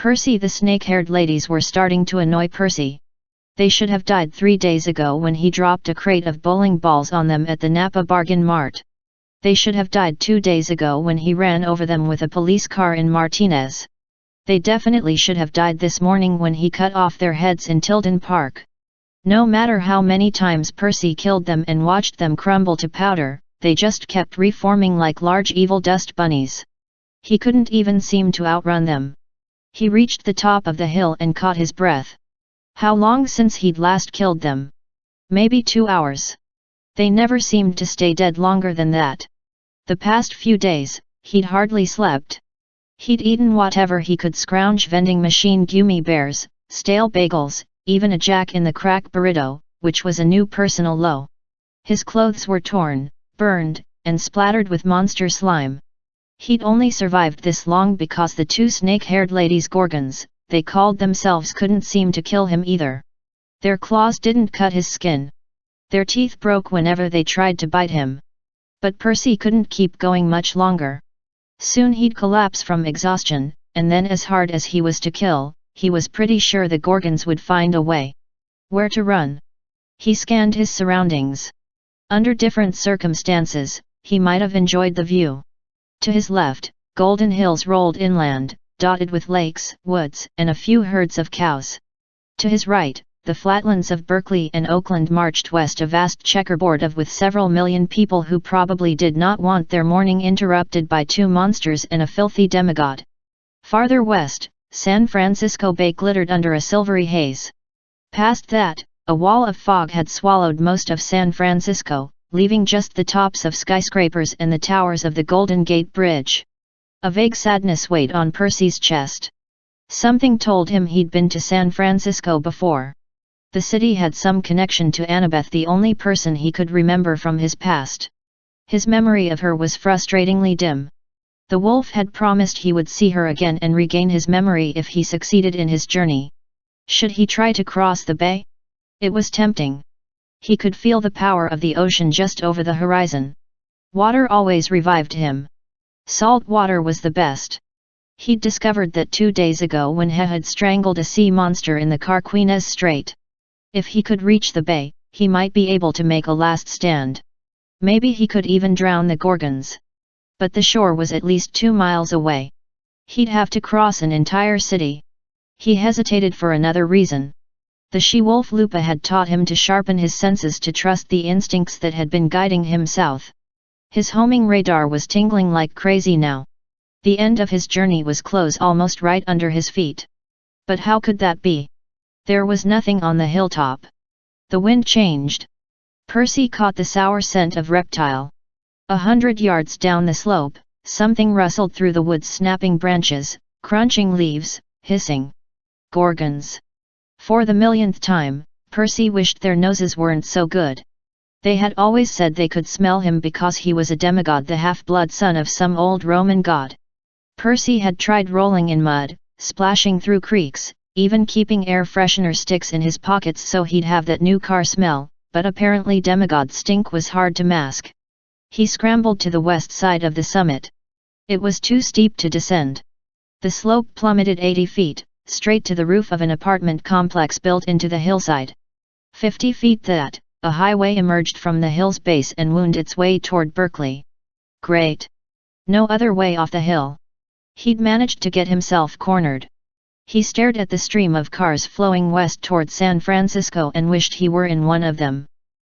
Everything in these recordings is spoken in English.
Percy, the snake-haired ladies were starting to annoy Percy. They should have died 3 days ago when he dropped a crate of bowling balls on them at the Napa Bargain Mart. They should have died 2 days ago when he ran over them with a police car in Martinez. They definitely should have died this morning when he cut off their heads in Tilden Park. No matter how many times Percy killed them and watched them crumble to powder, they just kept reforming like large evil dust bunnies. He couldn't even seem to outrun them. He reached the top of the hill and caught his breath. How long since he'd last killed them? Maybe 2 hours. They never seemed to stay dead longer than that. The past few days, he'd hardly slept. He'd eaten whatever he could scrounge: vending machine gummy bears, stale bagels, even a Jack-in-the-Crack burrito, which was a new personal low. His clothes were torn, burned, and splattered with monster slime. He'd only survived this long because the 2 snake-haired ladies, Gorgons, they called themselves, couldn't seem to kill him either. Their claws didn't cut his skin. Their teeth broke whenever they tried to bite him. But Percy couldn't keep going much longer. Soon he'd collapse from exhaustion, and then, as hard as he was to kill, he was pretty sure the Gorgons would find a way. Where to run? He scanned his surroundings. Under different circumstances, he might have enjoyed the view. To his left, golden hills rolled inland, dotted with lakes, woods, and a few herds of cows. To his right, the flatlands of Berkeley and Oakland marched west, a vast checkerboard with several million people who probably did not want their morning interrupted by 2 monsters and a filthy demigod. Farther west, San Francisco Bay glittered under a silvery haze. Past that, a wall of fog had swallowed most of San Francisco, leaving just the tops of skyscrapers and the towers of the Golden Gate Bridge. A vague sadness weighed on Percy's chest. Something told him he'd been to San Francisco before. The city had some connection to Annabeth, the only person he could remember from his past. His memory of her was frustratingly dim. The wolf had promised he would see her again and regain his memory if he succeeded in his journey. Should he try to cross the bay? It was tempting. He could feel the power of the ocean just over the horizon. Water always revived him. Salt water was the best. He'd discovered that 2 days ago when he had strangled a sea monster in the Carquinez Strait. If he could reach the bay, he might be able to make a last stand. Maybe he could even drown the Gorgons. But the shore was at least 2 miles away. He'd have to cross an entire city. He hesitated for another reason. The she-wolf Lupa had taught him to sharpen his senses, to trust the instincts that had been guiding him south. His homing radar was tingling like crazy now. The end of his journey was close, almost right under his feet. But how could that be? There was nothing on the hilltop. The wind changed. Percy caught the sour scent of reptile. 100 yards down the slope, something rustled through the woods, snapping branches, crunching leaves, hissing. Gorgons. For the millionth time, Percy wished their noses weren't so good. They had always said they could smell him because he was a demigod, the half-blood son of some old Roman god. Percy had tried rolling in mud, splashing through creeks, even keeping air freshener sticks in his pockets so he'd have that new car smell, but apparently demigod stink was hard to mask. He scrambled to the west side of the summit. It was too steep to descend. The slope plummeted 80 feet, straight to the roof of an apartment complex built into the hillside. 50 feet that, a highway emerged from the hill's base and wound its way toward Berkeley. Great! No other way off the hill. He'd managed to get himself cornered. He stared at the stream of cars flowing west toward San Francisco and wished he were in one of them.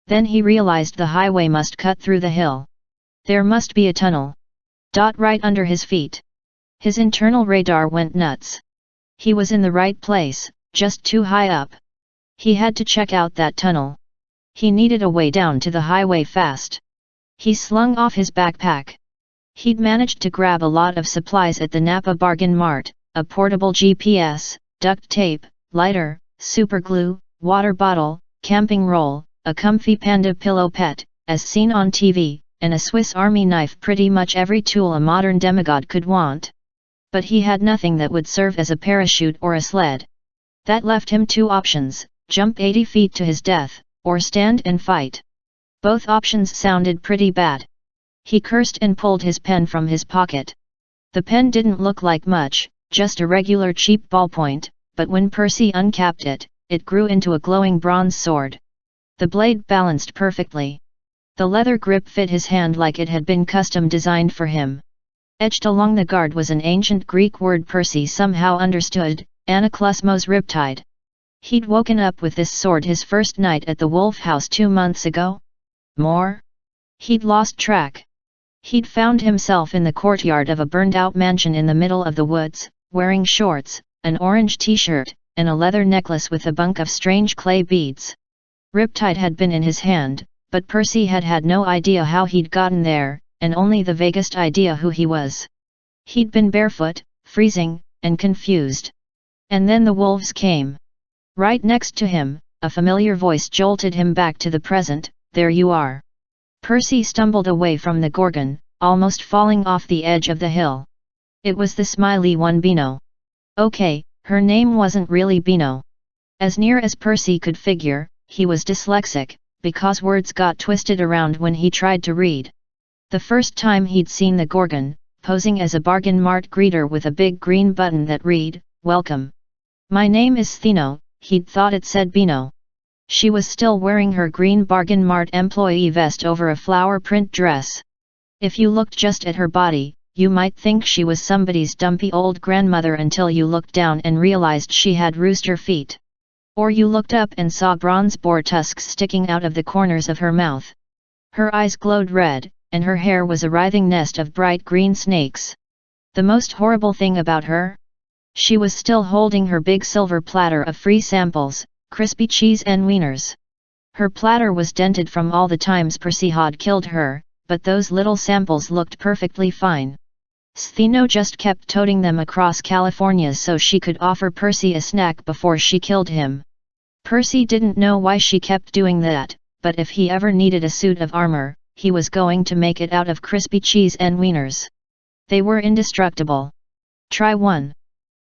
Then he realized the highway must cut through the hill. There must be a tunnel. Right under his feet. His internal radar went nuts. He was in the right place, just too high up. He had to check out that tunnel. He needed a way down to the highway fast. He slung off his backpack. He'd managed to grab a lot of supplies at the Napa Bargain Mart: a portable GPS, duct tape, lighter, superglue, water bottle, camping roll, a comfy panda pillow pet, as seen on TV, and a Swiss Army knife, pretty much every tool a modern demigod could want. But he had nothing that would serve as a parachute or a sled. That left him 2 options: jump 80 feet to his death, or stand and fight. Both options sounded pretty bad. He cursed and pulled his pen from his pocket. The pen didn't look like much, just a regular cheap ballpoint, but when Percy uncapped it, it grew into a glowing bronze sword. The blade balanced perfectly. The leather grip fit his hand like it had been custom designed for him. Etched along the guard was an ancient Greek word Percy somehow understood, anaklusmos riptide. He'd woken up with this sword his first night at the Wolf House 2 months ago? More? He'd lost track. He'd found himself in the courtyard of a burned-out mansion in the middle of the woods, wearing shorts, an orange t-shirt, and a leather necklace with a bunch of strange clay beads. Riptide had been in his hand, but Percy had had no idea how he'd gotten there, and only the vaguest idea who he was. He'd been barefoot, freezing, and confused. And then the wolves came. Right next to him, a familiar voice jolted him back to the present. There you are. Percy stumbled away from the Gorgon, almost falling off the edge of the hill. It was the smiley one Beano. Okay, her name wasn't really Beano. As near as Percy could figure, he was dyslexic, because words got twisted around when he tried to read. The first time he'd seen the Gorgon, posing as a bargain mart greeter with a big green button that read, "Welcome. My name is Thano," he'd thought it said Beano. She was still wearing her green bargain mart employee vest over a flower print dress. If you looked just at her body, you might think she was somebody's dumpy old grandmother until you looked down and realized she had rooster feet. Or you looked up and saw bronze boar tusks sticking out of the corners of her mouth. Her eyes glowed red, and her hair was a writhing nest of bright green snakes. The most horrible thing about her? She was still holding her big silver platter of free samples, crispy cheese and wieners. Her platter was dented from all the times Percy had killed her, but those little samples looked perfectly fine. Stheno just kept toting them across California so she could offer Percy a snack before she killed him. Percy didn't know why she kept doing that, but if he ever needed a suit of armor, he was going to make it out of crispy cheese and wieners. They were indestructible. Try one.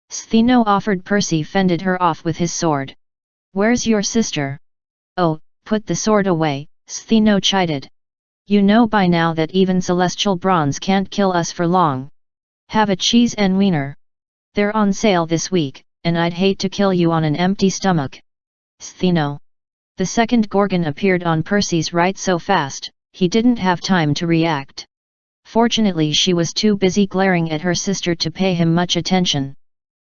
Stheno offered. Percy fended her off with his sword. Where's your sister? Oh, put the sword away, Stheno chided. You know by now that even celestial bronze can't kill us for long. Have a cheese and wiener. They're on sale this week, and I'd hate to kill you on an empty stomach. Stheno. The second Gorgon appeared on Percy's right so fast, he didn't have time to react. Fortunately she was too busy glaring at her sister to pay him much attention.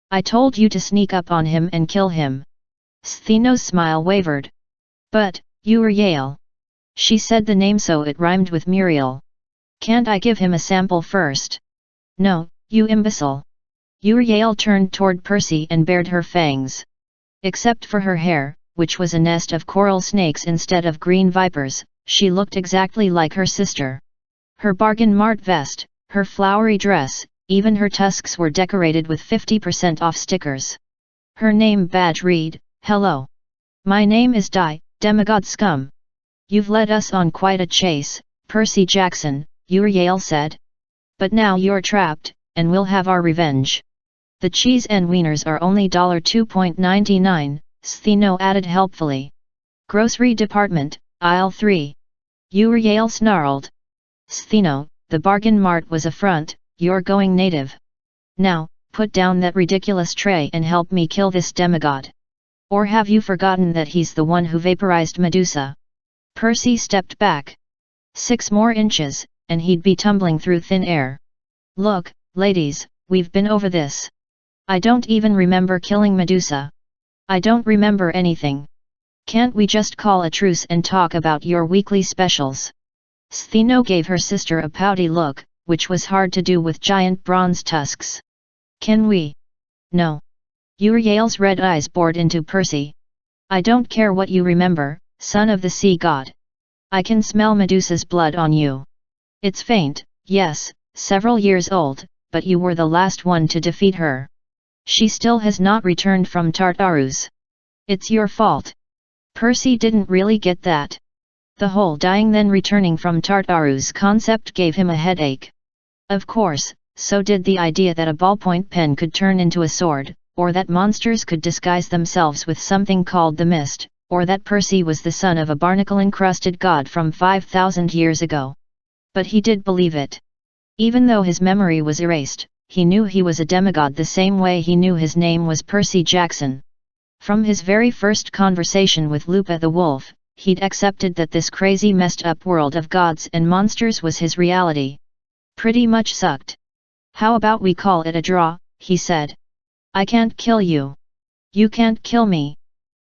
I told you to sneak up on him and kill him. Stheno's smile wavered. But, Uriel. She said the name so it rhymed with Muriel. Can't I give him a sample first? No, you imbecile. Uriel turned toward Percy and bared her fangs. Except for her hair, which was a nest of coral snakes instead of green vipers, she looked exactly like her sister. Her bargain mart vest, her flowery dress, even her tusks were decorated with 50% off stickers. Her name badge read, "Hello. My name is demigod scum. You've led us on quite a chase, Percy Jackson," Uriel said. But now you're trapped, and we'll have our revenge. The cheese and wieners are only $2.99, Stheno added helpfully. Grocery department, aisle 3. Uriel snarled. Stheno, the bargain mart was a front, you're going native. Now, put down that ridiculous tray and help me kill this demigod. Or have you forgotten that he's the one who vaporized Medusa? Percy stepped back. 6 more inches, and he'd be tumbling through thin air. Look, ladies, we've been over this. I don't even remember killing Medusa. I don't remember anything. Can't we just call a truce and talk about your weekly specials? Stheno gave her sister a pouty look, which was hard to do with giant bronze tusks. Can we? No. Uriel's red eyes bored into Percy. I don't care what you remember, son of the sea god. I can smell Medusa's blood on you. It's faint, yes, several years old, but you were the last one to defeat her. She still has not returned from Tartarus. It's your fault. Percy didn't really get that. The whole dying then returning from Tartarus concept gave him a headache. Of course, so did the idea that a ballpoint pen could turn into a sword, or that monsters could disguise themselves with something called the mist, or that Percy was the son of a barnacle-encrusted god from 5,000 years ago. But he did believe it. Even though his memory was erased, he knew he was a demigod the same way he knew his name was Percy Jackson. From his very first conversation with Lupa the wolf, he'd accepted that this crazy messed up world of gods and monsters was his reality. Pretty much sucked. "How about we call it a draw," he said. "I can't kill you. You can't kill me.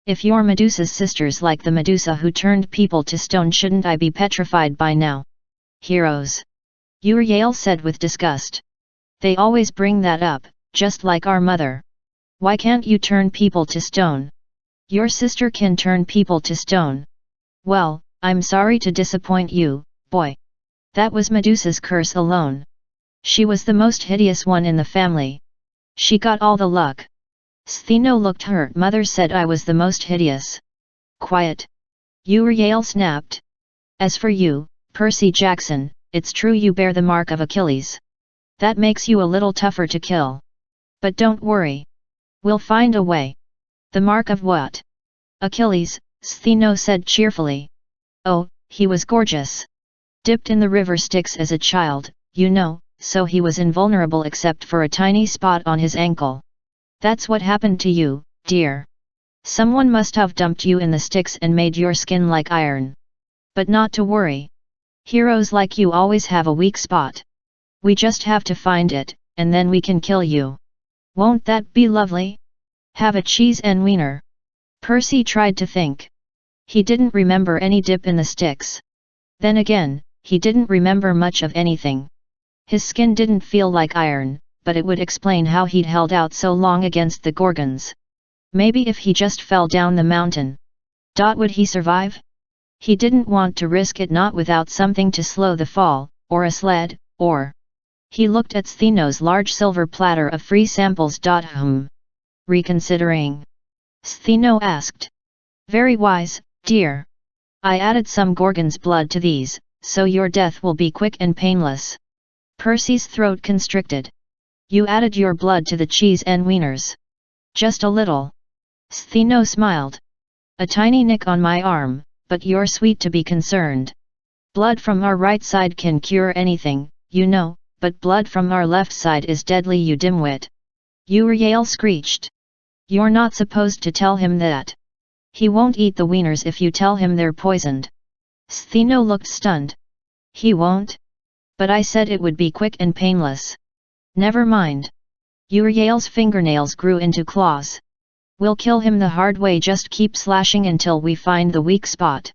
If you're Medusa's sisters like the Medusa who turned people to stone, shouldn't I be petrified by now?" "Heroes," Uriel said with disgust. "They always bring that up, just like our mother. Why can't you turn people to stone? Your sister can turn people to stone." "Well, I'm sorry to disappoint you, boy. That was Medusa's curse alone. She was the most hideous one in the family. She got all the luck." Stheno looked hurt. "Mother said I was the most hideous." "Quiet!" Uriel snapped. "As for you, Percy Jackson, it's true you bear the mark of Achilles. That makes you a little tougher to kill. But don't worry. We'll find a way." "The mark of what?" "Achilles," Stheno said cheerfully. "Oh, he was gorgeous. Dipped in the river Styx as a child, you know, so he was invulnerable except for a tiny spot on his ankle. That's what happened to you, dear. Someone must have dumped you in the Styx and made your skin like iron. But not to worry. Heroes like you always have a weak spot. We just have to find it, and then we can kill you. Won't that be lovely? Have a cheese and wiener." Percy tried to think. He didn't remember any dip in the Styx. Then again, he didn't remember much of anything. His skin didn't feel like iron, but it would explain how he'd held out so long against the Gorgons. Maybe if he just fell down the mountain. Would he survive? He didn't want to risk it not without something to slow the fall, or a sled, or... He looked at Stheno's large silver platter of free samples. "Reconsidering?" Stheno asked. "Very wise, dear. I added some Gorgon's blood to these, so your death will be quick and painless." Percy's throat constricted. "You added your blood to the cheese and wieners?" "Just a little." Stheno smiled. "A tiny nick on my arm, but you're sweet to be concerned. Blood from our right side can cure anything, you know, but blood from our left side is deadly, you dimwit." Uriel screeched. "You're not supposed to tell him that. He won't eat the wieners if you tell him they're poisoned." Stheno looked stunned. "He won't? But I said it would be quick and painless." "Never mind." Uriel's fingernails grew into claws. "We'll kill him the hard way, just keep slashing until we find the weak spot.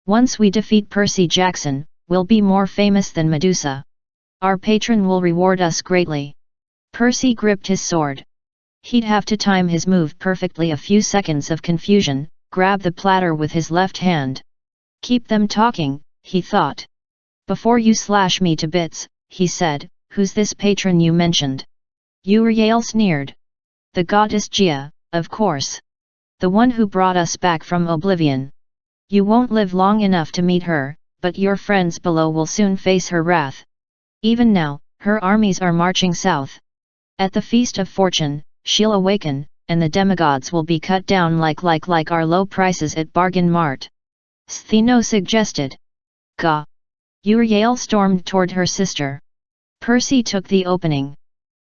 Once we defeat Percy Jackson, we'll be more famous than Medusa. Our patron will reward us greatly." Percy gripped his sword. He'd have to time his move perfectly. A few seconds of confusion, grab the platter with his left hand. "Keep them talking," he thought. "Before you slash me to bits," he said, "who's this patron you mentioned?" Uriel sneered. "The goddess Gaea, of course. The one who brought us back from oblivion. You won't live long enough to meet her, but your friends below will soon face her wrath. Even now, her armies are marching south. At the Feast of Fortune, she'll awaken, and the demigods will be cut down like our low prices at Bargain Mart." Stheno suggested. "Gah!" Uriel stormed toward her sister. Percy took the opening.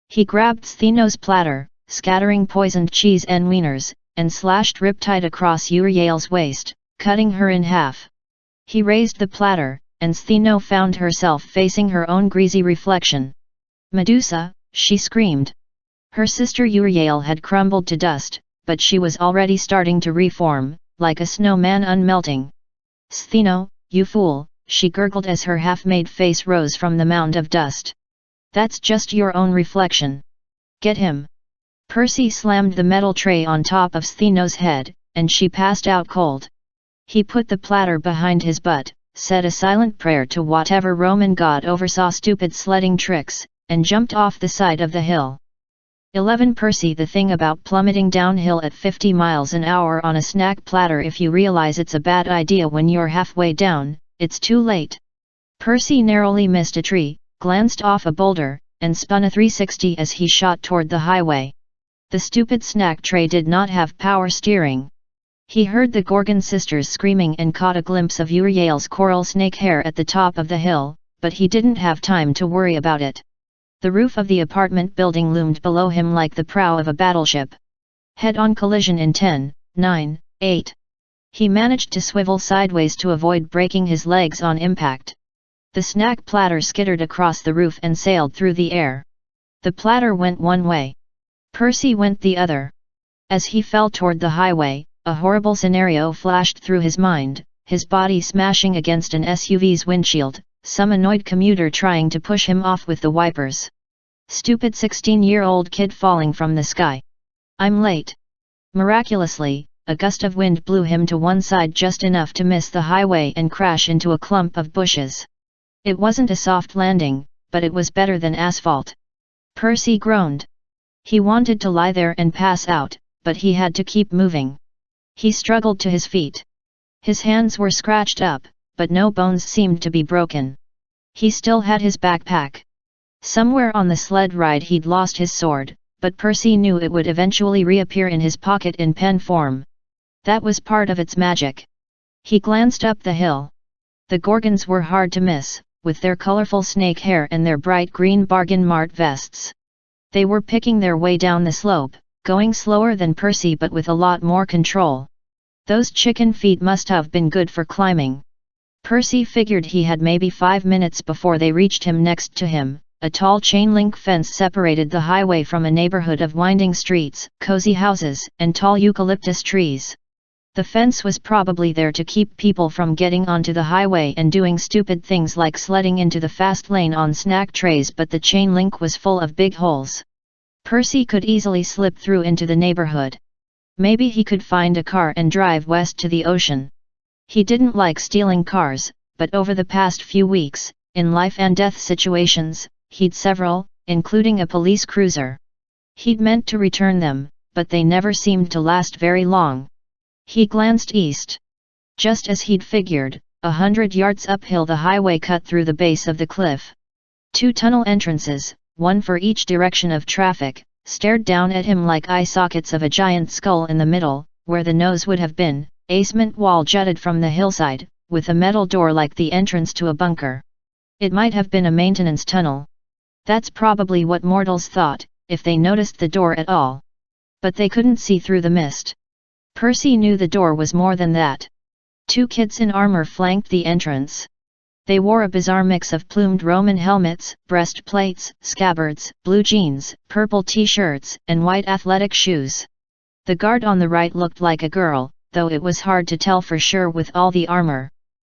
He grabbed Stheno's platter, scattering poisoned cheese and wieners, and slashed riptide across Uriel's waist, cutting her in half. He raised the platter, and Stheno found herself facing her own greasy reflection. "Medusa!" she screamed. Her sister Uriel had crumbled to dust, but she was already starting to reform, like a snowman unmelting. "Stheno, you fool!" she gurgled as her half-made face rose from the mound of dust. "That's just your own reflection. Get him!" Percy slammed the metal tray on top of Stheno's head, and she passed out cold. He put the platter behind his butt, said a silent prayer to whatever Roman god oversaw stupid sledding tricks, and jumped off the side of the hill. 11 Percy, the thing about plummeting downhill at 50 miles an hour on a snack platter: if you realize it's a bad idea when you're halfway down, it's too late. Percy narrowly missed a tree, glanced off a boulder, and spun a 360 as he shot toward the highway. The stupid snack tray did not have power steering. He heard the Gorgon sisters screaming and caught a glimpse of Uriel's coral snake hair at the top of the hill, but he didn't have time to worry about it. The roof of the apartment building loomed below him like the prow of a battleship. Head-on collision in 10, 9, 8. He managed to swivel sideways to avoid breaking his legs on impact. The snack platter skittered across the roof and sailed through the air. The platter went one way. Percy went the other. As he fell toward the highway, a horrible scenario flashed through his mind, his body smashing against an SUV's windshield, some annoyed commuter trying to push him off with the wipers. Stupid 16-year-old kid falling from the sky. I'm late. Miraculously, a gust of wind blew him to one side just enough to miss the highway and crash into a clump of bushes. It wasn't a soft landing, but it was better than asphalt. Percy groaned. He wanted to lie there and pass out, but he had to keep moving. He struggled to his feet. His hands were scratched up, but no bones seemed to be broken. He still had his backpack. Somewhere on the sled ride he'd lost his sword, but Percy knew it would eventually reappear in his pocket in pen form. That was part of its magic. He glanced up the hill. The Gorgons were hard to miss, with their colorful snake hair and their bright green bargain mart vests. They were picking their way down the slope, going slower than Percy but with a lot more control. Those chicken feet must have been good for climbing. Percy figured he had maybe 5 minutes before they reached him. Next to him, a tall chain-link fence separated the highway from a neighborhood of winding streets, cozy houses, and tall eucalyptus trees. The fence was probably there to keep people from getting onto the highway and doing stupid things like sledding into the fast lane on snack trays, but the chain link was full of big holes. Percy could easily slip through into the neighborhood. Maybe he could find a car and drive west to the ocean. He didn't like stealing cars, but over the past few weeks, in life and death situations, he'd several, including a police cruiser. He'd meant to return them, but they never seemed to last very long. He glanced east. Just as he'd figured, 100 yards uphill the highway cut through the base of the cliff. 2 tunnel entrances, one for each direction of traffic, stared down at him like eye sockets of a giant skull in the middle, where the nose would have been. A cement wall jutted from the hillside, with a metal door like the entrance to a bunker. It might have been a maintenance tunnel. That's probably what mortals thought, if they noticed the door at all. But they couldn't see through the mist. Percy knew the door was more than that. 2 kids in armor flanked the entrance. They wore a bizarre mix of plumed Roman helmets, breastplates, scabbards, blue jeans, purple t-shirts, and white athletic shoes. The guard on the right looked like a girl, though it was hard to tell for sure with all the armor.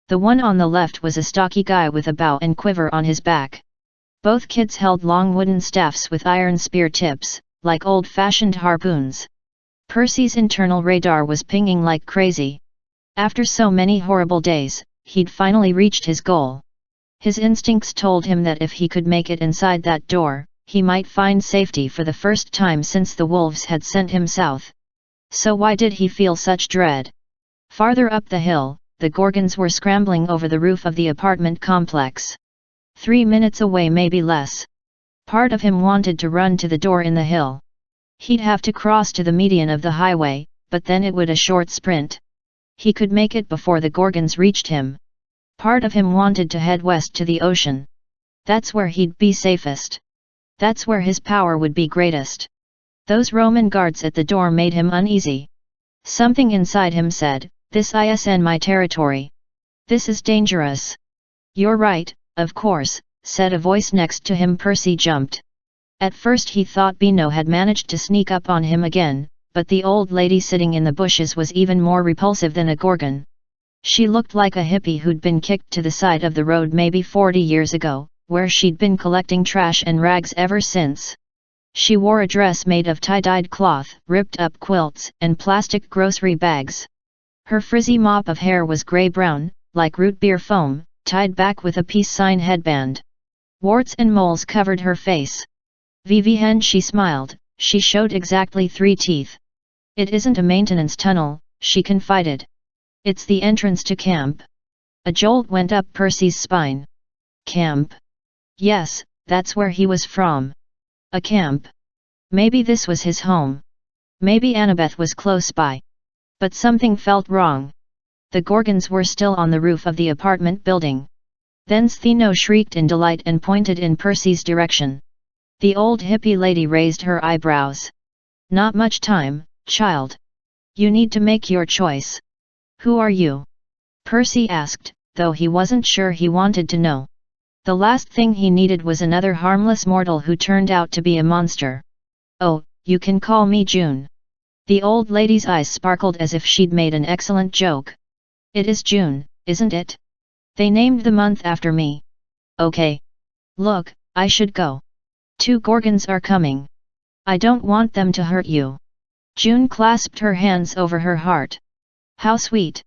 The one on the left was a stocky guy with a bow and quiver on his back. Both kids held long wooden staffs with iron spear tips, like old-fashioned harpoons. Percy's internal radar was pinging like crazy. After so many horrible days, he'd finally reached his goal. His instincts told him that if he could make it inside that door, he might find safety for the first time since the wolves had sent him south. So why did he feel such dread? Farther up the hill, the Gorgons were scrambling over the roof of the apartment complex. 3 minutes away, maybe less. Part of him wanted to run to the door in the hill. He'd have to cross to the median of the highway, but then it would a short sprint. He could make it before the Gorgons reached him. Part of him wanted to head west to the ocean. That's where he'd be safest. That's where his power would be greatest. Those Roman guards at the door made him uneasy. Something inside him said, "This isn't my territory. This is dangerous." "You're right, of course," said a voice next to him. Percy jumped. At first he thought Bino had managed to sneak up on him again, but the old lady sitting in the bushes was even more repulsive than a Gorgon. She looked like a hippie who'd been kicked to the side of the road maybe 40 years ago, where she'd been collecting trash and rags ever since. She wore a dress made of tie-dyed cloth, ripped-up quilts, and plastic grocery bags. Her frizzy mop of hair was grey-brown, like root beer foam, tied back with a peace sign headband. Warts and moles covered her face. Vivienne, she smiled, she showed exactly 3 teeth. "It isn't a maintenance tunnel," she confided. "It's the entrance to camp." A jolt went up Percy's spine. Camp? Yes, that's where he was from. A camp. Maybe this was his home. Maybe Annabeth was close by. But something felt wrong. The Gorgons were still on the roof of the apartment building. Then Thanatos shrieked in delight and pointed in Percy's direction. The old hippie lady raised her eyebrows. Not much time, child. You need to make your choice. Who are you? Percy asked, though he wasn't sure he wanted to know. The last thing he needed was another harmless mortal who turned out to be a monster. Oh, you can call me June. The old lady's eyes sparkled as if she'd made an excellent joke. It is June, isn't it? They named the month after me. Okay. Look, I should go. 2 gorgons are coming. I don't want them to hurt you. June clasped her hands over her heart. How sweet.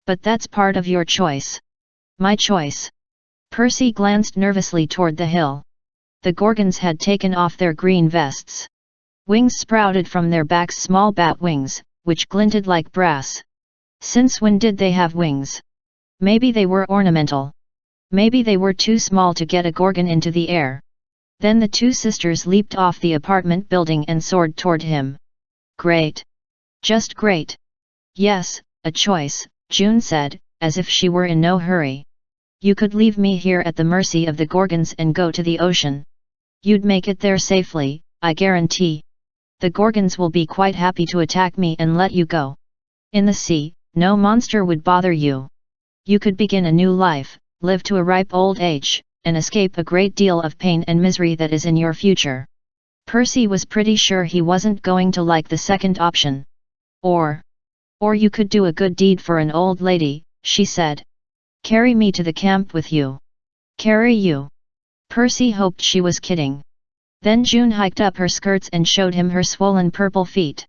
But that's part of your choice. My choice. Percy glanced nervously toward the hill. The gorgons had taken off their green vests. Wings sprouted from their backs, small bat wings, which glinted like brass. Since when did they have wings? Maybe they were ornamental. Maybe they were too small to get a gorgon into the air. Then the 2 sisters leaped off the apartment building and soared toward him. Great. Just great. Yes, a choice, June said, as if she were in no hurry. You could leave me here at the mercy of the gorgons and go to the ocean. You'd make it there safely, I guarantee. The gorgons will be quite happy to attack me and let you go. In the sea, no monster would bother you. You could begin a new life, live to a ripe old age, and escape a great deal of pain and misery that is in your future. Percy was pretty sure he wasn't going to like the second option. Or you could do a good deed for an old lady, she said. Carry me to the camp with you. Carry you? Percy hoped she was kidding. Then June hiked up her skirts and showed him her swollen purple feet.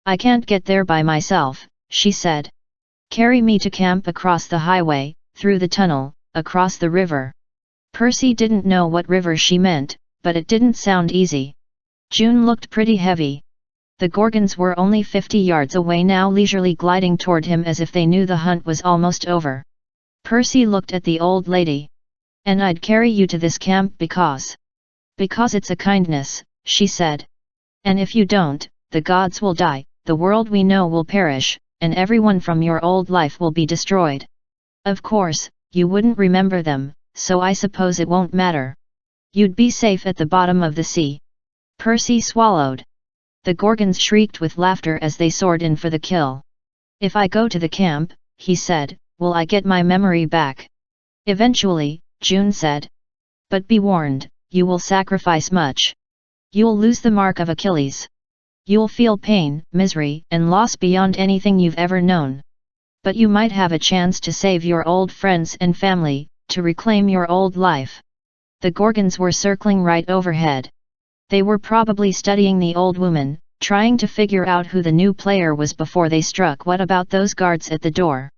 I can't get there by myself, she said. Carry me to camp across the highway, through the tunnel, across the river. Percy didn't know what river she meant, but it didn't sound easy. June looked pretty heavy. The gorgons were only 50 yards away now, leisurely gliding toward him as if they knew the hunt was almost over. Percy looked at the old lady. And I'd carry you to this camp because it's a kindness, she said. And if you don't, the gods will die, the world we know will perish, and everyone from your old life will be destroyed. Of course, you wouldn't remember them, so I suppose it won't matter. You'd be safe at the bottom of the sea. Percy swallowed. The gorgons shrieked with laughter as they soared in for the kill. If I go to the camp, he said, will I get my memory back? Eventually, June said. But be warned, you will sacrifice much. You'll lose the mark of Achilles. You'll feel pain, misery, and loss beyond anything you've ever known. But you might have a chance to save your old friends and family, to reclaim your old life. The gorgons were circling right overhead. They were probably studying the old woman, trying to figure out who the new player was before they struck. What about those guards at the door?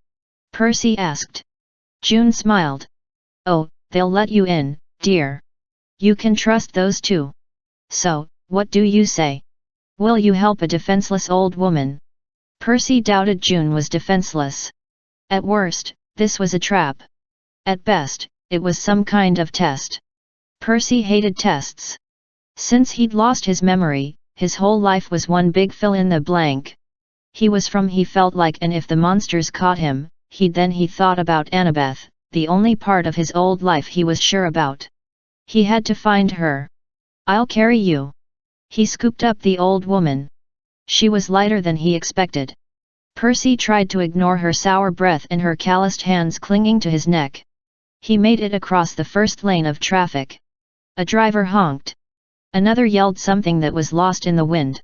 Percy asked. June smiled. Oh, they'll let you in, dear. You can trust those 2. So, what do you say? Will you help a defenseless old woman? Percy doubted June was defenseless. At worst, this was a trap. At best, it was some kind of test. Percy hated tests. Since he'd lost his memory, his whole life was one big fill-in-the-blank. He felt like, and if the monsters caught him, he thought about Annabeth, the only part of his old life he was sure about. He had to find her. I'll carry you. He scooped up the old woman. She was lighter than he expected. Percy tried to ignore her sour breath and her calloused hands clinging to his neck. He made it across the first lane of traffic. A driver honked. Another yelled something that was lost in the wind.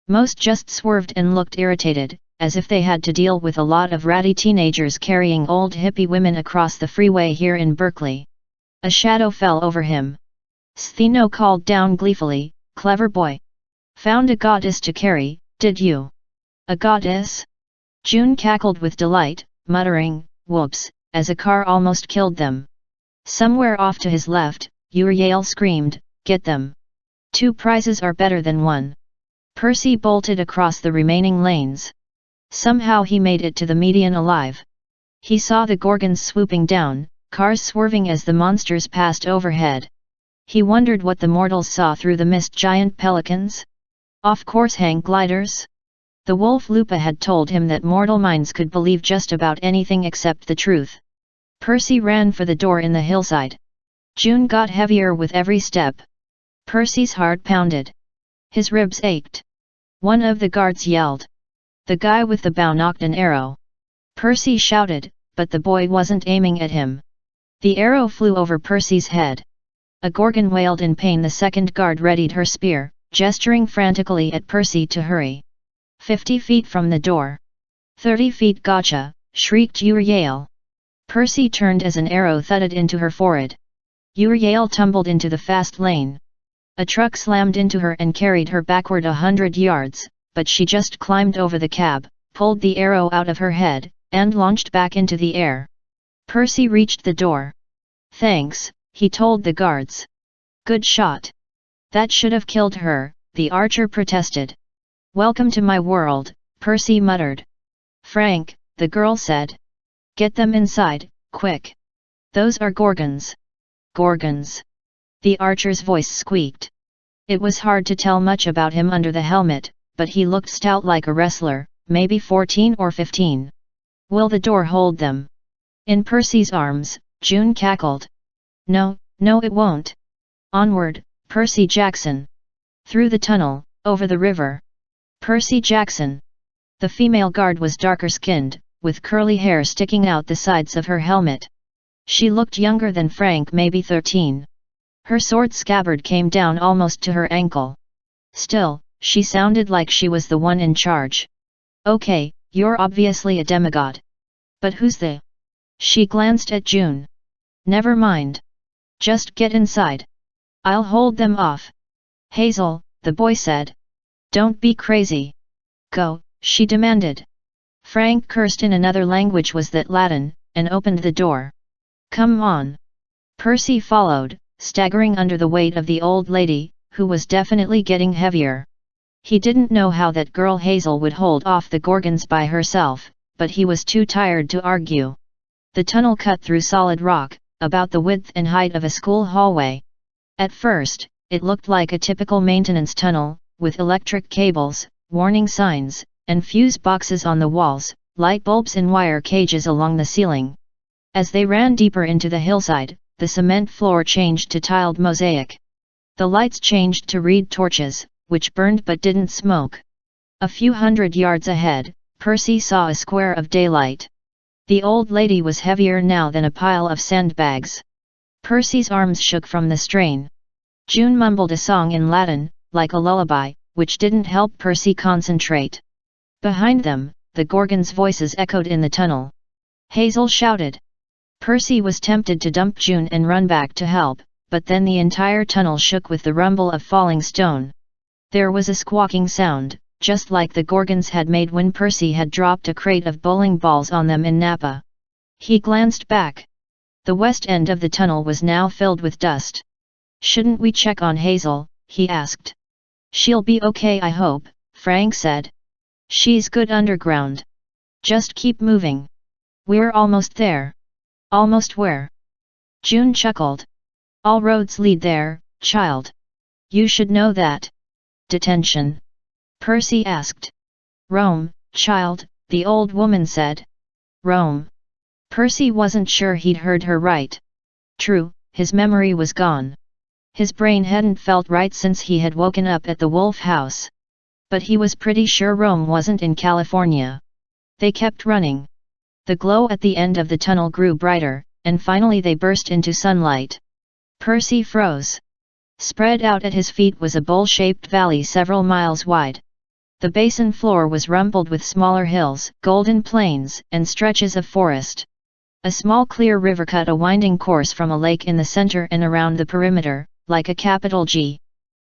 Most just swerved and looked irritated, as if they had to deal with a lot of ratty teenagers carrying old hippie women across the freeway here in Berkeley. A shadow fell over him. Stheno called down gleefully, clever boy. Found a goddess to carry, did you? A goddess? June cackled with delight, muttering, whoops, as a car almost killed them. Somewhere off to his left, Uriel screamed, get them. 2 prizes are better than 1. Percy bolted across the remaining lanes. Somehow he made it to the median alive. He saw the gorgons swooping down, cars swerving as the monsters passed overhead. He wondered what the mortals saw through the mist. Giant pelicans? Off-course hang gliders? The wolf Lupa had told him that mortal minds could believe just about anything except the truth. Percy ran for the door in the hillside. June got heavier with every step. Percy's heart pounded. His ribs ached. One of the guards yelled. The guy with the bow knocked an arrow. Percy shouted, but the boy wasn't aiming at him. The arrow flew over Percy's head. A gorgon wailed in pain. The second guard readied her spear, gesturing frantically at Percy to hurry. 50 feet from the door. 30 feet gotcha, shrieked Uriel. Percy turned as an arrow thudded into her forehead. Uriel tumbled into the fast lane. A truck slammed into her and carried her backward 100 yards, but she just climbed over the cab, pulled the arrow out of her head, and launched back into the air. Percy reached the door. Thanks, he told the guards. Good shot. That should have killed her, the archer protested. Welcome to my world, Percy muttered. Frank, the girl said. Get them inside, quick. Those are gorgons. Gorgons. The archer's voice squeaked. It was hard to tell much about him under the helmet, but he looked stout like a wrestler, maybe 14 or 15. Will the door hold them? In Percy's arms, June cackled. No, it won't. Onward, Percy Jackson. Through the tunnel, over the river. Percy Jackson. The female guard was darker-skinned, with curly hair sticking out the sides of her helmet. She looked younger than Frank, maybe 13. Her sword scabbard came down almost to her ankle. Still, she sounded like she was the one in charge. Okay, you're obviously a demigod. But who's the? She glanced at June. Never mind. Just get inside. I'll hold them off. Hazel, the boy said. Don't be crazy. Go, she demanded. Frank cursed in another language, was that Latin, and opened the door. Come on. Percy followed, staggering under the weight of the old lady, who was definitely getting heavier. He didn't know how that girl Hazel would hold off the gorgons by herself, but he was too tired to argue. The tunnel cut through solid rock, about the width and height of a school hallway. At first, it looked like a typical maintenance tunnel, with electric cables, warning signs, and fuse boxes on the walls, light bulbs and wire cages along the ceiling. As they ran deeper into the hillside, the cement floor changed to tiled mosaic. The lights changed to reed torches, which burned but didn't smoke. A few hundred yards ahead, Percy saw a square of daylight. The old lady was heavier now than a pile of sandbags. Percy's arms shook from the strain. June mumbled a song in Latin, like a lullaby, which didn't help Percy concentrate. Behind them, the gorgons' voices echoed in the tunnel. Hazel shouted. Percy was tempted to dump June and run back to help, but then the entire tunnel shook with the rumble of falling stone. There was a squawking sound, just like the gorgons had made when Percy had dropped a crate of bowling balls on them in Napa. He glanced back. The west end of the tunnel was now filled with dust. Shouldn't we check on Hazel? He asked. She'll be okay, I hope, Frank said. She's good underground. Just keep moving. We're almost there. Almost where? June chuckled. All roads lead there, child. You should know that. Detention? Percy asked. Rome, child, the old woman said. Rome. Percy wasn't sure he'd heard her right. True, his memory was gone. His brain hadn't felt right since he had woken up at the Wolf House. But he was pretty sure Rome wasn't in California. They kept running. The glow at the end of the tunnel grew brighter, and finally they burst into sunlight. Percy froze. Spread out at his feet was a bowl-shaped valley several miles wide. The basin floor was rumpled with smaller hills, golden plains, and stretches of forest. A small clear river cut a winding course from a lake in the center and around the perimeter, like a capital G.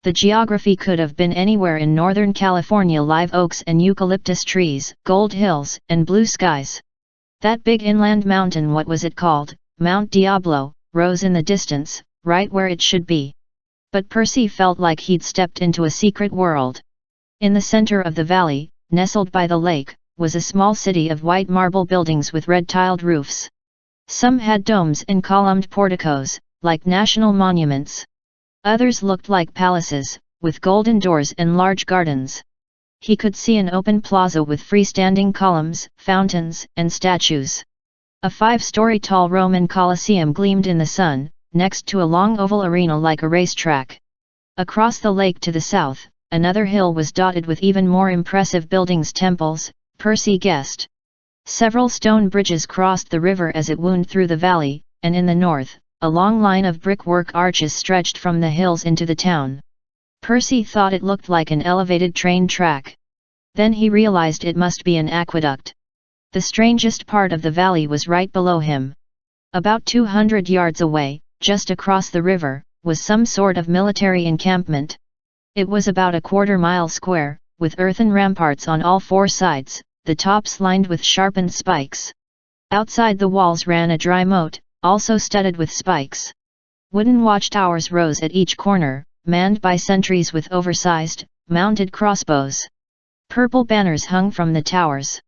The geography could have been anywhere in Northern California: live oaks and eucalyptus trees, gold hills, and blue skies. That big inland mountain, what was it called, Mount Diablo, rose in the distance, right where it should be. But Percy felt like he'd stepped into a secret world. In the center of the valley, nestled by the lake, was a small city of white marble buildings with red-tiled roofs. Some had domes and columned porticos, like national monuments. Others looked like palaces, with golden doors and large gardens. He could see an open plaza with freestanding columns, fountains, and statues. A 5-story tall Roman Colosseum gleamed in the sun, next to a long oval arena like a racetrack. Across the lake to the south, another hill was dotted with even more impressive buildings, temples, Percy guessed. Several stone bridges crossed the river as it wound through the valley, and in the north, a long line of brickwork arches stretched from the hills into the town. Percy thought it looked like an elevated train track. Then he realized it must be an aqueduct. The strangest part of the valley was right below him. About 200 yards away, just across the river, was some sort of military encampment. It was about a quarter-mile square, with earthen ramparts on all four sides, the tops lined with sharpened spikes. Outside the walls ran a dry moat, also studded with spikes. Wooden watchtowers rose at each corner, manned by sentries with oversized, mounted crossbows. Purple banners hung from the towers.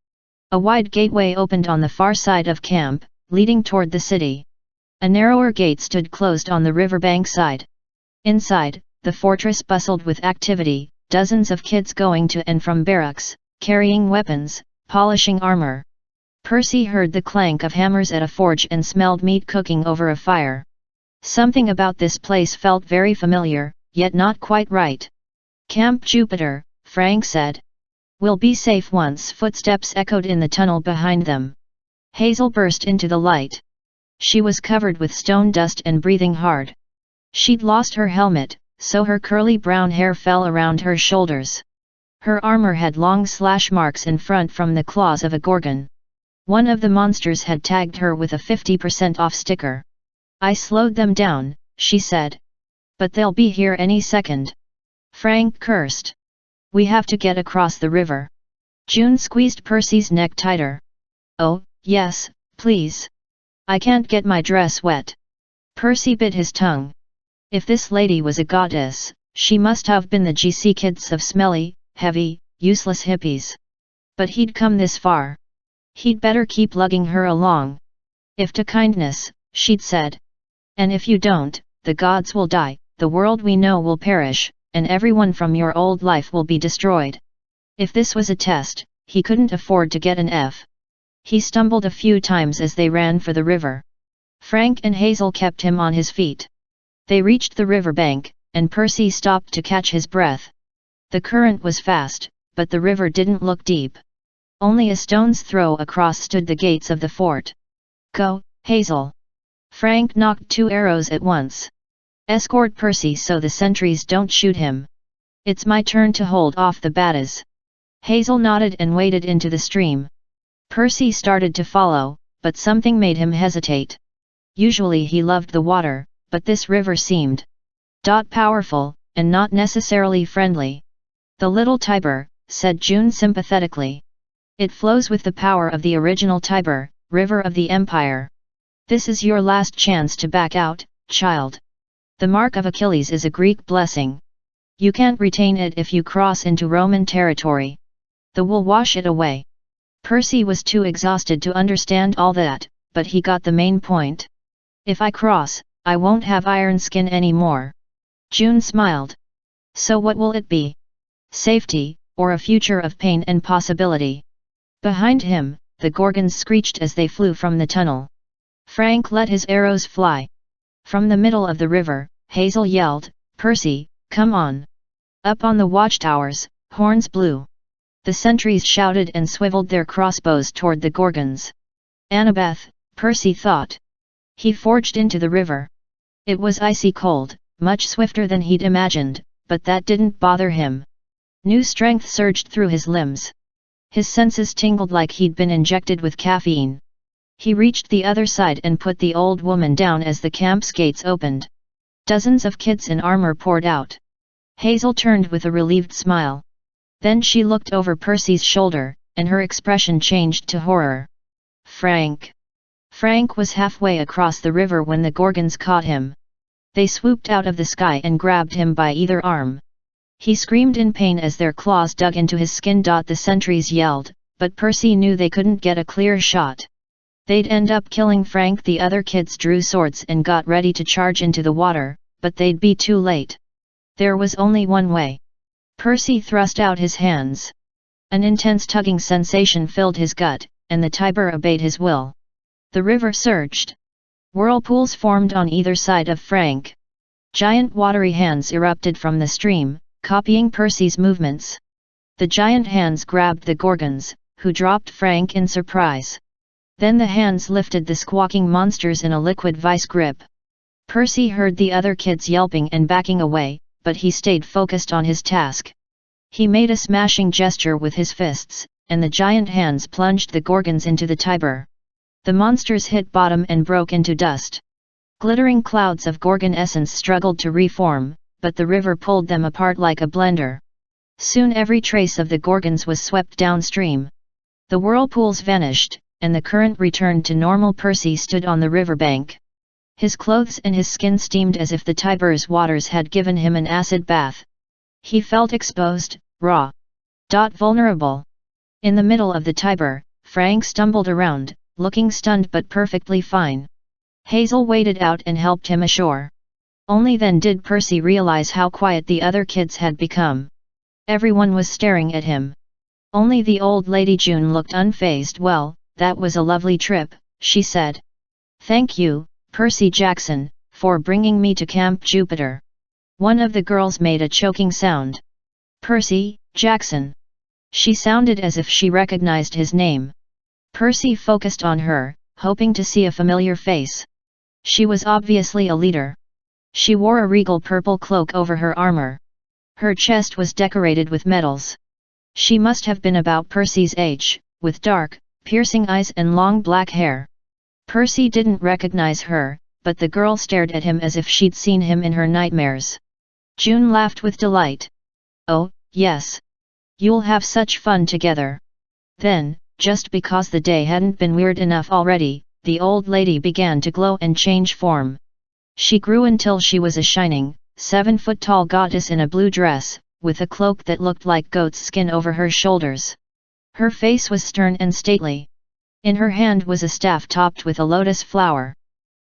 A wide gateway opened on the far side of camp, leading toward the city. A narrower gate stood closed on the riverbank side. Inside, the fortress bustled with activity, dozens of kids going to and from barracks, carrying weapons, polishing armor. Percy heard the clank of hammers at a forge and smelled meat cooking over a fire. Something about this place felt very familiar, yet not quite right. "Camp Jupiter," Frank said. "We'll be safe once." Footsteps echoed in the tunnel behind them. Hazel burst into the light. She was covered with stone dust and breathing hard. She'd lost her helmet, so her curly brown hair fell around her shoulders. Her armor had long slash marks in front from the claws of a gorgon. One of the monsters had tagged her with a 50% off sticker. "I slowed them down," she said. "But they'll be here any second." Frank cursed. "We have to get across the river." June squeezed Percy's neck tighter. "Oh, yes, please. I can't get my dress wet." Percy bit his tongue. If this lady was a goddess, she must have been the GC kids of smelly, heavy, useless hippies. But he'd come this far. He'd better keep lugging her along. "If to kindness," she'd said. "And if you don't, the gods will die, the world we know will perish, and everyone from your old life will be destroyed." If this was a test, he couldn't afford to get an F. He stumbled a few times as they ran for the river. Frank and Hazel kept him on his feet. They reached the riverbank, and Percy stopped to catch his breath. The current was fast, but the river didn't look deep. Only a stone's throw across stood the gates of the fort. "Go, Hazel." Frank knocked 2 arrows at once. "Escort Percy so the sentries don't shoot him. It's my turn to hold off the baddies." Hazel nodded and waded into the stream. Percy started to follow, but something made him hesitate. Usually he loved the water, but this river seemed powerful, and not necessarily friendly. "The little Tiber," said June sympathetically. "It flows with the power of the original Tiber, river of the Empire. This is your last chance to back out, child. The mark of Achilles is a Greek blessing. You can't retain it if you cross into Roman territory. The will wash it away." Percy was too exhausted to understand all that, but he got the main point. "If I cross, I won't have iron skin anymore." June smiled. "So what will it be? Safety, or a future of pain and possibility?" Behind him, the gorgons screeched as they flew from the tunnel. Frank let his arrows fly. From the middle of the river, Hazel yelled, "Percy, come on!" Up on the watchtowers, horns blew. The sentries shouted and swiveled their crossbows toward the gorgons. "Annabeth," Percy thought. He forged into the river. It was icy cold, much swifter than he'd imagined, but that didn't bother him. New strength surged through his limbs. His senses tingled like he'd been injected with caffeine. He reached the other side and put the old woman down as the camp's gates opened. Dozens of kids in armor poured out. Hazel turned with a relieved smile. Then she looked over Percy's shoulder, and her expression changed to horror. "Frank!" Frank was halfway across the river when the gorgons caught him. They swooped out of the sky and grabbed him by either arm. He screamed in pain as their claws dug into his skin. The sentries yelled, but Percy knew they couldn't get a clear shot. They'd end up killing Frank. The other kids drew swords and got ready to charge into the water, but they'd be too late. There was only one way. Percy thrust out his hands. An intense tugging sensation filled his gut, and the Tiber obeyed his will. The river surged. Whirlpools formed on either side of Frank. Giant watery hands erupted from the stream, copying Percy's movements. The giant hands grabbed the Gorgons, who dropped Frank in surprise. Then the hands lifted the squawking monsters in a liquid vice grip. Percy heard the other kids yelping and backing away, but he stayed focused on his task. He made a smashing gesture with his fists, and the giant hands plunged the Gorgons into the Tiber. The monsters hit bottom and broke into dust. Glittering clouds of Gorgon essence struggled to reform, but the river pulled them apart like a blender. Soon every trace of the Gorgons was swept downstream. The whirlpools vanished, and the current returned to normal. Percy stood on the riverbank. His clothes and his skin steamed as if the Tiber's waters had given him an acid bath. He felt exposed, raw, vulnerable. In the middle of the Tiber, Frank stumbled around, looking stunned but perfectly fine. Hazel waded out and helped him ashore. Only then did Percy realize how quiet the other kids had become. Everyone was staring at him. Only the old lady June looked unfazed. "Well, that was a lovely trip," she said. "Thank you, Percy Jackson, for bringing me to Camp Jupiter." One of the girls made a choking sound. "Percy Jackson." She sounded as if she recognized his name. Percy focused on her, hoping to see a familiar face. She was obviously a leader. She wore a regal purple cloak over her armor. Her chest was decorated with medals. She must have been about Percy's age, with dark, piercing eyes and long black hair. Percy didn't recognize her, but the girl stared at him as if she'd seen him in her nightmares. June laughed with delight. "Oh, yes. You'll have such fun together." Then, just because the day hadn't been weird enough already, the old lady began to glow and change form. She grew until she was a shining, 7-foot-tall goddess in a blue dress, with a cloak that looked like goat's skin over her shoulders. Her face was stern and stately. In her hand was a staff topped with a lotus flower.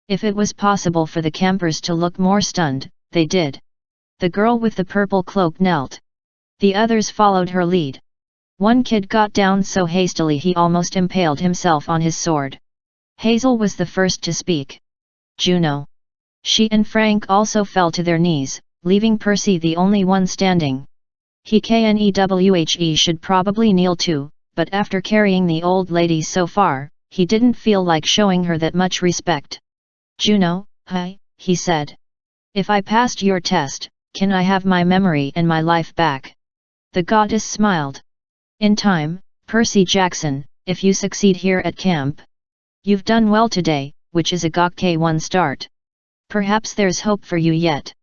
If it was possible for the campers to look more stunned, they did. The girl with the purple cloak knelt. The others followed her lead. One kid got down so hastily he almost impaled himself on his sword. Hazel was the first to speak. "Juno." She and Frank also fell to their knees, leaving Percy the only one standing. He knewhe should probably kneel too, but after carrying the old lady so far, he didn't feel like showing her that much respect. "Juno, hi," he said. "If I passed your test, can I have my memory and my life back?" The goddess smiled. "In time, Percy Jackson, if you succeed here at camp. You've done well today, which is a Book.1 start. Perhaps there's hope for you yet."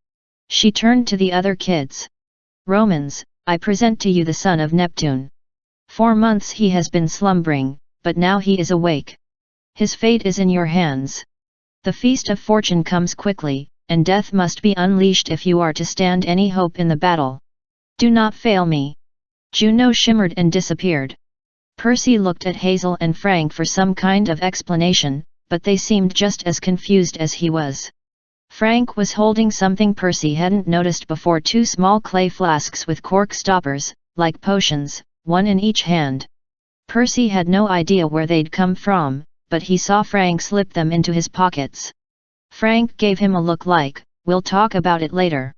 She turned to the other kids. "Romans, I present to you the son of Neptune. 4 months he has been slumbering, but now he is awake. His fate is in your hands. The feast of fortune comes quickly, and death must be unleashed if you are to stand any hope in the battle. Do not fail me." Juno shimmered and disappeared. Percy looked at Hazel and Frank for some kind of explanation, but they seemed just as confused as he was. Frank was holding something Percy hadn't noticed before, 2 small clay flasks with cork stoppers, like potions, one in each hand. Percy had no idea where they'd come from, but he saw Frank slip them into his pockets. Frank gave him a look like, "We'll talk about it later."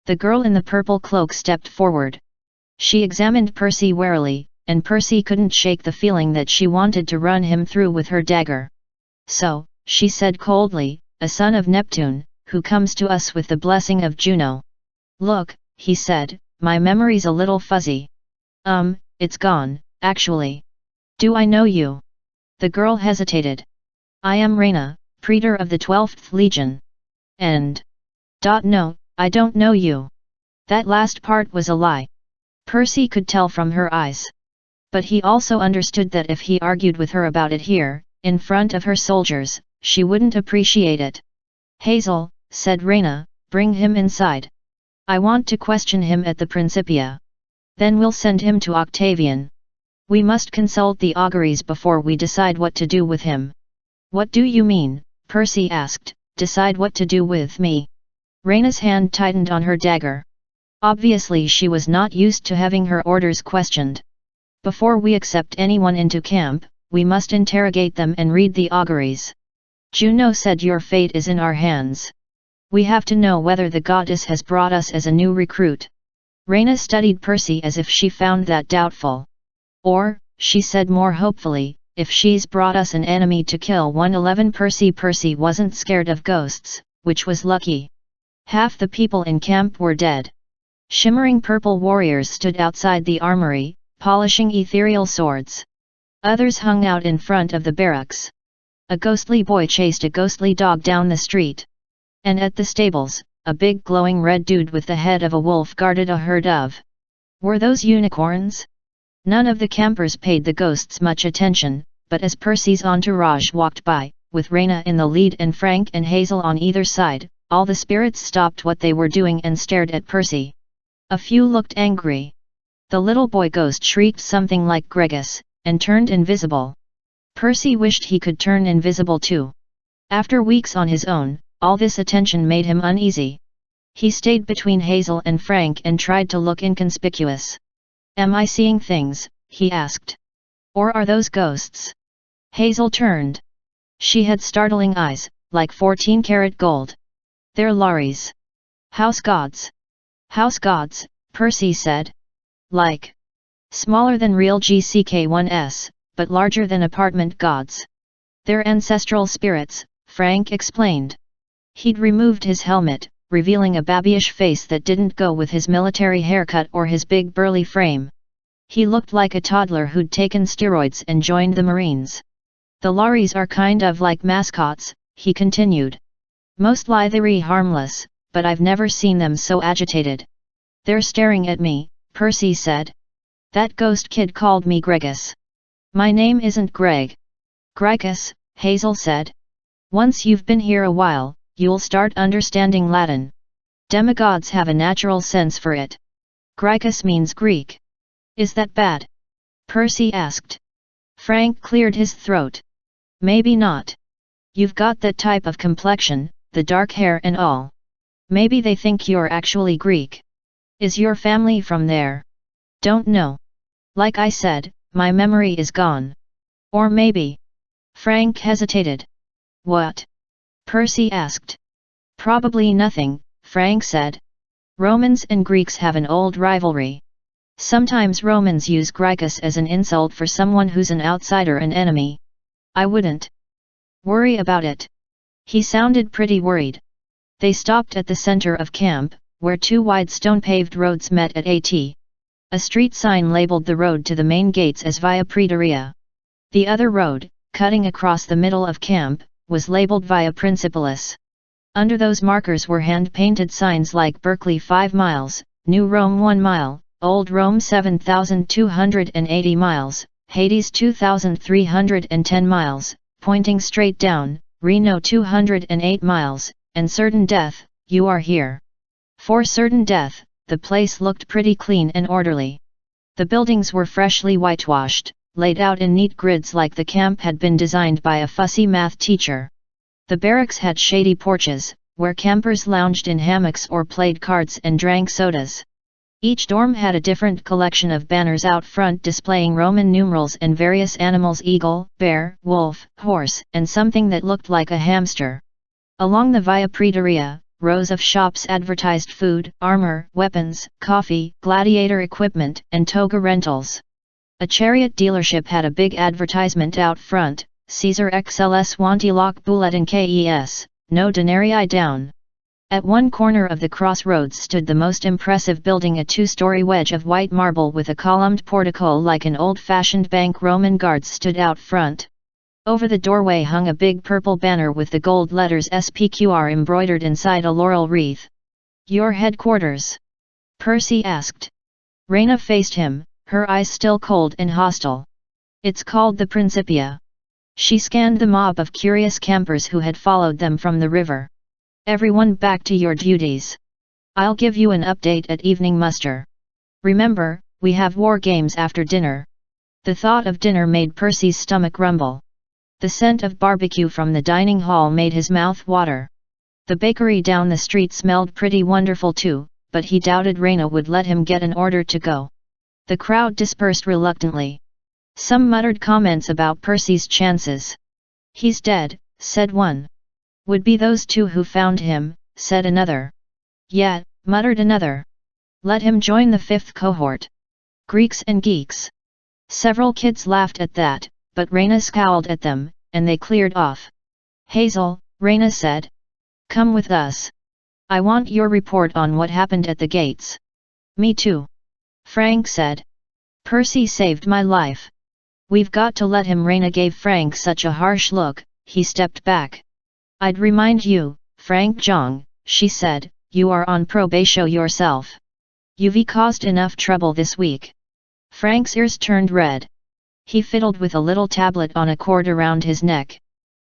The girl in the purple cloak stepped forward. She examined Percy warily, and Percy couldn't shake the feeling that she wanted to run him through with her dagger. "So," she said coldly, "a son of Neptune, who comes to us with the blessing of Juno." "Look," he said, "my memory's a little fuzzy." It's gone, actually." "Do I know you?" The girl hesitated. "I am Reyna, praetor of the 12th Legion." "And? No, I don't know you." That last part was a lie. Percy could tell from her eyes. But he also understood that if he argued with her about it here, in front of her soldiers, she wouldn't appreciate it. "Hazel," said Reyna, "bring him inside. I want to question him at the Principia. Then we'll send him to Octavian. We must consult the auguries before we decide what to do with him." "What do you mean?" Percy asked. "Decide what to do with me?" Reyna's hand tightened on her dagger. Obviously she was not used to having her orders questioned. "Before we accept anyone into camp, we must interrogate them and read the auguries. Juno said your fate is in our hands. We have to know whether the goddess has brought us as a new recruit. Reyna studied Percy as if she found that doubtful. Or, she said more hopefully, if she's brought us an enemy to kill. 111 Percy wasn't scared of ghosts, which was lucky. Half the people in camp were dead. Shimmering purple warriors stood outside the armory, polishing ethereal swords. Others hung out in front of the barracks. A ghostly boy chased a ghostly dog down the street. And at the stables, a big glowing red dude with the head of a wolf guarded a herd of. Were those unicorns? None of the campers paid the ghosts much attention, but as Percy's entourage walked by, with Reyna in the lead and Frank and Hazel on either side, all the spirits stopped what they were doing and stared at Percy. A few looked angry. The little boy ghost shrieked something like Gregus, and turned invisible. Percy wished he could turn invisible too. After weeks on his own, all this attention made him uneasy. He stayed between Hazel and Frank and tried to look inconspicuous. "Am I seeing things?" he asked. "Or are those ghosts?" Hazel turned. She had startling eyes, like 14-karat gold. "They're Laris. House gods." "House gods," Percy said. "Like. Smaller than real GCK1s, but larger than apartment gods. They're ancestral spirits," Frank explained. He'd removed his helmet, revealing a babyish face that didn't go with his military haircut or his big burly frame. He looked like a toddler who'd taken steroids and joined the Marines. "The Laris are kind of like mascots," he continued. "Most lithe harmless, but I've never seen them so agitated." "They're staring at me," Percy said. "That ghost kid called me Gregus." "My name isn't Greg." "Gricus," Hazel said. "Once you've been here a while, you'll start understanding Latin. Demigods have a natural sense for it. Gricus means Greek." "Is that bad?" Percy asked. Frank cleared his throat. "Maybe not. You've got that type of complexion, the dark hair and all. Maybe they think you're actually Greek. Is your family from there?" "Don't know. Like I said, my memory is gone. Or maybe..." Frank hesitated. "What?" Percy asked. "Probably nothing," Frank said. "Romans and Greeks have an old rivalry. Sometimes Romans use Gricus as an insult for someone who's an outsider, an enemy. I wouldn't worry about it." He sounded pretty worried. They stopped at the center of camp, where two wide stone-paved roads met at A.T. A street sign labeled the road to the main gates as Via Praetoria. The other road, cutting across the middle of camp, was labeled Via Principalis. Under those markers were hand-painted signs like Berkeley 5 miles, New Rome 1 mile, Old Rome 7,280 miles, Hades 2,310 miles, pointing straight down, Reno 208 miles, and certain death, you are here. For certain death, the place looked pretty clean and orderly. The buildings were freshly whitewashed, laid out in neat grids like the camp had been designed by a fussy math teacher. The barracks had shady porches, where campers lounged in hammocks or played cards and drank sodas. Each dorm had a different collection of banners out front displaying Roman numerals and various animals: eagle, bear, wolf, horse, and something that looked like a hamster. Along the Via Praetoria, rows of shops advertised food, armor, weapons, coffee, gladiator equipment, and toga rentals. A chariot dealership had a big advertisement out front: Caesar XLS Wantilock Bulletin KES, no denarii down. At one corner of the crossroads stood the most impressive building, a 2-story wedge of white marble with a columned portico like an old-fashioned bank. Roman guards stood out front. Over the doorway hung a big purple banner with the gold letters SPQR embroidered inside a laurel wreath. "Your headquarters?" Percy asked. Reyna faced him, her eyes still cold and hostile. "It's called the Principia." She scanned the mob of curious campers who had followed them from the river. "Everyone back to your duties. I'll give you an update at evening muster. Remember, we have war games after dinner." The thought of dinner made Percy's stomach rumble. The scent of barbecue from the dining hall made his mouth water. The bakery down the street smelled pretty wonderful too, but he doubted Reyna would let him get an order to go. The crowd dispersed reluctantly. Some muttered comments about Percy's chances. "He's dead," said one. "Would be those two who found him," said another. Yeah, muttered another. Let him join the 5th cohort. Greeks and geeks. Several kids laughed at that, but Reyna scowled at them, and they cleared off. Hazel, Reyna said. Come with us. I want your report on what happened at the gates. Me too. Frank said. Percy saved my life. We've got to let him. Reyna gave Frank such a harsh look, he stepped back. I'd remind you, Frank Zhang, she said, you are on probation yourself. You've caused enough trouble this week. Frank's ears turned red. He fiddled with a little tablet on a cord around his neck.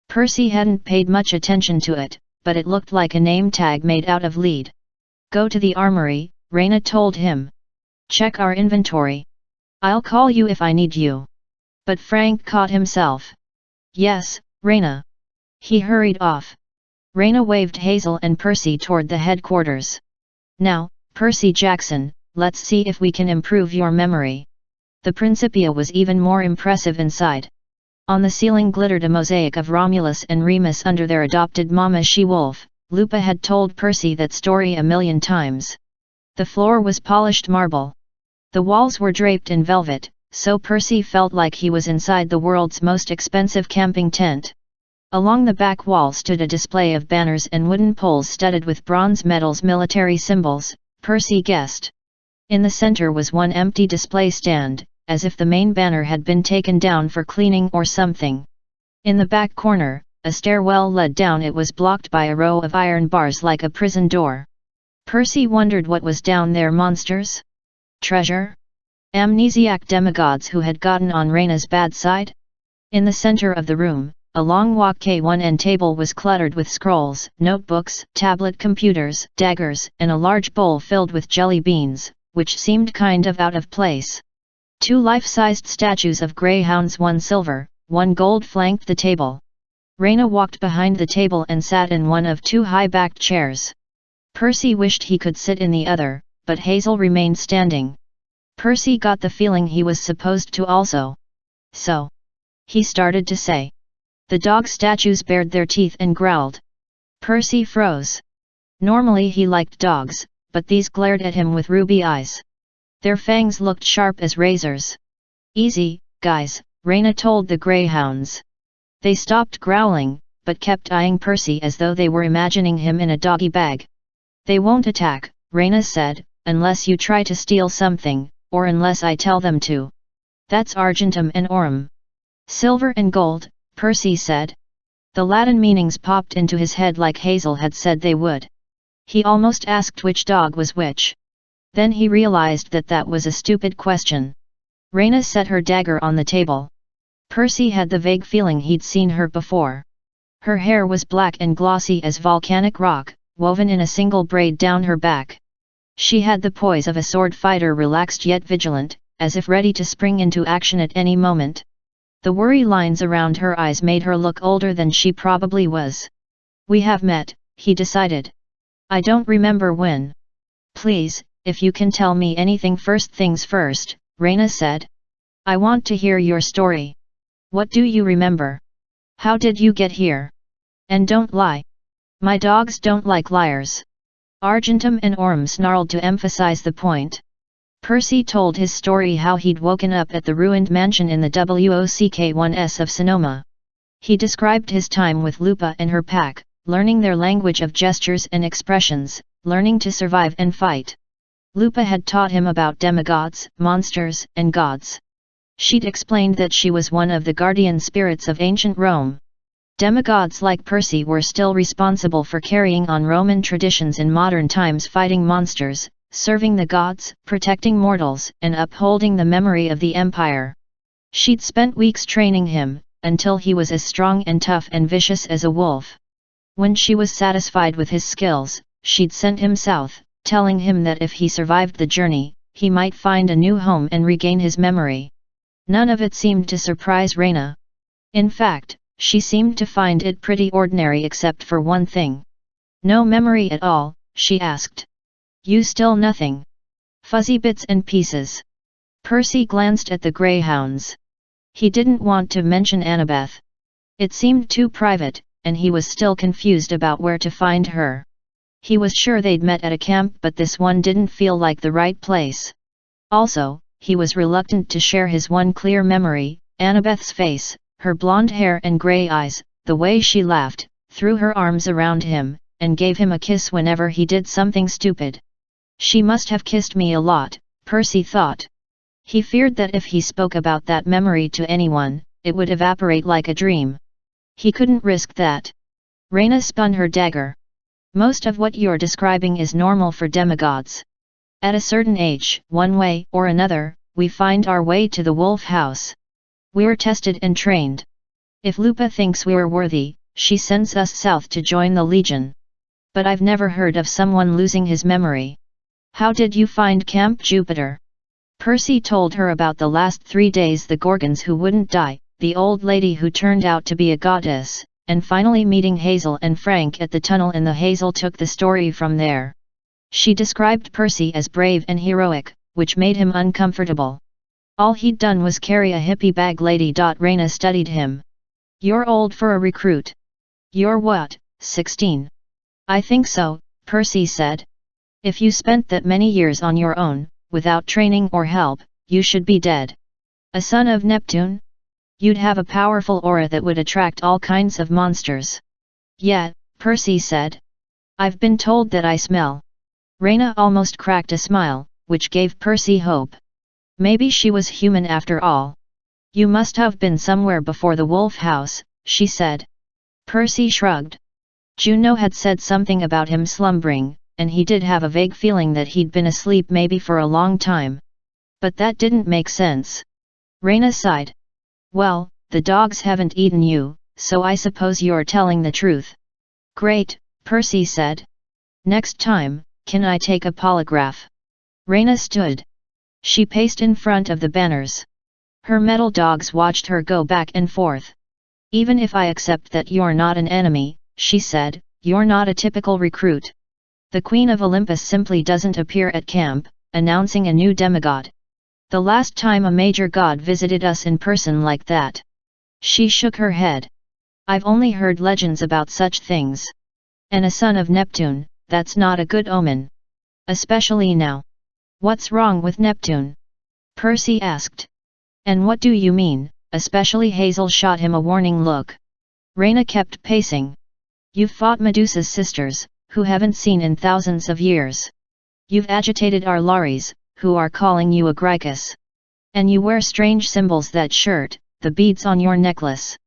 Percy hadn't paid much attention to it, but it looked like a name tag made out of lead. Go to the armory, Reyna told him. Check our inventory. I'll call you if I need you. But Frank caught himself. Yes, Reyna. He hurried off. Reyna waved Hazel and Percy toward the headquarters. Now, Percy Jackson, let's see if we can improve your memory. The Principia was even more impressive inside. On the ceiling glittered a mosaic of Romulus and Remus under their adopted mama she-wolf. Lupa had told Percy that story a million times. The floor was polished marble. The walls were draped in velvet, so Percy felt like he was inside the world's most expensive camping tent. Along the back wall stood a display of banners and wooden poles studded with bronze medals, military symbols, Percy guessed. In the center was one empty display stand, as if the main banner had been taken down for cleaning or something. In the back corner, a stairwell led down. It was blocked by a row of iron bars like a prison door. Percy wondered what was down there. Monsters? Treasure? Amnesiac demigods who had gotten on Reyna's bad side? In the center of the room, a long Book.1-2 table was cluttered with scrolls, notebooks, tablet computers, daggers, and a large bowl filled with jelly beans, which seemed kind of out of place. 2 life-sized statues of greyhounds, 1 silver, 1 gold, flanked the table. Reyna walked behind the table and sat in one of 2 high-backed chairs. Percy wished he could sit in the other, but Hazel remained standing. Percy got the feeling he was supposed to also. So, he started to say. The dog statues bared their teeth and growled. Percy froze. Normally he liked dogs, but these glared at him with ruby eyes. Their fangs looked sharp as razors. Easy, guys, Reyna told the greyhounds. They stopped growling, but kept eyeing Percy as though they were imagining him in a doggy bag. They won't attack, Reyna said, unless you try to steal something, or unless I tell them to. That's argentum and aurum. Silver and gold, Percy said. The Latin meanings popped into his head like Hazel had said they would. He almost asked which dog was which. Then he realized that that was a stupid question. Reyna set her dagger on the table. Percy had the vague feeling he'd seen her before. Her hair was black and glossy as volcanic rock, woven in a single braid down her back. She had the poise of a sword fighter, relaxed yet vigilant, as if ready to spring into action at any moment. The worry lines around her eyes made her look older than she probably was. We have met, he decided. I don't remember when. Please, if you can tell me anything. First things first, Reyna said. I want to hear your story. What do you remember? How did you get here? And don't lie. My dogs don't like liars. Argentum and aurum snarled to emphasize the point. Percy told his story, how he'd woken up at the ruined mansion in the Book.1s of Sonoma. He described his time with Lupa and her pack, learning their language of gestures and expressions, learning to survive and fight. Lupa had taught him about demigods, monsters, and gods. She'd explained that she was one of the guardian spirits of ancient Rome. Demigods like Percy were still responsible for carrying on Roman traditions in modern times, fighting monsters, serving the gods, protecting mortals, and upholding the memory of the empire. She'd spent weeks training him, until he was as strong and tough and vicious as a wolf. When she was satisfied with his skills, she'd sent him south, telling him that if he survived the journey, he might find a new home and regain his memory. None of it seemed to surprise Reyna. In fact, she seemed to find it pretty ordinary except for one thing. No memory at all, she asked. You still nothing? Fuzzy bits and pieces. Percy glanced at the greyhounds. He didn't want to mention Annabeth. It seemed too private, and he was still confused about where to find her. He was sure they'd met at a camp, but this one didn't feel like the right place. Also, he was reluctant to share his one clear memory, Annabeth's face, her blonde hair and grey eyes, the way she laughed, threw her arms around him, and gave him a kiss whenever he did something stupid. She must have kissed me a lot, Percy thought. He feared that if he spoke about that memory to anyone, it would evaporate like a dream. He couldn't risk that. Reyna spun her dagger. Most of what you're describing is normal for demigods. At a certain age, one way or another, we find our way to the wolf house. We're tested and trained. If Lupa thinks we're worthy, she sends us south to join the Legion. But I've never heard of someone losing his memory. How did you find Camp Jupiter? Percy told her about the last 3 days, the Gorgons who wouldn't die, the old lady who turned out to be a goddess, and finally meeting Hazel and Frank at the tunnel, and the Hazel took the story from there. She described Percy as brave and heroic, which made him uncomfortable. All he'd done was carry a hippie bag. Lady Reyna studied him. You're old for a recruit. You're what, 16? I think so, Percy said. If you spent that many years on your own, without training or help, you should be dead. A son of Neptune? You'd have a powerful aura that would attract all kinds of monsters. Yeah, Percy said. I've been told that I smell. Reyna almost cracked a smile, which gave Percy hope. Maybe she was human after all. You must have been somewhere before the wolf house, she said. Percy shrugged. Juno had said something about him slumbering, and he did have a vague feeling that he'd been asleep maybe for a long time. But that didn't make sense. Reyna sighed. Well, the dogs haven't eaten you, so I suppose you're telling the truth. Great, Percy said. Next time, can I take a polygraph? Reyna stood. She paced in front of the banners. Her metal dogs watched her go back and forth. Even if I accept that you're not an enemy, she said, you're not a typical recruit. The Queen of Olympus simply doesn't appear at camp, announcing a new demigod. The last time a major god visited us in person like that. She shook her head. I've only heard legends about such things. And a son of Neptune, that's not a good omen. Especially now. What's wrong with Neptune? Percy asked. And what do you mean, especially? Hazel shot him a warning look. Reyna kept pacing. You've fought Medusa's sisters, who haven't seen in thousands of years. You've agitated our Lares, who are calling you a Gricus. And you wear strange symbols, that shirt, the beads on your necklace.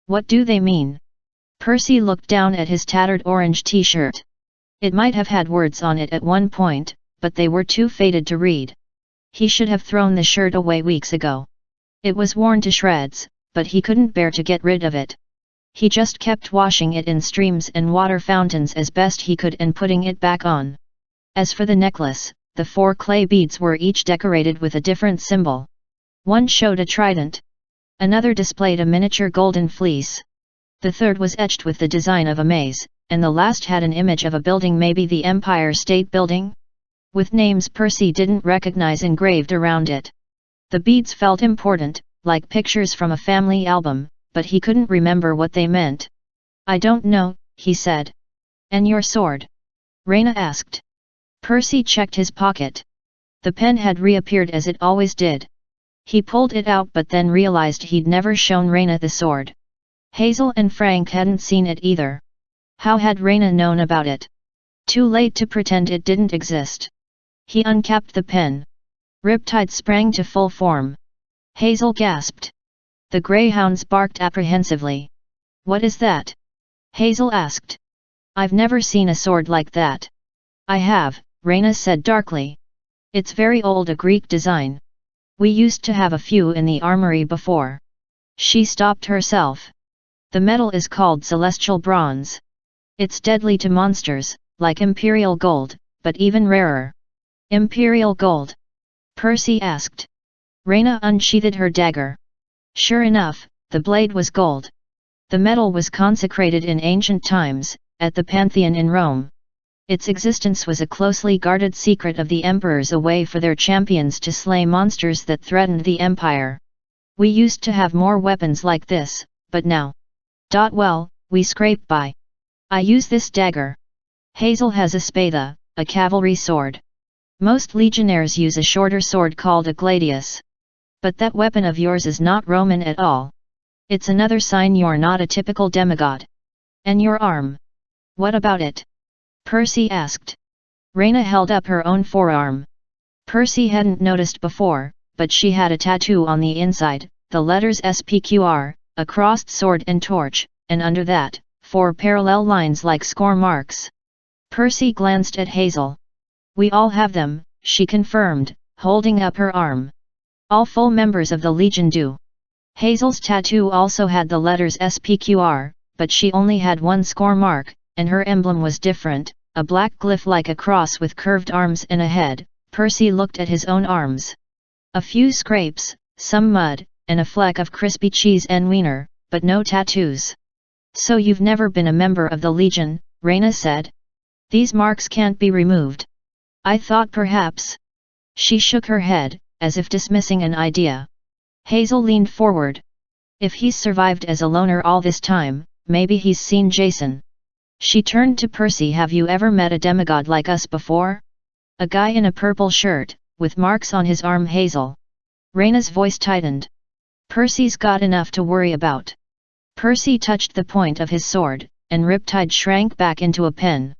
What do they mean? Percy looked down at his tattered orange t-shirt. It might have had words on it at one point, but they were too faded to read. He should have thrown the shirt away weeks ago. It was worn to shreds, but he couldn't bear to get rid of it. He just kept washing it in streams and water fountains as best he could and putting it back on. As for the necklace, the 4 clay beads were each decorated with a different symbol. One showed a trident. Another displayed a miniature golden fleece. The third was etched with the design of a maze, and the last had an image of a building, maybe the Empire State Building? With names Percy didn't recognize engraved around it. The beads felt important, like pictures from a family album, but he couldn't remember what they meant. I don't know, he said. And your sword? Reyna asked. Percy checked his pocket. The pen had reappeared as it always did. He pulled it out but then realized he'd never shown Reyna the sword. Hazel and Frank hadn't seen it either. How had Reyna known about it? Too late to pretend it didn't exist. He uncapped the pen. Riptide sprang to full form. Hazel gasped. The greyhounds barked apprehensively. What is that? Hazel asked. I've never seen a sword like that. I have, Reyna said darkly. It's very old, a Greek design. We used to have a few in the armory before. She stopped herself. The metal is called celestial bronze. It's deadly to monsters, like imperial gold, but even rarer. Imperial gold? Percy asked. Reyna unsheathed her dagger. Sure enough, the blade was gold. The metal was consecrated in ancient times, at the Pantheon in Rome. Its existence was a closely guarded secret of the emperors, a way for their champions to slay monsters that threatened the empire. We used to have more weapons like this, but now. Well, we scrape by. I use this dagger. Hazel has a spada, a cavalry sword. Most legionnaires use a shorter sword called a gladius. But that weapon of yours is not Roman at all. It's another sign you're not a typical demigod. And your arm? What about it? Percy asked. Reyna held up her own forearm. Percy hadn't noticed before, but she had a tattoo on the inside, the letters SPQR, a crossed sword and torch, and under that, 4 parallel lines like score marks. Percy glanced at Hazel. We all have them, she confirmed, holding up her arm. All full members of the Legion do. Hazel's tattoo also had the letters SPQR, but she only had 1 score mark, and her emblem was different, a black glyph like a cross with curved arms and a head. Percy looked at his own arms. A few scrapes, some mud, and a fleck of crispy cheese and wiener, but no tattoos. So you've never been a member of the Legion, Reyna said. These marks can't be removed. I thought perhaps. She shook her head, as if dismissing an idea. Hazel leaned forward. If he's survived as a loner all this time, maybe he's seen Jason. She turned to Percy. Have you ever met a demigod like us before? A guy in a purple shirt, with marks on his arm. Hazel. Reyna's voice tightened. Percy's got enough to worry about. Percy touched the point of his sword, and Riptide shrank back into a pen.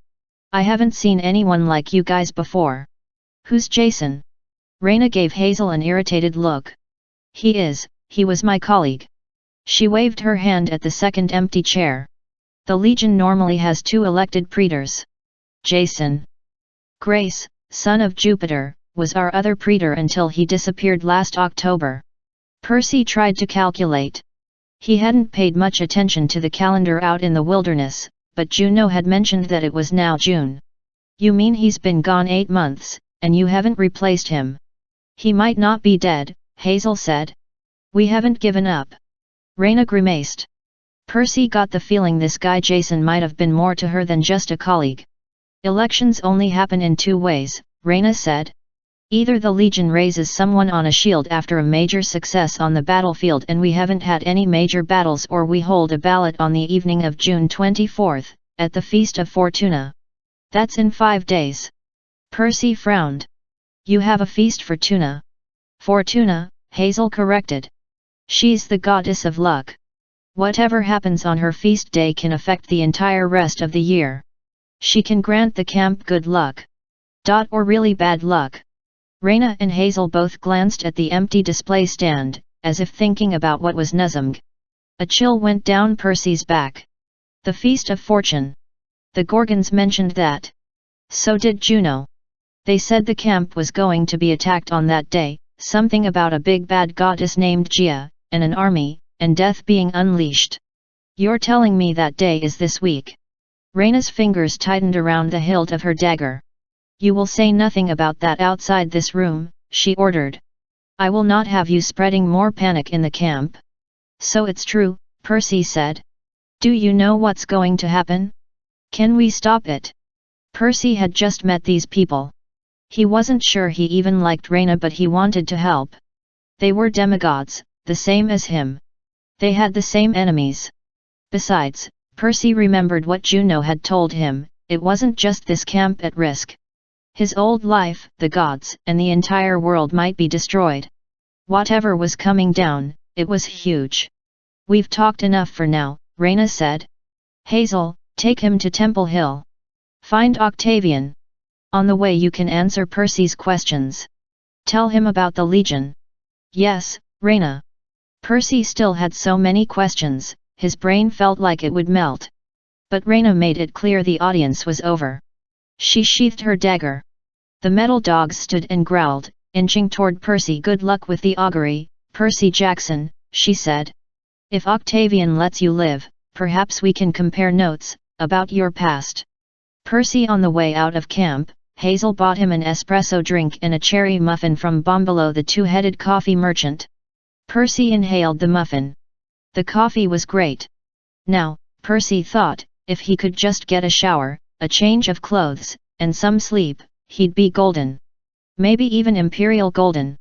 I haven't seen anyone like you guys before. Who's Jason? Reyna gave Hazel an irritated look. He was my colleague. She waved her hand at the second empty chair. The Legion normally has 2 elected praetors. Jason, Grace, son of Jupiter, was our other praetor until he disappeared last October. Percy tried to calculate. He hadn't paid much attention to the calendar out in the wilderness, but Juno had mentioned that it was now June. You mean he's been gone 8 months, and you haven't replaced him? He might not be dead, Hazel said. We haven't given up. Reyna grimaced. Percy got the feeling this guy Jason might have been more to her than just a colleague. Elections only happen in 2 ways, Reyna said. Either the Legion raises someone on a shield after a major success on the battlefield and we haven't had any major battles, or we hold a ballot on the evening of June 24th, at the Feast of Fortuna. That's in 5 days. Percy frowned. You have a feast for Tuna. Fortuna, Hazel corrected. She's the goddess of luck. Whatever happens on her feast day can affect the entire rest of the year. She can grant the camp good luck. Or really bad luck. Reyna and Hazel both glanced at the empty display stand, as if thinking about what was Nuzumg. A chill went down Percy's back. The Feast of Fortune. The Gorgons mentioned that. So did Juno. They said the camp was going to be attacked on that day, something about a big bad goddess named Gaea, and an army, and death being unleashed. You're telling me that day is this week? Reyna's fingers tightened around the hilt of her dagger. You will say nothing about that outside this room, she ordered. I will not have you spreading more panic in the camp. So it's true, Percy said. Do you know what's going to happen? Can we stop it? Percy had just met these people. He wasn't sure he even liked Reyna, but he wanted to help. They were demigods, the same as him. They had the same enemies. Besides, Percy remembered what Juno had told him, it wasn't just this camp at risk. His old life, the gods, and the entire world might be destroyed. Whatever was coming down, it was huge. We've talked enough for now, Reyna said. Hazel, take him to Temple Hill. Find Octavian. On the way you can answer Percy's questions. Tell him about the Legion. Yes, Reyna. Percy still had so many questions, his brain felt like it would melt. But Reyna made it clear the audience was over. She sheathed her dagger. The metal dogs stood and growled, inching toward Percy. Good luck with the augury, Percy Jackson, she said. If Octavian lets you live, perhaps we can compare notes about your past. Percy. On the way out of camp, Hazel bought him an espresso drink and a cherry muffin from Bombolo, the 2-headed coffee merchant. Percy inhaled the muffin. The coffee was great. Now, Percy thought, if he could just get a shower, a change of clothes, and some sleep, he'd be golden. Maybe even imperial golden.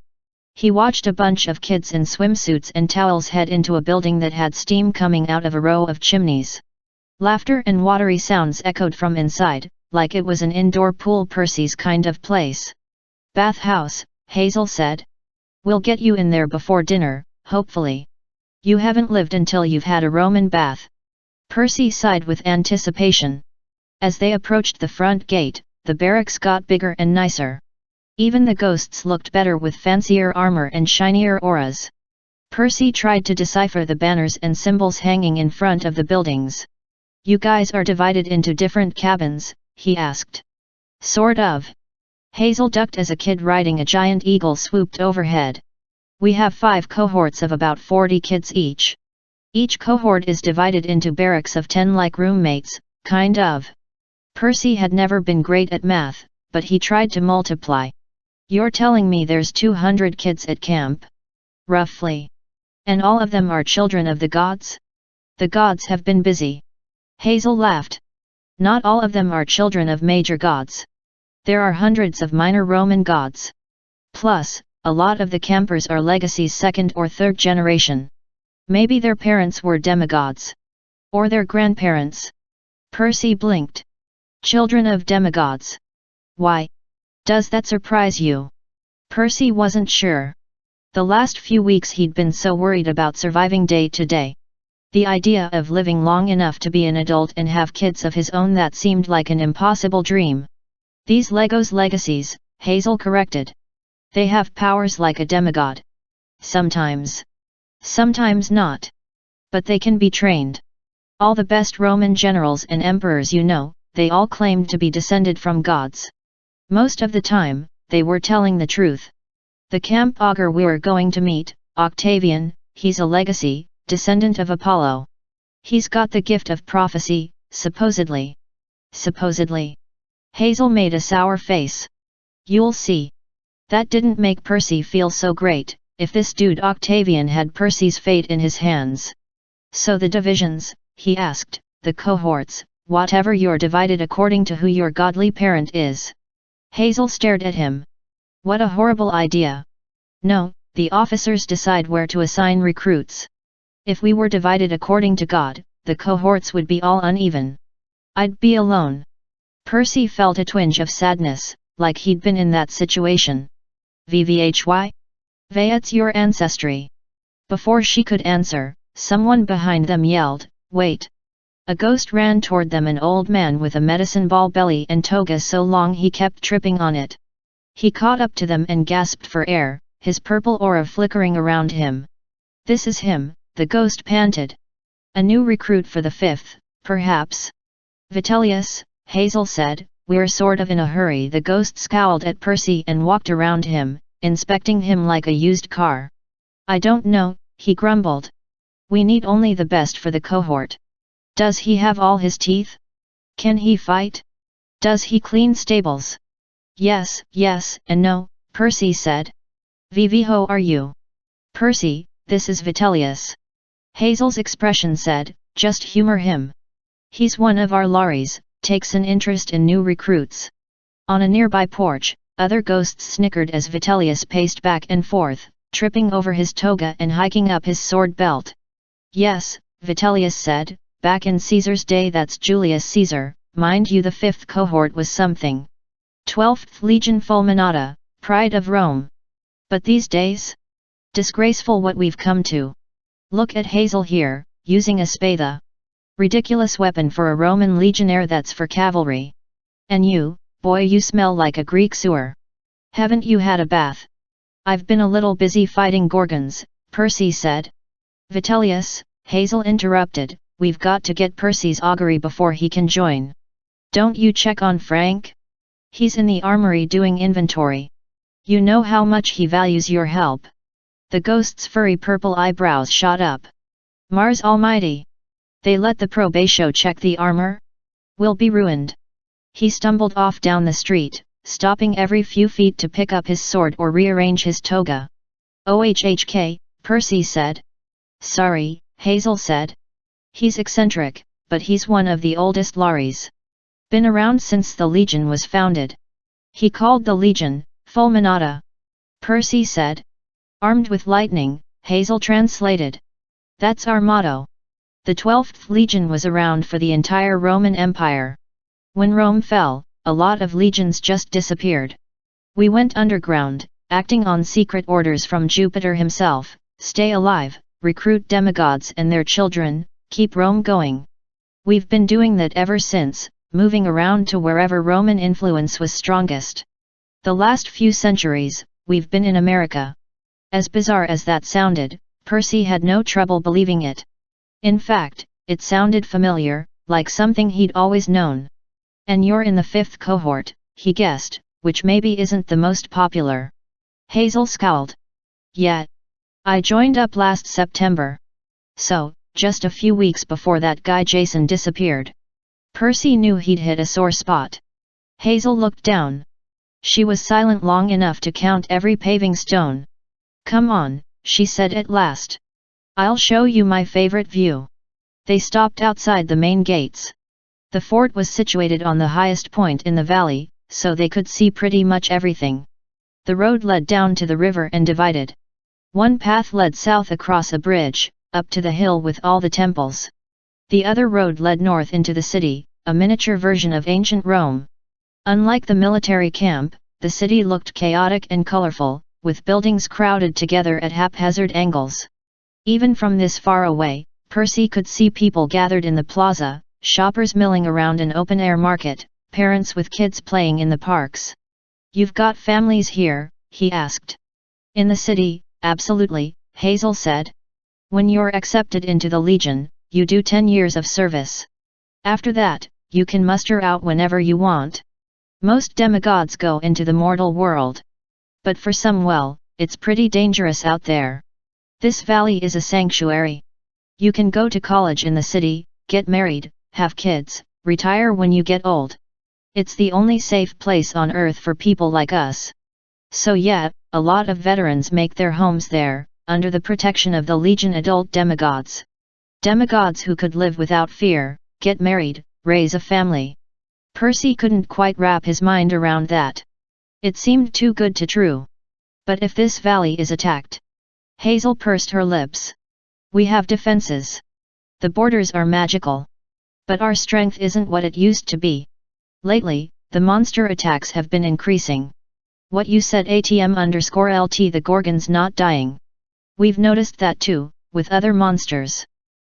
He watched a bunch of kids in swimsuits and towels head into a building that had steam coming out of a row of chimneys. Laughter and watery sounds echoed from inside, like it was an indoor pool, Percy's kind of place. Bathhouse, Hazel said. We'll get you in there before dinner, hopefully. You haven't lived until you've had a Roman bath. Percy sighed with anticipation. As they approached the front gate, the barracks got bigger and nicer. Even the ghosts looked better with fancier armor and shinier auras. Percy tried to decipher the banners and symbols hanging in front of the buildings. You guys are divided into different cabins, he asked. Sort of. Hazel ducked as a kid riding a giant eagle swooped overhead. We have 5 cohorts of about 40 kids each. Each cohort is divided into barracks of 10 like roommates, kind of. Percy had never been great at math, but he tried to multiply. You're telling me there's 200 kids at camp? Roughly. And all of them are children of the gods? The gods have been busy. Hazel laughed. Not all of them are children of major gods. There are hundreds of minor Roman gods. Plus, a lot of the campers are legacies 2nd or 3rd generation. Maybe their parents were demigods. Or their grandparents. Percy blinked. Children of demigods. Why? Does that surprise you? Percy wasn't sure. The last few weeks he'd been so worried about surviving day to day. The idea of living long enough to be an adult and have kids of his own, that seemed like an impossible dream. These Legos legacies, Hazel corrected. They have powers like a demigod. Sometimes. Sometimes not. But they can be trained. All the best Roman generals and emperors you know, they all claimed to be descended from gods. Most of the time, they were telling the truth. The camp augur we're going to meet, Octavian, he's a legacy, descendant of Apollo. He's got the gift of prophecy, supposedly. Supposedly. Hazel made a sour face. You'll see. That didn't make Percy feel so great. If this dude Octavian had Percy's fate in his hands. So the divisions, he asked, the cohorts, whatever, you're divided according to who your godly parent is. Hazel stared at him. What a horrible idea. No, the officers decide where to assign recruits. If we were divided according to God, the cohorts would be all uneven. I'd be alone. Percy felt a twinge of sadness, like he'd been in that situation. VVHY? It's your ancestry. Before she could answer, someone behind them yelled, wait. A ghost ran toward them, an old man with a medicine ball belly and toga so long he kept tripping on it. He caught up to them and gasped for air, his purple aura flickering around him. This is him, the ghost panted. A new recruit for the 5th, perhaps? Vitellius, Hazel said, we're sort of in a hurry. The ghost scowled at Percy and walked around him, inspecting him like a used car. I don't know, he grumbled. We need only the best for the cohort. Does he have all his teeth? Can he fight? Does he clean stables? Yes, yes, and no, Percy said. Who are you? Percy, this is Vitellius. Hazel's expression said, just humor him. He's one of our Lares, takes an interest in new recruits. On a nearby porch, other ghosts snickered as Vitellius paced back and forth, tripping over his toga and hiking up his sword belt. Yes, Vitellius said, back in Caesar's day, that's Julius Caesar, mind you, the 5th cohort was something. 12th Legion Fulminata, pride of Rome. But these days? Disgraceful what we've come to. Look at Hazel here, using a spada. Ridiculous weapon for a Roman legionnaire, that's for cavalry. And you, boy, you smell like a Greek sewer. Haven't you had a bath? I've been a little busy fighting gorgons, Percy said. Vitellius, Hazel interrupted, we've got to get Percy's augury before he can join. Don't you check on Frank? He's in the armory doing inventory. You know how much he values your help. The ghost's furry purple eyebrows shot up. Mars Almighty! They let the probatio check the armor? We'll be ruined. He stumbled off down the street, stopping every few feet to pick up his sword or rearrange his toga. OHHK, Percy said. Sorry, Hazel said. He's eccentric, but he's one of the oldest Lares. Been around since the Legion was founded. He called the Legion, Fulminata. Percy said. Armed with lightning, Hazel translated. That's our motto. The 12th Legion was around for the entire Roman Empire. When Rome fell, a lot of legions just disappeared. We went underground, acting on secret orders from Jupiter himself, stay alive, recruit demigods and their children, keep Rome going. We've been doing that ever since, moving around to wherever Roman influence was strongest. The last few centuries, we've been in America. As bizarre as that sounded, Percy had no trouble believing it. In fact, it sounded familiar, like something he'd always known. And you're in the 5th cohort, he guessed, which maybe isn't the most popular. Hazel scowled. Yeah. I joined up last September. So, just a few weeks before that guy Jason disappeared. Percy knew he'd hit a sore spot. Hazel looked down. She was silent long enough to count every paving stone. Come on, she said at last. I'll show you my favorite view. They stopped outside the main gates. The fort was situated on the highest point in the valley, so they could see pretty much everything. The road led down to the river and divided. One path led south across a bridge, up to the hill with all the temples. The other road led north into the city, a miniature version of ancient Rome. Unlike the military camp, the city looked chaotic and colorful, with buildings crowded together at haphazard angles. Even from this far away, Percy could see people gathered in the plaza, shoppers milling around an open-air market, parents with kids playing in the parks. You've got families here, he asked. In the city, absolutely, Hazel said. When you're accepted into the Legion, you do 10 years of service. After that, you can muster out whenever you want. Most demigods go into the mortal world. But for some, well, it's pretty dangerous out there. This valley is a sanctuary. You can go to college in the city, get married, have kids, retire when you get old. It's the only safe place on Earth for people like us. So yeah, a lot of veterans make their homes there, under the protection of the Legion adult demigods. Demigods who could live without fear, get married, raise a family. Percy couldn't quite wrap his mind around that. It seemed too good to true. But if this valley is attacked? Hazel pursed her lips. We have defenses. The borders are magical. But our strength isn't what it used to be. Lately, the monster attacks have been increasing. What you said ATM_LT, the Gorgon's not dying. We've noticed that too, with other monsters.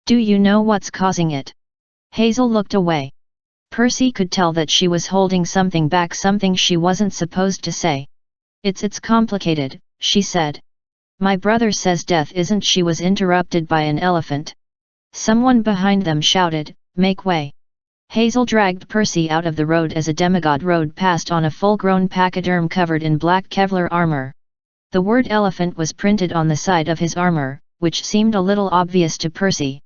Do you know what's causing it? Hazel looked away. Percy could tell that she was holding something back, something she wasn't supposed to say. It's complicated, she said. My brother says death isn't. She was interrupted by an elephant. Someone behind them shouted, make way. Hazel dragged Percy out of the road as a demigod rode past on a full-grown pachyderm covered in black Kevlar armor. The word elephant was printed on the side of his armor, which seemed a little obvious to Percy.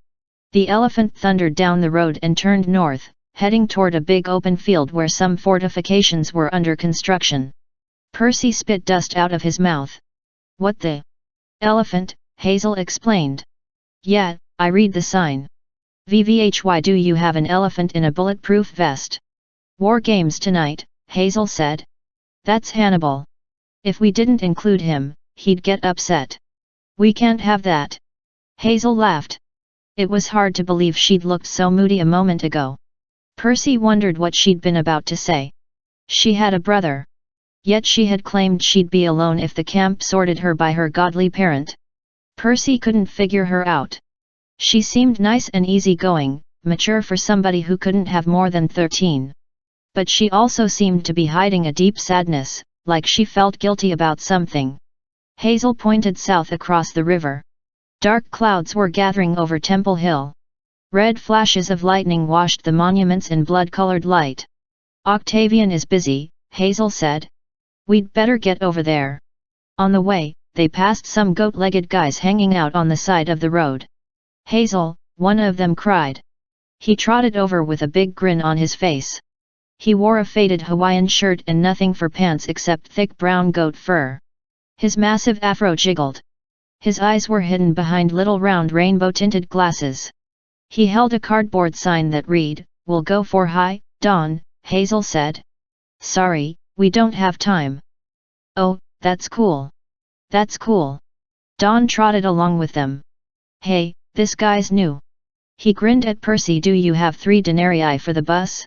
The elephant thundered down the road and turned north, heading toward a big open field where some fortifications were under construction. Percy spit dust out of his mouth. What the? Elephant, Hazel explained. Yeah, I read the sign. VVHY, do you have an elephant in a bulletproof vest? War games tonight, Hazel said. That's Hannibal. If we didn't include him, he'd get upset. We can't have that. Hazel laughed. It was hard to believe she'd looked so moody a moment ago. Percy wondered what she'd been about to say. She had a brother. Yet she had claimed she'd be alone if the camp sorted her by her godly parent. Percy couldn't figure her out. She seemed nice and easygoing, mature for somebody who couldn't have more than 13. But she also seemed to be hiding a deep sadness, like she felt guilty about something. Hazel pointed south across the river. Dark clouds were gathering over Temple Hill. Red flashes of lightning washed the monuments in blood-colored light. Octavian is busy, Hazel said. We'd better get over there. On the way, they passed some goat-legged guys hanging out on the side of the road. Hazel, one of them cried. He trotted over with a big grin on his face. He wore a faded Hawaiian shirt and nothing for pants except thick brown goat fur. His massive afro jiggled. His eyes were hidden behind little round rainbow-tinted glasses. He held a cardboard sign that read, "We'll go for high, Dawn," Hazel said. Sorry, we don't have time. Oh, that's cool. That's cool. Dawn trotted along with them. Hey, this guy's new. He grinned at Percy. Do you have 3 denarii for the bus?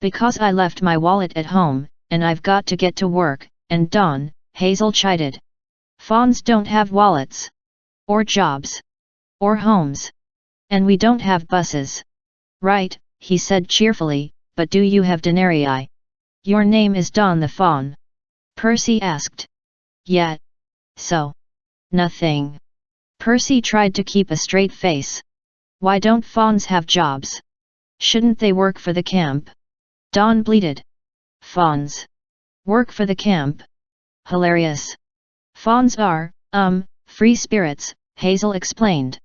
Because I left my wallet at home, and I've got to get to work, and Dawn, Hazel chided. Fawns don't have wallets. Or jobs. Or homes. And we don't have buses. Right, he said cheerfully, but do you have denarii? Your name is Dawn the Fawn. Percy asked. Yeah. So. Nothing. Percy tried to keep a straight face. Why don't fawns have jobs? Shouldn't they work for the camp? Dawn bleated. Fawns. Work for the camp? Hilarious. Fawns are, free spirits, Hazel explained.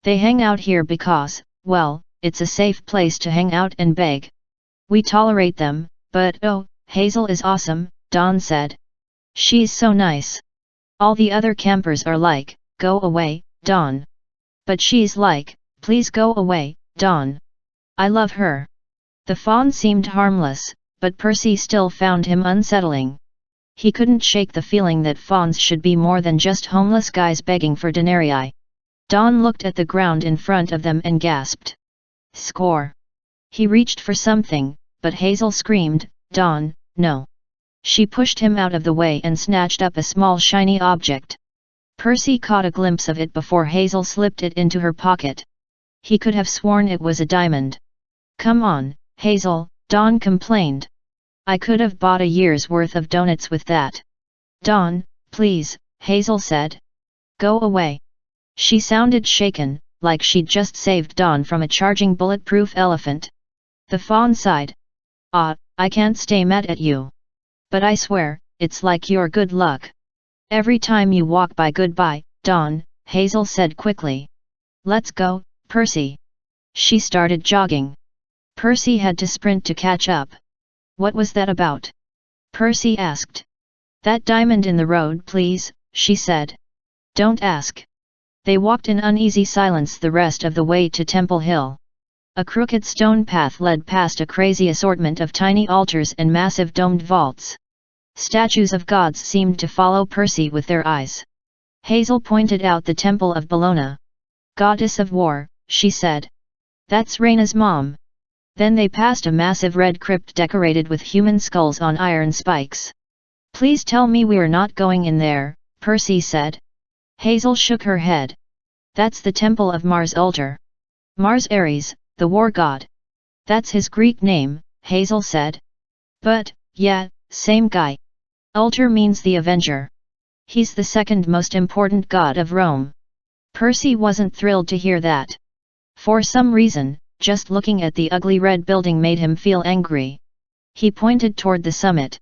They hang out here because, well, it's a safe place to hang out and beg. We tolerate them, but oh, Hazel is awesome, Dawn said. She's so nice. All the other campers are like, go away, Dawn. But she's like, please go away, Dawn. I love her. The fawn seemed harmless, but Percy still found him unsettling. He couldn't shake the feeling that fawns should be more than just homeless guys begging for denarii. Dawn looked at the ground in front of them and gasped. Score! He reached for something, but Hazel screamed, Dawn, no. She pushed him out of the way and snatched up a small shiny object. Percy caught a glimpse of it before Hazel slipped it into her pocket. He could have sworn it was a diamond. Come on, Hazel, Dawn complained. I could have bought a year's worth of donuts with that. Dawn, please, Hazel said. Go away. She sounded shaken, like she'd just saved Dawn from a charging bulletproof elephant. The fawn sighed. I can't stay mad at you. But I swear, it's like your good luck. Every time you walk by goodbye, Dawn, Hazel said quickly. Let's go, Percy. She started jogging. Percy had to sprint to catch up. What was that about? Percy asked. That diamond in the road, please, she said. Don't ask. They walked in uneasy silence the rest of the way to Temple Hill. A crooked stone path led past a crazy assortment of tiny altars and massive domed vaults. Statues of gods seemed to follow Percy with their eyes. Hazel pointed out the Temple of Bellona. Goddess of War, she said. That's Rhaena's mom. Then they passed a massive red crypt decorated with human skulls on iron spikes. Please tell me we're not going in there, Percy said. Hazel shook her head. That's the Temple of Mars Ultor. Mars Ares, the war god. That's his Greek name, Hazel said. But, yeah, same guy. Ultor means the Avenger. He's the second most important god of Rome. Percy wasn't thrilled to hear that. For some reason, just looking at the ugly red building made him feel angry. He pointed toward the summit.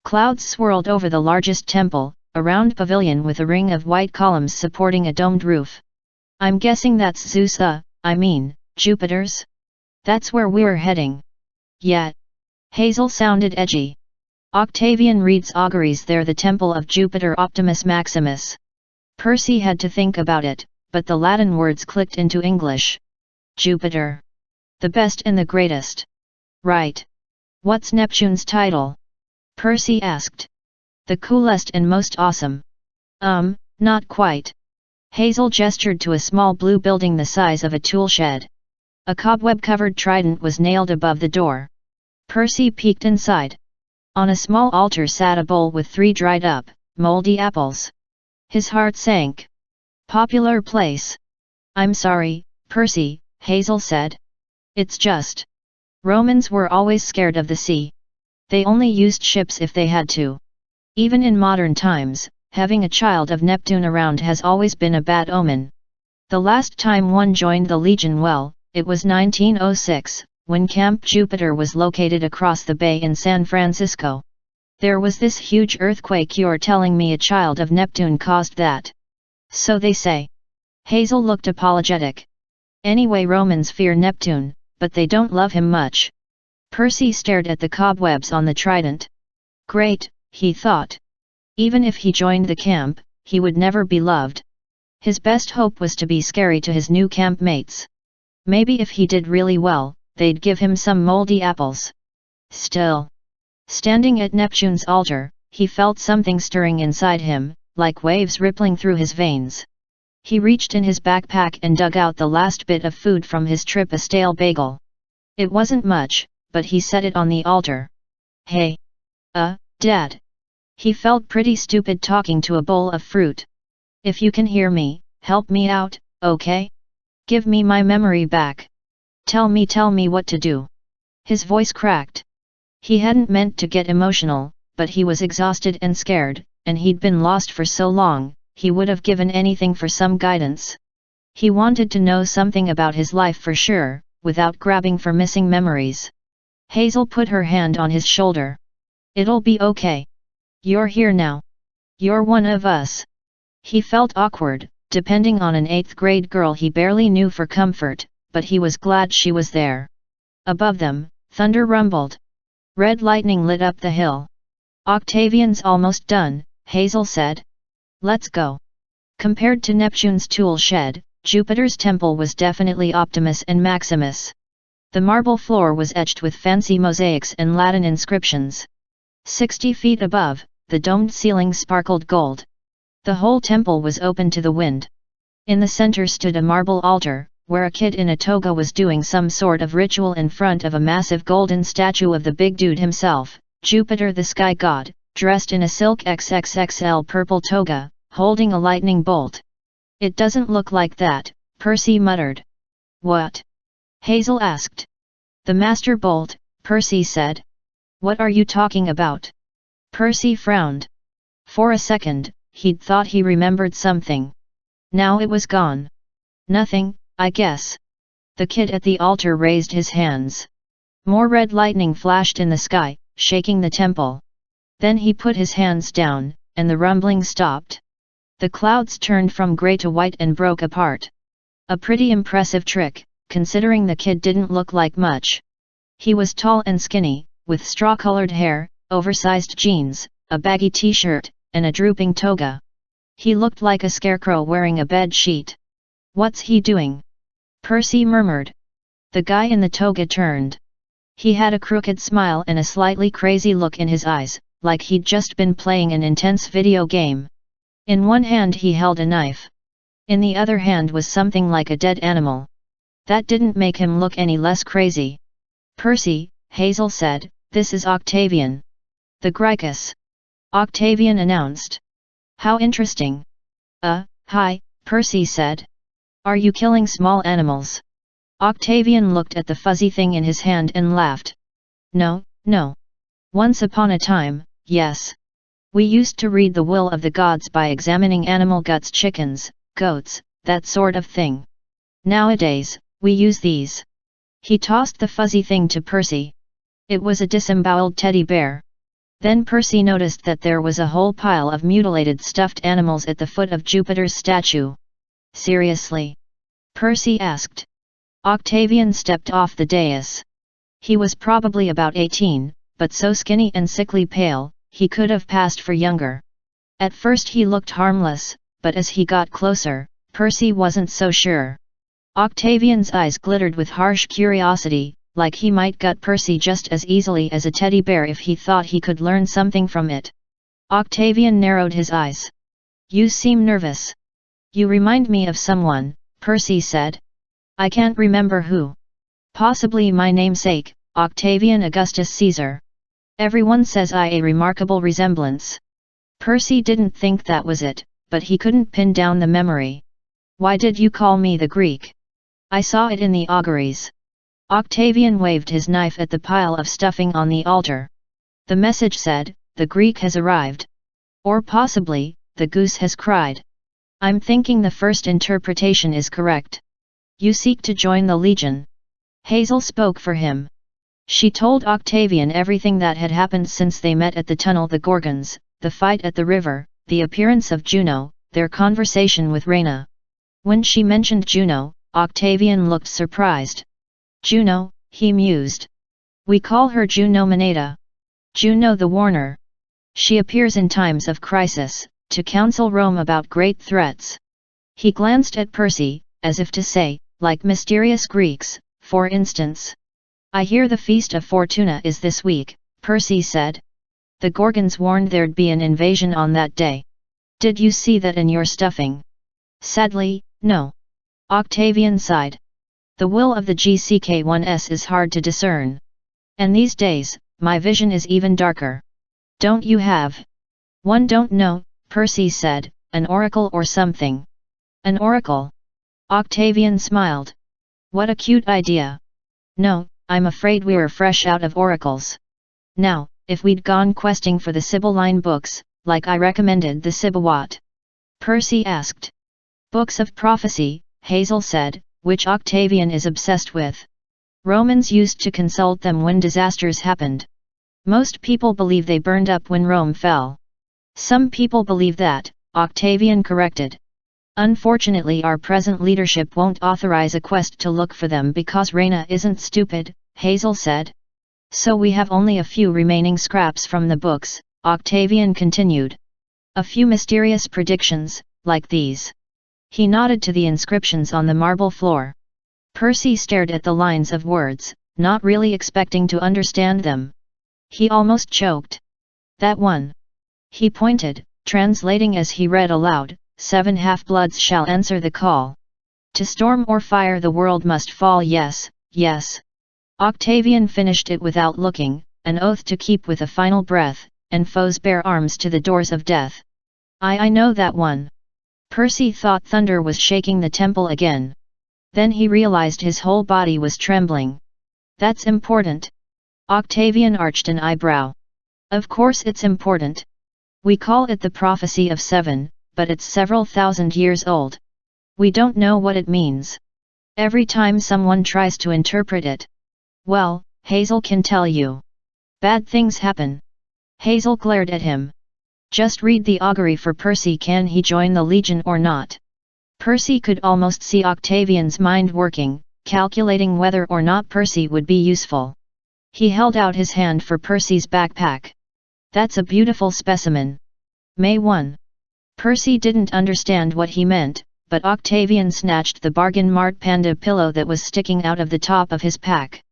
Clouds swirled over the largest temple, a round pavilion with a ring of white columns supporting a domed roof. I'm guessing that's Zeus, Jupiter's? That's where we're heading. Yeah. Hazel sounded edgy. Octavian reads auguries there, the temple of Jupiter Optimus Maximus. Percy had to think about it, but the Latin words clicked into English. Jupiter. The best and the greatest. Right. What's Neptune's title? Percy asked. The coolest and most awesome. Not quite. Hazel gestured to a small blue building the size of a tool shed. A cobweb-covered trident was nailed above the door. Percy peeked inside. On a small altar sat a bowl with 3 dried-up, moldy apples. His heart sank. Popular place. I'm sorry, Percy, Hazel said. It's just. Romans were always scared of the sea. They only used ships if they had to. Even in modern times, having a child of Neptune around has always been a bad omen. The last time one joined the Legion, well, it was 1906, when Camp Jupiter was located across the bay in San Francisco. There was this huge earthquake. You're telling me a child of Neptune caused that? So they say. Hazel looked apologetic. Anyway, Romans fear Neptune, but they don't love him much. Percy stared at the cobwebs on the trident. Great, he thought. Even if he joined the camp, he would never be loved. His best hope was to be scary to his new campmates. Maybe if he did really well, they'd give him some moldy apples. Still. Standing at Neptune's altar, he felt something stirring inside him, like waves rippling through his veins. He reached in his backpack and dug out the last bit of food from his trip, a stale bagel. It wasn't much, but he set it on the altar. Hey! Dad! He felt pretty stupid talking to a bowl of fruit. If you can hear me, help me out, okay? Give me my memory back. Tell me what to do. His voice cracked. He hadn't meant to get emotional, but he was exhausted and scared, and he'd been lost for so long, he would have given anything for some guidance. He wanted to know something about his life for sure, without grabbing for missing memories. Hazel put her hand on his shoulder. It'll be okay. You're here now. You're one of us. He felt awkward, depending on an 8th grade girl he barely knew for comfort, but he was glad she was there. Above them, thunder rumbled. Red lightning lit up the hill. Octavian's almost done, Hazel said. Let's go. Compared to Neptune's tool shed, Jupiter's temple was definitely Optimus and Maximus. The marble floor was etched with fancy mosaics and Latin inscriptions. 60 feet above, the domed ceiling sparkled gold. The whole temple was open to the wind. In the center stood a marble altar, where a kid in a toga was doing some sort of ritual in front of a massive golden statue of the big dude himself, Jupiter the sky god, dressed in a silk XXXL purple toga, holding a lightning bolt. It doesn't look like that, Percy muttered. What? Hazel asked. The master bolt, Percy said. What are you talking about? Percy frowned. For a second, he'd thought he remembered something. Now it was gone. Nothing, I guess. The kid at the altar raised his hands. More red lightning flashed in the sky, shaking the temple. Then he put his hands down, and the rumbling stopped. The clouds turned from grey to white and broke apart. A pretty impressive trick, considering the kid didn't look like much. He was tall and skinny, with straw-colored hair, oversized jeans, a baggy t-shirt, and a drooping toga. He looked like a scarecrow wearing a bed sheet. What's he doing? Percy murmured. The guy in the toga turned. He had a crooked smile and a slightly crazy look in his eyes, like he'd just been playing an intense video game. In one hand he held a knife. In the other hand was something like a dead animal. That didn't make him look any less crazy. Percy, Hazel said, this is Octavian. The Gricus. Octavian announced. How interesting. Hi, Percy said. Are you killing small animals? Octavian looked at the fuzzy thing in his hand and laughed. No. Once upon a time, yes. We used to read the will of the gods by examining animal guts, chickens, goats, that sort of thing. Nowadays, we use these. He tossed the fuzzy thing to Percy. It was a disemboweled teddy bear. Then Percy noticed that there was a whole pile of mutilated stuffed animals at the foot of Jupiter's statue. Seriously? Percy asked. Octavian stepped off the dais. He was probably about 18, but so skinny and sickly pale, he could have passed for younger. At first he looked harmless, but as he got closer, Percy wasn't so sure. Octavian's eyes glittered with harsh curiosity, like he might gut Percy just as easily as a teddy bear if he thought he could learn something from it. Octavian narrowed his eyes. You seem nervous. You remind me of someone, Percy said. I can't remember who. Possibly my namesake, Octavian Augustus Caesar. Everyone says a remarkable resemblance. Percy didn't think that was it, but he couldn't pin down the memory. Why did you call me the Greek? I saw it in the auguries. Octavian waved his knife at the pile of stuffing on the altar. The message said, the Greek has arrived. Or possibly, the goose has cried. I'm thinking the first interpretation is correct. You seek to join the Legion. Hazel spoke for him. She told Octavian everything that had happened since they met at the tunnel, the Gorgons, the fight at the river, the appearance of Juno, their conversation with Reyna. When she mentioned Juno, Octavian looked surprised. Juno, he mused. We call her Juno Moneta. Juno the Warner. She appears in times of crisis, to counsel Rome about great threats. He glanced at Percy, as if to say, like mysterious Greeks, for instance. I hear the Feast of Fortuna is this week, Percy said. The Gorgons warned there'd be an invasion on that day. Did you see that in your stuffing? Sadly, no. Octavian sighed. The will of the GCK1S is hard to discern. And these days, my vision is even darker. Don't you have? One don't know, Percy said, an oracle or something. An oracle? Octavian smiled. What a cute idea. No, I'm afraid we're fresh out of oracles. Now, if we'd gone questing for the Sibylline books, like I recommended the Sibyl. Percy asked. Books of prophecy, Hazel said, which Octavian is obsessed with. Romans used to consult them when disasters happened. Most people believe they burned up when Rome fell. Some people believe that, Octavian corrected. Unfortunately, our present leadership won't authorize a quest to look for them because Reyna isn't stupid, Hazel said. So we have only a few remaining scraps from the books, Octavian continued. A few mysterious predictions, like these. He nodded to the inscriptions on the marble floor. Percy stared at the lines of words, not really expecting to understand them. He almost choked. That one. He pointed, translating as he read aloud, 7 half-bloods shall answer the call. To storm or fire the world must fall, yes, yes. Octavian finished it without looking, an oath to keep with a final breath, and foes bear arms to the doors of death. I know that one. Percy thought thunder was shaking the temple again. Then he realized his whole body was trembling. That's important. Octavian arched an eyebrow. Of course it's important. We call it the prophecy of 7, but it's several thousand years old. We don't know what it means. Every time someone tries to interpret it. Well, Hazel can tell you. Bad things happen. Hazel glared at him. Just read the augury for Percy. Can he join the Legion or not? Percy could almost see Octavian's mind working, calculating whether or not Percy would be useful. He held out his hand for Percy's backpack. That's a beautiful specimen. May 1. Percy didn't understand what he meant, but Octavian snatched the bargain mart panda pillow that was sticking out of the top of his pack.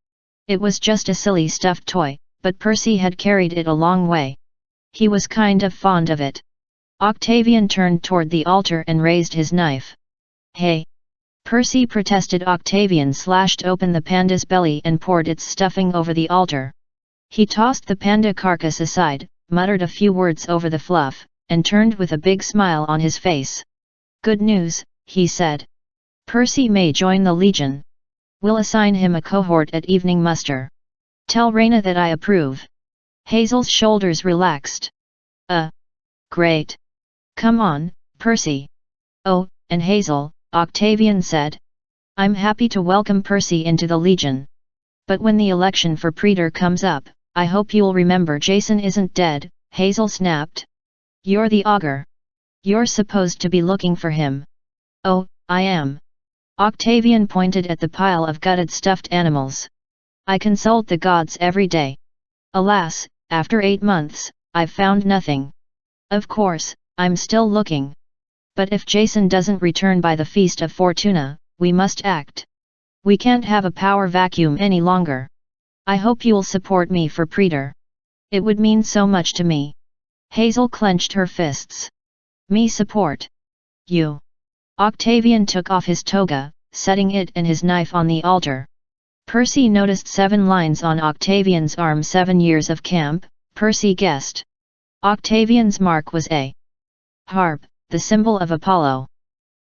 It was just a silly stuffed toy, but Percy had carried it a long way. He was kind of fond of it. Octavian turned toward the altar and raised his knife. Hey! Percy protested. Octavian slashed open the panda's belly and poured its stuffing over the altar. He tossed the panda carcass aside, muttered a few words over the fluff, and turned with a big smile on his face. Good news, he said. Percy may join the Legion. We'll assign him a cohort at evening muster. Tell Reyna that I approve. Hazel's shoulders relaxed. Great. Come on, Percy. Oh, and Hazel, Octavian said. I'm happy to welcome Percy into the Legion. But when the election for praetor comes up, I hope you'll remember Jason isn't dead, Hazel snapped. You're the augur. You're supposed to be looking for him. Oh, I am. Octavian pointed at the pile of gutted stuffed animals. I consult the gods every day. Alas, after 8 months, I've found nothing. Of course, I'm still looking. But if Jason doesn't return by the Feast of Fortuna, we must act. We can't have a power vacuum any longer. I hope you'll support me for praetor. It would mean so much to me. Hazel clenched her fists. Me support? You. Octavian took off his toga, setting it and his knife on the altar. Percy noticed 7 lines on Octavian's arm. 7 years of camp, Percy guessed. Octavian's mark was a harp, the symbol of Apollo.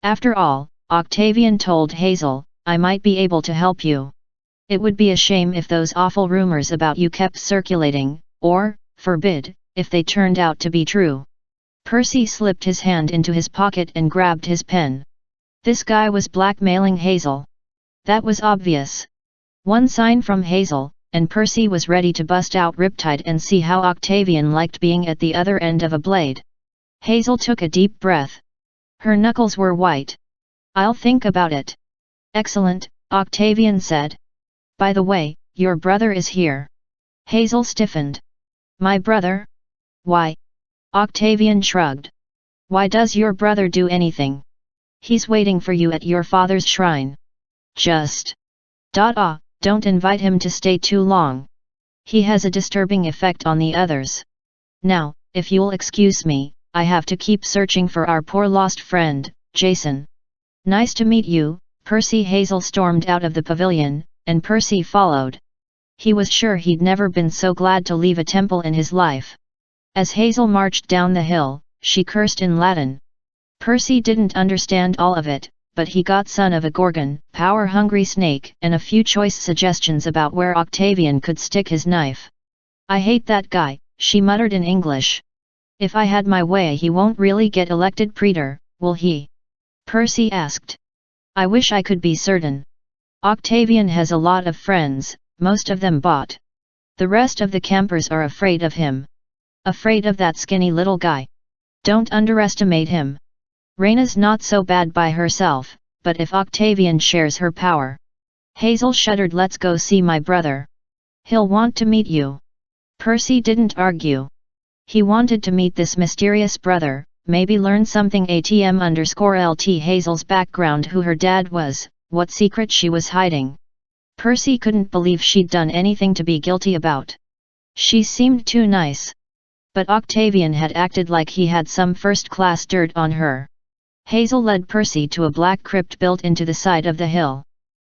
After all, Octavian told Hazel, I might be able to help you. It would be a shame if those awful rumors about you kept circulating, or, forbid, if they turned out to be true. Percy slipped his hand into his pocket and grabbed his pen. This guy was blackmailing Hazel. That was obvious. One sign from Hazel, and Percy was ready to bust out Riptide and see how Octavian liked being at the other end of a blade. Hazel took a deep breath. Her knuckles were white. I'll think about it. Excellent, Octavian said. By the way, your brother is here. Hazel stiffened. My brother? Why? Octavian shrugged. Why does your brother do anything? He's waiting for you at your father's shrine. Just. Don't invite him to stay too long. He has a disturbing effect on the others. Now, if you'll excuse me, I have to keep searching for our poor lost friend, Jason. Nice to meet you, Percy. Hazel stormed out of the pavilion, and Percy followed. He was sure he'd never been so glad to leave a temple in his life. As Hazel marched down the hill, she cursed in Latin. Percy didn't understand all of it, but he got son of a gorgon, power-hungry snake, and a few choice suggestions about where Octavian could stick his knife. "I hate that guy," she muttered in English. "If I had my way he won't really get elected praetor, will he?" Percy asked. "I wish I could be certain. Octavian has a lot of friends, most of them bought. The rest of the campers are afraid of him. Afraid of that skinny little guy. Don't underestimate him. Reina's not so bad by herself, but if Octavian shares her power..." Hazel shuddered. "Let's go see my brother. He'll want to meet you." Percy didn't argue. He wanted to meet this mysterious brother, maybe learn something _LT Hazel's background, who her dad was, what secret she was hiding. Percy couldn't believe she'd done anything to be guilty about. She seemed too nice. But Octavian had acted like he had some first-class dirt on her. Hazel led Percy to a black crypt built into the side of the hill.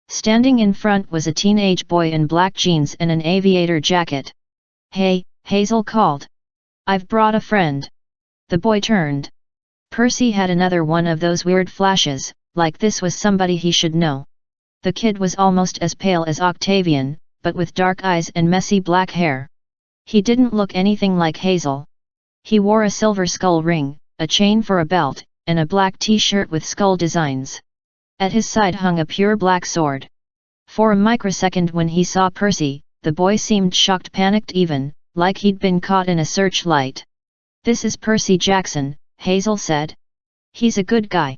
Standing in front was a teenage boy in black jeans and an aviator jacket. "Hey," Hazel called. "I've brought a friend." The boy turned. Percy had another one of those weird flashes, like this was somebody he should know. The kid was almost as pale as Octavian, but with dark eyes and messy black hair. He didn't look anything like Hazel. He wore a silver skull ring, a chain for a belt, and a black t-shirt with skull designs. At his side hung a pure black sword. For a microsecond when he saw Percy, the boy seemed shocked, panicked even, like he'd been caught in a searchlight. "This is Percy Jackson," Hazel said. "He's a good guy."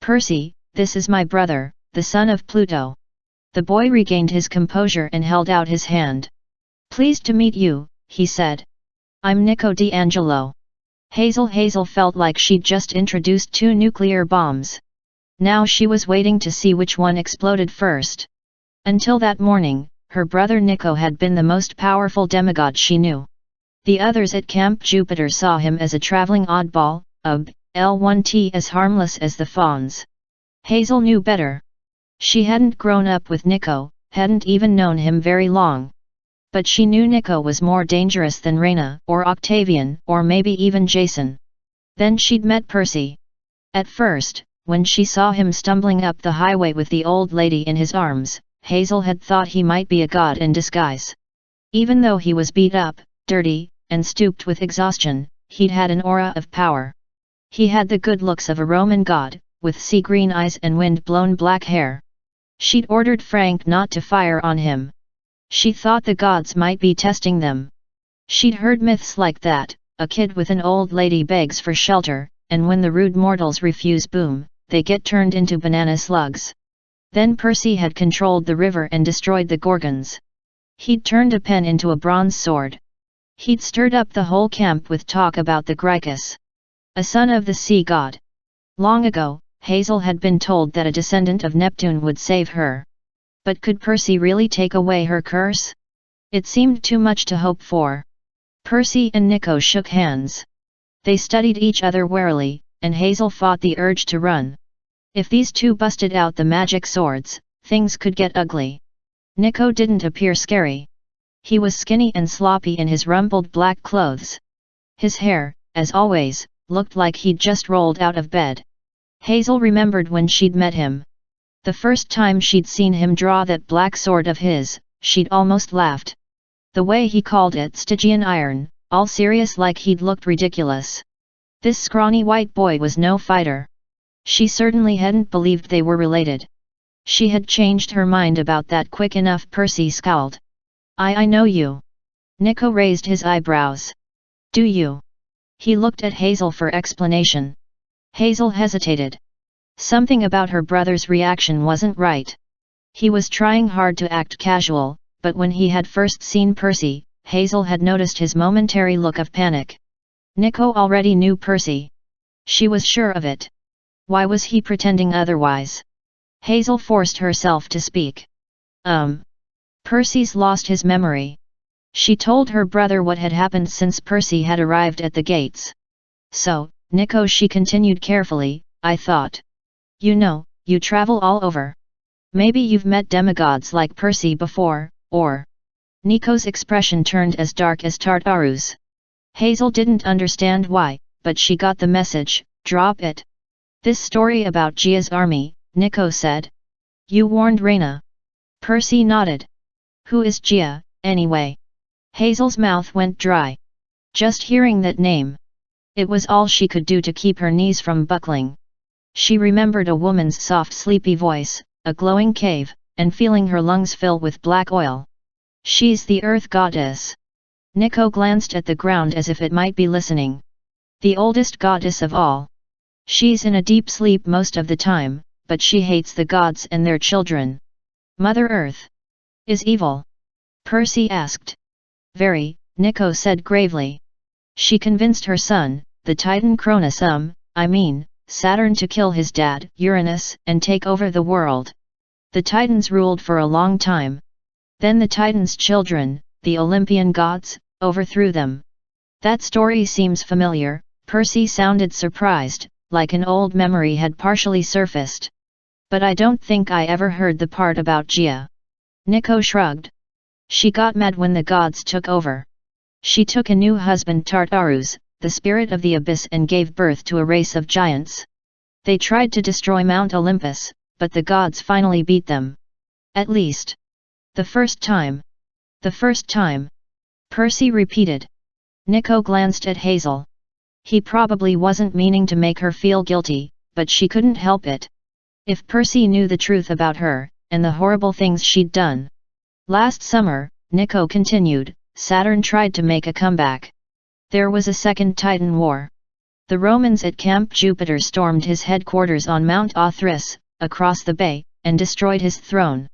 "Percy, this is my brother, the son of Pluto." The boy regained his composure and held out his hand. "Pleased to meet you," he said. "I'm Nico D'Angelo." Hazel felt like she'd just introduced two nuclear bombs. Now she was waiting to see which one exploded first. Until that morning, her brother Nico had been the most powerful demigod she knew. The others at Camp Jupiter saw him as a traveling oddball, L1T as harmless as the fawns. Hazel knew better. She hadn't grown up with Nico, hadn't even known him very long. But she knew Nico was more dangerous than Reina, or Octavian, or maybe even Jason. Then she'd met Percy. At first, when she saw him stumbling up the highway with the old lady in his arms, Hazel had thought he might be a god in disguise. Even though he was beat up, dirty, and stooped with exhaustion, he'd had an aura of power. He had the good looks of a Roman god, with sea-green eyes and wind-blown black hair. She'd ordered Frank not to fire on him. She thought the gods might be testing them. She'd heard myths like that: a kid with an old lady begs for shelter, and when the rude mortals refuse, boom, they get turned into banana slugs. Then Percy had controlled the river and destroyed the Gorgons. He'd turned a pen into a bronze sword. He'd stirred up the whole camp with talk about the Gricus, a son of the sea god. Long ago, Hazel had been told that a descendant of Neptune would save her. But could Percy really take away her curse? It seemed too much to hope for. Percy and Nico shook hands. They studied each other warily, and Hazel fought the urge to run. If these two busted out the magic swords, things could get ugly. Nico didn't appear scary. He was skinny and sloppy in his rumpled black clothes. His hair, as always, looked like he'd just rolled out of bed. Hazel remembered when she'd met him. The first time she'd seen him draw that black sword of his, she'd almost laughed. The way he called it Stygian iron, all serious, like he'd looked ridiculous. This scrawny white boy was no fighter. She certainly hadn't believed they were related. She had changed her mind about that quick enough. Percy scowled. I know you." Nico raised his eyebrows. "Do you?" He looked at Hazel for explanation. Hazel hesitated. Something about her brother's reaction wasn't right. He was trying hard to act casual, but when he had first seen Percy, Hazel had noticed his momentary look of panic. Nico already knew Percy. She was sure of it. Why was he pretending otherwise? Hazel forced herself to speak. Percy's lost his memory." She told her brother what had happened since Percy had arrived at the gates. "So, Nico," she continued carefully, "I thought. You know, you travel all over. Maybe you've met demigods like Percy before, or Nico's expression turned as dark as Tartaru's. Hazel didn't understand why, but she got the message. Drop it. This story about Gaea's army, Nico said. You warned Reyna. Percy nodded. Who is Gaea, anyway? Hazel's mouth went dry. Just hearing that name. It was all she could do to keep her knees from buckling. She remembered a woman's soft sleepy voice, a glowing cave, and feeling her lungs fill with black oil. She's the earth goddess. Nico glanced at the ground as if it might be listening. The oldest goddess of all. She's in a deep sleep most of the time, but she hates the gods and their children. Mother Earth is evil? Percy asked. Very, Nico said gravely. She convinced her son, the Titan Cronus Saturn to kill his dad, Uranus, and take over the world. The Titans ruled for a long time. Then the Titans' children, the Olympian gods, overthrew them. That story seems familiar. Percy sounded surprised, like an old memory had partially surfaced. But I don't think I ever heard the part about Gaea. Nico shrugged. She got mad when the gods took over. She took a new husband, Tartarus, the spirit of the abyss, and gave birth to a race of giants. They tried to destroy Mount Olympus, but the gods finally beat them. At least. The first time. The first time. Percy repeated. Nico glanced at Hazel. He probably wasn't meaning to make her feel guilty, but she couldn't help it. If Percy knew the truth about her, and the horrible things she'd done. Last summer, Nico continued, Saturn tried to make a comeback. There was a second Titan War. The Romans at Camp Jupiter stormed his headquarters on Mount Othrys, across the bay, and destroyed his throne.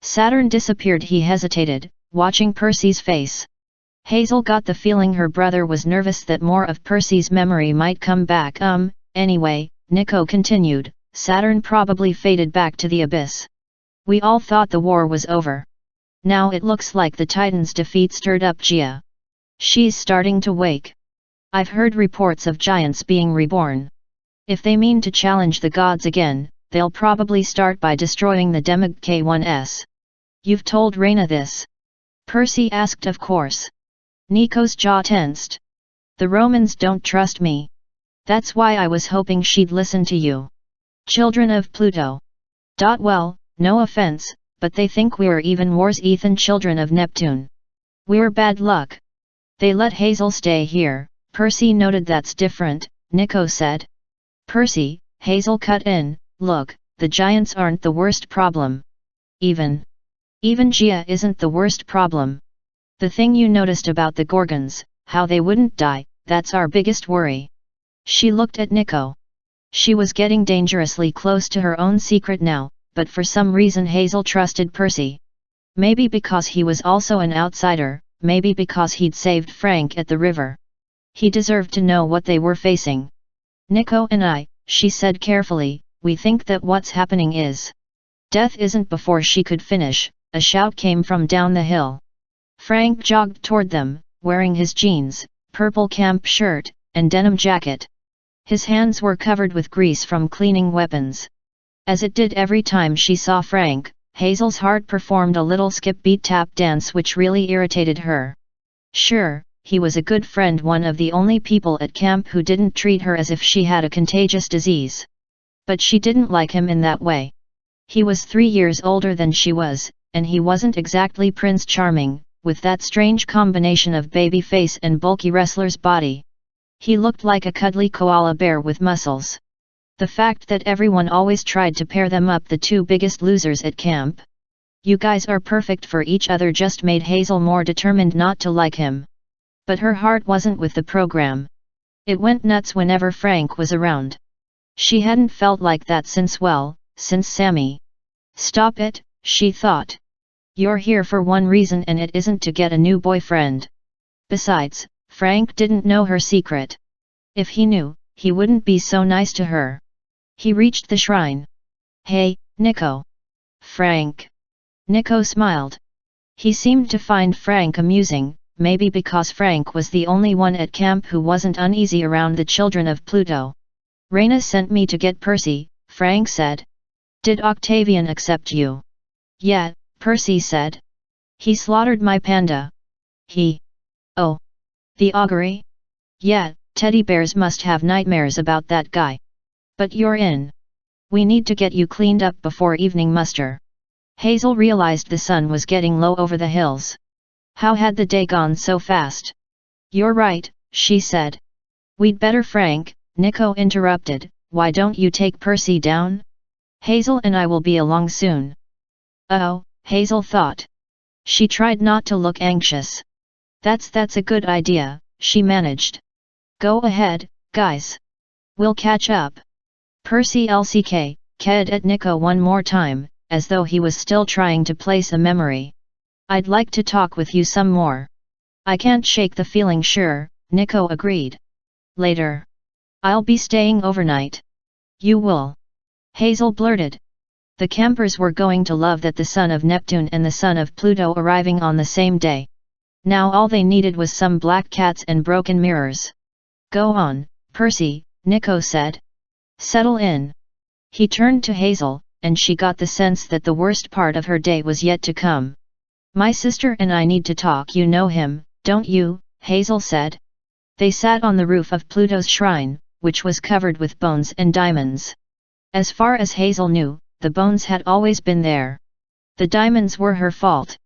Saturn disappeared. He hesitated, watching Percy's face. Hazel got the feeling her brother was nervous that more of Percy's memory might come back. Anyway, Nico continued, Saturn probably faded back to the abyss. We all thought the war was over. Now it looks like the Titans' defeat stirred up Gaea. She's starting to wake. I've heard reports of giants being reborn. If they mean to challenge the gods again, they'll probably start by destroying the demigods. You've told Reyna this? Percy asked. Of course. Nico's jaw tensed. The Romans don't trust me. That's why I was hoping she'd listen to you. Children of Pluto. Well, no offense, but they think we're even worse than children of Neptune. We're bad luck. They let Hazel stay here. Percy noted. That's different, Nico said. Percy, Hazel cut in, look, the giants aren't the worst problem. Even Gaea isn't the worst problem. The thing you noticed about the Gorgons, how they wouldn't die, that's our biggest worry. She looked at Nico. She was getting dangerously close to her own secret now, but for some reason Hazel trusted Percy. Maybe because he was also an outsider, maybe because he'd saved Frank at the river. He deserved to know what they were facing. Nico and I, she said carefully, we think that what's happening is death. Isn't. Before she could finish, a shout came from down the hill. Frank jogged toward them, wearing his jeans, purple camp shirt, and denim jacket. His hands were covered with grease from cleaning weapons. As it did every time she saw Frank, Hazel's heart performed a little skip-beat tap dance which really irritated her. Sure, he was a good friend, one of the only people at camp who didn't treat her as if she had a contagious disease. But she didn't like him in that way. He was 3 years older than she was, and he wasn't exactly Prince Charming, with that strange combination of baby face and bulky wrestler's body. He looked like a cuddly koala bear with muscles. The fact that everyone always tried to pair them up, the two biggest losers at camp. You guys are perfect for each other, just made Hazel more determined not to like him. But her heart wasn't with the program. It went nuts whenever Frank was around. She hadn't felt like that since Sammy. Stop it, she thought. You're here for one reason and it isn't to get a new boyfriend. Besides, Frank didn't know her secret. If he knew, he wouldn't be so nice to her. He reached the shrine. Hey, Nico. Frank. Nico smiled. He seemed to find Frank amusing, maybe because Frank was the only one at camp who wasn't uneasy around the children of Pluto. Reyna sent me to get Percy, Frank said. Did Octavian accept you? Yeah, Percy said. He slaughtered my panda. He. Oh. The augury? Yeah, teddy bears must have nightmares about that guy. But you're in. We need to get you cleaned up before evening muster. Hazel realized the sun was getting low over the hills. How had the day gone so fast? You're right, she said. We'd better Frank, Nico interrupted, why don't you take Percy down? Hazel and I will be along soon. Oh, Hazel thought. She tried not to look anxious. That's a good idea, she managed. Go ahead, guys. We'll catch up. Percy ked at Nico one more time, as though he was still trying to place a memory. I'd like to talk with you some more. I can't shake the feeling sure, Nico agreed. Later. I'll be staying overnight. You will. Hazel blurted. The campers were going to love that the son of Neptune and the son of Pluto arriving on the same day. Now all they needed was some black cats and broken mirrors. Go on, Percy, Nico said. Settle in. He turned to Hazel, and she got the sense that the worst part of her day was yet to come. My sister and I need to talk. You know him, don't you? Hazel said. They sat on the roof of Pluto's shrine, which was covered with bones and diamonds. As far as Hazel knew, the bones had always been there. The diamonds were her fault.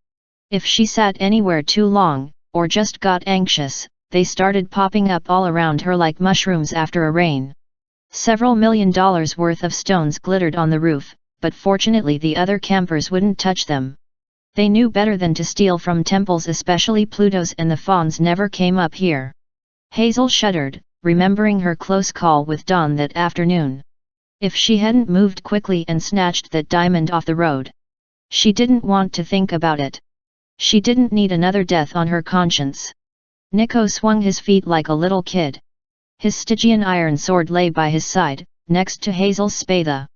If she sat anywhere too long, or just got anxious, they started popping up all around her like mushrooms after a rain. Several $1 million worth of stones glittered on the roof, but fortunately the other campers wouldn't touch them. They knew better than to steal from temples, especially Pluto's, and the fawns never came up here. Hazel shuddered, remembering her close call with Dawn that afternoon. If she hadn't moved quickly and snatched that diamond off the road. She didn't want to think about it. She didn't need another death on her conscience. Nico swung his feet like a little kid. His Stygian iron sword lay by his side, next to Hazel's spatha.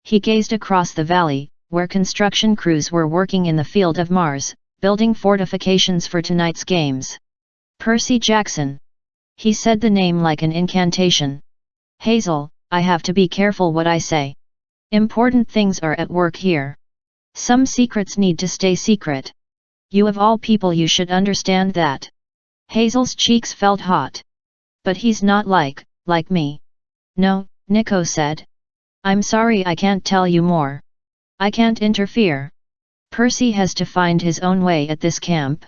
He gazed across the valley, where construction crews were working in the field of Mars, building fortifications for tonight's games. Percy Jackson. He said the name like an incantation. Hazel, I have to be careful what I say. Important things are at work here. Some secrets need to stay secret. You of all people, you should understand that. Hazel's cheeks felt hot. But he's not like me. No, Nico said. I'm sorry, I can't tell you more. I can't interfere. Percy has to find his own way at this camp.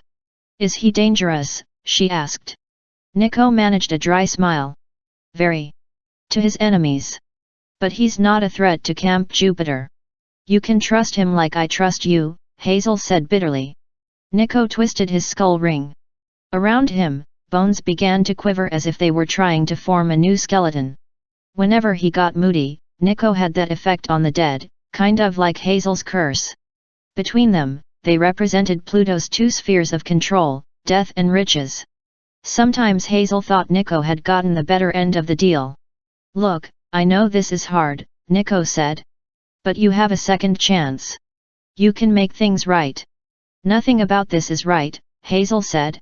Is he dangerous? She asked. Nico managed a dry smile. Very. To his enemies. But he's not a threat to Camp Jupiter. You can trust him like I trust you, Hazel said bitterly. Nico twisted his skull ring. Around him, bones began to quiver as if they were trying to form a new skeleton. Whenever he got moody, Nico had that effect on the dead, kind of like Hazel's curse. Between them, they represented Pluto's two spheres of control, death and riches. Sometimes Hazel thought Nico had gotten the better end of the deal. Look, I know this is hard, Nico said. But you have a second chance. You can make things right. Nothing about this is right, Hazel said.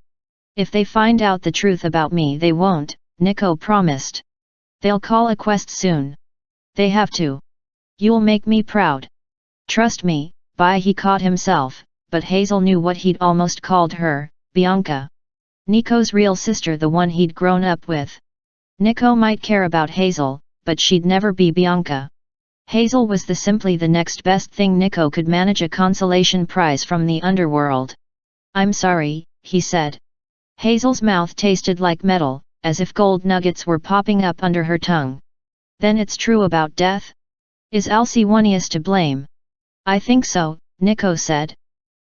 If they find out the truth about me, they won't, Nico promised. They'll call a quest soon. They have to. You'll make me proud. Trust me, he caught himself, but Hazel knew what he'd almost called her, Bianca. Nico's real sister, the one he'd grown up with. Nico might care about Hazel, but she'd never be Bianca. Hazel was simply the next best thing Nico could manage, a consolation prize from the underworld. I'm sorry, he said. Hazel's mouth tasted like metal, as if gold nuggets were popping up under her tongue. Then it's true about death? Is Alcyoneus to blame? I think so, Nico said.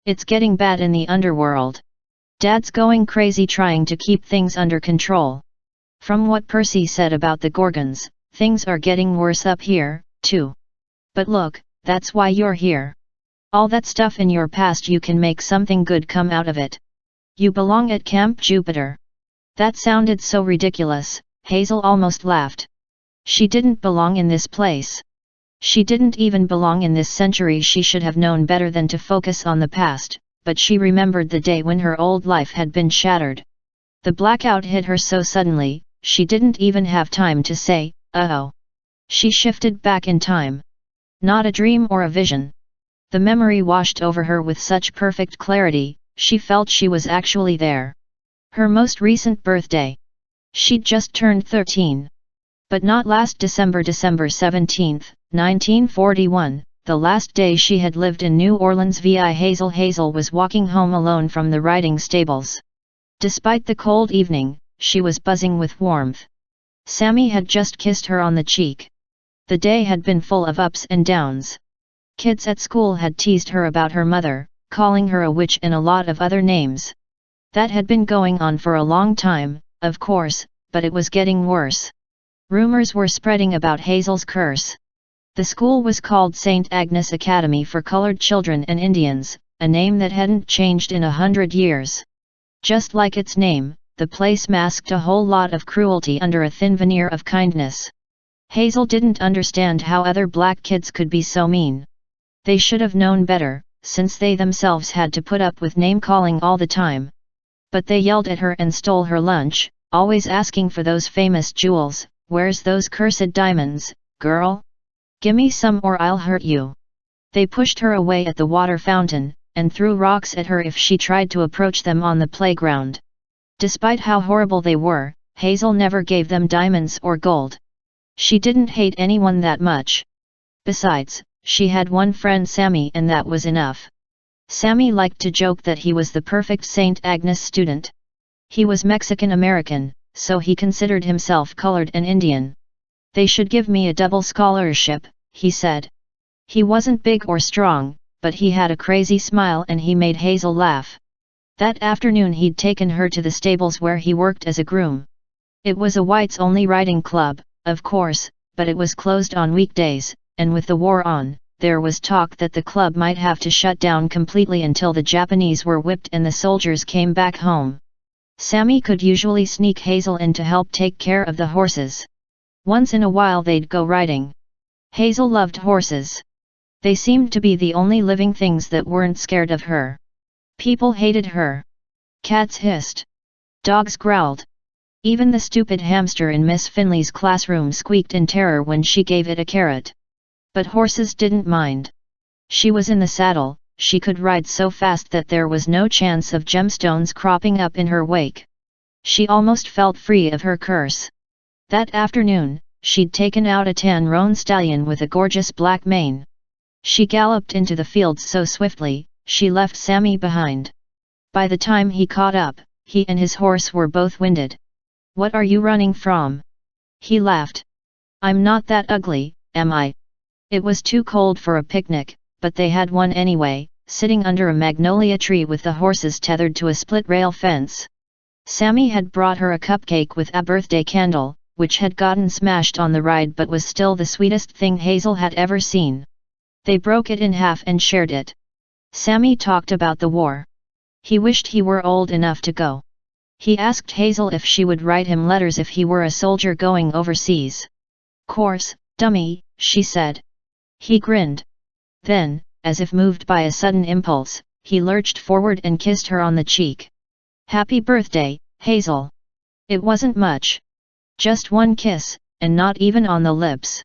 It's getting bad in the underworld. Dad's going crazy trying to keep things under control. From what Percy said about the Gorgons, things are getting worse up here, too. But look, that's why you're here. All that stuff in your past, you can make something good come out of it. You belong at Camp Jupiter. That sounded so ridiculous, Hazel almost laughed. She didn't belong in this place. She didn't even belong in this century. She should have known better than to focus on the past, but she remembered the day when her old life had been shattered. The blackout hit her so suddenly, she didn't even have time to say, "Uh-oh." She shifted back in time. Not a dream or a vision. The memory washed over her with such perfect clarity, she felt she was actually there. Her most recent birthday. She'd just turned 13. But not last December 17, 1941, the last day she had lived in New Orleans via Hazel. Hazel was walking home alone from the riding stables. Despite the cold evening, she was buzzing with warmth. Sammy had just kissed her on the cheek. The day had been full of ups and downs. Kids at school had teased her about her mother, calling her a witch and a lot of other names. That had been going on for a long time, of course, but it was getting worse. Rumors were spreading about Hazel's curse. The school was called St. Agnes Academy for Colored Children and Indians, a name that hadn't changed in 100 years. Just like its name, the place masked a whole lot of cruelty under a thin veneer of kindness. Hazel didn't understand how other black kids could be so mean. They should have known better, since they themselves had to put up with name-calling all the time. But they yelled at her and stole her lunch, always asking for those famous jewels. "Where's those cursed diamonds, girl? Gimme some or I'll hurt you." They pushed her away at the water fountain, and threw rocks at her if she tried to approach them on the playground. Despite how horrible they were, Hazel never gave them diamonds or gold. She didn't hate anyone that much. Besides, she had one friend Sammy, and that was enough. Sammy liked to joke that he was the perfect St. Agnes student. He was Mexican-American, so he considered himself colored and Indian. "They should give me a double scholarship," he said. He wasn't big or strong, but he had a crazy smile and he made Hazel laugh. That afternoon he'd taken her to the stables where he worked as a groom. It was a whites-only riding club, of course, but it was closed on weekdays, and with the war on, there was talk that the club might have to shut down completely until the Japanese were whipped and the soldiers came back home. Sammy could usually sneak Hazel in to help take care of the horses. Once in a while they'd go riding. Hazel loved horses. They seemed to be the only living things that weren't scared of her. People hated her. Cats hissed. Dogs growled. Even the stupid hamster in Miss Finley's classroom squeaked in terror when she gave it a carrot. But horses didn't mind. She was in the saddle, she could ride so fast that there was no chance of gemstones cropping up in her wake. She almost felt free of her curse. That afternoon, she'd taken out a tan roan stallion with a gorgeous black mane. She galloped into the fields so swiftly, she left Sammy behind. By the time he caught up, he and his horse were both winded. "What are you running from?" He laughed. "I'm not that ugly, am I?" It was too cold for a picnic, but they had one anyway, sitting under a magnolia tree with the horses tethered to a split-rail fence. Sammy had brought her a cupcake with a birthday candle, which had gotten smashed on the ride but was still the sweetest thing Hazel had ever seen. They broke it in half and shared it. Sammy talked about the war. He wished he were old enough to go. He asked Hazel if she would write him letters if he were a soldier going overseas. "Course, dummy," she said. He grinned. Then, as if moved by a sudden impulse, he lurched forward and kissed her on the cheek. "Happy birthday, Hazel." It wasn't much. Just one kiss, and not even on the lips.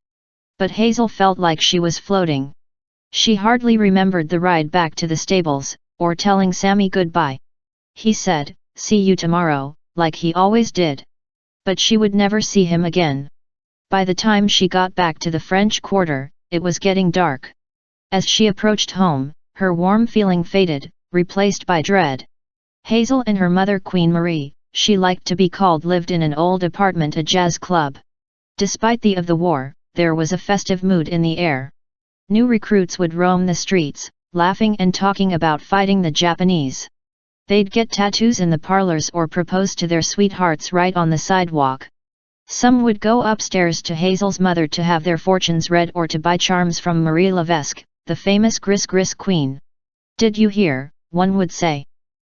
But Hazel felt like she was floating. She hardly remembered the ride back to the stables, or telling Sammy goodbye. He said, "See you tomorrow," like he always did. But she would never see him again. By the time she got back to the French Quarter, it was getting dark. As she approached home, her warm feeling faded, replaced by dread. Hazel and her mother Queen Marie, she liked to be called, lived in an old apartment, a jazz club. Despite the war, there was a festive mood in the air. New recruits would roam the streets, laughing and talking about fighting the Japanese. They'd get tattoos in the parlors or propose to their sweethearts right on the sidewalk. Some would go upstairs to Hazel's mother to have their fortunes read or to buy charms from Marie Levesque, the famous gris-gris queen. "Did you hear?" one would say.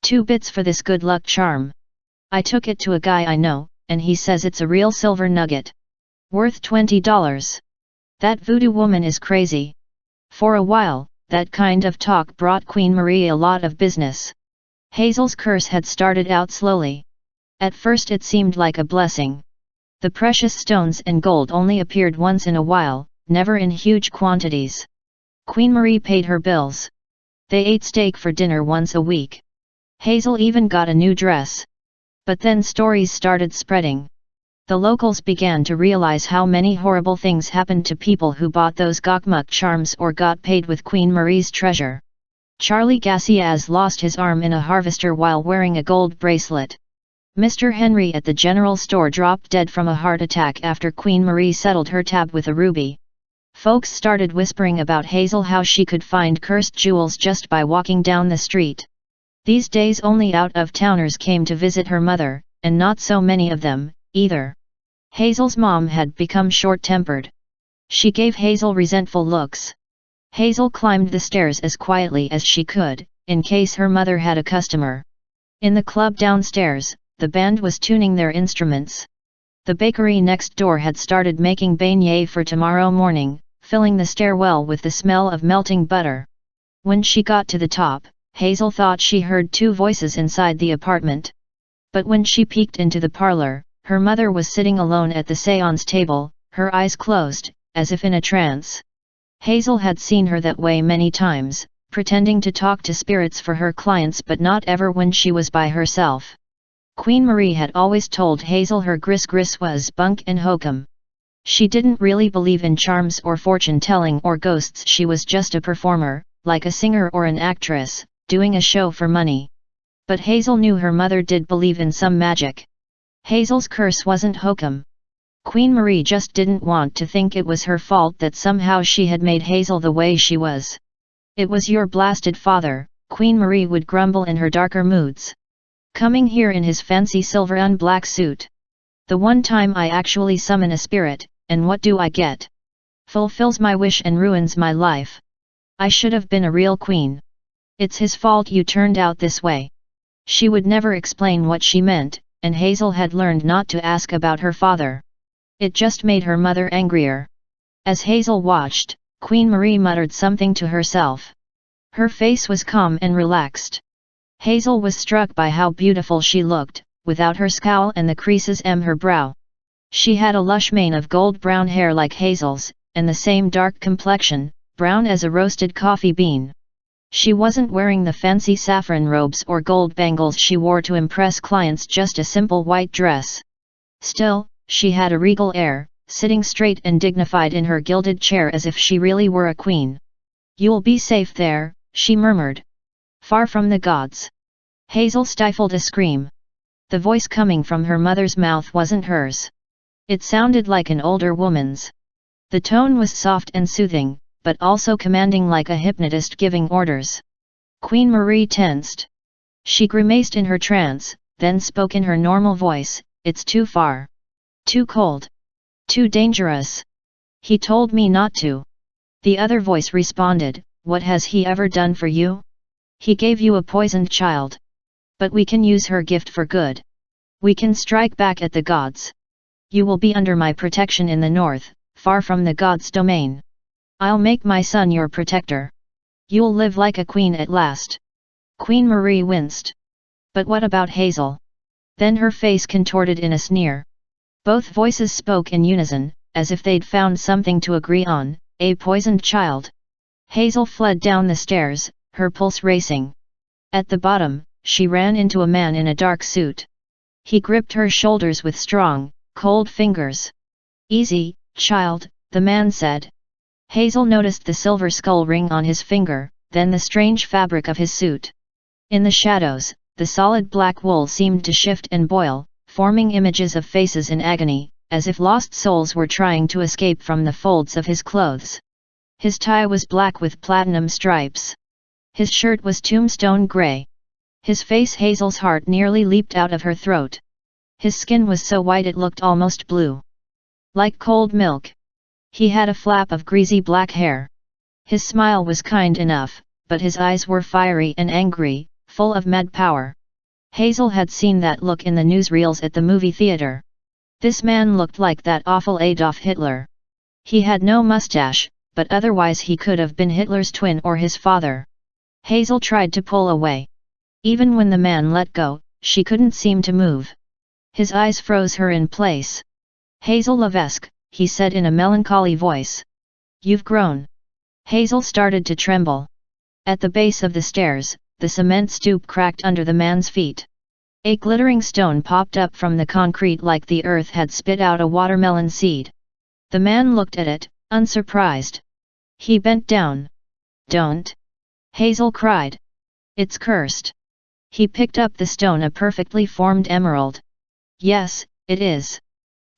"2 bits for this good luck charm. I took it to a guy I know, and he says it's a real silver nugget. Worth $20. That voodoo woman is crazy." For a while, that kind of talk brought Queen Marie a lot of business. Hazel's curse had started out slowly. At first it seemed like a blessing. The precious stones and gold only appeared once in a while, never in huge quantities. Queen Marie paid her bills. They ate steak for dinner once a week. Hazel even got a new dress. But then stories started spreading. The locals began to realize how many horrible things happened to people who bought those gokmuk charms or got paid with Queen Marie's treasure. Charlie Gaea lost his arm in a harvester while wearing a gold bracelet. Mr. Henry at the general store dropped dead from a heart attack after Queen Marie settled her tab with a ruby. Folks started whispering about Hazel, how she could find cursed jewels just by walking down the street. These days only out-of-towners came to visit her mother, and not so many of them, either. Hazel's mom had become short-tempered. She gave Hazel resentful looks. Hazel climbed the stairs as quietly as she could, in case her mother had a customer. In the club downstairs, the band was tuning their instruments. The bakery next door had started making beignets for tomorrow morning, filling the stairwell with the smell of melting butter. When she got to the top, Hazel thought she heard two voices inside the apartment. But when she peeked into the parlor, her mother was sitting alone at the séance table, her eyes closed, as if in a trance. Hazel had seen her that way many times, pretending to talk to spirits for her clients, but not ever when she was by herself. Queen Marie had always told Hazel her gris was bunk and hokum. She didn't really believe in charms or fortune-telling or ghosts. She was just a performer, like a singer or an actress, doing a show for money. But Hazel knew her mother did believe in some magic. Hazel's curse wasn't hokum. Queen Marie just didn't want to think it was her fault that somehow she had made Hazel the way she was. "It was your blasted father," Queen Marie would grumble in her darker moods. "Coming here in his fancy silver and black suit. The one time I actually summon a spirit, and what do I get? Fulfills my wish and ruins my life. I should have been a real queen. It's his fault you turned out this way." She would never explain what she meant, and Hazel had learned not to ask about her father. It just made her mother angrier. As Hazel watched, Queen Marie muttered something to herself. Her face was calm and relaxed. Hazel was struck by how beautiful she looked, without her scowl and the creases in her brow. She had a lush mane of gold-brown hair like Hazel's, and the same dark complexion, brown as a roasted coffee bean. She wasn't wearing the fancy saffron robes or gold bangles she wore to impress clients, just a simple white dress. Still, she had a regal air, sitting straight and dignified in her gilded chair as if she really were a queen. "You'll be safe there," she murmured. "Far from the gods." Hazel stifled a scream. The voice coming from her mother's mouth wasn't hers. It sounded like an older woman's. The tone was soft and soothing, but also commanding, like a hypnotist giving orders. Queen Marie tensed. She grimaced in her trance, then spoke in her normal voice, "It's too far. Too cold. Too dangerous. He told me not to." The other voice responded, "What has he ever done for you? He gave you a poisoned child. But we can use her gift for good. We can strike back at the gods. You will be under my protection in the north, far from the gods' domain. I'll make my son your protector. You'll live like a queen at last." Queen Marie winced. "But what about Hazel?" Then her face contorted in a sneer. Both voices spoke in unison, as if they'd found something to agree on, "A poisoned child." Hazel fled down the stairs, her pulse racing. At the bottom, she ran into a man in a dark suit. He gripped her shoulders with strong, cold fingers. "Easy, child," the man said. Hazel noticed the silver skull ring on his finger, then the strange fabric of his suit. In the shadows, the solid black wool seemed to shift and boil, forming images of faces in agony, as if lost souls were trying to escape from the folds of his clothes. His tie was black with platinum stripes. His shirt was tombstone grey. His face, Hazel's heart nearly leaped out of her throat. His skin was so white it looked almost blue. Like cold milk. He had a flap of greasy black hair. His smile was kind enough, but his eyes were fiery and angry, full of mad power. Hazel had seen that look in the newsreels at the movie theater. This man looked like that awful Adolf Hitler. He had no mustache, but otherwise he could have been Hitler's twin or his father. Hazel tried to pull away. Even when the man let go, she couldn't seem to move. His eyes froze her in place. "Hazel Levesque," he said in a melancholy voice. "You've grown." Hazel started to tremble. At the base of the stairs, the cement stoop cracked under the man's feet. A glittering stone popped up from the concrete like the earth had spit out a watermelon seed. The man looked at it, unsurprised. He bent down. "Don't!" Hazel cried. "It's cursed." He picked up the stone, a perfectly formed emerald. "Yes, it is.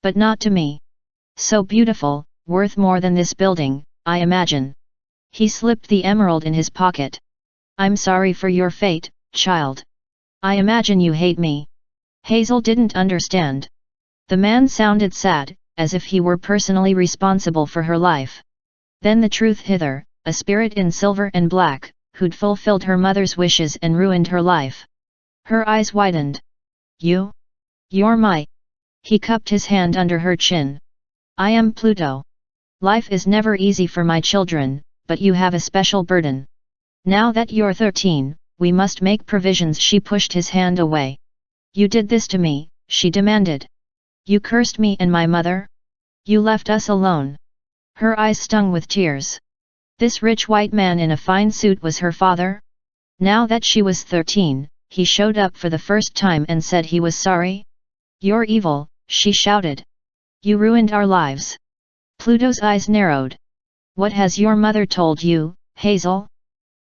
But not to me. So beautiful, worth more than this building, I imagine." He slipped the emerald in his pocket. "I'm sorry for your fate, child. I imagine you hate me." Hazel didn't understand. The man sounded sad, as if he were personally responsible for her life. Then the truth hit her, a spirit in silver and black, who'd fulfilled her mother's wishes and ruined her life. Her eyes widened. You're my..." He cupped his hand under her chin. "I am Pluto. Life is never easy for my children, but you have a special burden. Now that you're 13, we must make provisions." She pushed his hand away. "You did this to me," she demanded. "You cursed me and my mother? You left us alone." Her eyes stung with tears. This rich white man in a fine suit was her father? Now that she was 13, he showed up for the first time and said he was sorry? "You're evil," she shouted. "You ruined our lives." Pluto's eyes narrowed. "What has your mother told you, Hazel?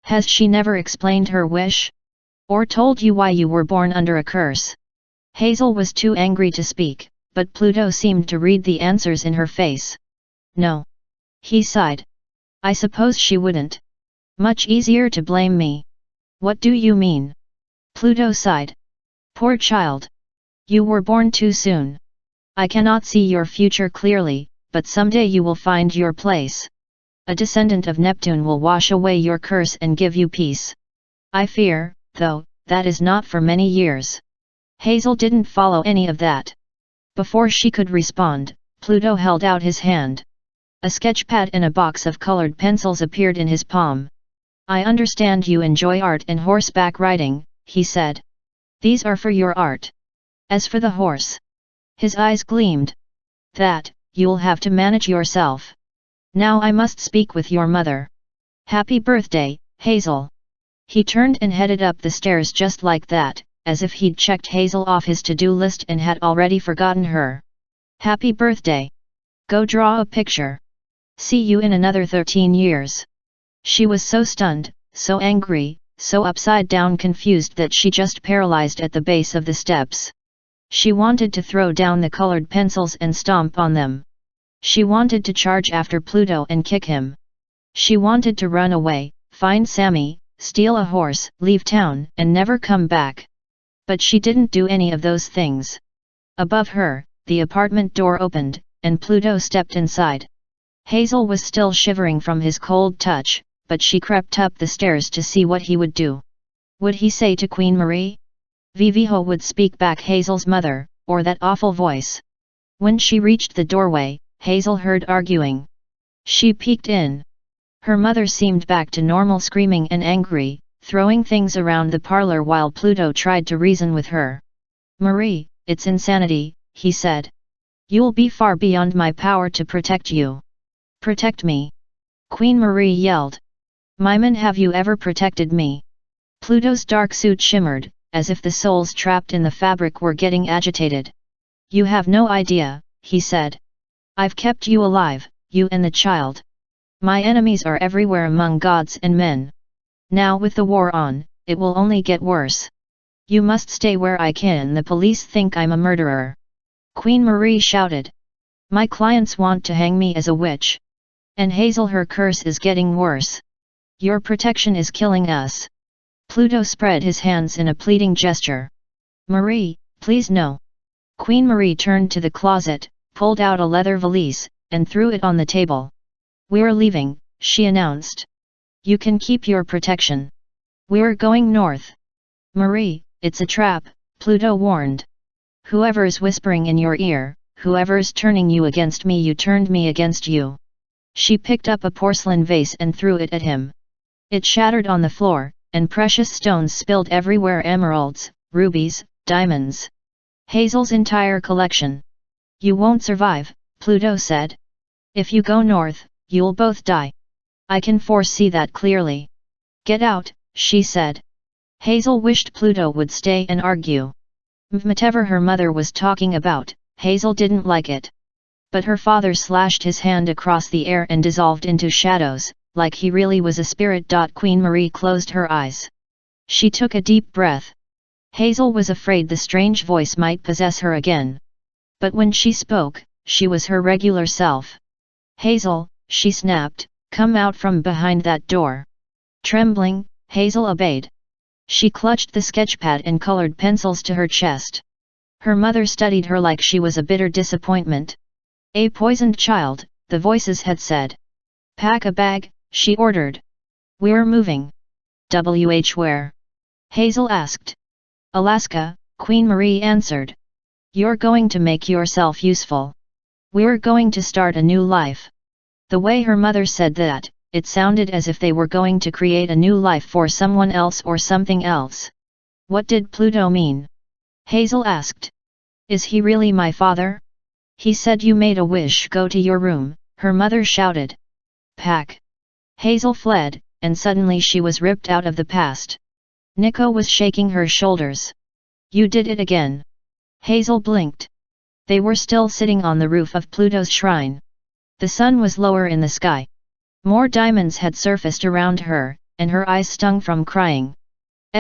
Has she never explained her wish? Or told you why you were born under a curse?" Hazel was too angry to speak, but Pluto seemed to read the answers in her face. "No." He sighed. "I suppose she wouldn't. Much easier to blame me." "What do you mean?" Pluto sighed. "Poor child. You were born too soon. I cannot see your future clearly, but someday you will find your place. A descendant of Neptune will wash away your curse and give you peace. I fear, though, that is not for many years." Hazel didn't follow any of that. Before she could respond, Pluto held out his hand. A sketchpad and a box of colored pencils appeared in his palm. "I understand you enjoy art and horseback riding," he said. "These are for your art. As for the horse..." His eyes gleamed. "That, you'll have to manage yourself. Now I must speak with your mother. Happy birthday, Hazel." He turned and headed up the stairs just like that, as if he'd checked Hazel off his to-do list and had already forgotten her. "Happy birthday. Go draw a picture. See you in another 13 years. She was so stunned, so angry, so upside down confused that she just paralyzed at the base of the steps. She wanted to throw down the colored pencils and stomp on them. She wanted to charge after Pluto and kick him. She wanted to run away, find Sammy, steal a horse, leave town and never come back. But she didn't do any of those things. Above her, the apartment door opened, and Pluto stepped inside. Hazel was still shivering from his cold touch, but she crept up the stairs to see what he would do. Would he say to Queen Marie? Viviho would speak back Hazel's mother, or that awful voice. When she reached the doorway, Hazel heard arguing. She peeked in. Her mother seemed back to normal, screaming and angry, throwing things around the parlor while Pluto tried to reason with her. "Marie, it's insanity," he said. "You'll be far beyond my power to protect you." "Protect me?" Queen Marie yelled. "Myman, have you ever protected me?" Pluto's dark suit shimmered, as if the souls trapped in the fabric were getting agitated. "You have no idea," he said. "I've kept you alive, you and the child. My enemies are everywhere among gods and men. Now with the war on, it will only get worse. You must stay where I can. The police think I'm a murderer." Queen Marie shouted. "My clients want to hang me as a witch. And Hazel, her curse is getting worse. Your protection is killing us." Pluto spread his hands in a pleading gesture. "Marie, please no." Queen Marie turned to the closet, pulled out a leather valise, and threw it on the table. "We're leaving," she announced. "You can keep your protection. We're going north." "Marie, it's a trap," Pluto warned. "Whoever's whispering in your ear, whoever's turning you against me, you turned me against you." She picked up a porcelain vase and threw it at him. It shattered on the floor, and precious stones spilled everywhere: emeralds, rubies, diamonds. Hazel's entire collection. "You won't survive," Pluto said. "If you go north, you'll both die. I can foresee that clearly." "Get out," she said. Hazel wished Pluto would stay and argue. Whatever her mother was talking about, Hazel didn't like it. But her father slashed his hand across the air and dissolved into shadows, like he really was a spirit. Queen Marie closed her eyes. She took a deep breath. Hazel was afraid the strange voice might possess her again. But when she spoke, she was her regular self. Hazel, she snapped, come out from behind that door. Trembling, Hazel obeyed. She clutched the sketchpad and colored pencils to her chest. Her mother studied her like she was a bitter disappointment. A poisoned child, the voices had said. Pack a bag, she ordered. We're moving. Where? Hazel asked. Alaska, Queen Marie answered. You're going to make yourself useful. We're going to start a new life. The way her mother said that, it sounded as if they were going to create a new life for someone else or something else. What did Pluto mean? Hazel asked. Is he really my father? He said you made a wish. Go to your room, her mother shouted. Pack. Hazel fled, and suddenly she was ripped out of the past. Nico was shaking her shoulders. You did it again. Hazel blinked. They were still sitting on the roof of Pluto's shrine. The sun was lower in the sky. More diamonds had surfaced around her, and her eyes stung from crying.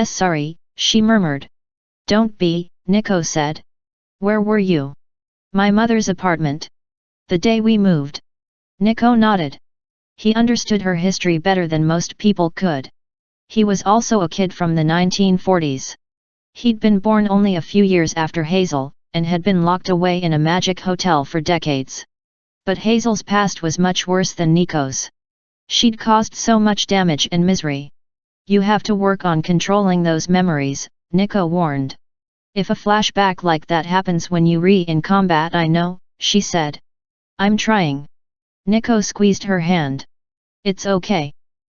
Sorry, she murmured. Don't be, Nico said. Where were you? My mother's apartment. The day we moved. Nico nodded. He understood her history better than most people could. He was also a kid from the 1940s. He'd been born only a few years after Hazel, and had been locked away in a magic hotel for decades. But Hazel's past was much worse than Nico's. She'd caused so much damage and misery. You have to work on controlling those memories, Nico warned. If a flashback like that happens when you in combat, I know, she said. I'm trying. Nico squeezed her hand. It's okay.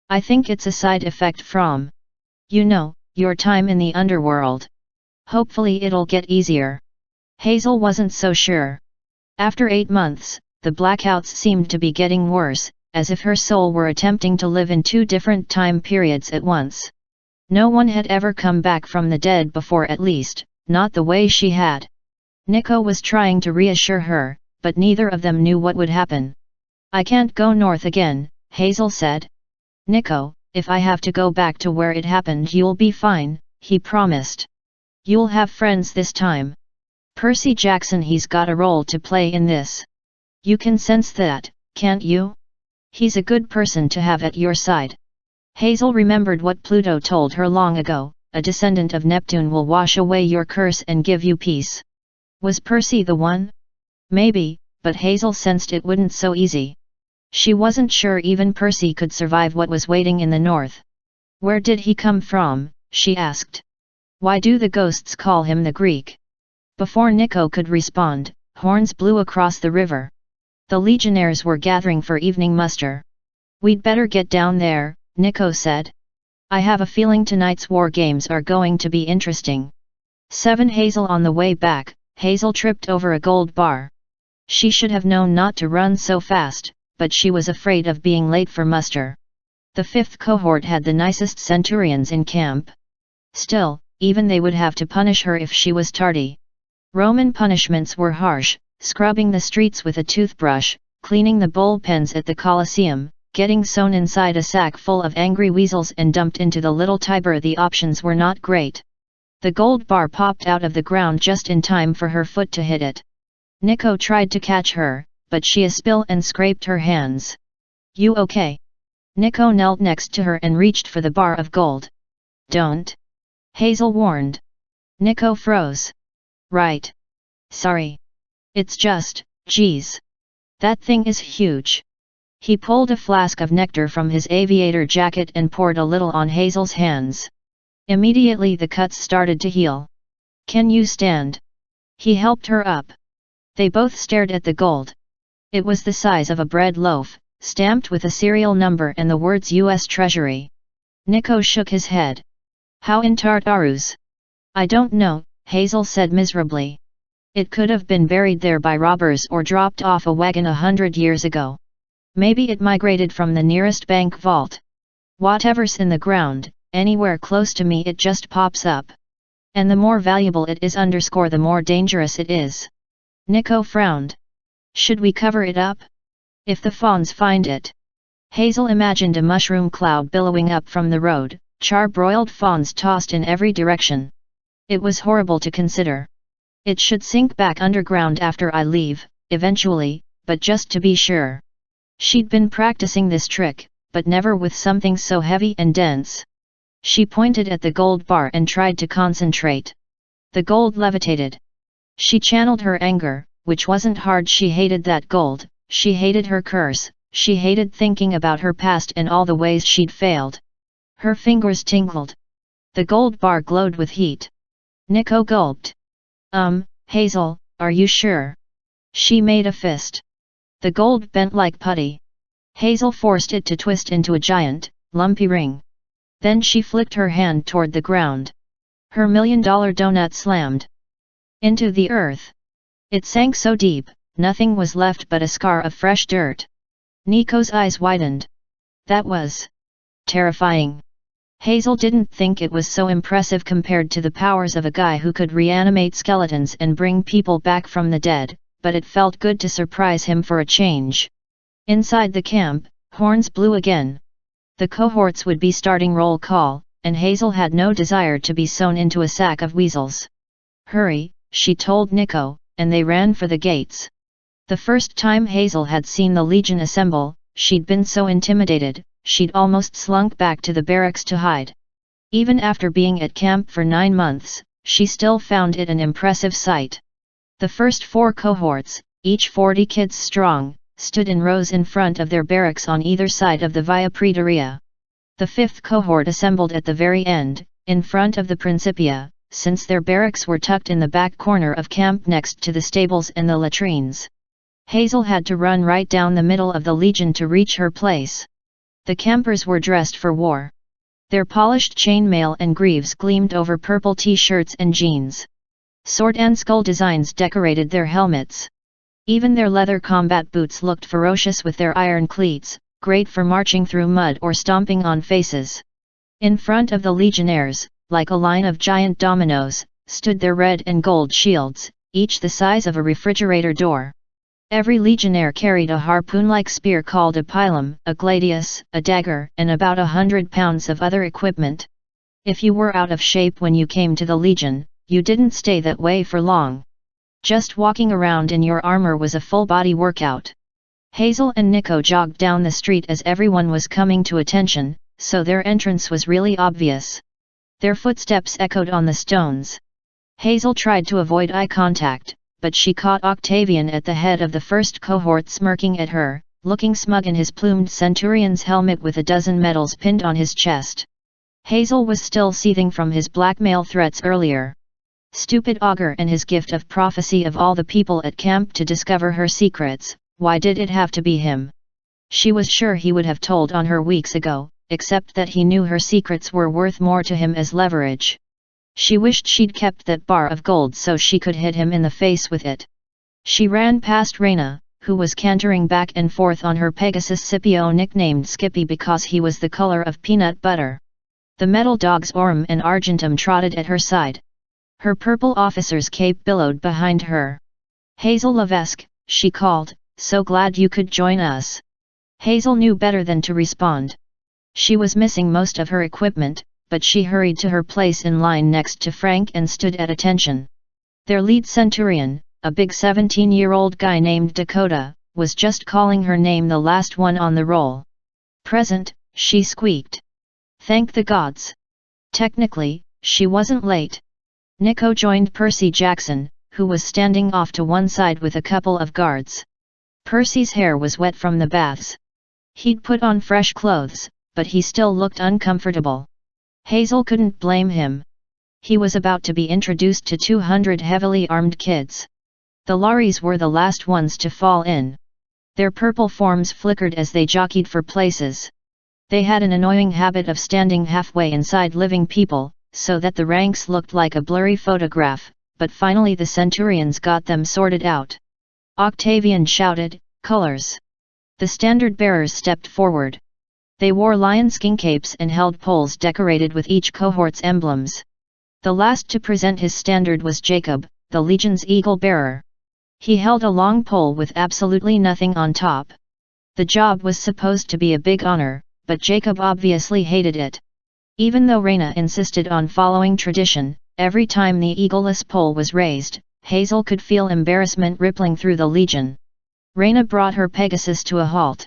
I think it's a side effect from, your time in the underworld. Hopefully it'll get easier. Hazel wasn't so sure. After 8 months, the blackouts seemed to be getting worse, as if her soul were attempting to live in 2 different time periods at once. No one had ever come back from the dead before, at least, not the way she had. Nico was trying to reassure her, but neither of them knew what would happen. I can't go north again, Hazel said. Nico, if I have to go back to where it happened, you'll be fine, he promised. You'll have friends this time. Percy Jackson, he's got a role to play in this. You can sense that, can't you? He's a good person to have at your side. Hazel remembered what Pluto told her long ago, a descendant of Neptune will wash away your curse and give you peace. Was Percy the one? Maybe, but Hazel sensed it wouldn't so easy. She wasn't sure even Percy could survive what was waiting in the north. Where did he come from, she asked. Why do the ghosts call him the Greek? Before Nico could respond, horns blew across the river. The legionnaires were gathering for evening muster. We'd better get down there, Nico said. I have a feeling tonight's war games are going to be interesting. 7 Hazel. On the way back, Hazel tripped over a gold bar. She should have known not to run so fast, but she was afraid of being late for muster. The 5th cohort had the nicest centurions in camp. Still, even they would have to punish her if she was tardy. Roman punishments were harsh, scrubbing the streets with a toothbrush, cleaning the bullpens at the Colosseum, getting sewn inside a sack full of angry weasels and dumped into the little Tiber. The options were not great. The gold bar popped out of the ground just in time for her foot to hit it. Nico tried to catch her, but she spilled and scraped her hands. You okay? Nico knelt next to her and reached for the bar of gold. Don't. Hazel warned. Nico froze. Right. Sorry. It's just, geez. That thing is huge. He pulled a flask of nectar from his aviator jacket and poured a little on Hazel's hands. Immediately the cuts started to heal. Can you stand? He helped her up. They both stared at the gold. It was the size of a bread loaf, stamped with a serial number and the words U.S. Treasury. Nico shook his head. How in Tartarus? I don't know, Hazel said miserably. It could have been buried there by robbers or dropped off a wagon 100 years ago. Maybe it migrated from the nearest bank vault. Whatever's in the ground, anywhere close to me it just pops up. And the more valuable it is the more dangerous it is. Nico frowned. Should we cover it up? If the fawns find it. Hazel imagined a mushroom cloud billowing up from the road, char-broiled fawns tossed in every direction. It was horrible to consider. It should sink back underground after I leave, eventually, but just to be sure. She'd been practicing this trick, but never with something so heavy and dense. She pointed at the gold bar and tried to concentrate. The gold levitated. She channeled her anger, which wasn't hard. She hated that gold, she hated her curse, she hated thinking about her past and all the ways she'd failed. Her fingers tingled. The gold bar glowed with heat. Nico gulped. Hazel, are you sure? She made a fist. The gold bent like putty. Hazel forced it to twist into a giant, lumpy ring. Then she flicked her hand toward the ground. Her $1,000,000 donut slammed into the earth. It sank so deep, nothing was left but a scar of fresh dirt. Nico's eyes widened. That was terrifying. Hazel didn't think it was so impressive compared to the powers of a guy who could reanimate skeletons and bring people back from the dead, but it felt good to surprise him for a change. Inside the camp, horns blew again. The cohorts would be starting roll call, and Hazel had no desire to be sewn into a sack of weasels. Hurry, she told Nico, and they ran for the gates. The first time Hazel had seen the Legion assemble, she'd been so intimidated, she'd almost slunk back to the barracks to hide. Even after being at camp for 9 months, she still found it an impressive sight. The first 4 cohorts, each 40 kids strong, stood in rows in front of their barracks on either side of the Via Praetoria. The 5th cohort assembled at the very end, in front of the Principia, since their barracks were tucked in the back corner of camp next to the stables and the latrines. Hazel had to run right down the middle of the Legion to reach her place. The campers were dressed for war. Their polished chainmail and greaves gleamed over purple t-shirts and jeans. Sword and skull designs decorated their helmets. Even their leather combat boots looked ferocious with their iron cleats, great for marching through mud or stomping on faces. In front of the legionnaires, like a line of giant dominoes, stood their red and gold shields, each the size of a refrigerator door. Every legionnaire carried a harpoon-like spear called a pilum, a gladius, a dagger, and about 100 pounds of other equipment. If you were out of shape when you came to the Legion, you didn't stay that way for long. Just walking around in your armor was a full-body workout. Hazel and Nico jogged down the street as everyone was coming to attention, so their entrance was really obvious. Their footsteps echoed on the stones. Hazel tried to avoid eye contact, but she caught Octavian at the head of the first cohort smirking at her, looking smug in his plumed centurion's helmet with a dozen medals pinned on his chest. Hazel was still seething from his blackmail threats earlier. Stupid augur and his gift of prophecy of all the people at camp to discover her secrets, why did it have to be him? She was sure he would have told on her weeks ago, except that he knew her secrets were worth more to him as leverage. She wished she'd kept that bar of gold so she could hit him in the face with it. She ran past Reyna, who was cantering back and forth on her Pegasus Scipio, nicknamed Skippy because he was the color of peanut butter. The metal dogs Orm and Argentum trotted at her side. Her purple officer's cape billowed behind her. Hazel Levesque, she called, so glad you could join us. Hazel knew better than to respond. She was missing most of her equipment, but she hurried to her place in line next to Frank and stood at attention. Their lead centurion, a big 17-year-old guy named Dakota, was just calling her name, the last one on the roll. Present, she squeaked. Thank the gods. Technically, she wasn't late. Nico joined Percy Jackson, who was standing off to one side with a couple of guards. Percy's hair was wet from the baths. He'd put on fresh clothes, but he still looked uncomfortable. Hazel couldn't blame him. He was about to be introduced to 200 heavily armed kids. The lorries were the last ones to fall in. Their purple forms flickered as they jockeyed for places. They had an annoying habit of standing halfway inside living people, so that the ranks looked like a blurry photograph, but finally the centurions got them sorted out. Octavian shouted, "Colors!" The standard bearers stepped forward. They wore lion-skin capes and held poles decorated with each cohort's emblems. The last to present his standard was Jacob, the legion's eagle-bearer. He held a long pole with absolutely nothing on top. The job was supposed to be a big honor, but Jacob obviously hated it. Even though Reyna insisted on following tradition, every time the eagleless pole was raised, Hazel could feel embarrassment rippling through the legion. Reyna brought her Pegasus to a halt.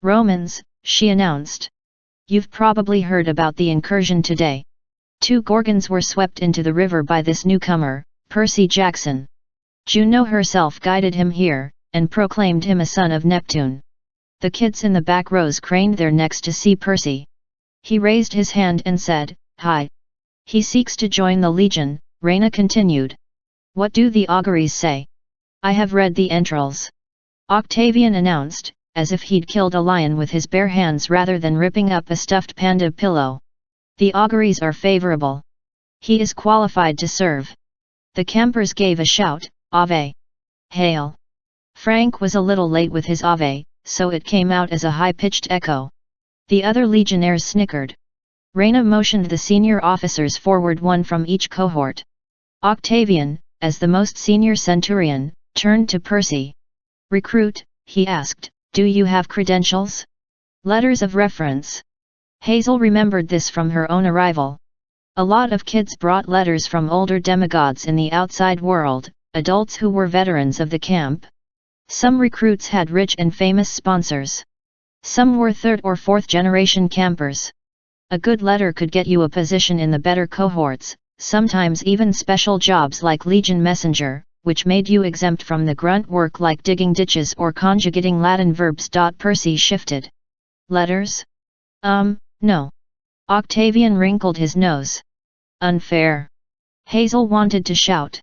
"Romans," she announced. "You've probably heard about the incursion today. 2 Gorgons were swept into the river by this newcomer, Percy Jackson. Juno herself guided him here, and proclaimed him a son of Neptune." The kids in the back rows craned their necks to see Percy. He raised his hand and said, "Hi. He seeks to join the legion," Reyna continued. "What do the auguries say?" "I have read the entrails," Octavian announced, as if he'd killed a lion with his bare hands rather than ripping up a stuffed panda pillow. "The auguries are favorable. He is qualified to serve." The campers gave a shout, "Ave! Hail!" Frank was a little late with his Ave, so it came out as a high-pitched echo. The other legionnaires snickered. Reyna motioned the senior officers forward, one from each cohort. Octavian, as the most senior centurion, turned to Percy. "Recruit," he asked, "do you have credentials? Letters of reference?" Hazel remembered this from her own arrival. A lot of kids brought letters from older demigods in the outside world, adults who were veterans of the camp. Some recruits had rich and famous sponsors. Some were 3rd or 4th generation campers. A good letter could get you a position in the better cohorts, sometimes even special jobs like Legion Messenger, which made you exempt from the grunt work like digging ditches or conjugating Latin verbs. Percy shifted. "Letters? No." Octavian wrinkled his nose. "Unfair." Hazel wanted to shout.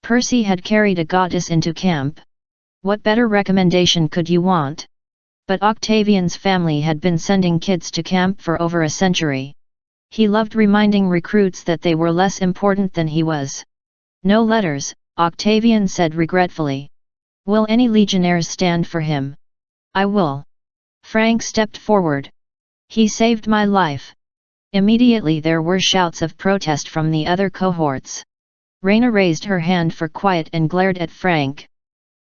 Percy had carried a goddess into camp. What better recommendation could you want? But Octavian's family had been sending kids to camp for over a century. He loved reminding recruits that they were less important than he was. "No letters," Octavian said regretfully. "Will any legionnaires stand for him?" "I will." Frank stepped forward. "He saved my life." Immediately there were shouts of protest from the other cohorts. Reyna raised her hand for quiet and glared at Frank.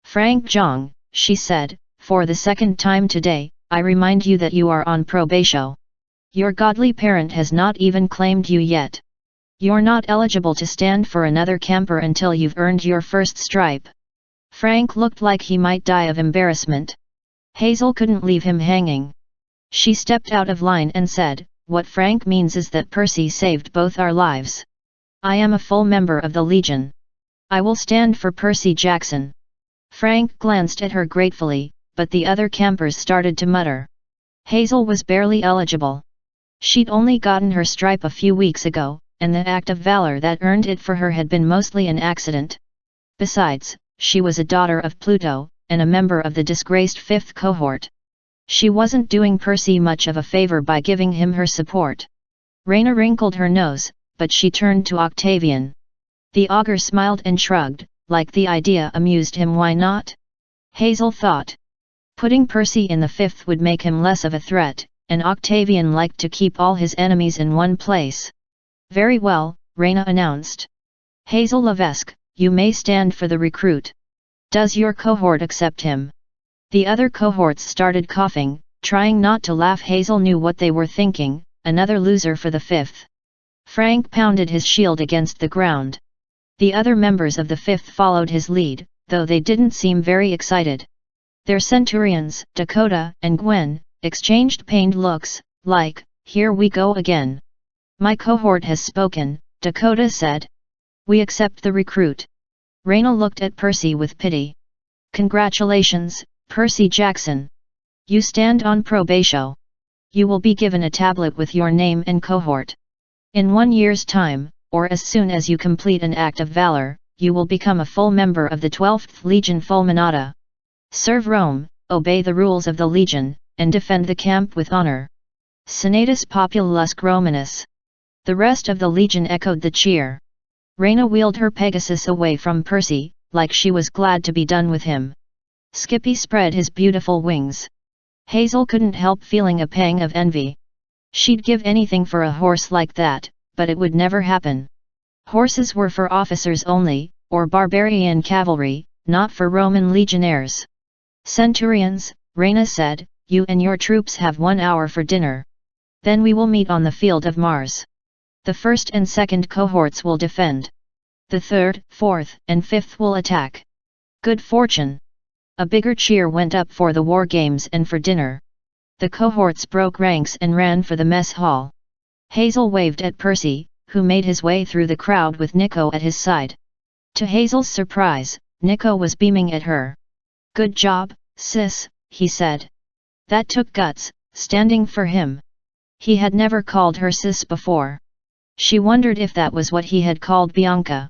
"Frank Zhang," she said, "for the 2nd time today, I remind you that you are on probation. Your godly parent has not even claimed you yet. You're not eligible to stand for another camper until you've earned your 1st stripe." Frank looked like he might die of embarrassment. Hazel couldn't leave him hanging. She stepped out of line and said, "What Frank means is that Percy saved both our lives. I am a full member of the Legion. I will stand for Percy Jackson." Frank glanced at her gratefully, but the other campers started to mutter. Hazel was barely eligible. She'd only gotten her stripe a few weeks ago, and the act of valor that earned it for her had been mostly an accident. Besides, she was a daughter of Pluto, and a member of the disgraced 5th cohort. She wasn't doing Percy much of a favor by giving him her support. Reyna wrinkled her nose, but she turned to Octavian. The augur smiled and shrugged, like the idea amused him. Why not? Hazel thought. Putting Percy in the 5th would make him less of a threat, and Octavian liked to keep all his enemies in one place. "Very well," Reyna announced. "Hazel Levesque, you may stand for the recruit. Does your cohort accept him?" The other cohorts started coughing, trying not to laugh. Hazel knew what they were thinking, another loser for the 5th. Frank pounded his shield against the ground. The other members of the 5th followed his lead, though they didn't seem very excited. Their centurions, Dakota and Gwen, exchanged pained looks, like, "Here we go again." "My cohort has spoken," Dakota said. "We accept the recruit." Reyna looked at Percy with pity. "Congratulations, Percy Jackson. You stand on probation. You will be given a tablet with your name and cohort. In 1 year's time, or as soon as you complete an act of valor, you will become a full member of the 12th Legion Fulminata. Serve Rome, obey the rules of the Legion, and defend the camp with honor. Senatus Populusque Romanus." The rest of the Legion echoed the cheer. Reyna wheeled her Pegasus away from Percy, like she was glad to be done with him. Skippy spread his beautiful wings. Hazel couldn't help feeling a pang of envy. She'd give anything for a horse like that, but it would never happen. Horses were for officers only, or barbarian cavalry, not for Roman legionnaires. Centurions, Reyna said, you and your troops have 1 hour for dinner. Then we will meet on the field of Mars. The first and second cohorts will defend. The third, fourth, and fifth will attack. Good fortune! A bigger cheer went up for the war games and for dinner. The cohorts broke ranks and ran for the mess hall. Hazel waved at Percy, who made his way through the crowd with Nico at his side. To Hazel's surprise, Nico was beaming at her. Good job, sis, he said. That took guts, standing for him. He had never called her sis before. She wondered if that was what he had called Bianca.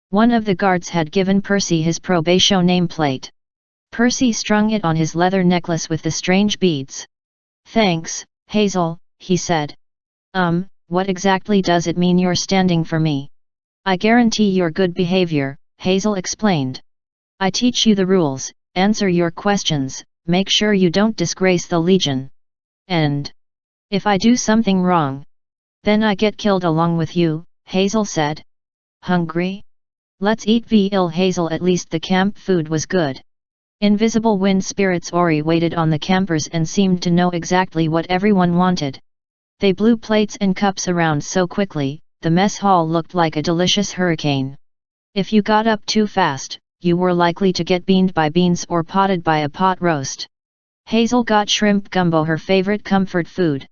One of the guards had given Percy his probation nameplate. Percy strung it on his leather necklace with the strange beads. Thanks, Hazel, he said. What exactly does it mean you're standing for me? I guarantee your good behavior, Hazel explained. I teach you the rules, answer your questions, make sure you don't disgrace the Legion. And if I do something wrong, then I get killed along with you, Hazel said. Hungry? Let's eat Hazel. At least the camp food was good. Invisible wind spirits Ori waited on the campers and seemed to know exactly what everyone wanted. They blew plates and cups around so quickly, the mess hall looked like a delicious hurricane. If you got up too fast, you were likely to get beaned by beans or potted by a pot roast. Hazel got shrimp gumbo, her favorite comfort food.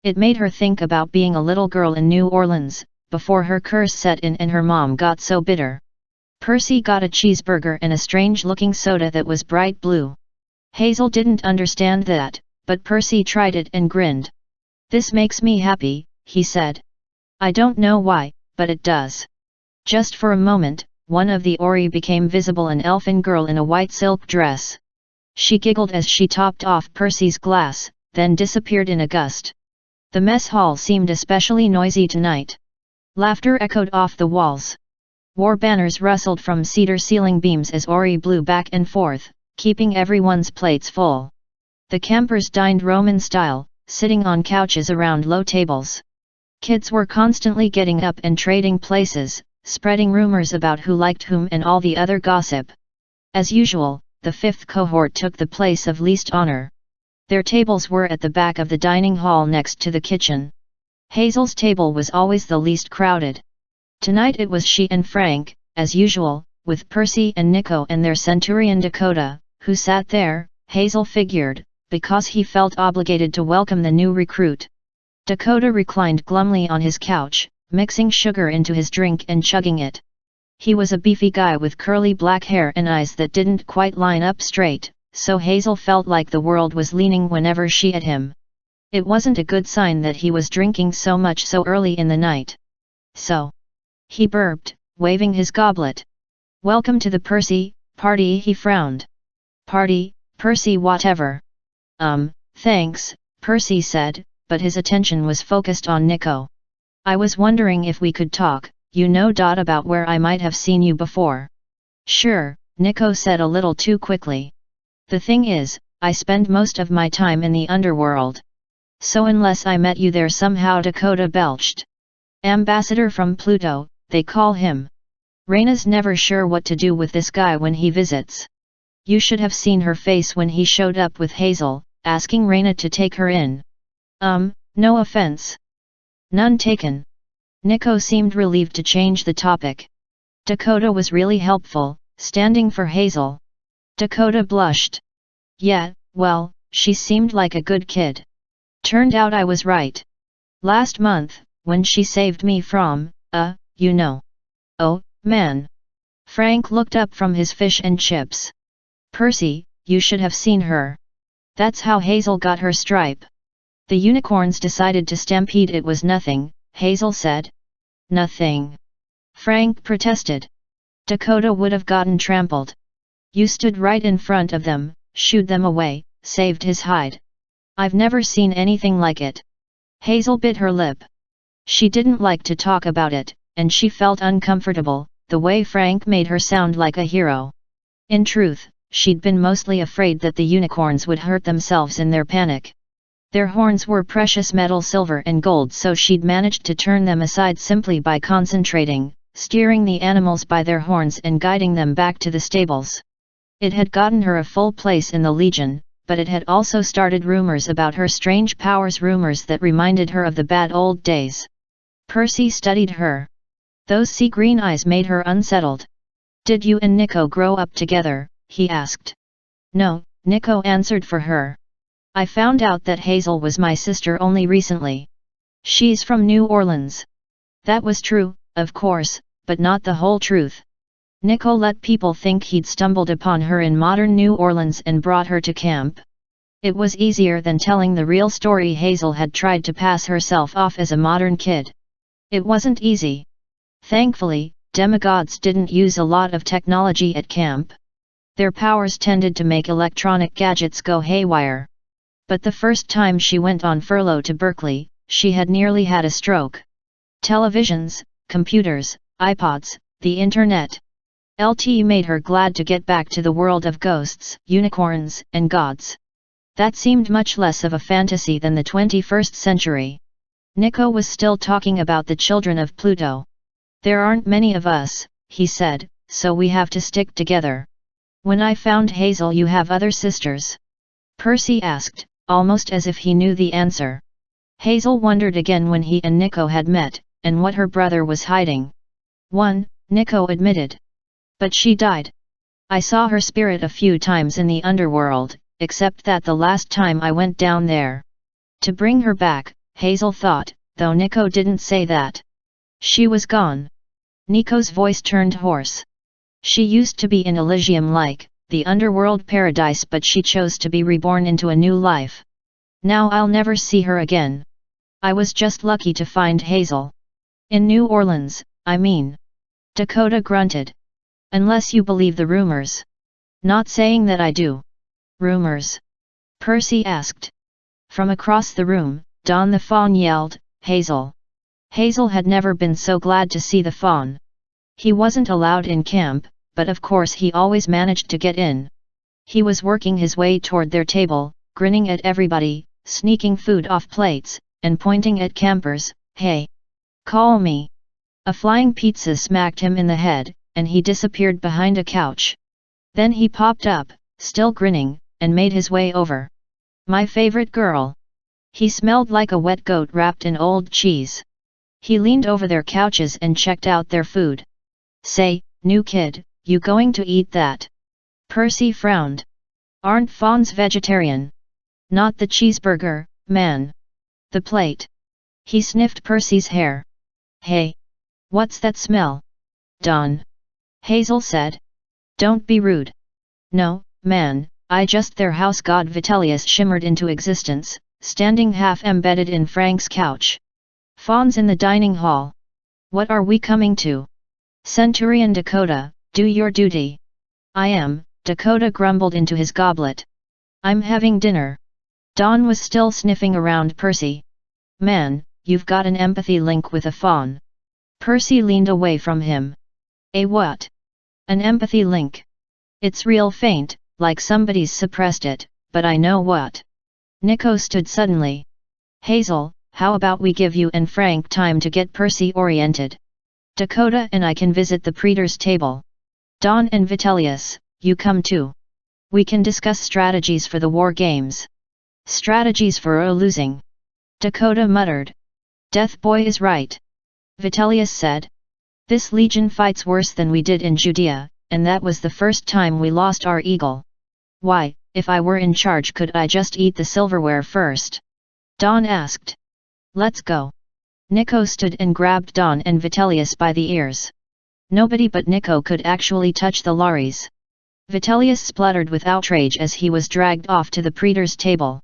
It made her think about being a little girl in New Orleans, before her curse set in and her mom got so bitter. Percy got a cheeseburger and a strange-looking soda that was bright blue. Hazel didn't understand that, but Percy tried it and grinned. This makes me happy, he said. I don't know why, but it does. Just for a moment, one of the Ori became visible, an elfin girl in a white silk dress. She giggled as she topped off Percy's glass, then disappeared in a gust. The mess hall seemed especially noisy tonight. Laughter echoed off the walls. War banners rustled from cedar ceiling beams as Ori blew back and forth, keeping everyone's plates full. The campers dined Roman style, sitting on couches around low tables. Kids were constantly getting up and trading places, spreading rumors about who liked whom and all the other gossip. As usual, the fifth cohort took the place of least honor. Their tables were at the back of the dining hall next to the kitchen. Hazel's table was always the least crowded. Tonight it was she and Frank, as usual, with Percy and Nico and their centurion Dakota, who sat there, Hazel figured, because he felt obligated to welcome the new recruit. Dakota reclined glumly on his couch, mixing sugar into his drink and chugging it. He was a beefy guy with curly black hair and eyes that didn't quite line up straight, so Hazel felt like the world was leaning whenever she at him. It wasn't a good sign that he was drinking so much so early in the night. So, he burped, waving his goblet. Welcome to the Percy party, he frowned. Party, Percy whatever. Thanks, Percy said, but his attention was focused on Nico. I was wondering if we could talk, you know, about where I might have seen you before. Sure, Nico said a little too quickly. The thing is, I spend most of my time in the underworld. So unless I met you there somehow, Dakota belched. Ambassador from Pluto, they call him. Reyna's never sure what to do with this guy when he visits. You should have seen her face when he showed up with Hazel, asking Reyna to take her in. No offense. None taken. Nico seemed relieved to change the topic. Dakota was really helpful, standing for Hazel. Dakota blushed. Yeah, well, she seemed like a good kid. Turned out I was right. Last month, when she saved me from, you know. Oh, man. Frank looked up from his fish and chips. Percy, you should have seen her. That's how Hazel got her stripe. The unicorns decided to stampede. It was nothing, Hazel said. Nothing. Frank protested. Dakota would have gotten trampled. You stood right in front of them, shooed them away, saved his hide. I've never seen anything like it. Hazel bit her lip. She didn't like to talk about it, and she felt uncomfortable, the way Frank made her sound like a hero. In truth, she'd been mostly afraid that the unicorns would hurt themselves in their panic. Their horns were precious metal, silver and gold, so she'd managed to turn them aside simply by concentrating, steering the animals by their horns and guiding them back to the stables. It had gotten her a full place in the Legion, but it had also started rumors about her strange powers, rumors that reminded her of the bad old days. Percy studied her. Those sea green eyes made her unsettled. "Did you and Nico grow up together?" he asked. "No," Nico answered for her. "I found out that Hazel was my sister only recently. She's from New Orleans." That was true, of course, but not the whole truth. Nico let people think he'd stumbled upon her in modern New Orleans and brought her to camp. It was easier than telling the real story. Hazel had tried to pass herself off as a modern kid. It wasn't easy. Thankfully, demigods didn't use a lot of technology at camp. Their powers tended to make electronic gadgets go haywire. But the first time she went on furlough to Berkeley, she had nearly had a stroke. Televisions, computers, iPods, the internet. LTE made her glad to get back to the world of ghosts, unicorns, and gods. That seemed much less of a fantasy than the 21st century. Nico was still talking about the children of Pluto. "There aren't many of us," he said, "so we have to stick together." "When I found Hazel, you have other sisters?" Percy asked, almost as if he knew the answer. Hazel wondered again when he and Nico had met, and what her brother was hiding. "One," Nico admitted. "But she died. I saw her spirit a few times in the underworld, except that the last time I went down there to bring her back," Hazel thought, though Nico didn't say that. "She was gone." Nico's voice turned hoarse. "She used to be in Elysium, like the underworld paradise, but she chose to be reborn into a new life. Now I'll never see her again. I was just lucky to find Hazel. In New Orleans, I mean." Dakota grunted. "Unless you believe the rumors." "Not saying that I do." "Rumors?" Percy asked. From across the room, Don the Fawn yelled, "Hazel!" Hazel had never been so glad to see the fawn. He wasn't allowed in camp, but of course he always managed to get in. He was working his way toward their table, grinning at everybody, sneaking food off plates, and pointing at campers. "Hey! Call me!" A flying pizza smacked him in the head, and he disappeared behind a couch. Then he popped up, still grinning, and made his way over. "My favorite girl." He smelled like a wet goat wrapped in old cheese. He leaned over their couches and checked out their food. "Say, new kid, you going to eat that?" Percy frowned. "Aren't fawns vegetarian?" "Not the cheeseburger, man. The plate." He sniffed Percy's hair. "Hey! What's that smell?" "Don," Hazel said. "Don't be rude." "No, man, I just..." Their house god Vitellius shimmered into existence, standing half embedded in Frank's couch. "Fawns in the dining hall. What are we coming to?" "Centurion Dakota, do your duty." "I am," Dakota grumbled into his goblet. "I'm having dinner." Don was still sniffing around Percy. "Man, you've got an empathy link with a fawn." Percy leaned away from him. "A what?" "An empathy link. It's real faint, like somebody's suppressed it, but I know what." Nico stood suddenly. "Hazel, how about we give you and Frank time to get Percy oriented? Dakota and I can visit the Praetor's table. Don and Vitellius, you come too. We can discuss strategies for the war games." "Strategies for losing," Dakota muttered. "Death Boy is right," Vitellius said. "This legion fights worse than we did in Judea, and that was the first time we lost our eagle. Why, if I were in charge, could I just eat the silverware first?" Don asked. "Let's go." Nico stood and grabbed Don and Vitellius by the ears. Nobody but Nico could actually touch the lorries. Vitellius spluttered with outrage as he was dragged off to the Praetor's table.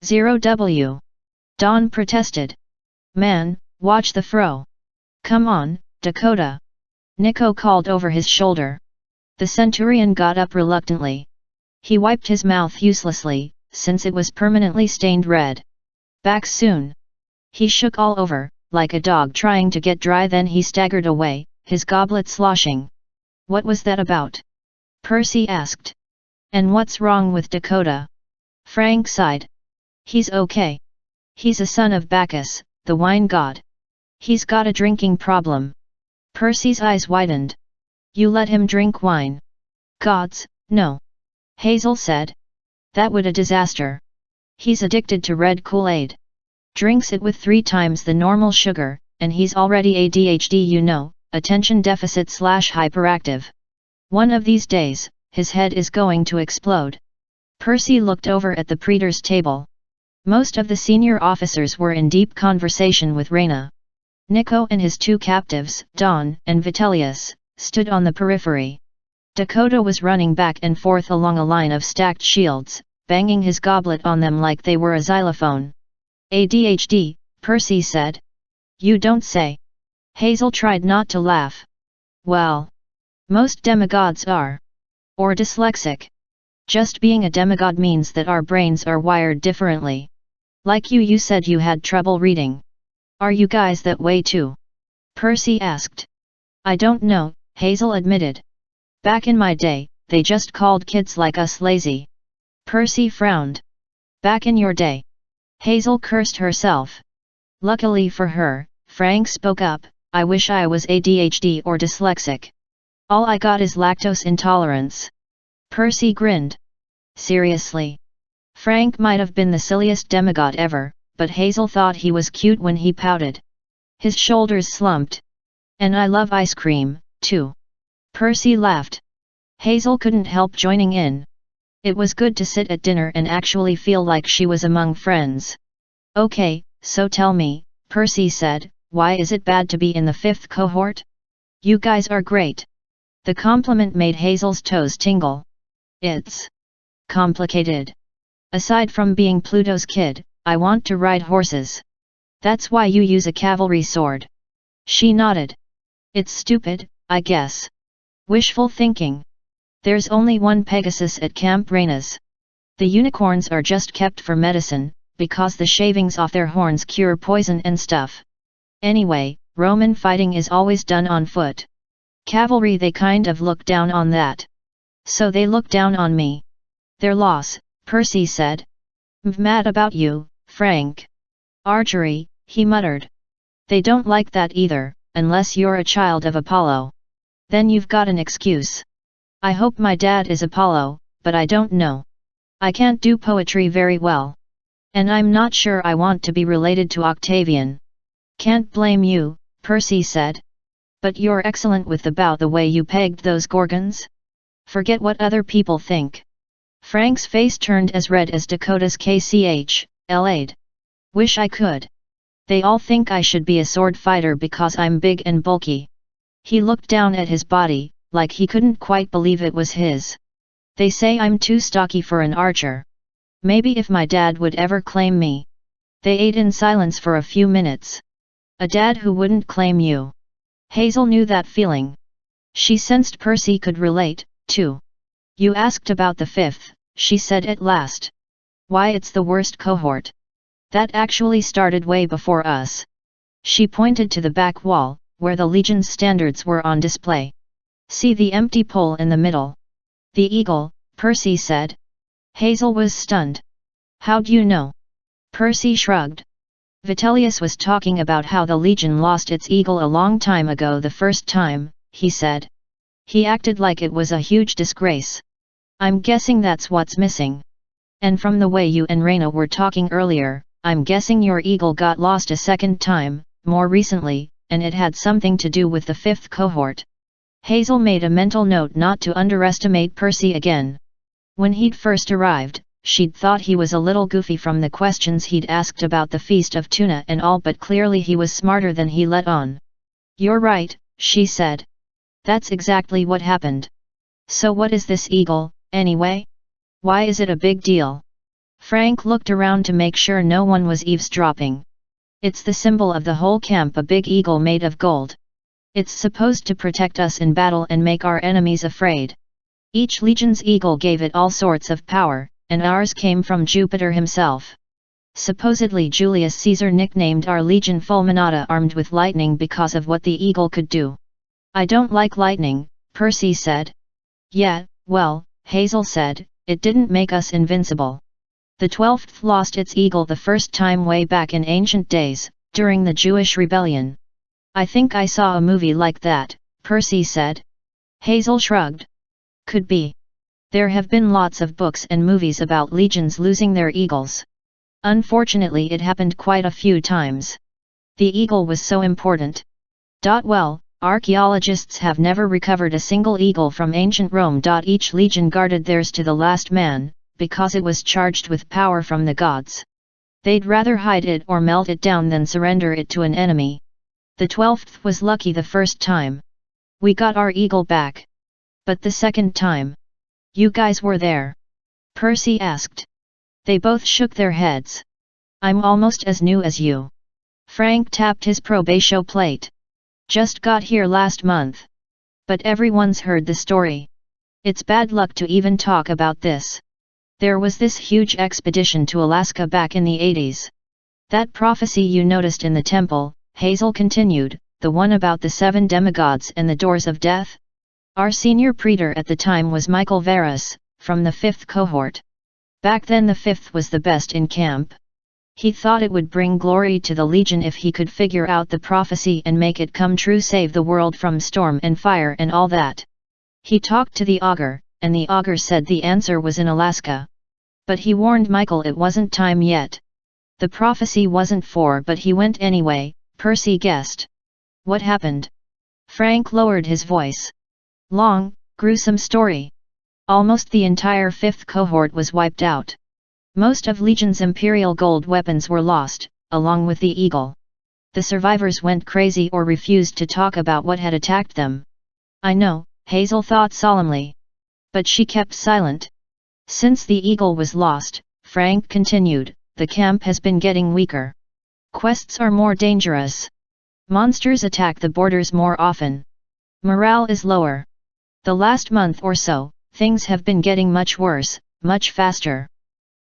0W. Don protested. "Man, watch the fro." "Come on, Dakota," Nico called over his shoulder. The Centurion got up reluctantly. He wiped his mouth uselessly, since it was permanently stained red. "Back soon." He shook all over, like a dog trying to get dry, then he staggered away, his goblet sloshing. "What was that about?" Percy asked. And what's wrong with Dakota? Frank sighed. He's okay. He's a son of Bacchus, the wine god. He's got a drinking problem. Percy's eyes widened. You let him drink wine? Gods, no. Hazel said. That would a disaster. He's addicted to red Kool-Aid. Drinks it with 3 times the normal sugar, and he's already ADHD, you know, attention deficit / hyperactive. One of these days, his head is going to explode. Percy looked over at the praetor's table. Most of the senior officers were in deep conversation with Reyna. Nico and his 2 captives, Don and Vitellius, stood on the periphery. Dakota was running back and forth along a line of stacked shields, banging his goblet on them like they were a xylophone. ADHD, Percy said. You don't say. Hazel tried not to laugh. Well, most demigods are. Or dyslexic. Just being a demigod means that our brains are wired differently. Like you said you had trouble reading. Are you guys that way too? Percy asked. I don't know, Hazel admitted. Back in my day, they just called kids like us lazy. Percy frowned. Back in your day. Hazel cursed herself. Luckily for her, Frank spoke up, I wish I was ADHD or dyslexic. All I got is lactose intolerance. Percy grinned. Seriously? Frank might have been the silliest demigod ever, but Hazel thought he was cute when he pouted. His shoulders slumped. And I love ice cream, too. Percy laughed. Hazel couldn't help joining in. It was good to sit at dinner and actually feel like she was among friends. Okay, so tell me, Percy said, why is it bad to be in the 5th cohort? You guys are great. The compliment made Hazel's toes tingle. It's complicated. Aside from being Pluto's kid, I want to ride horses. That's why you use a cavalry sword. She nodded. It's stupid, I guess. Wishful thinking. There's only one Pegasus at Camp Reyna's. The unicorns are just kept for medicine, because the shavings off their horns cure poison and stuff. Anyway, Roman fighting is always done on foot. Cavalry, they kind of look down on that. So they look down on me. Their loss, Percy said. I'm mad about you, Frank. Archery, he muttered. They don't like that either, unless you're a child of Apollo. Then you've got an excuse. I hope my dad is Apollo, but I don't know. I can't do poetry very well. And I'm not sure I want to be related to Octavian. Can't blame you, Percy said. But you're excellent with the way you pegged those gorgons. Forget what other people think. Frank's face turned as red as Dakota's LA'd. Wish I could. They all think I should be a sword fighter because I'm big and bulky. He looked down at his body, like he couldn't quite believe it was his. They say I'm too stocky for an archer. Maybe if my dad would ever claim me. They ate in silence for a few minutes. A dad who wouldn't claim you. Hazel knew that feeling. She sensed Percy could relate, too. You asked about the 5th, she said at last. Why, it's the worst cohort. That actually started way before us. She pointed to the back wall, where the Legion's standards were on display. See the empty pole in the middle. The eagle, Percy said. Hazel was stunned. How'd you know? Percy shrugged. Vitellius was talking about how the Legion lost its eagle a long time ago the first time, he said. He acted like it was a huge disgrace. I'm guessing that's what's missing. And from the way you and Reyna were talking earlier, I'm guessing your eagle got lost a second time, more recently, and it had something to do with the 5th cohort. Hazel made a mental note not to underestimate Percy again. When he'd first arrived, she'd thought he was a little goofy from the questions he'd asked about the Feast of Tuna and all, but clearly he was smarter than he let on. You're right, she said. That's exactly what happened. So what is this eagle, anyway? Why is it a big deal? Frank looked around to make sure no one was eavesdropping. It's the symbol of the whole camp, a big eagle made of gold. It's supposed to protect us in battle and make our enemies afraid. Each legion's eagle gave it all sorts of power, and ours came from Jupiter himself. Supposedly Julius Caesar nicknamed our legion Fulminata, armed with lightning, because of what the eagle could do. I don't like lightning, Percy said. Yeah, well, Hazel said, it didn't make us invincible. The 12th lost its eagle the first time way back in ancient days, during the Jewish rebellion. I think I saw a movie like that, Percy said. Hazel shrugged. Could be. There have been lots of books and movies about legions losing their eagles. Unfortunately, it happened quite a few times. The eagle was so important. Well, archaeologists have never recovered a single eagle from ancient Rome. Each legion guarded theirs to the last man, because it was charged with power from the gods. They'd rather hide it or melt it down than surrender it to an enemy. The 12th was lucky the first time. We got our eagle back. But the second time? You guys were there? Percy asked. They both shook their heads. I'm almost as new as you. Frank tapped his probation plate. Just got here last month. But everyone's heard the story. It's bad luck to even talk about this. There was this huge expedition to Alaska back in the 80s. That prophecy you noticed in the temple, Hazel continued, the one about the 7 demigods and the doors of death? Our senior praetor at the time was Michael Varus, from the 5th cohort. Back then the 5th was the best in camp. He thought it would bring glory to the legion if he could figure out the prophecy and make it come true, save the world from storm and fire and all that. He talked to the augur, and the augur said the answer was in Alaska. But he warned Michael it wasn't time yet. The prophecy wasn't for, but he went anyway, Percy guessed. What happened? Frank lowered his voice. Long, gruesome story. Almost the entire 5th cohort was wiped out. Most of Legion's imperial gold weapons were lost, along with the eagle. The survivors went crazy or refused to talk about what had attacked them. I know, Hazel thought solemnly. But she kept silent. Since the eagle was lost, Frank continued, the camp has been getting weaker. Quests are more dangerous. Monsters attack the borders more often. Morale is lower. The last month or so, things have been getting much worse, much faster.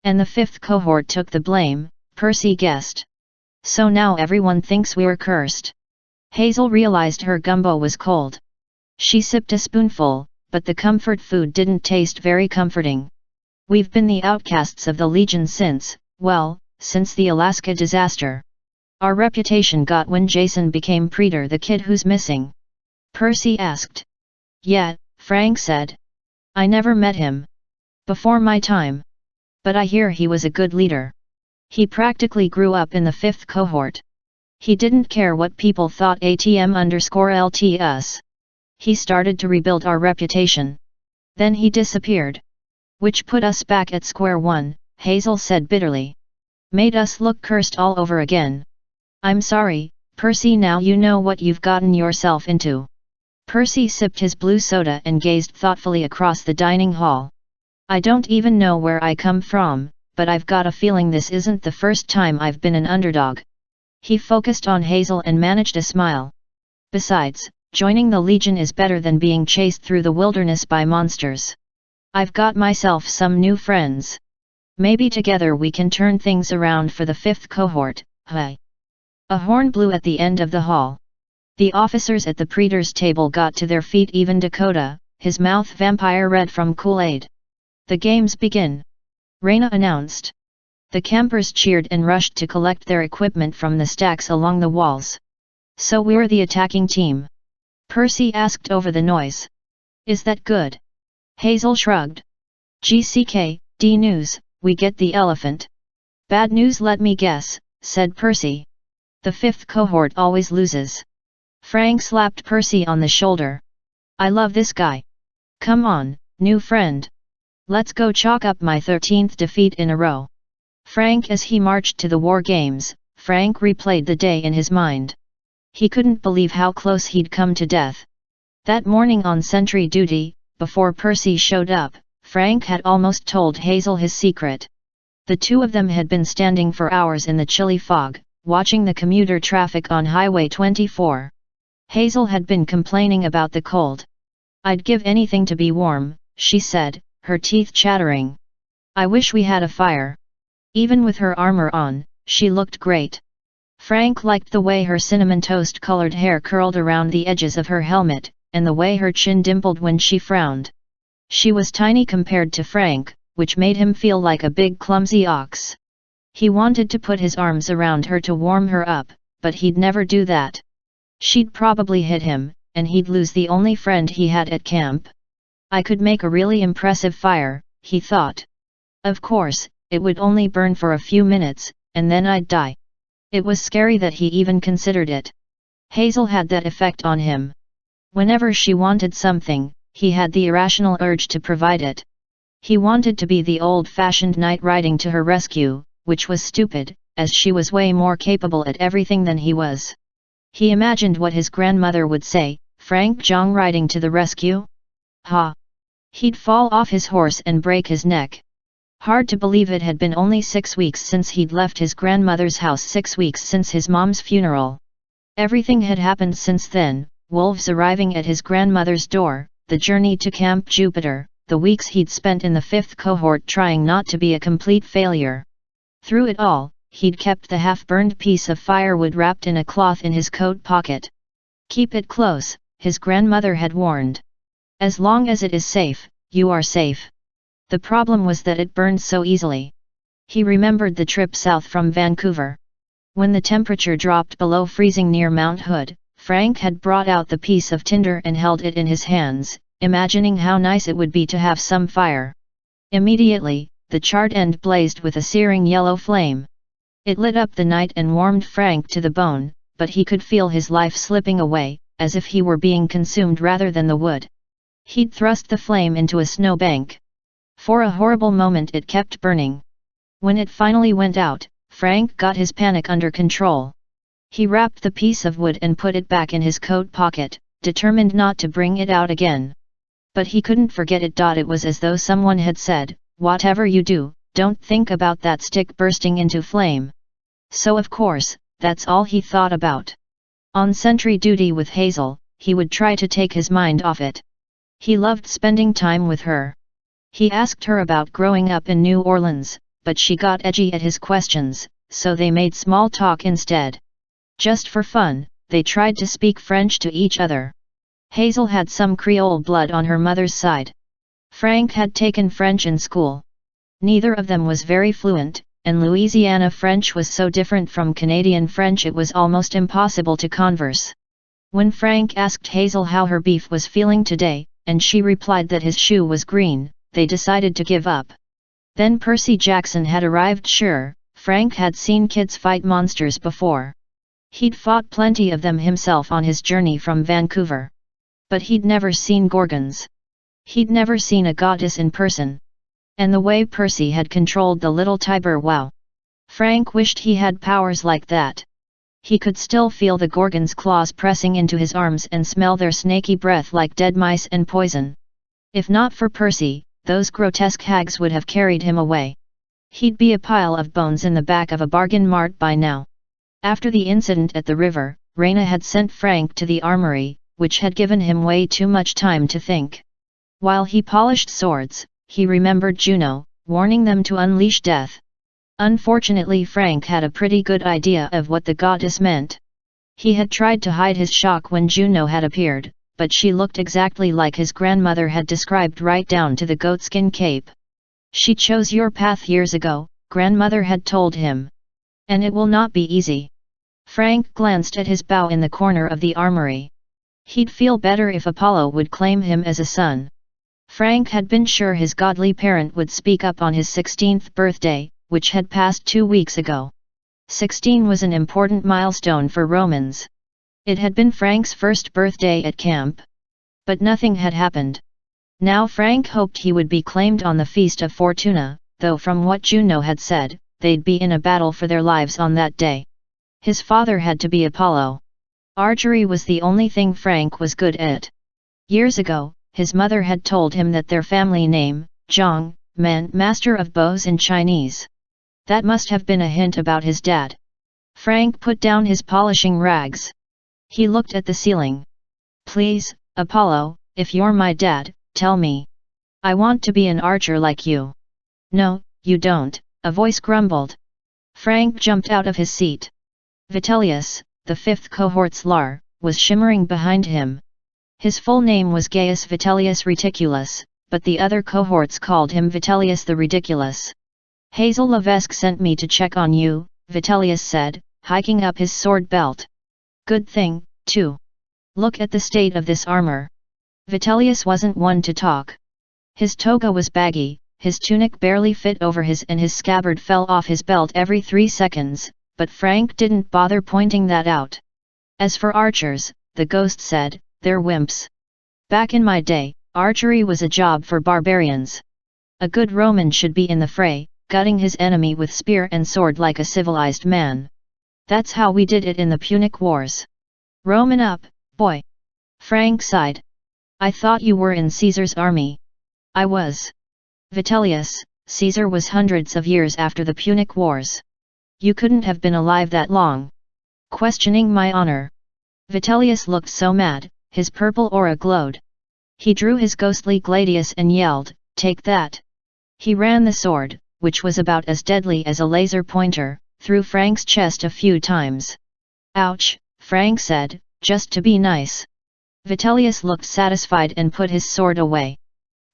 And the 5th cohort took the blame, Percy guessed. So now everyone thinks we're cursed. Hazel realized her gumbo was cold. She sipped a spoonful, but the comfort food didn't taste very comforting. We've been the outcasts of the Legion since the Alaska disaster. Our reputation got when Jason became praetor, the kid who's missing. Percy asked. Yeah, Frank said. I never met him. Before my time. But I hear he was a good leader. He practically grew up in the 5th cohort. He didn't care what people thought _LTS. He started to rebuild our reputation. Then he disappeared. Which put us back at square one, Hazel said bitterly. Made us look cursed all over again. I'm sorry, Percy, now you know what you've gotten yourself into. Percy sipped his blue soda and gazed thoughtfully across the dining hall. I don't even know where I come from, but I've got a feeling this isn't the first time I've been an underdog. He focused on Hazel and managed a smile. Besides, joining the Legion is better than being chased through the wilderness by monsters. I've got myself some new friends. Maybe together we can turn things around for the 5th cohort, hey. A horn blew at the end of the hall. The officers at the praetor's table got to their feet, even Dakota, his mouth vampire red from Kool-Aid. The games begin. Reyna announced. The campers cheered and rushed to collect their equipment from the stacks along the walls. So we're the attacking team? Percy asked over the noise. Is that good? Hazel shrugged. GCK, D news, we get the elephant. Bad news, let me guess, said Percy. The 5th cohort always loses. Frank slapped Percy on the shoulder. I love this guy. Come on, new friend. Let's go chalk up my 13th defeat in a row. Frank, as he marched to the war games, Frank replayed the day in his mind. He couldn't believe how close he'd come to death. That morning on sentry duty, before Percy showed up, Frank had almost told Hazel his secret. The two of them had been standing for hours in the chilly fog, watching the commuter traffic on Highway 24. Hazel had been complaining about the cold. I'd give anything to be warm, she said, her teeth chattering. I wish we had a fire. Even with her armor on, she looked great. Frank liked the way her cinnamon toast-colored hair curled around the edges of her helmet, and the way her chin dimpled when she frowned. She was tiny compared to Frank, which made him feel like a big clumsy ox. He wanted to put his arms around her to warm her up, but he'd never do that. She'd probably hit him, and he'd lose the only friend he had at camp. I could make a really impressive fire, he thought. Of course, it would only burn for a few minutes, and then I'd die. It was scary that he even considered it. Hazel had that effect on him. Whenever she wanted something, he had the irrational urge to provide it. He wanted to be the old-fashioned knight riding to her rescue, which was stupid, as she was way more capable at everything than he was. He imagined what his grandmother would say, Frank Zhang riding to the rescue? Ha! He'd fall off his horse and break his neck. Hard to believe it had been only 6 weeks since he'd left his grandmother's house, 6 weeks since his mom's funeral. Everything had happened since then, wolves arriving at his grandmother's door, the journey to Camp Jupiter, the weeks he'd spent in the 5th cohort trying not to be a complete failure. Through it all, he'd kept the half-burned piece of firewood wrapped in a cloth in his coat pocket. Keep it close, his grandmother had warned. As long as it is safe, you are safe. The problem was that it burned so easily. He remembered the trip south from Vancouver. When the temperature dropped below freezing near Mount Hood, Frank had brought out the piece of tinder and held it in his hands, imagining how nice it would be to have some fire. Immediately, the charred end blazed with a searing yellow flame. It lit up the night and warmed Frank to the bone, but he could feel his life slipping away, as if he were being consumed rather than the wood. He'd thrust the flame into a snowbank. For a horrible moment it kept burning. When it finally went out, Frank got his panic under control. He wrapped the piece of wood and put it back in his coat pocket, determined not to bring it out again. But he couldn't forget it. It was as though someone had said, "Whatever you do, don't think about that stick bursting into flame." So of course, that's all he thought about. On sentry duty with Hazel, he would try to take his mind off it. He loved spending time with her. He asked her about growing up in New Orleans, but she got edgy at his questions, so they made small talk instead. Just for fun, they tried to speak French to each other. Hazel had some Creole blood on her mother's side. Frank had taken French in school. Neither of them was very fluent, and Louisiana French was so different from Canadian French it was almost impossible to converse. When Frank asked Hazel how her beef was feeling today, and she replied that his shoe was green, they decided to give up. Then Percy Jackson had arrived. Sure, Frank had seen kids fight monsters before. He'd fought plenty of them himself on his journey from Vancouver. But he'd never seen gorgons. He'd never seen a goddess in person. And the way Percy had controlled the little Tiber, wow! Frank wished he had powers like that. He could still feel the gorgon's claws pressing into his arms and smell their snaky breath like dead mice and poison. If not for Percy, those grotesque hags would have carried him away. He'd be a pile of bones in the back of a bargain mart by now. After the incident at the river, Raina had sent Frank to the armory, which had given him way too much time to think. While he polished swords, he remembered Juno, warning them to unleash death. Unfortunately, Frank had a pretty good idea of what the goddess meant. He had tried to hide his shock when Juno had appeared, but she looked exactly like his grandmother had described, right down to the goatskin cape. "She chose your path years ago," grandmother had told him. "And it will not be easy." Frank glanced at his bow in the corner of the armory. He'd feel better if Apollo would claim him as a son. Frank had been sure his godly parent would speak up on his 16th birthday, which had passed 2 weeks ago. 16 was an important milestone for Romans. It had been Frank's first birthday at camp. But nothing had happened. Now Frank hoped he would be claimed on the Feast of Fortuna, though from what Juno had said, they'd be in a battle for their lives on that day. His father had to be Apollo. Archery was the only thing Frank was good at. Years ago, his mother had told him that their family name, Zhang, meant master of bows in Chinese. That must have been a hint about his dad. Frank put down his polishing rags. He looked at the ceiling. "Please, Apollo, if you're my dad, tell me. I want to be an archer like you." "No, you don't," a voice grumbled. Frank jumped out of his seat. Vitellius, the 5th cohort's Lar, was shimmering behind him. His full name was Gaius Vitellius Reticulus, but the other cohorts called him Vitellius the Ridiculous. Hazel Levesque sent me to check on you, Vitellius said, hiking up his sword belt. Good thing, too. Look at the state of this armor. Vitellius wasn't one to talk. His toga was baggy, his tunic barely fit over his and his scabbard fell off his belt every 3 seconds, but Frank didn't bother pointing that out. As for archers, the ghost said, they're wimps. Back in my day, archery was a job for barbarians. A good Roman should be in the fray, gutting his enemy with spear and sword like a civilized man. That's how we did it in the Punic Wars. Roman up, boy. Frank sighed. I thought you were in Caesar's army. I was. Vitellius, Caesar was hundreds of years after the Punic Wars. You couldn't have been alive that long. Questioning my honor. Vitellius looked so mad, his purple aura glowed. He drew his ghostly gladius and yelled, take that. He ran the sword, which was about as deadly as a laser pointer, through Frank's chest a few times. Ouch, Frank said, just to be nice. Vitellius looked satisfied and put his sword away.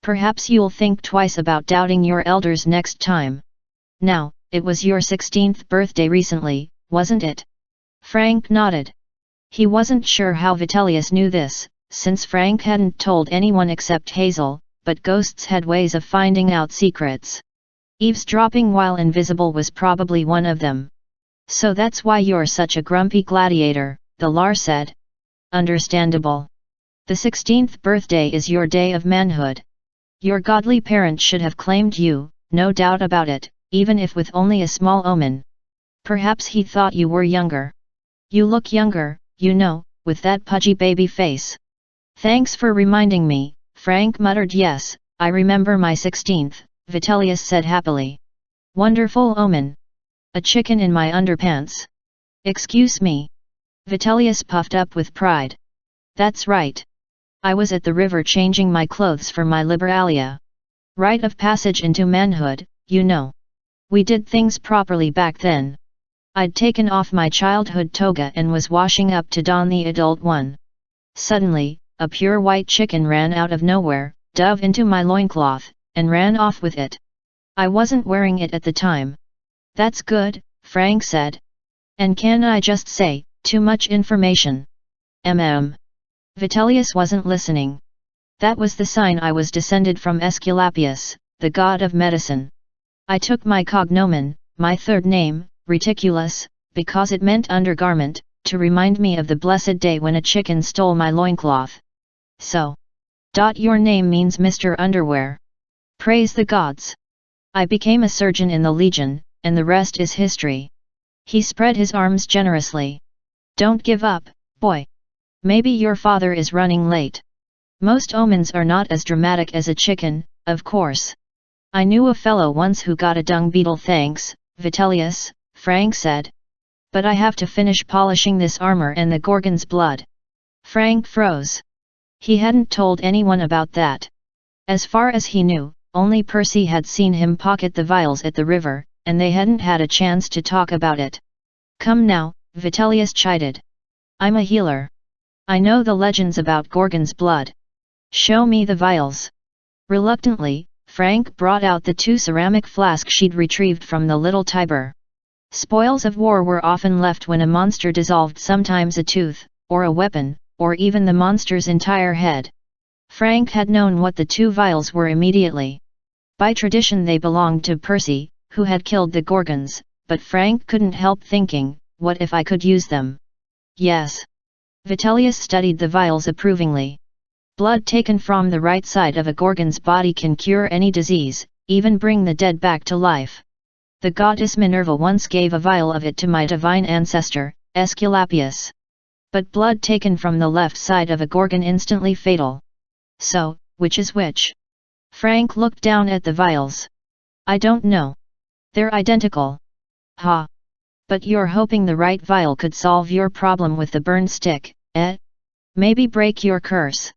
Perhaps you'll think twice about doubting your elders next time. Now, it was your 16th birthday recently, wasn't it? Frank nodded. He wasn't sure how Vitellius knew this, since Frank hadn't told anyone except Hazel, but ghosts had ways of finding out secrets. Eavesdropping while invisible was probably one of them. So that's why you're such a grumpy gladiator, the Lar said. Understandable. The 16th birthday is your day of manhood. Your godly parent should have claimed you, no doubt about it, even if with only a small omen. Perhaps he thought you were younger. You look younger, you know, with that pudgy baby face. Thanks for reminding me, Frank muttered. Yes, I remember my 16th, Vitellius said happily. Wonderful omen. A chicken in my underpants. Excuse me. Vitellius puffed up with pride. That's right. I was at the river changing my clothes for my liberalia. Rite of passage into manhood, you know. We did things properly back then. I'd taken off my childhood toga and was washing up to don the adult one. Suddenly, a pure white chicken ran out of nowhere, dove into my loincloth, and ran off with it. I wasn't wearing it at the time. That's good, Frank said. And can I just say, too much information. Vitellius wasn't listening. That was the sign I was descended from Aesculapius, the god of medicine. I took my cognomen, my third name, Reticulus, because it meant undergarment, to remind me of the blessed day when a chicken stole my loincloth. So. Your name means Mr. Underwear. Praise the gods. I became a surgeon in the Legion, and the rest is history. He spread his arms generously. Don't give up, boy. Maybe your father is running late. Most omens are not as dramatic as a chicken, of course. I knew a fellow once who got a dung beetle. Thanks, Vitellius, Frank said. But I have to finish polishing this armor and the Gorgon's blood. Frank froze. He hadn't told anyone about that. As far as he knew, only Percy had seen him pocket the vials at the river, and they hadn't had a chance to talk about it. Come now, Vitellius chided. I'm a healer. I know the legends about Gorgon's blood. Show me the vials. Reluctantly, Frank brought out the 2 ceramic flasks she'd retrieved from the little Tiber. Spoils of war were often left when a monster dissolved, sometimes a tooth, or a weapon, or even the monster's entire head. Frank had known what the 2 vials were immediately. By tradition they belonged to Percy, who had killed the Gorgons, but Frank couldn't help thinking, what if I could use them? Yes. Vitellius studied the vials approvingly. Blood taken from the right side of a Gorgon's body can cure any disease, even bring the dead back to life. The goddess Minerva once gave a vial of it to my divine ancestor, Aesculapius. But blood taken from the left side of a Gorgon instantly fatal. So, which is which? Frank looked down at the vials. I don't know. They're identical. Ha! But you're hoping the right vial could solve your problem with the burned stick, eh? Maybe break your curse.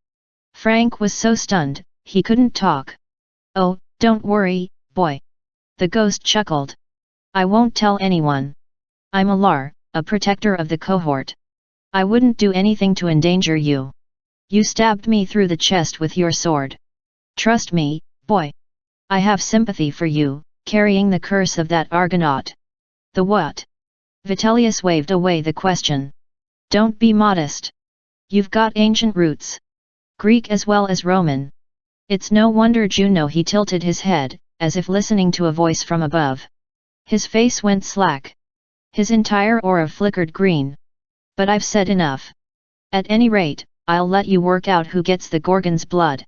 Frank was so stunned, he couldn't talk. Oh, don't worry, boy. The ghost chuckled. I won't tell anyone. I'm a Lar, a protector of the cohort. I wouldn't do anything to endanger you. You stabbed me through the chest with your sword. Trust me, boy. I have sympathy for you, carrying the curse of that Argonaut. The what? Vitellius waved away the question. Don't be modest. You've got ancient roots. Greek as well as Roman. It's no wonder Juno. He tilted his head, as if listening to a voice from above. His face went slack. His entire aura flickered green. But I've said enough. At any rate, I'll let you work out who gets the Gorgon's blood.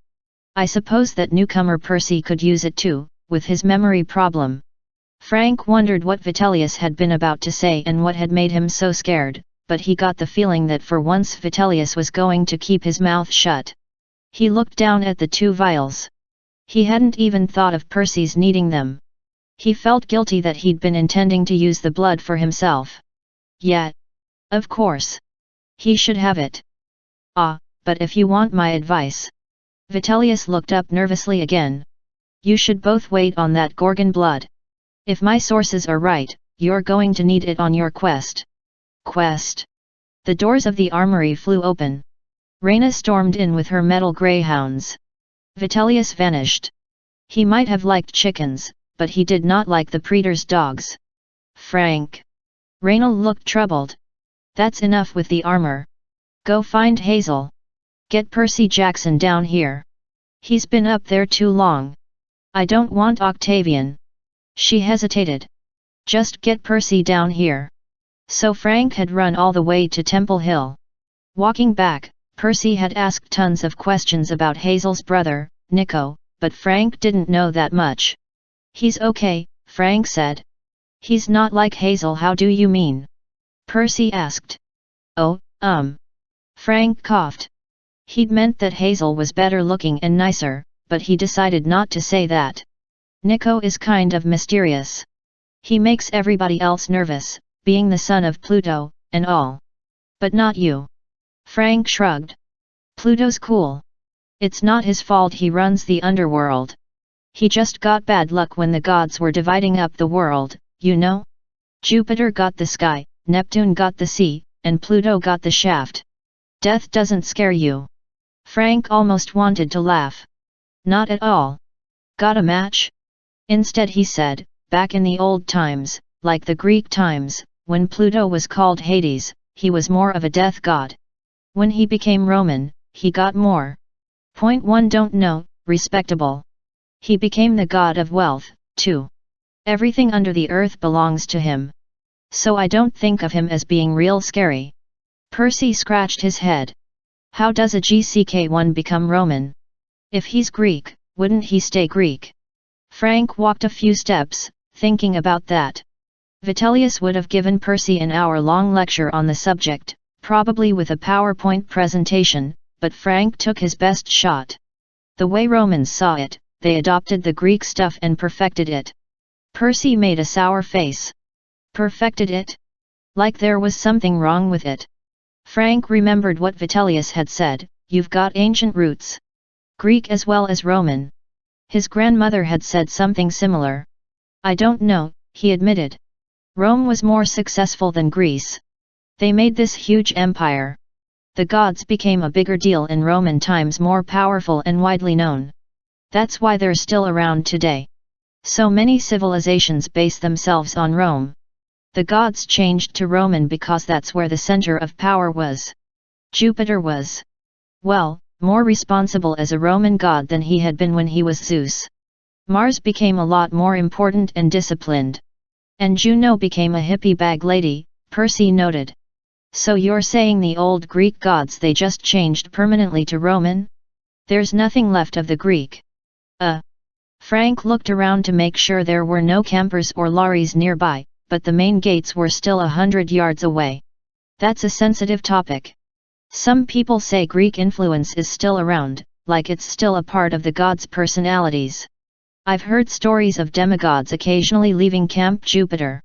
I suppose that newcomer Percy could use it too, with his memory problem. Frank wondered what Vitellius had been about to say and what had made him so scared, but he got the feeling that for once Vitellius was going to keep his mouth shut. He looked down at the 2 vials. He hadn't even thought of Percy's needing them. He felt guilty that he'd been intending to use the blood for himself. Yet, of course, he should have it. Ah, but if you want my advice. Vitellius looked up nervously again. You should both wait on that Gorgon blood. If my sources are right, you're going to need it on your quest. Quest? The doors of the armory flew open. Reyna stormed in with her metal greyhounds. Vitellius vanished. He might have liked chickens, but he did not like the Praetor's dogs. Frank. Reyna looked troubled. That's enough with the armor. Go find Hazel. Get Percy Jackson down here. He's been up there too long. I don't want Octavian. She hesitated. Just get Percy down here. So Frank had run all the way to Temple Hill. Walking back, Percy had asked tons of questions about Hazel's brother, Nico, but Frank didn't know that much. He's okay, Frank said. He's not like Hazel. How do you mean? Percy asked. Oh, Frank coughed. He'd meant that Hazel was better looking and nicer, but he decided not to say that. Nico is kind of mysterious. He makes everybody else nervous, being the son of Pluto, and all. But not you. Frank shrugged. Pluto's cool. It's not his fault he runs the underworld. He just got bad luck when the gods were dividing up the world, you know? Jupiter got the sky, Neptune got the sea, and Pluto got the shaft. Death doesn't scare you. Frank almost wanted to laugh. Not at all. Got a match? Instead he said, back in the old times, like the Greek times, when Pluto was called Hades, he was more of a death god. When he became Roman, he got more. .1-2, respectable. He became the god of wealth, too. Everything under the earth belongs to him. So I don't think of him as being real scary. Percy scratched his head. How does a GCK1 become Roman? If he's Greek, wouldn't he stay Greek? Frank walked a few steps, thinking about that. Vitellius would have given Percy an hour-long lecture on the subject, probably with a PowerPoint presentation, but Frank took his best shot. The way Romans saw it, they adopted the Greek stuff and perfected it. Percy made a sour face. Perfected it? Like there was something wrong with it. Frank remembered what Vitellius had said, you've got ancient roots. Greek as well as Roman. His grandmother had said something similar. I don't know, he admitted. Rome was more successful than Greece. They made this huge empire. The gods became a bigger deal in Roman times, more powerful and widely known. That's why they're still around today. So many civilizations base themselves on Rome. The gods changed to Roman because that's where the center of power was. Jupiter was, well, more responsible as a Roman god than he had been when he was Zeus. Mars became a lot more important and disciplined. And Juno became a hippie bag lady, Percy noted. So you're saying the old Greek gods, they just changed permanently to Roman? There's nothing left of the Greek. Frank looked around to make sure there were no campers or lorries nearby, but the main gates were still 100 yards away. That's a sensitive topic. Some people say Greek influence is still around, like it's still a part of the gods' personalities. I've heard stories of demigods occasionally leaving Camp Jupiter.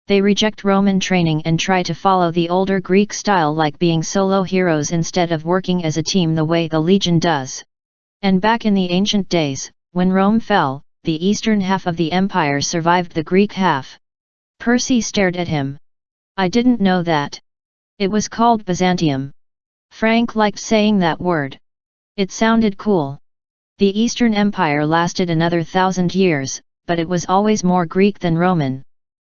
They reject Roman training and try to follow the older Greek style, like being solo heroes instead of working as a team the way the Legion does. And back in the ancient days, when Rome fell, the eastern half of the empire survived the Greek half. Percy stared at him. I didn't know that. It was called Byzantium. Frank liked saying that word. It sounded cool. The Eastern Empire lasted another 1,000 years, but it was always more Greek than Roman.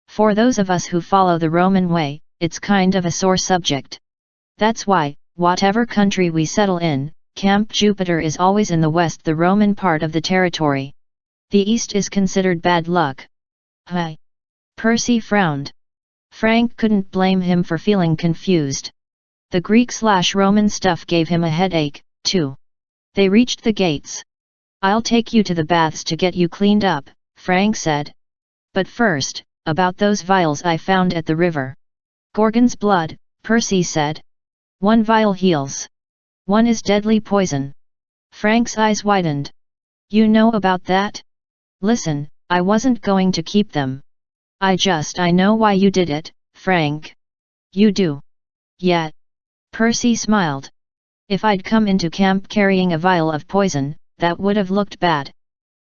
For those of us who follow the Roman way, it's kind of a sore subject. That's why, whatever country we settle in, Camp Jupiter is always in the west, the Roman part of the territory. The east is considered bad luck. Hi. Percy frowned. Frank couldn't blame him for feeling confused. The Greek/Roman stuff gave him a headache, too. They reached the gates. "I'll take you to the baths to get you cleaned up," Frank said. "But first, about those vials I found at the river." "Gorgon's blood," Percy said. "One vial heals. One is deadly poison." Frank's eyes widened. "You know about that? Listen, I wasn't going to keep them. I know why you did it, Frank." "You do?" "Yeah." Percy smiled. "If I'd come into camp carrying a vial of poison, that would have looked bad.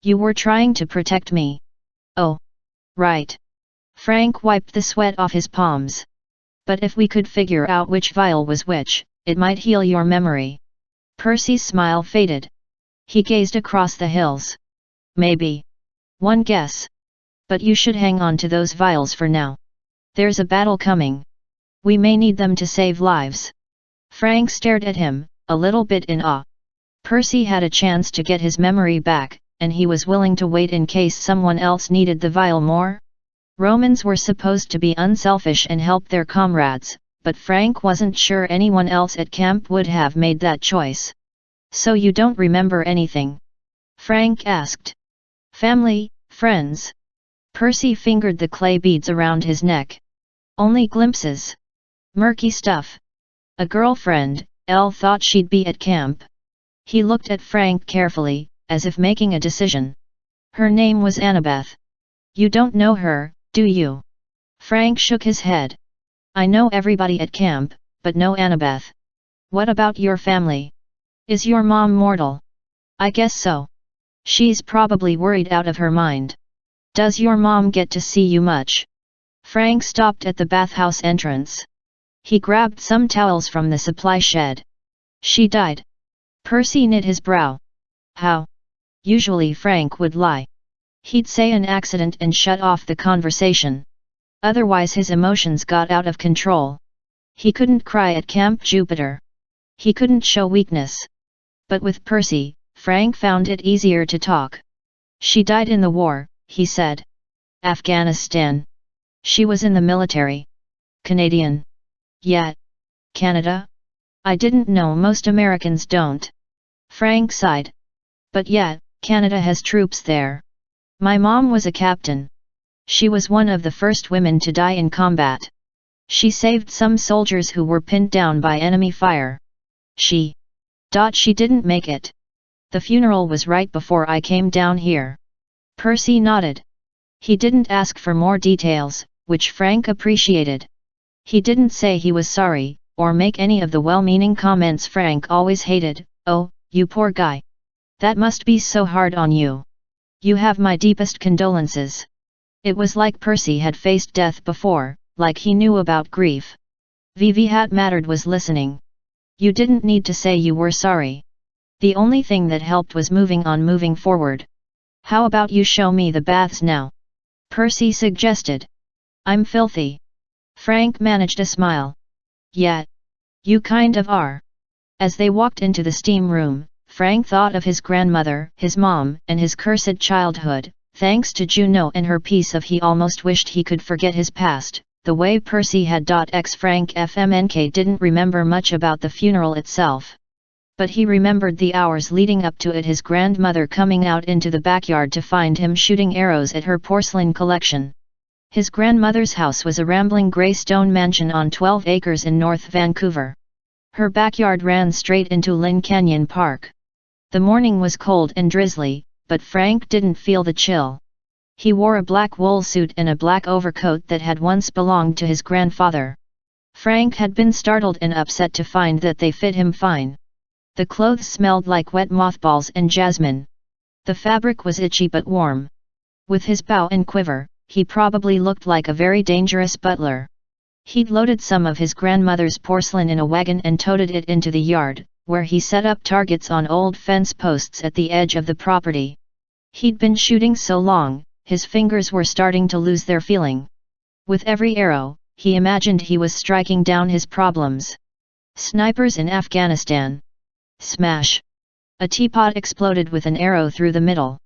You were trying to protect me." "Oh. Right." Frank wiped the sweat off his palms. "But if we could figure out which vial was which, it might heal your memory." Percy's smile faded. He gazed across the hills. "Maybe. One guess. But you should hang on to those vials for now. There's a battle coming. We may need them to save lives." Frank stared at him, a little bit in awe. Percy had a chance to get his memory back, and he was willing to wait in case someone else needed the vial more. Romans were supposed to be unselfish and help their comrades, but Frank wasn't sure anyone else at camp would have made that choice. "So you don't remember anything?" Frank asked. "Family, friends." Percy fingered the clay beads around his neck. "Only glimpses. Murky stuff. A girlfriend, Elle thought she'd be at camp." He looked at Frank carefully, as if making a decision. "Her name was Annabeth. You don't know her, do you?" Frank shook his head. "I know everybody at camp, but no Annabeth." "What about your family? Is your mom mortal?" "I guess so. She's probably worried out of her mind." "Does your mom get to see you much?" Frank stopped at the bathhouse entrance. He grabbed some towels from the supply shed. "She died." Percy knit his brow. "How?" Usually Frank would lie. He'd say an accident and shut off the conversation. Otherwise his emotions got out of control. He couldn't cry at Camp Jupiter. He couldn't show weakness. But with Percy, Frank found it easier to talk. "She died in the war," he said. "Afghanistan. She was in the military." "Canadian." "Yeah." "Canada?" "I didn't know, most Americans don't." Frank sighed. "But yeah, Canada has troops there. My mom was a captain. She was one of the first women to die in combat. She saved some soldiers who were pinned down by enemy fire. She didn't make it. The funeral was right before I came down here." Percy nodded. He didn't ask for more details, which Frank appreciated. He didn't say he was sorry, or make any of the well-meaning comments Frank always hated. "Oh, you poor guy. That must be so hard on you. You have my deepest condolences." It was like Percy had faced death before, like he knew about grief. What mattered was listening. "You didn't need to say you were sorry. The only thing that helped was moving forward. How about you show me the baths now?" Percy suggested. "I'm filthy." Frank managed a smile. "Yeah. You kind of are." As they walked into the steam room, Frank thought of his grandmother, his mom, and his cursed childhood. Thanks to Juno and her piece of, he almost wished he could forget his past, the way Percy had. Frank FMNK didn't remember much about the funeral itself. But he remembered the hours leading up to it, his grandmother coming out into the backyard to find him shooting arrows at her porcelain collection. His grandmother's house was a rambling grey stone mansion on 12 acres in North Vancouver. Her backyard ran straight into Lynn Canyon Park. The morning was cold and drizzly, but Frank didn't feel the chill. He wore a black wool suit and a black overcoat that had once belonged to his grandfather. Frank had been startled and upset to find that they fit him fine. The clothes smelled like wet mothballs and jasmine. The fabric was itchy but warm. With his bow and quiver, he probably looked like a very dangerous butler. He'd loaded some of his grandmother's porcelain in a wagon and toted it into the yard, where he set up targets on old fence posts at the edge of the property. He'd been shooting so long, his fingers were starting to lose their feeling. With every arrow, he imagined he was striking down his problems. Snipers in Afghanistan. Smash! A teapot exploded with an arrow through the middle.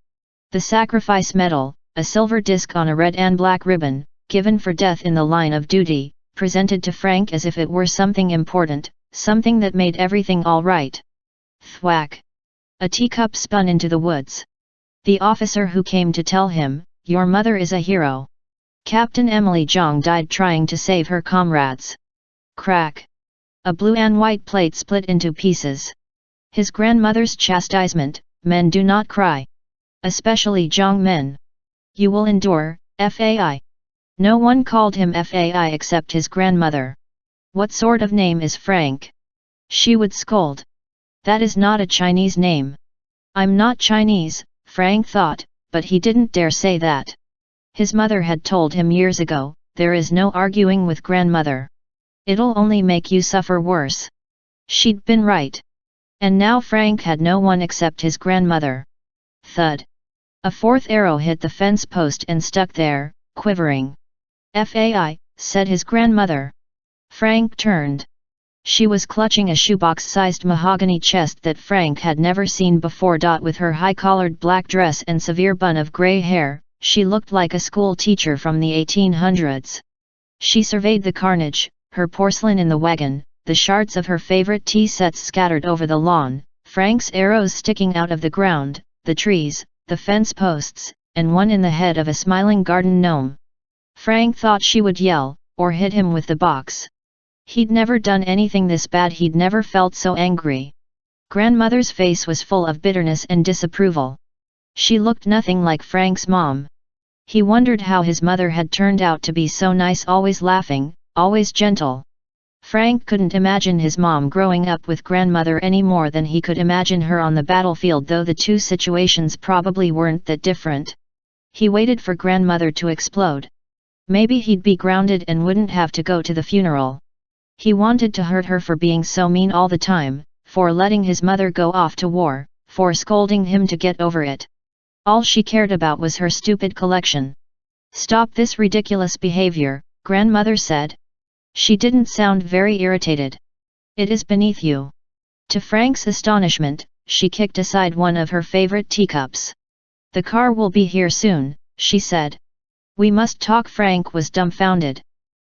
The sacrifice medal, a silver disc on a red and black ribbon, given for death in the line of duty, presented to Frank as if it were something important, something that made everything all right. Thwack! A teacup spun into the woods. The officer who came to tell him, "Your mother is a hero. Captain Emily Zhang died trying to save her comrades." Crack! A blue and white plate split into pieces. His grandmother's chastisement, "Men do not cry. Especially Zhang men. You will endure, FAI." No one called him FAI except his grandmother. "What sort of name is Frank?" she would scold. "That is not a Chinese name." "I'm not Chinese," Frank thought, but he didn't dare say that. His mother had told him years ago, "There is no arguing with grandmother. It'll only make you suffer worse." She'd been right. And now Frank had no one except his grandmother. Thud! A fourth arrow hit the fence post and stuck there, quivering. "FAI," said his grandmother. Frank turned. She was clutching a shoebox-sized mahogany chest that Frank had never seen before. With her high-collared black dress and severe bun of grey hair, she looked like a school teacher from the 1800s. She surveyed the carnage, her porcelain in the wagon, the shards of her favorite tea sets scattered over the lawn, Frank's arrows sticking out of the ground, the trees, the fence posts, and one in the head of a smiling garden gnome. Frank thought she would yell, or hit him with the box. He'd never done anything this bad. He'd never felt so angry. Grandmother's face was full of bitterness and disapproval. She looked nothing like Frank's mom. He wondered how his mother had turned out to be so nice, always laughing, always gentle. Frank couldn't imagine his mom growing up with grandmother any more than he could imagine her on the battlefield, though the two situations probably weren't that different. He waited for grandmother to explode. Maybe he'd be grounded and wouldn't have to go to the funeral. He wanted to hurt her for being so mean all the time, for letting his mother go off to war, for scolding him to get over it. All she cared about was her stupid collection. "Stop this ridiculous behavior," grandmother said. She didn't sound very irritated. "It is beneath you." To Frank's astonishment, she kicked aside one of her favorite teacups. "The car will be here soon," she said. "We must talk." Frank was dumbfounded.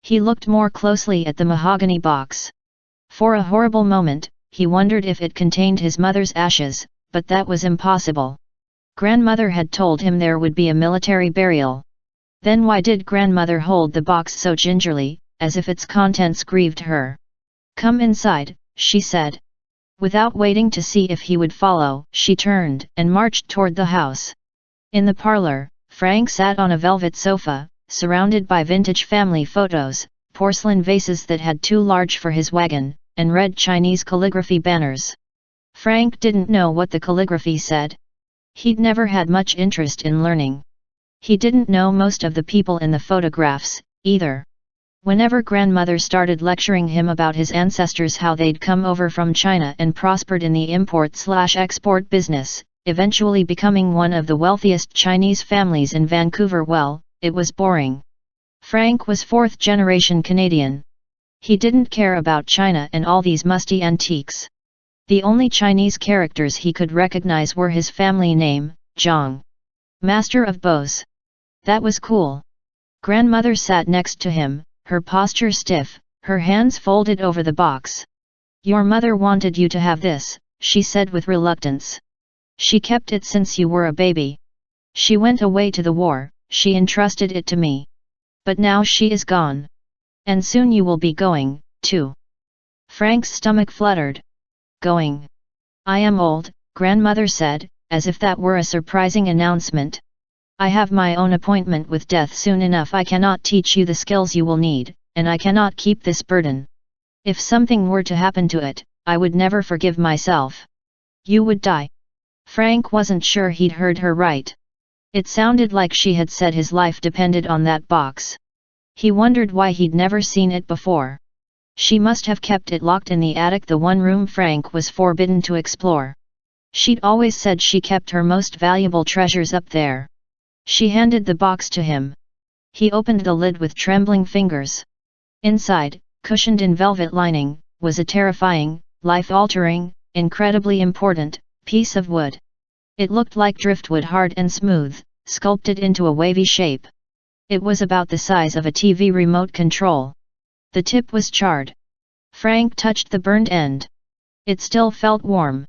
He looked more closely at the mahogany box. For a horrible moment, he wondered if it contained his mother's ashes, but that was impossible. Grandmother had told him there would be a military burial. Then why did grandmother hold the box so gingerly, as if its contents grieved her? "Come inside," she said. Without waiting to see if he would follow, she turned and marched toward the house. In the parlor, Frank sat on a velvet sofa, surrounded by vintage family photos, porcelain vases that had too large for his wagon, and red Chinese calligraphy banners. Frank didn't know what the calligraphy said. He'd never had much interest in learning. He didn't know most of the people in the photographs, either. Whenever grandmother started lecturing him about his ancestors, how they'd come over from China and prospered in the import/export business, eventually becoming one of the wealthiest Chinese families in Vancouver, well, it was boring. Frank was fourth-generation Canadian. He didn't care about China and all these musty antiques. The only Chinese characters he could recognize were his family name, Zhang. Master of Bows. That was cool. Grandmother sat next to him, her posture stiff, her hands folded over the box. "Your mother wanted you to have this," she said with reluctance. "She kept it since you were a baby. She went away to the war, she entrusted it to me. But now she is gone. And soon you will be going, too." Frank's stomach fluttered. "Going? I am old," grandmother said, as if that were a surprising announcement. "I have my own appointment with death soon enough. I cannot teach you the skills you will need, and I cannot keep this burden. If something were to happen to it, I would never forgive myself. You would die." Frank wasn't sure he'd heard her right. It sounded like she had said his life depended on that box. He wondered why he'd never seen it before. She must have kept it locked in the attic, the one room Frank was forbidden to explore. She'd always said she kept her most valuable treasures up there. She handed the box to him. He opened the lid with trembling fingers. Inside, cushioned in velvet lining, was a terrifying, life-altering, incredibly important piece of wood. It looked like driftwood, hard and smooth, sculpted into a wavy shape. It was about the size of a TV remote control. The tip was charred. Frank touched the burned end. It still felt warm.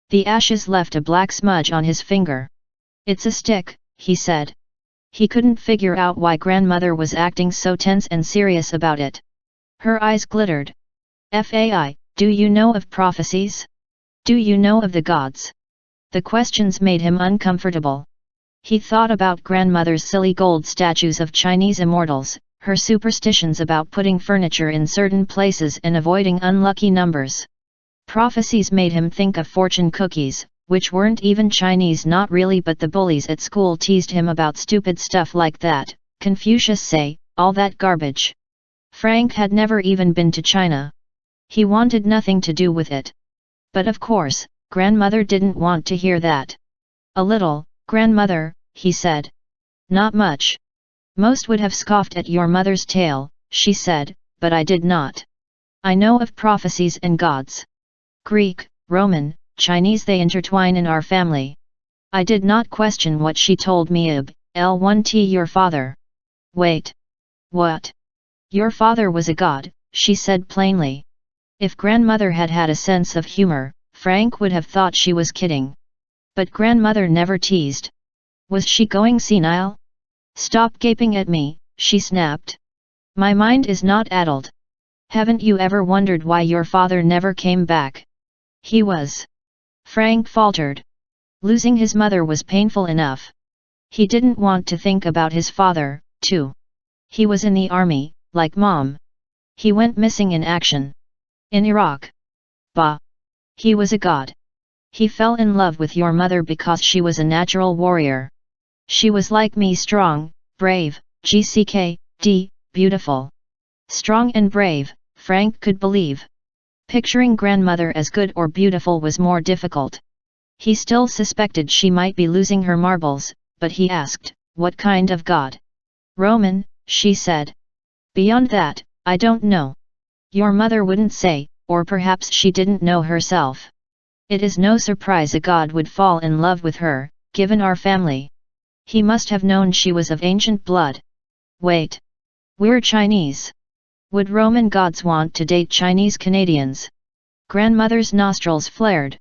The ashes left a black smudge on his finger. "It's a stick," he said. He couldn't figure out why grandmother was acting so tense and serious about it. Her eyes glittered. "Fai, do you know of prophecies? Do you know of the gods?" The questions made him uncomfortable. He thought about grandmother's silly gold statues of Chinese immortals, her superstitions about putting furniture in certain places and avoiding unlucky numbers. Prophecies made him think of fortune cookies, which weren't even Chinese, not really, but the bullies at school teased him about stupid stuff like that. Confucius say, all that garbage. Frank had never even been to China. He wanted nothing to do with it. But of course, grandmother didn't want to hear that. "A little, grandmother," he said. "Not much. Most would have scoffed at your mother's tale," she said, "but I did not. I know of prophecies and gods. Greek, Roman, Chinese, they intertwine in our family. I did not question what she told me. L1T your father." "Wait. What?" "Your father was a god," she said plainly. If grandmother had had a sense of humor, Frank would have thought she was kidding. But grandmother never teased. Was she going senile? "Stop gaping at me," she snapped. "My mind is not addled. Haven't you ever wondered why your father never came back?" "He was..." Frank faltered. Losing his mother was painful enough. He didn't want to think about his father, too. He was in the army, like Mom. He went missing in action. In Iraq. Bah! He was a god. He fell in love with your mother because she was a natural warrior. She was like me, strong, brave, beautiful. Strong and brave, Frank could believe. Picturing grandmother as good or beautiful was more difficult. He still suspected she might be losing her marbles, but he asked, "What kind of god?" "Roman," she said. "Beyond that, I don't know. Your mother wouldn't say, or perhaps she didn't know herself. It is no surprise a god would fall in love with her, given our family. He must have known she was of ancient blood." "Wait. We're Chinese. Would Roman gods want to date Chinese Canadians?" Grandmother's nostrils flared.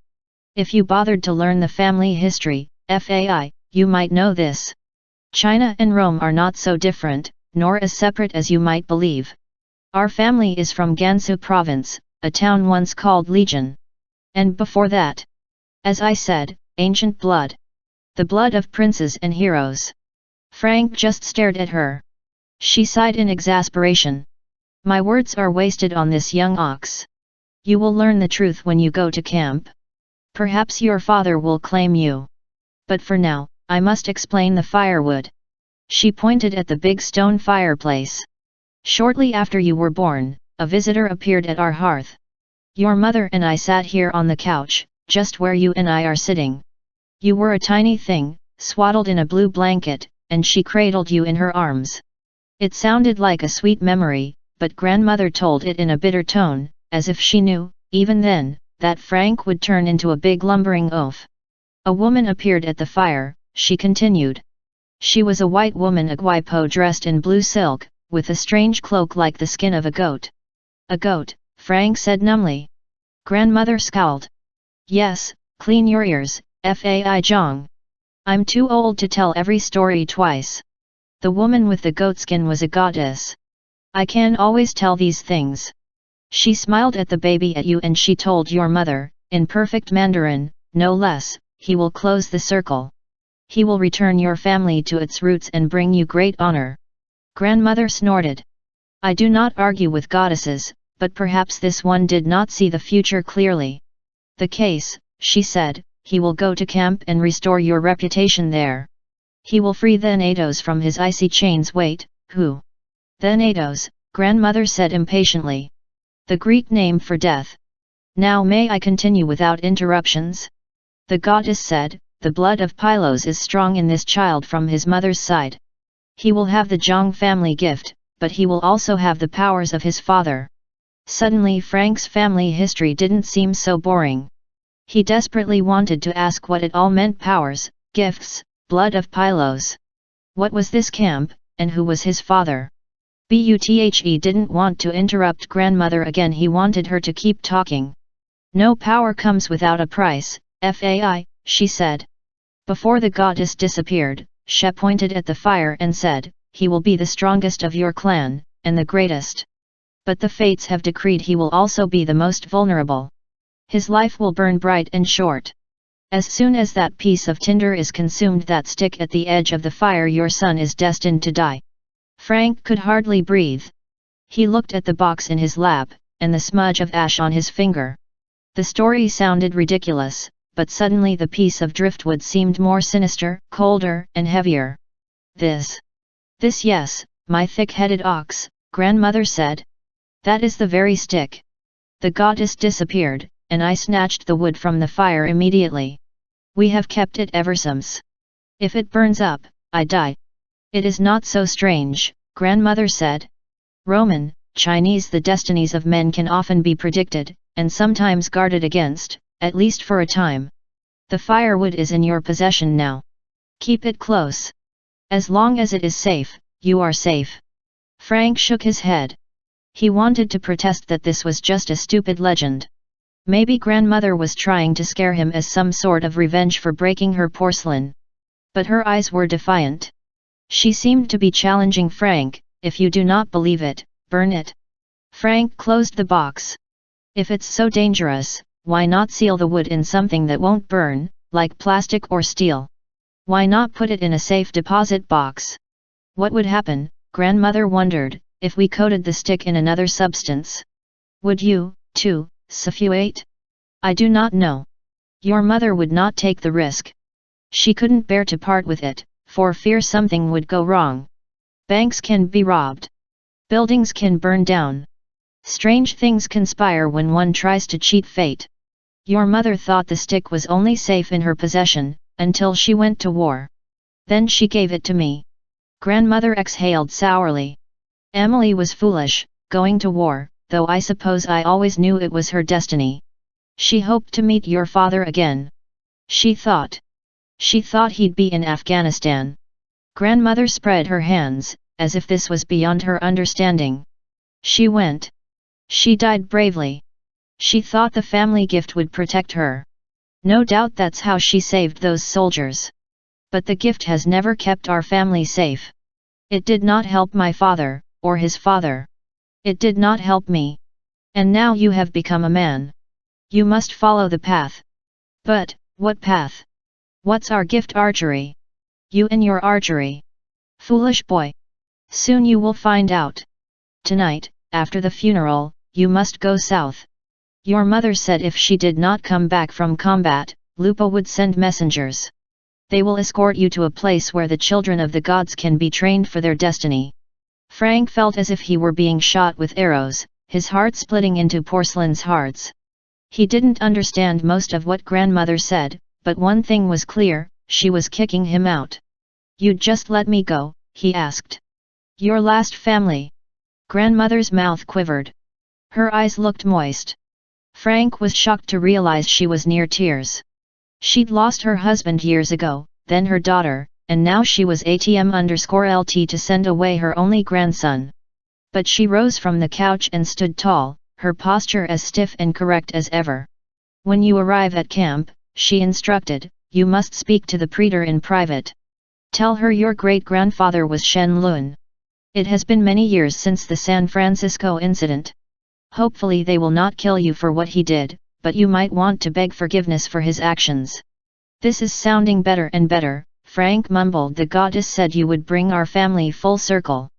"If you bothered to learn the family history, Fai, you might know this. China and Rome are not so different, nor as separate as you might believe. Our family is from Gansu province, a town once called Legion. And before that, as I said, ancient blood. The blood of princes and heroes." Frank just stared at her. She sighed in exasperation. "My words are wasted on this young ox. You will learn the truth when you go to camp. Perhaps your father will claim you. But for now, I must explain the firewood." She pointed at the big stone fireplace. "Shortly after you were born, a visitor appeared at our hearth. Your mother and I sat here on the couch, just where you and I are sitting. You were a tiny thing, swaddled in a blue blanket, and she cradled you in her arms." It sounded like a sweet memory, but grandmother told it in a bitter tone, as if she knew, even then, that Frank would turn into a big lumbering oaf. "A woman appeared at the fire," she continued. "She was a white woman, a guipo dressed in blue silk, with a strange cloak like the skin of a goat." "A goat," Frank said numbly. Grandmother scowled. "Yes, clean your ears, Fai Zhang. I'm too old to tell every story twice. The woman with the goatskin was a goddess. I can always tell these things. She smiled at the baby, at you, and she told your mother, in perfect Mandarin, no less, he will close the circle. He will return your family to its roots and bring you great honor." Grandmother snorted. "I do not argue with goddesses, but perhaps this one did not see the future clearly. The case," she said, "he will go to camp and restore your reputation there. He will free Thanatos from his icy chains." "Wait, who?" "Thanatos," grandmother said impatiently. the Greek name for death. Now may I continue without interruptions? The goddess said, the blood of Pylos is strong in this child from his mother's side. He will have the Zhang family gift, but he will also have the powers of his father. Suddenly Frank's family history didn't seem so boring. He desperately wanted to ask what it all meant: powers, gifts, blood of Pylos. What was this camp, and who was his father? Buthe didn't want to interrupt grandmother again, he wanted her to keep talking. No power comes without a price, Fai, she said. Before the goddess disappeared, she pointed at the fire and said, he will be the strongest of your clan, and the greatest. But the fates have decreed he will also be the most vulnerable. His life will burn bright and short. As soon as that piece of tinder is consumed, that stick at the edge of the fire, your son is destined to die. Frank could hardly breathe. He looked at the box in his lap, and the smudge of ash on his finger. The story sounded ridiculous, but suddenly the piece of driftwood seemed more sinister, colder, and heavier. This, yes, my thick-headed ox, grandmother said. That is the very stick. The goddess disappeared, and I snatched the wood from the fire immediately. We have kept it ever since. If it burns up, I die. It is not so strange, grandmother said. Roman, Chinese, the destinies of men can often be predicted, and sometimes guarded against, at least for a time. The firewood is in your possession now. Keep it close. As long as it is safe, you are safe. Frank shook his head. He wanted to protest that this was just a stupid legend. Maybe grandmother was trying to scare him as some sort of revenge for breaking her porcelain. But her eyes were defiant. She seemed to be challenging Frank. If you do not believe it, burn it. Frank closed the box. If it's so dangerous, why not seal the wood in something that won't burn, like plastic or steel? Why not put it in a safe deposit box? What would happen, grandmother wondered, if we coated the stick in another substance? Would you, too, suffocate? I do not know. Your mother would not take the risk. She couldn't bear to part with it, for fear something would go wrong. Banks can be robbed. Buildings can burn down. Strange things conspire when one tries to cheat fate. Your mother thought the stick was only safe in her possession, until she went to war. Then she gave it to me. Grandmother exhaled sourly. Emily was foolish, going to war, though I suppose I always knew it was her destiny. She hoped to meet your father again. She thought he'd be in Afghanistan. Grandmother spread her hands, as if this was beyond her understanding. She went. She died bravely. She thought the family gift would protect her. No doubt that's how she saved those soldiers. But the gift has never kept our family safe. It did not help my father, or his father. It did not help me. And now you have become a man. You must follow the path. But, what path? What's our gift? Archery. You and your archery. Foolish boy. Soon you will find out. Tonight, after the funeral, you must go south. Your mother said if she did not come back from combat, Lupa would send messengers. They will escort you to a place where the children of the gods can be trained for their destiny. Frank felt as if he were being shot with arrows, his heart splitting into porcelain's hearts. He didn't understand most of what grandmother said, but one thing was clear, she was kicking him out. You'd just let me go, he asked. Your last family. Grandmother's mouth quivered. Her eyes looked moist. Frank was shocked to realize she was near tears. She'd lost her husband years ago, then her daughter, and now she was ATM_LT to send away her only grandson. But she rose from the couch and stood tall, her posture as stiff and correct as ever. When you arrive at camp, she instructed, you must speak to the praetor in private. Tell her your great-grandfather was Shen Lun. It has been many years since the San Francisco incident. Hopefully they will not kill you for what he did, but you might want to beg forgiveness for his actions. This is sounding better and better, Frank mumbled. The goddess said you would bring our family full circle.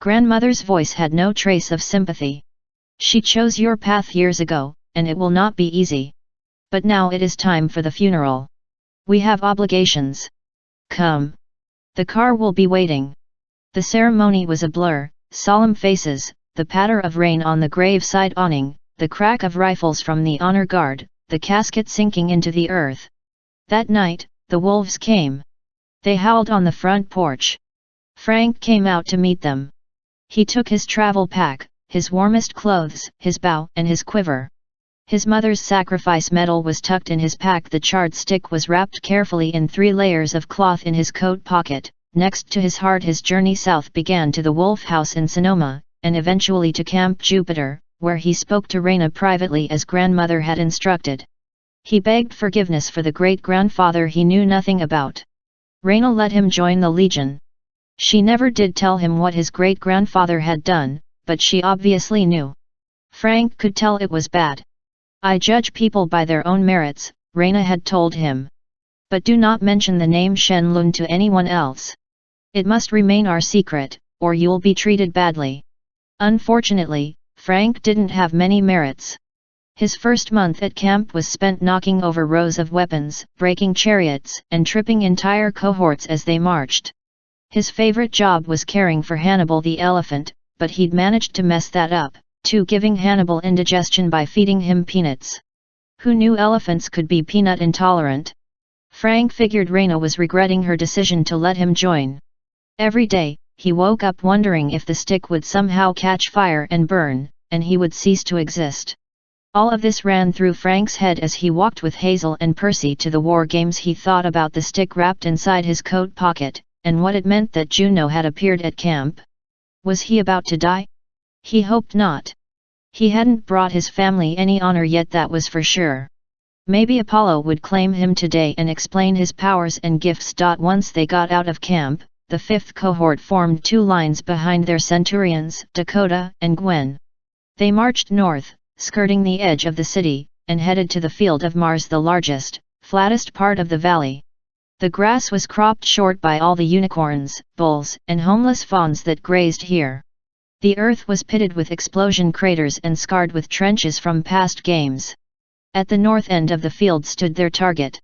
Grandmother's voice had no trace of sympathy. She chose your path years ago, and it will not be easy. But now it is time for the funeral. We have obligations. Come. The car will be waiting. The ceremony was a blur, solemn faces, the patter of rain on the graveside awning, the crack of rifles from the honor guard, the casket sinking into the earth. That night, the wolves came. They howled on the front porch. Frank came out to meet them. He took his travel pack, his warmest clothes, his bow and his quiver. His mother's sacrifice medal was tucked in his pack. The charred stick was wrapped carefully in 3 layers of cloth in his coat pocket. Next to his heart his journey south began to the Wolf House in Sonoma, and eventually to Camp Jupiter, where he spoke to Raina privately as grandmother had instructed. He begged forgiveness for the great-grandfather he knew nothing about. Raina let him join the Legion. She never did tell him what his great-grandfather had done, but she obviously knew. Frank could tell it was bad. I judge people by their own merits, Raina had told him. But do not mention the name Shen Lun to anyone else. It must remain our secret, or you'll be treated badly. Unfortunately, Frank didn't have many merits. His first month at camp was spent knocking over rows of weapons, breaking chariots, and tripping entire cohorts as they marched. His favorite job was caring for Hannibal the elephant, but he'd managed to mess that up, too, giving Hannibal indigestion by feeding him peanuts. Who knew elephants could be peanut intolerant? Frank figured Raina was regretting her decision to let him join. Every day, he woke up wondering if the stick would somehow catch fire and burn, and he would cease to exist. All of this ran through Frank's head as he walked with Hazel and Percy to the war games. He thought about the stick wrapped inside his coat pocket, and what it meant that Juno had appeared at camp. Was he about to die? He hoped not. He hadn't brought his family any honor yet, that was for sure. Maybe Apollo would claim him today and explain his powers and gifts. Once they got out of camp, the 5th cohort formed 2 lines behind their centurions, Dakota and Gwen. They marched north, skirting the edge of the city, and headed to the Field of Mars, the largest, flattest part of the valley. The grass was cropped short by all the unicorns, bulls, and homeless fawns that grazed here. The earth was pitted with explosion craters and scarred with trenches from past games. At the north end of the field stood their target.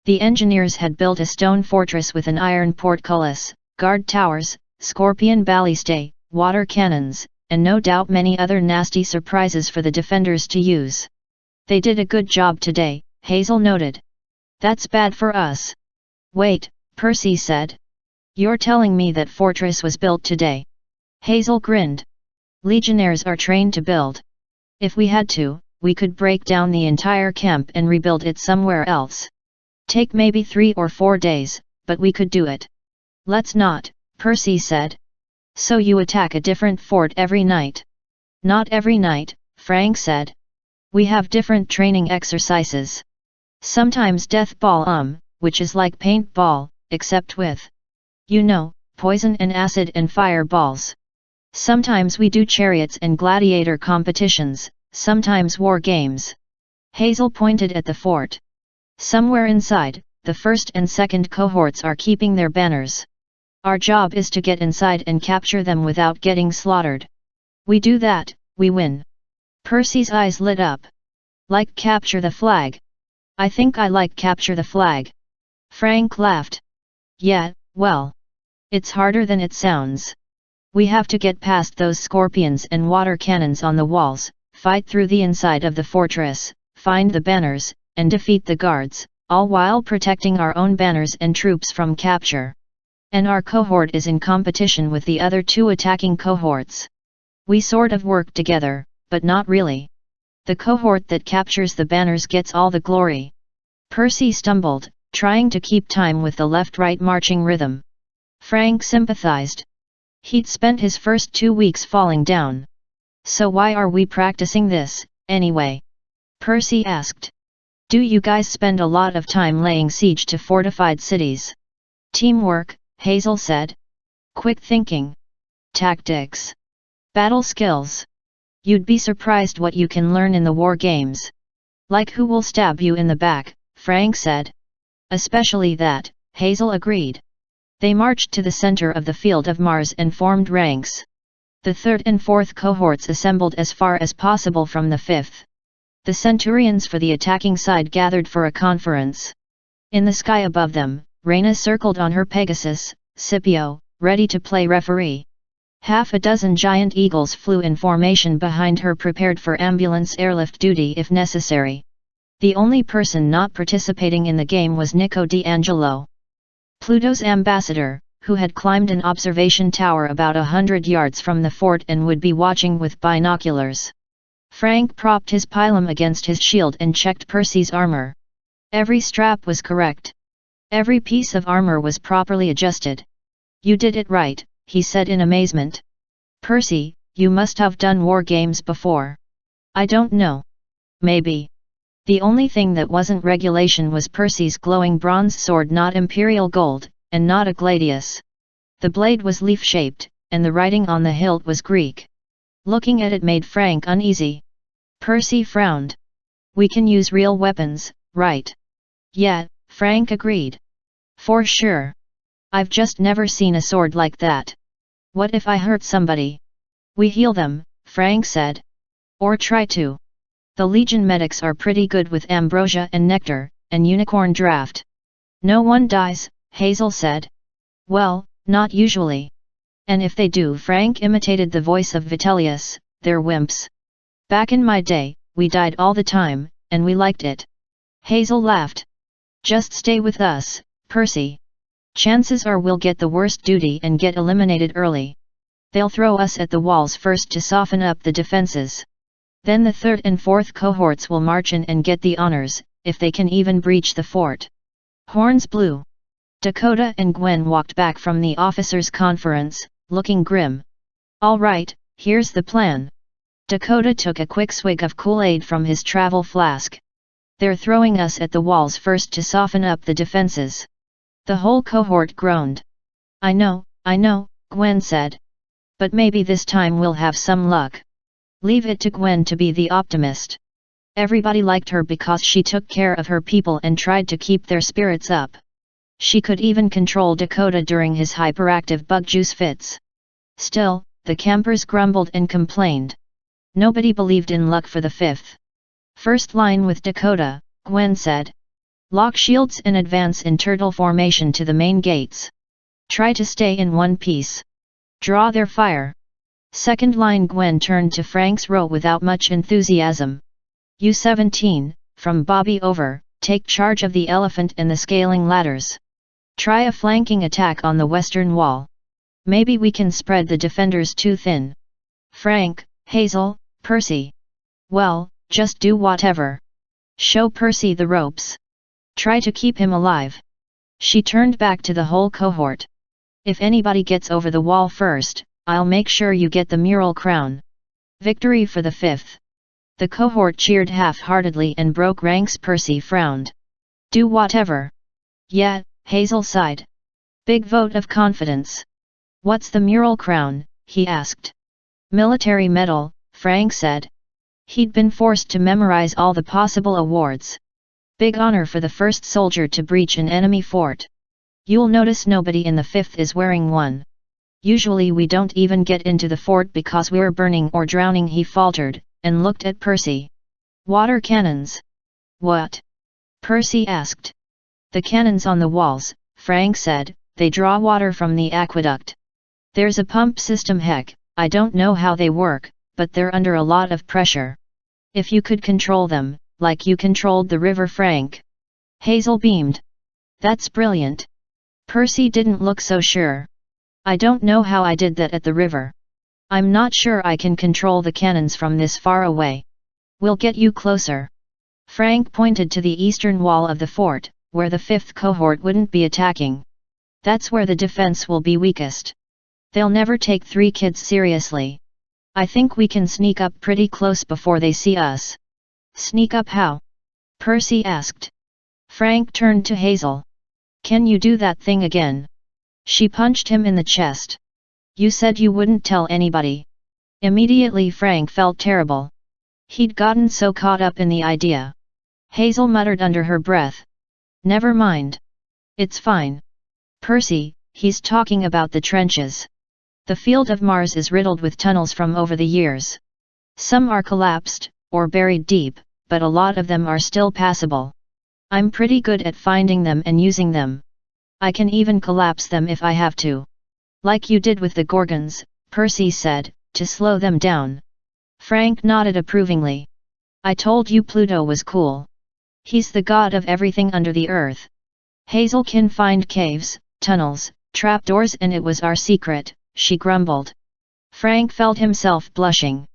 The engineers had built a stone fortress with an iron portcullis, guard towers, scorpion ballistae, water cannons, and no doubt many other nasty surprises for the defenders to use. They did a good job today, Hazel noted. That's bad for us. Wait, Percy said. You're telling me that fortress was built today? Hazel grinned. Legionnaires are trained to build. If we had to, we could break down the entire camp and rebuild it somewhere else. Take maybe 3 or 4 days, but we could do it. Let's not, Percy said. So you attack a different fort every night? Not every night, Frank said. We have different training exercises. Sometimes death ball which is like paintball, except with, poison and acid and fireballs. Sometimes we do chariots and gladiator competitions, sometimes war games. Hazel pointed at the fort. Somewhere inside, the 1st and 2nd cohorts are keeping their banners. Our job is to get inside and capture them without getting slaughtered. We do that, we win. Percy's eyes lit up. Like capture the flag? I think I like capture the flag. Frank laughed. Yeah, well. It's harder than it sounds. We have to get past those scorpions and water cannons on the walls, fight through the inside of the fortress, find the banners, and defeat the guards, all while protecting our own banners and troops from capture. And our cohort is in competition with the other 2 attacking cohorts. We sort of work together, but not really. The cohort that captures the banners gets all the glory. Percy stumbled, trying to keep time with the left-right marching rhythm. Frank sympathized. He'd spent his first 2 weeks falling down. So why are we practicing this, anyway? Percy asked. Do you guys spend a lot of time laying siege to fortified cities? Teamwork, Hazel said. Quick thinking. Tactics. Battle skills. You'd be surprised what you can learn in the war games. Like who will stab you in the back, Frank said. Especially that, Hazel agreed. They marched to the center of the Field of Mars and formed ranks. The 3rd and 4th cohorts assembled as far as possible from the 5th. The centurions for the attacking side gathered for a conference. In the sky above them, Raina circled on her Pegasus, Scipio, ready to play referee. Half a dozen giant eagles flew in formation behind her, prepared for ambulance airlift duty if necessary. The only person not participating in the game was Nico D'Angelo, Pluto's ambassador, who had climbed an observation tower about 100 yards from the fort and would be watching with binoculars. Frank propped his pilum against his shield and checked Percy's armor. Every strap was correct. Every piece of armor was properly adjusted. "You did it right," he said in amazement. "Percy, you must have done war games before." "I don't know. Maybe." The only thing that wasn't regulation was Percy's glowing bronze sword, not imperial gold, and not a gladius. The blade was leaf-shaped, and the writing on the hilt was Greek. Looking at it made Frank uneasy. Percy frowned. "We can use real weapons, right?" "Yeah," Frank agreed. "For sure. I've just never seen a sword like that. What if I hurt somebody?" "We heal them," Frank said. "Or try to. The Legion medics are pretty good with ambrosia and nectar, and unicorn draft." "No one dies," Hazel said. "Well, not usually. And if they do," Frank imitated the voice of Vitellius, "they're wimps. Back in my day, we died all the time, and we liked it." Hazel laughed. "Just stay with us, Percy. Chances are we'll get the worst duty and get eliminated early. They'll throw us at the walls first to soften up the defenses. Then the third and fourth cohorts will march in and get the honors, if they can even breach the fort." Horns blew. Dakota and Gwen walked back from the officers' conference, looking grim. "All right, here's the plan." Dakota took a quick swig of Kool-Aid from his travel flask. "They're throwing us at the walls first to soften up the defenses." The whole cohort groaned. I know, Gwen said. "But maybe this time we'll have some luck." Leave it to Gwen to be the optimist. Everybody liked her because she took care of her people and tried to keep their spirits up. She could even control Dakota during his hyperactive bug juice fits. Still, the campers grumbled and complained. Nobody believed in luck for the fifth. "First line with Dakota," Gwen said. "Lock shields and advance in turtle formation to the main gates. Try to stay in one piece. Draw their fire." Second line. Gwen turned to Frank's row without much enthusiasm. "U-17, from Bobby over, take charge of the elephant and the scaling ladders. Try a flanking attack on the western wall. Maybe we can spread the defenders too thin." "Frank, Hazel, Percy. Well, just do whatever. Show Percy the ropes. Try to keep him alive." She turned back to the whole cohort. "If anybody gets over the wall first, I'll make sure you get the mural crown. Victory for the fifth." The cohort cheered half-heartedly and broke ranks. Percy frowned. "Do whatever." "Yeah," Hazel sighed. "Big vote of confidence." "What's the mural crown?" he asked. "Military medal," Frank said. He'd been forced to memorize all the possible awards. "Big honor for the first soldier to breach an enemy fort. You'll notice nobody in the fifth is wearing one. Usually we don't even get into the fort because we're burning or drowning," he faltered, and looked at Percy. "Water cannons." "What?" Percy asked. "The cannons on the walls," Frank said, "they draw water from the aqueduct. There's a pump system. Heck, I don't know how they work, but they're under a lot of pressure. If you could control them, like you controlled the river." Frank. Hazel beamed. "That's brilliant." Percy didn't look so sure. "I don't know how I did that at the river. I'm not sure I can control the cannons from this far away." "We'll get you closer." Frank pointed to the eastern wall of the fort, where the fifth cohort wouldn't be attacking. "That's where the defense will be weakest. They'll never take 3 kids seriously. I think we can sneak up pretty close before they see us." "Sneak up how?" Percy asked. Frank turned to Hazel. "Can you do that thing again?" She punched him in the chest. "You said you wouldn't tell anybody." Immediately Frank felt terrible. He'd gotten so caught up in the idea. Hazel muttered under her breath. "Never mind. It's fine. Percy, he's talking about the trenches. The field of Mars is riddled with tunnels from over the years. Some are collapsed, or buried deep, but a lot of them are still passable. I'm pretty good at finding them and using them. I can even collapse them if I have to. Like you did with the Gorgons, Percy said, to slow them down. Frank nodded approvingly. I told you Pluto was cool. He's the god of everything under the earth. Hazel can find caves, tunnels, trapdoors, and it was our secret, she grumbled. Frank felt himself blushing.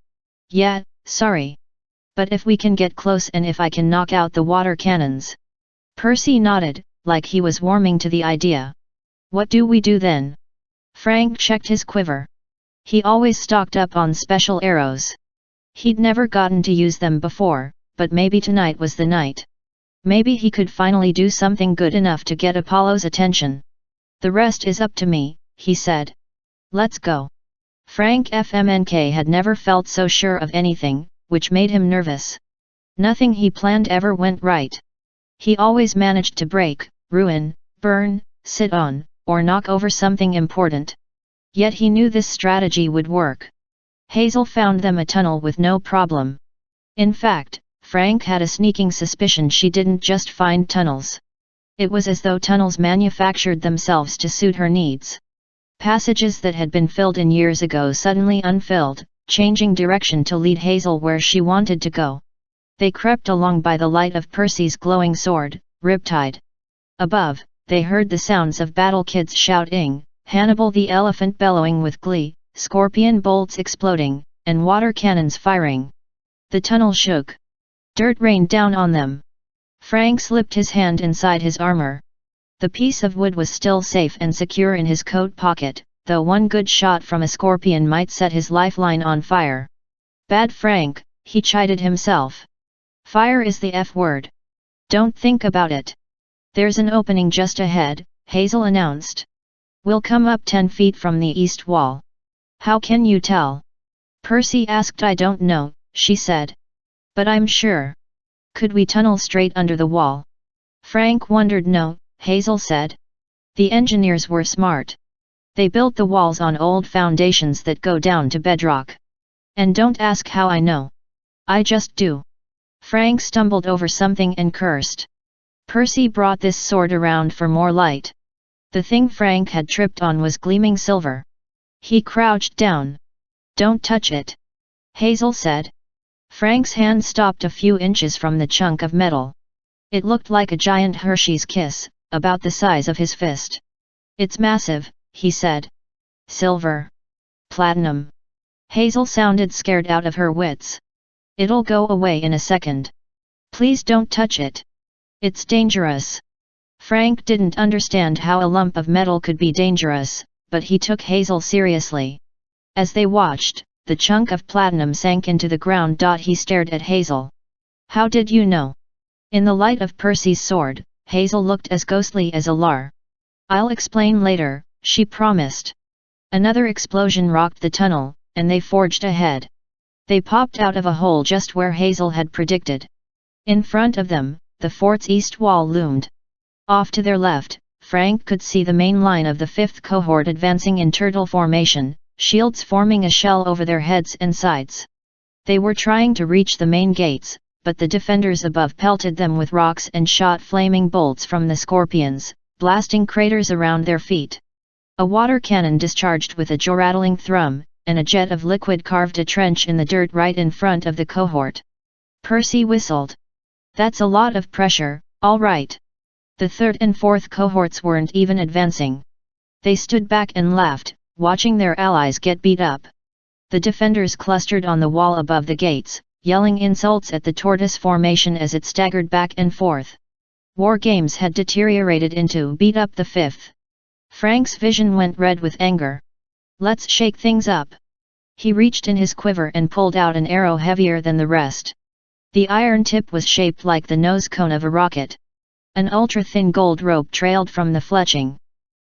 Yeah, sorry. But if we can get close and if I can knock out the water cannons. Percy nodded, like he was warming to the idea. What do we do then? Frank checked his quiver. He always stocked up on special arrows. He'd never gotten to use them before, but maybe tonight was the night. Maybe he could finally do something good enough to get Apollo's attention. The rest is up to me, he said. Let's go. Frank FMNK had never felt so sure of anything, which made him nervous. Nothing he planned ever went right. He always managed to break, ruin, burn, sit on, or knock over something important. Yet he knew this strategy would work. Hazel found them a tunnel with no problem. In fact, Frank had a sneaking suspicion she didn't just find tunnels. It was as though tunnels manufactured themselves to suit her needs. Passages that had been filled in years ago suddenly unfilled, changing direction to lead Hazel where she wanted to go. They crept along by the light of Percy's glowing sword, Riptide. Above, they heard the sounds of battle kids shouting, Hannibal the elephant bellowing with glee, scorpion bolts exploding, and water cannons firing. The tunnel shook. Dirt rained down on them. Frank slipped his hand inside his armor. The piece of wood was still safe and secure in his coat pocket, though one good shot from a scorpion might set his lifeline on fire. Bad Frank, he chided himself. Fire is the F word. Don't think about it. There's an opening just ahead, Hazel announced. We'll come up 10 feet from the east wall. How can you tell? Percy asked. I don't know, she said. But I'm sure. Could we tunnel straight under the wall? Frank wondered. No, Hazel said. The engineers were smart. They built the walls on old foundations that go down to bedrock. And don't ask how I know. I just do. Frank stumbled over something and cursed. Percy brought this sword around for more light. The thing Frank had tripped on was gleaming silver. He crouched down. Don't touch it, Hazel said. Frank's hand stopped a few inches from the chunk of metal. It looked like a giant Hershey's kiss, about the size of his fist. It's massive, he said. Silver. Platinum. Hazel sounded scared out of her wits. It'll go away in a second. Please don't touch it. It's dangerous. Frank didn't understand how a lump of metal could be dangerous, but he took Hazel seriously. As they watched, the chunk of platinum sank into the ground. He stared at Hazel. How did you know? In the light of Percy's sword, Hazel looked as ghostly as a lar. I'll explain later, she promised. Another explosion rocked the tunnel, and they forged ahead. They popped out of a hole just where Hazel had predicted. In front of them, the fort's east wall loomed. Off to their left, Frank could see the main line of the 5th cohort advancing in turtle formation, shields forming a shell over their heads and sides. They were trying to reach the main gates, but the defenders above pelted them with rocks and shot flaming bolts from the scorpions, blasting craters around their feet. A water cannon discharged with a jaw-rattling thrum, and a jet of liquid carved a trench in the dirt right in front of the cohort. Percy whistled. That's a lot of pressure, all right. The 3rd and 4th cohorts weren't even advancing. They stood back and laughed, watching their allies get beat up. The defenders clustered on the wall above the gates, yelling insults at the tortoise formation as it staggered back and forth. War games had deteriorated into beat up the 5th. Frank's vision went red with anger. Let's shake things up. He reached in his quiver and pulled out an arrow heavier than the rest. The iron tip was shaped like the nose cone of a rocket. An ultra-thin gold rope trailed from the fletching.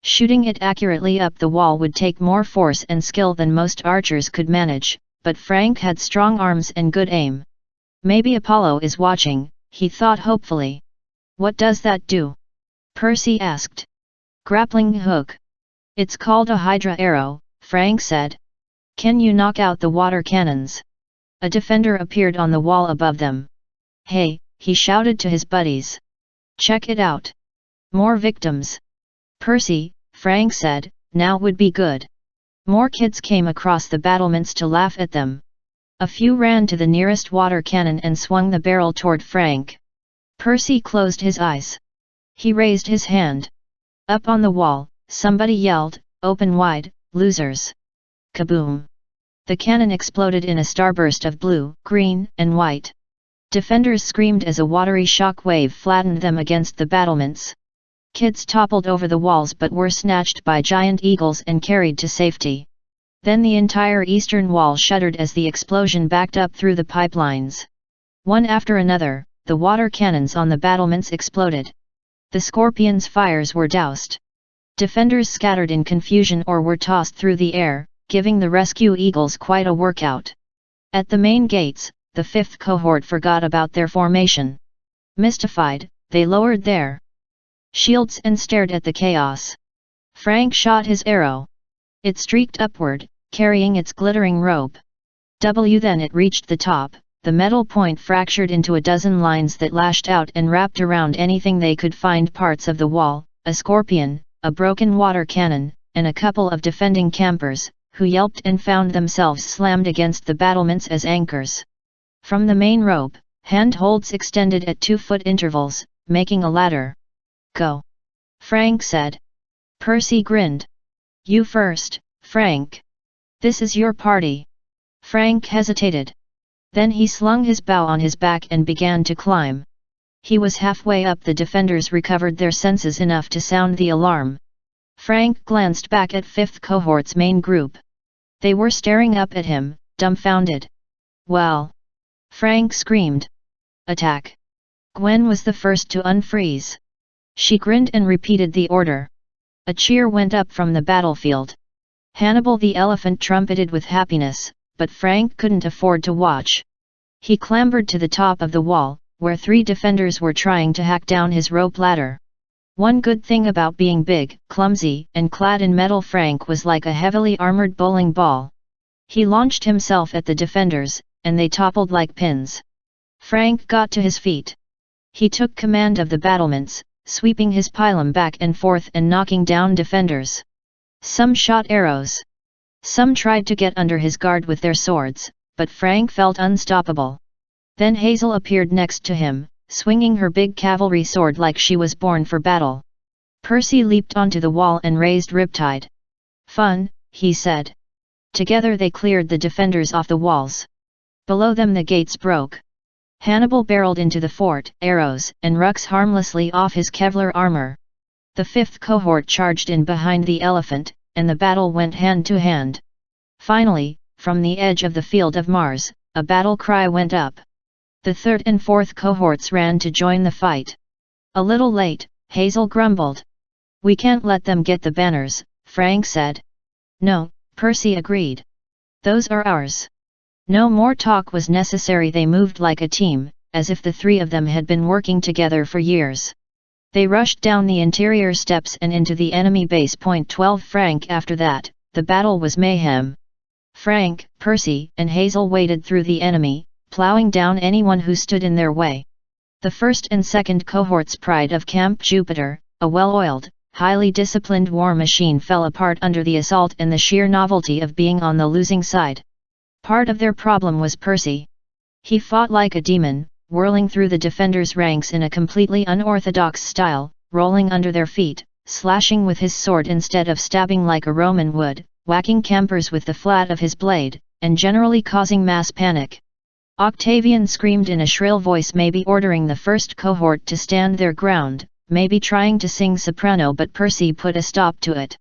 Shooting it accurately up the wall would take more force and skill than most archers could manage, but Frank had strong arms and good aim. Maybe Apollo is watching, he thought hopefully. What does that do? Percy asked. Grappling hook. It's called a Hydra arrow, Frank said. Can you knock out the water cannons? A defender appeared on the wall above them. Hey, he shouted to his buddies. Check it out. More victims. Percy, Frank said, now would be good. More kids came across the battlements to laugh at them. A few ran to the nearest water cannon and swung the barrel toward Frank. Percy closed his eyes. He raised his hand. Up on the wall, somebody yelled, "Open wide, losers!" Kaboom! The cannon exploded in a starburst of blue, green, and white. Defenders screamed as a watery shock wave flattened them against the battlements. Kids toppled over the walls but were snatched by giant eagles and carried to safety. Then the entire eastern wall shuddered as the explosion backed up through the pipelines. One after another, the water cannons on the battlements exploded. The scorpions' fires were doused. Defenders scattered in confusion or were tossed through the air, giving the rescue eagles quite a workout. At the main gates, the fifth cohort forgot about their formation. Mystified, they lowered their shields and stared at the chaos. Frank shot his arrow. It streaked upward, carrying its glittering rope. Then it reached the top, the metal point fractured into a dozen lines that lashed out and wrapped around anything they could find: parts of the wall, a scorpion, a broken water cannon, and a couple of defending campers, who yelped and found themselves slammed against the battlements as anchors. From the main rope, handholds extended at 2-foot intervals, making a ladder. "Go!" Frank said. Percy grinned. "You first, Frank. This is your party." Frank hesitated. Then he slung his bow on his back and began to climb. He was halfway up. The defenders recovered their senses enough to sound the alarm. Frank glanced back at fifth cohort's main group. They were staring up at him, dumbfounded. "Well!" Frank screamed. "Attack!" Gwen was the first to unfreeze. She grinned and repeated the order. A cheer went up from the battlefield. Hannibal the elephant trumpeted with happiness, but Frank couldn't afford to watch. He clambered to the top of the wall, where 3 defenders were trying to hack down his rope ladder. One good thing about being big, clumsy, and clad in metal: Frank was like a heavily armored bowling ball. He launched himself at the defenders, and they toppled like pins. Frank got to his feet. He took command of the battlements, sweeping his pylon back and forth and knocking down defenders. Some shot arrows. Some tried to get under his guard with their swords, but Frank felt unstoppable. Then Hazel appeared next to him, swinging her big cavalry sword like she was born for battle. Percy leaped onto the wall and raised Riptide. "Fun," he said. Together they cleared the defenders off the walls. Below them the gates broke. Hannibal barreled into the fort, arrows and rucks harmlessly off his Kevlar armor. The fifth cohort charged in behind the elephant, and the battle went hand to hand. Finally, from the edge of the field of Mars, a battle cry went up. The third and fourth cohorts ran to join the fight. "A little late," Hazel grumbled. "We can't let them get the banners," Frank said. "No," Percy agreed. "Those are ours." No more talk was necessary. They moved like a team, as if the 3 of them had been working together for years. They rushed down the interior steps and into the enemy base. Point 12 Frank. After that, the battle was mayhem. Frank, Percy, and Hazel waded through the enemy, plowing down anyone who stood in their way. The first and second cohorts, pride of Camp Jupiter, a well-oiled, highly disciplined war machine, fell apart under the assault and the sheer novelty of being on the losing side. Part of their problem was Percy. He fought like a demon, whirling through the defenders' ranks in a completely unorthodox style, rolling under their feet, slashing with his sword instead of stabbing like a Roman would, whacking campers with the flat of his blade, and generally causing mass panic. Octavian screamed in a shrill voice, maybe ordering the first cohort to stand their ground, maybe trying to sing soprano, but Percy put a stop to it.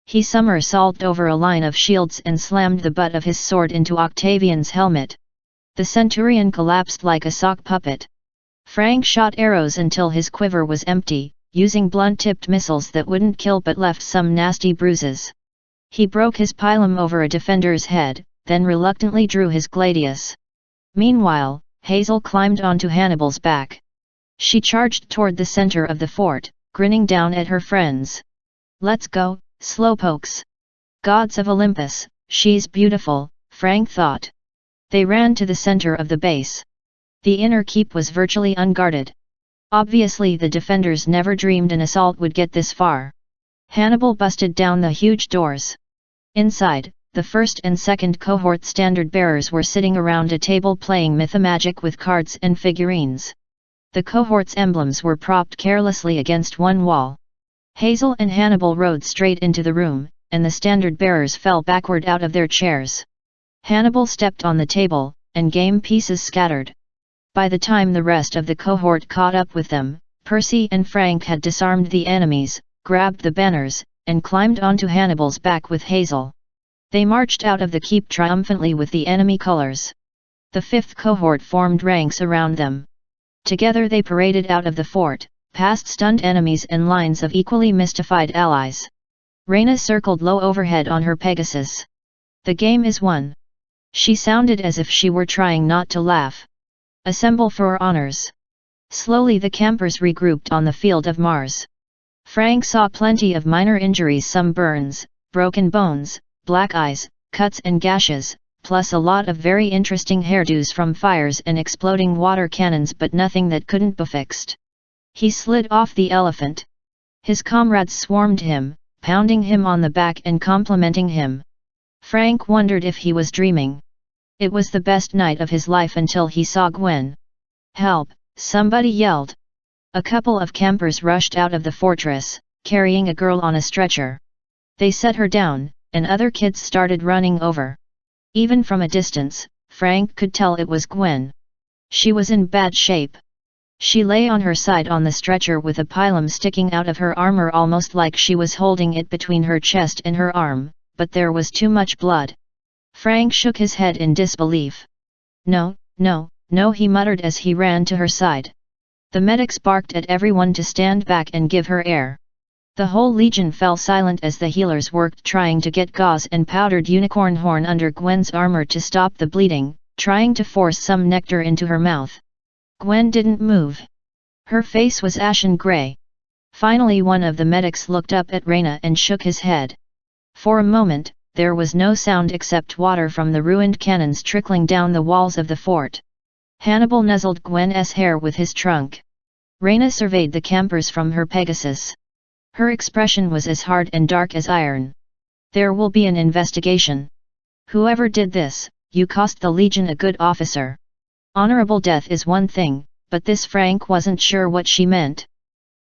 He somersaulted over a line of shields and slammed the butt of his sword into Octavian's helmet. The centurion collapsed like a sock puppet. Frank shot arrows until his quiver was empty, using blunt-tipped missiles that wouldn't kill but left some nasty bruises. He broke his pylon over a defender's head, then reluctantly drew his gladius. Meanwhile, Hazel climbed onto Hannibal's back. She charged toward the center of the fort, grinning down at her friends. "Let's go, slowpokes. Gods of Olympus, she's beautiful," Frank thought. They ran to the center of the base. The inner keep was virtually unguarded. Obviously the defenders never dreamed an assault would get this far. Hannibal busted down the huge doors. Inside, the first and second cohort standard-bearers were sitting around a table playing mythomagic with cards and figurines. The cohort's emblems were propped carelessly against one wall. Hazel and Hannibal rode straight into the room, and the standard-bearers fell backward out of their chairs. Hannibal stepped on the table, and game pieces scattered. By the time the rest of the cohort caught up with them, Percy and Frank had disarmed the enemies, grabbed the banners, and climbed onto Hannibal's back with Hazel. They marched out of the keep triumphantly with the enemy colors. The fifth cohort formed ranks around them. Together they paraded out of the fort, past stunned enemies and lines of equally mystified allies. Reyna circled low overhead on her Pegasus. The game is won. She sounded as if she were trying not to laugh. Assemble for honors. Slowly the campers regrouped on the field of Mars. Frank saw plenty of minor injuries, some burns, broken bones, black eyes, cuts and gashes, plus a lot of very interesting hairdos from fires and exploding water cannons, but nothing that couldn't be fixed. He slid off the elephant. His comrades swarmed him, pounding him on the back and complimenting him. Frank wondered if he was dreaming. It was the best night of his life until he saw Gwen. "Help!" somebody yelled. A couple of campers rushed out of the fortress, carrying a girl on a stretcher. They set her down, and other kids started running over. Even from a distance, Frank could tell it was Gwen. She was in bad shape. She lay on her side on the stretcher with a pilum sticking out of her armor, almost like she was holding it between her chest and her arm, but there was too much blood. Frank shook his head in disbelief. "No, no, no," he muttered as he ran to her side. The medics barked at everyone to stand back and give her air. The whole legion fell silent as the healers worked trying to get gauze and powdered unicorn horn under Gwen's armor to stop the bleeding, trying to force some nectar into her mouth. Gwen didn't move. Her face was ashen gray. Finally one of the medics looked up at Reyna and shook his head. For a moment, there was no sound except water from the ruined cannons trickling down the walls of the fort. Hannibal nuzzled Gwen's hair with his trunk. Reyna surveyed the campers from her Pegasus. Her expression was as hard and dark as iron. "There will be an investigation. Whoever did this, you cost the Legion a good officer. Honorable death is one thing, but this." Frank wasn't sure what she meant.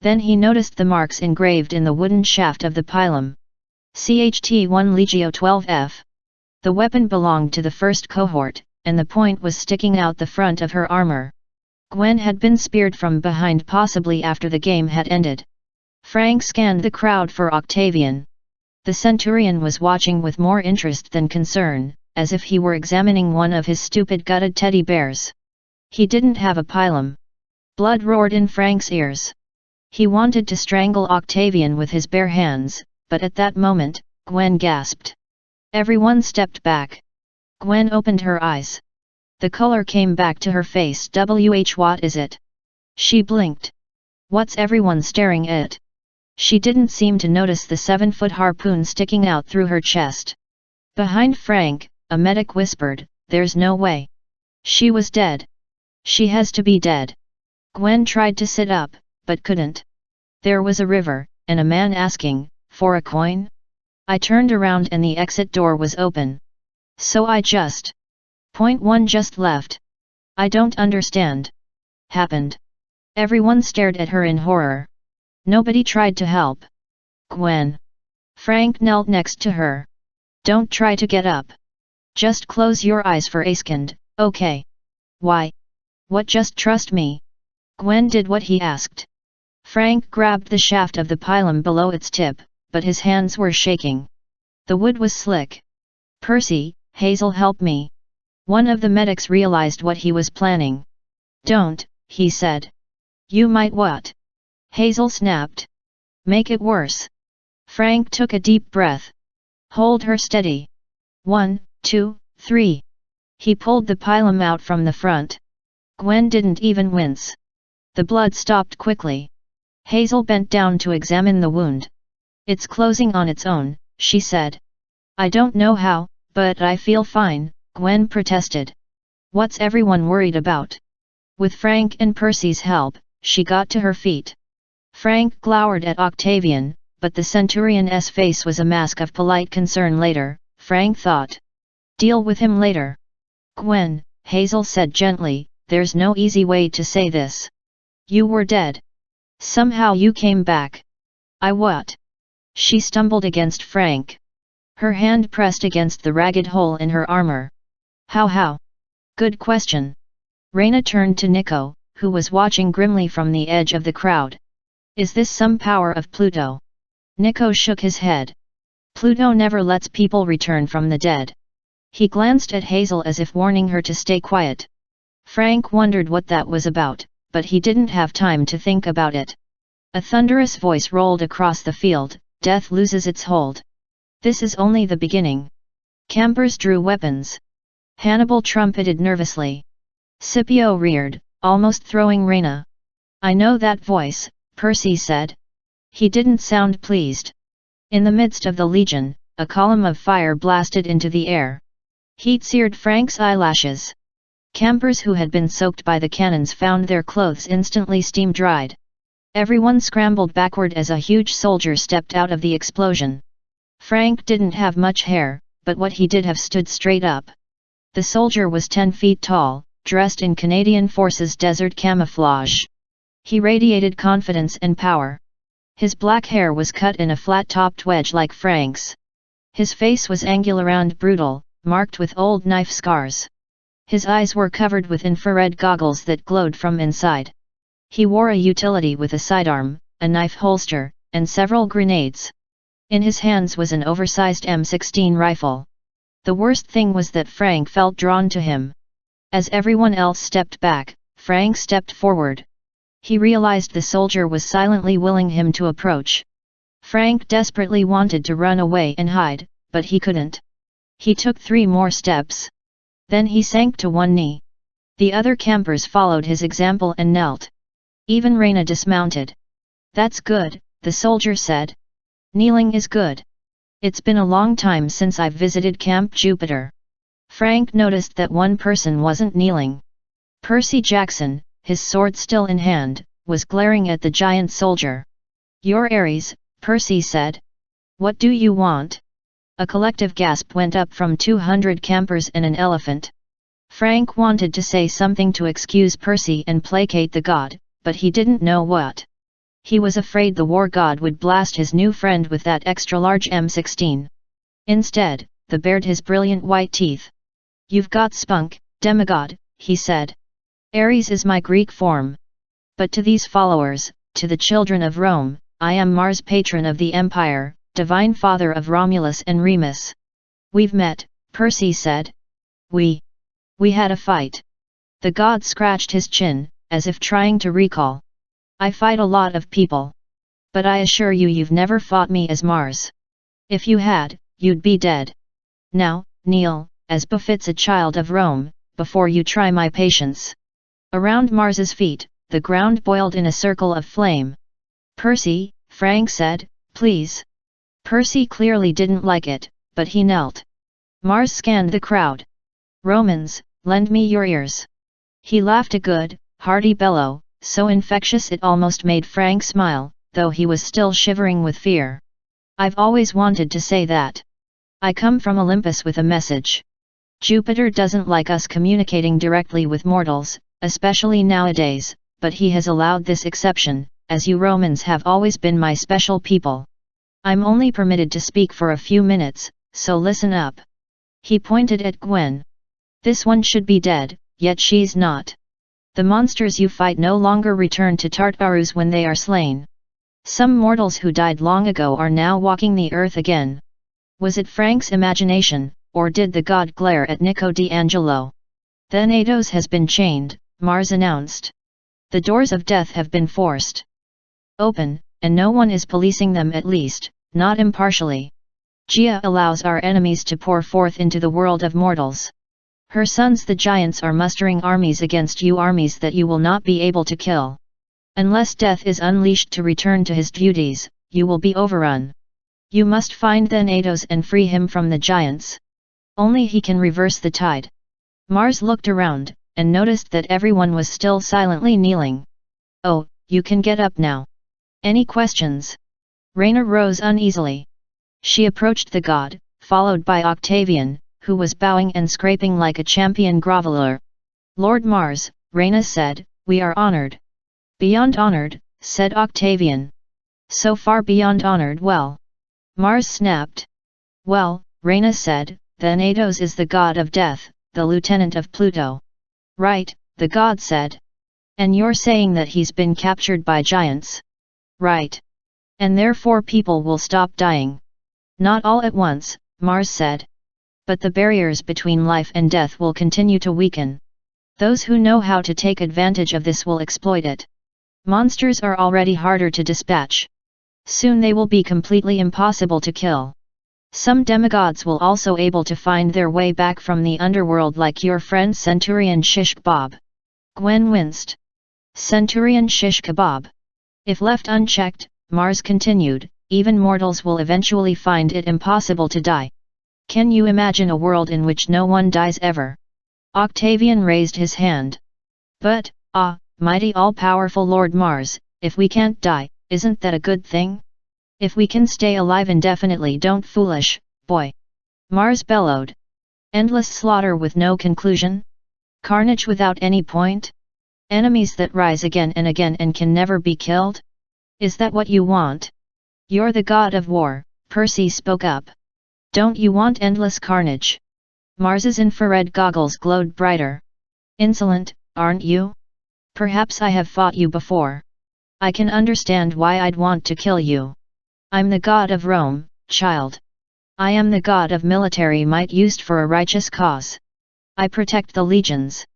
Then he noticed the marks engraved in the wooden shaft of the pilum. CHT-1 Legio 12F. The weapon belonged to the first cohort, and the point was sticking out the front of her armor. Gwen had been speared from behind, possibly after the game had ended. Frank scanned the crowd for Octavian. The centurion was watching with more interest than concern, as if he were examining one of his stupid gutted teddy bears. He didn't have a pilum. Blood roared in Frank's ears. He wanted to strangle Octavian with his bare hands, but at that moment, Gwen gasped. Everyone stepped back. Gwen opened her eyes. The color came back to her face. What is it? She blinked. What's everyone staring at? She didn't seem to notice the 7-foot harpoon sticking out through her chest. Behind Frank, a medic whispered, "There's no way. She was dead. She has to be dead." Gwen tried to sit up, but couldn't. There was a river, and a man asking, "For a coin?" I turned around and the exit door was open. So I just... .1 just left. I don't understand. Happened. Everyone stared at her in horror. Nobody tried to help. Gwen. Frank knelt next to her. "Don't try to get up. Just close your eyes for a second, okay?" "Why? What? Just trust me." Gwen did what he asked. Frank grabbed the shaft of the pilum below its tip, but his hands were shaking. The wood was slick. "Percy, Hazel, help me." One of the medics realized what he was planning. "Don't," he said. "You might what?" Hazel snapped. "Make it worse." Frank took a deep breath. "Hold her steady. 1, 2, 3. He pulled the pilum out from the front. Gwen didn't even wince. The blood stopped quickly. Hazel bent down to examine the wound. "It's closing on its own," she said. "I don't know how, but I feel fine," Gwen protested. "What's everyone worried about?" With Frank and Percy's help, she got to her feet. Frank glowered at Octavian, but the centurion's face was a mask of polite concern. Later, Frank thought. Deal with him later. Gwen, Hazel said gently, there's no easy way to say this. You were dead. Somehow you came back. I what? She stumbled against Frank. Her hand pressed against the ragged hole in her armor. How? Good question. Reyna turned to Nico, who was watching grimly from the edge of the crowd. Is this some power of Pluto? Nico shook his head. Pluto never lets people return from the dead. He glanced at Hazel as if warning her to stay quiet. Frank wondered what that was about, but he didn't have time to think about it. A thunderous voice rolled across the field, death loses its hold. This is only the beginning. Campers drew weapons. Hannibal trumpeted nervously. Scipio reared, almost throwing Reyna. I know that voice, Percy said. He didn't sound pleased. In the midst of the legion, a column of fire blasted into the air. Heat seared Frank's eyelashes. Campers who had been soaked by the cannons found their clothes instantly steam-dried. Everyone scrambled backward as a huge soldier stepped out of the explosion. Frank didn't have much hair, but what he did have stood straight up. The soldier was 10 feet tall, dressed in Canadian Forces desert camouflage. He radiated confidence and power. His black hair was cut in a flat-topped wedge like Frank's. His face was angular and brutal, marked with old knife scars. His eyes were covered with infrared goggles that glowed from inside. He wore a utility with a sidearm, a knife holster, and several grenades. In his hands was an oversized M16 rifle. The worst thing was that Frank felt drawn to him. As everyone else stepped back, Frank stepped forward. He realized the soldier was silently willing him to approach. Frank desperately wanted to run away and hide, but he couldn't. He took 3 more steps. Then he sank to one knee. The other campers followed his example and knelt. Even Reyna dismounted. That's good, the soldier said. Kneeling is good. It's been a long time since I've visited Camp Jupiter. Frank noticed that one person wasn't kneeling. Percy Jackson, his sword still in hand, was glaring at the giant soldier. You're Ares, Percy said. What do you want? A collective gasp went up from 200 campers and an elephant. Frank wanted to say something to excuse Percy and placate the god, but he didn't know what. He was afraid the war god would blast his new friend with that extra-large M16. Instead, the bared his brilliant white teeth. You've got spunk, demigod, he said. Ares is my Greek form. But to these followers, to the children of Rome, I am Mars, patron of the Empire, divine father of Romulus and Remus. We've met, Percy said. We had a fight. The god scratched his chin, as if trying to recall. I fight a lot of people. But I assure you you've never fought me as Mars. If you had, you'd be dead. Now, kneel, as befits a child of Rome, before you try my patience. Around Mars's feet, the ground boiled in a circle of flame. Percy, Frank said, please. Percy clearly didn't like it, but he knelt. Mars scanned the crowd. Romans, lend me your ears. He laughed a good, hearty bellow, so infectious it almost made Frank smile, though he was still shivering with fear. I've always wanted to say that. I come from Olympus with a message. Jupiter doesn't like us communicating directly with mortals, especially nowadays, but he has allowed this exception, as you Romans have always been my special people. I'm only permitted to speak for a few minutes, so listen up. He pointed at Gwen. This one should be dead, yet she's not. The monsters you fight no longer return to Tartarus when they are slain. Some mortals who died long ago are now walking the earth again. Was it Frank's imagination, or did the god glare at Nico D'Angelo? Thanatos has been chained, Mars announced. The doors of death have been forced open, and no one is policing them, at least, not impartially. Gaea allows our enemies to pour forth into the world of mortals. Her sons the giants are mustering armies against you, armies that you will not be able to kill. Unless death is unleashed to return to his duties, you will be overrun. You must find Thanatos and free him from the giants. Only he can reverse the tide. Mars looked around, and noticed that everyone was still silently kneeling. Oh, you can get up now. Any questions? Reyna rose uneasily. She approached the god, followed by Octavian, who was bowing and scraping like a champion groveler. Lord Mars, Reyna said, we are honored. Beyond honored, said Octavian. So far beyond honored. Well. Mars snapped. Well, Reyna said, Thanatos is the god of death, the lieutenant of Pluto. Right, the god said. And you're saying that he's been captured by giants? Right. And therefore people will stop dying. Not all at once, Mars said. But the barriers between life and death will continue to weaken. Those who know how to take advantage of this will exploit it. Monsters are already harder to dispatch. Soon they will be completely impossible to kill. Some demigods will also able to find their way back from the underworld like your friend Centurion Shish Kebab. Gwen winced. Centurion Shish Kebab. If left unchecked, Mars continued, even mortals will eventually find it impossible to die. Can you imagine a world in which no one dies ever? Octavian raised his hand. But, mighty all-powerful Lord Mars, if we can't die, isn't that a good thing? If we can stay alive indefinitely, don't foolish, boy. Mars bellowed. Endless slaughter with no conclusion? Carnage without any point? Enemies that rise again and can never be killed? Is that what you want? You're the god of war, Percy spoke up. Don't you want endless carnage? Mars's infrared goggles glowed brighter. Insolent, aren't you? Perhaps I have fought you before. I can understand why I'd want to kill you. I'm the god of Rome, child. I am the god of military might used for a righteous cause. I protect the legions.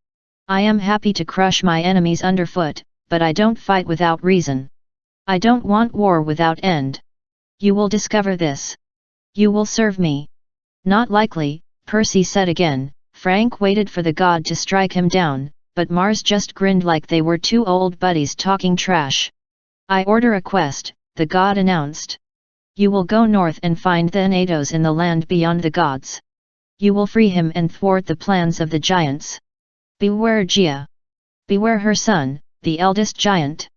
I am happy to crush my enemies underfoot, but I don't fight without reason. I don't want war without end. You will discover this. You will serve me. Not likely, Percy said again. Frank waited for the god to strike him down, but Mars just grinned like they were two old buddies talking trash. I order a quest, the god announced. You will go north and find Thanatos in the land beyond the gods. You will free him and thwart the plans of the giants. Beware Gaea. Beware her son, the eldest giant.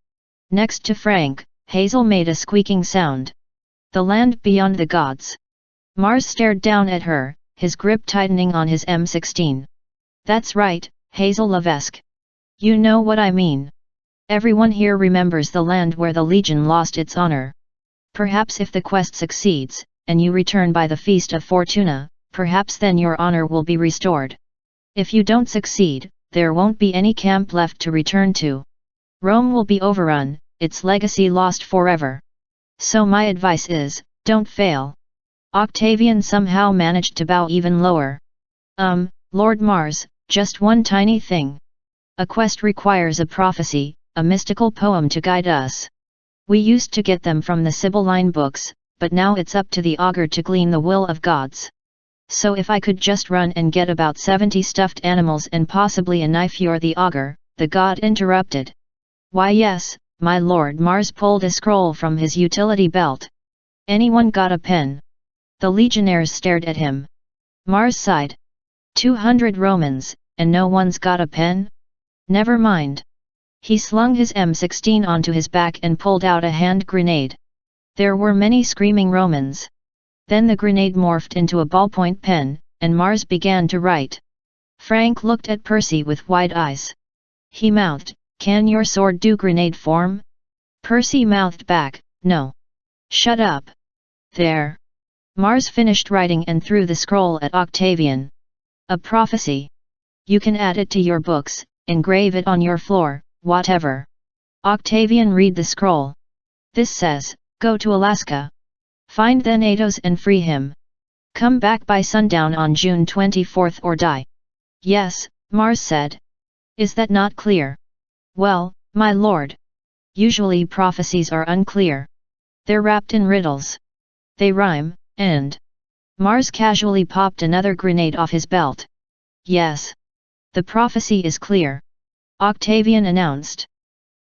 Next to Frank, Hazel made a squeaking sound. The land beyond the gods. Mars stared down at her, his grip tightening on his M16. That's right, Hazel Levesque. You know what I mean. Everyone here remembers the land where the Legion lost its honor. Perhaps if the quest succeeds, and you return by the Feast of Fortuna, perhaps then your honor will be restored. If you don't succeed, there won't be any camp left to return to. Rome will be overrun, its legacy lost forever. So my advice is, don't fail. Octavian somehow managed to bow even lower. Lord Mars, just one tiny thing. A quest requires a prophecy, a mystical poem to guide us. We used to get them from the Sibylline books, but now it's up to the augur to glean the will of gods. So if I could just run and get about 70 stuffed animals and possibly a knife, you're the augur, the god interrupted. Why yes, my lord. Mars pulled a scroll from his utility belt. Anyone got a pen? The legionnaires stared at him. Mars sighed. 200 Romans, and no one's got a pen? Never mind. He slung his M16 onto his back and pulled out a hand grenade. There were many screaming Romans. Then the grenade morphed into a ballpoint pen, and Mars began to write. Frank looked at Percy with wide eyes. He mouthed, "Can your sword do grenade form?" Percy mouthed back, "No." "Shut up." "There." Mars finished writing and threw the scroll at Octavian. "A prophecy. You can add it to your books, engrave it on your floor, whatever." Octavian read the scroll. "This says, go to Alaska. Find Thanatos and free him. Come back by sundown on June 24 or die." "Yes," Mars said. "Is that not clear?" "Well, my lord. Usually prophecies are unclear. They're wrapped in riddles. They rhyme, and..." Mars casually popped another grenade off his belt. "Yes. The prophecy is clear," Octavian announced.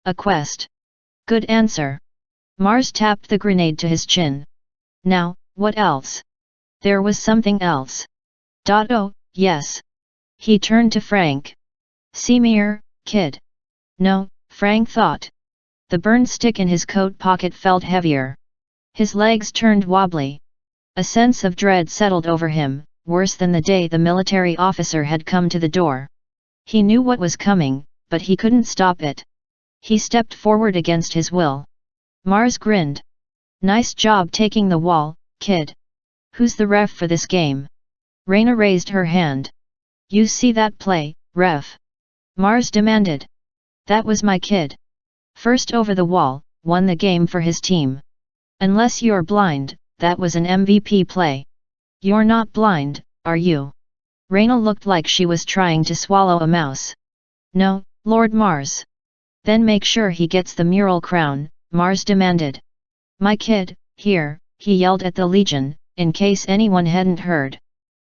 "A quest." "Good answer." Mars tapped the grenade to his chin. "Now, what else?" "There was something else." "Oh, yes." He turned to Frank. "See me here, kid?" "No," Frank thought. The burned stick in his coat pocket felt heavier. His legs turned wobbly. A sense of dread settled over him, worse than the day the military officer had come to the door. He knew what was coming, but he couldn't stop it. He stepped forward against his will. Mars grinned. Nice job taking the wall, kid. Who's the ref for this game? Reyna raised her hand. You see that play, ref? Mars demanded. That was my kid. First over the wall, won the game for his team. Unless you're blind, that was an MVP play. You're not blind, are you? Reyna looked like she was trying to swallow a mouse. No, Lord Mars. Then make sure he gets the mural crown, Mars demanded. My kid, here, he yelled at the Legion, in case anyone hadn't heard.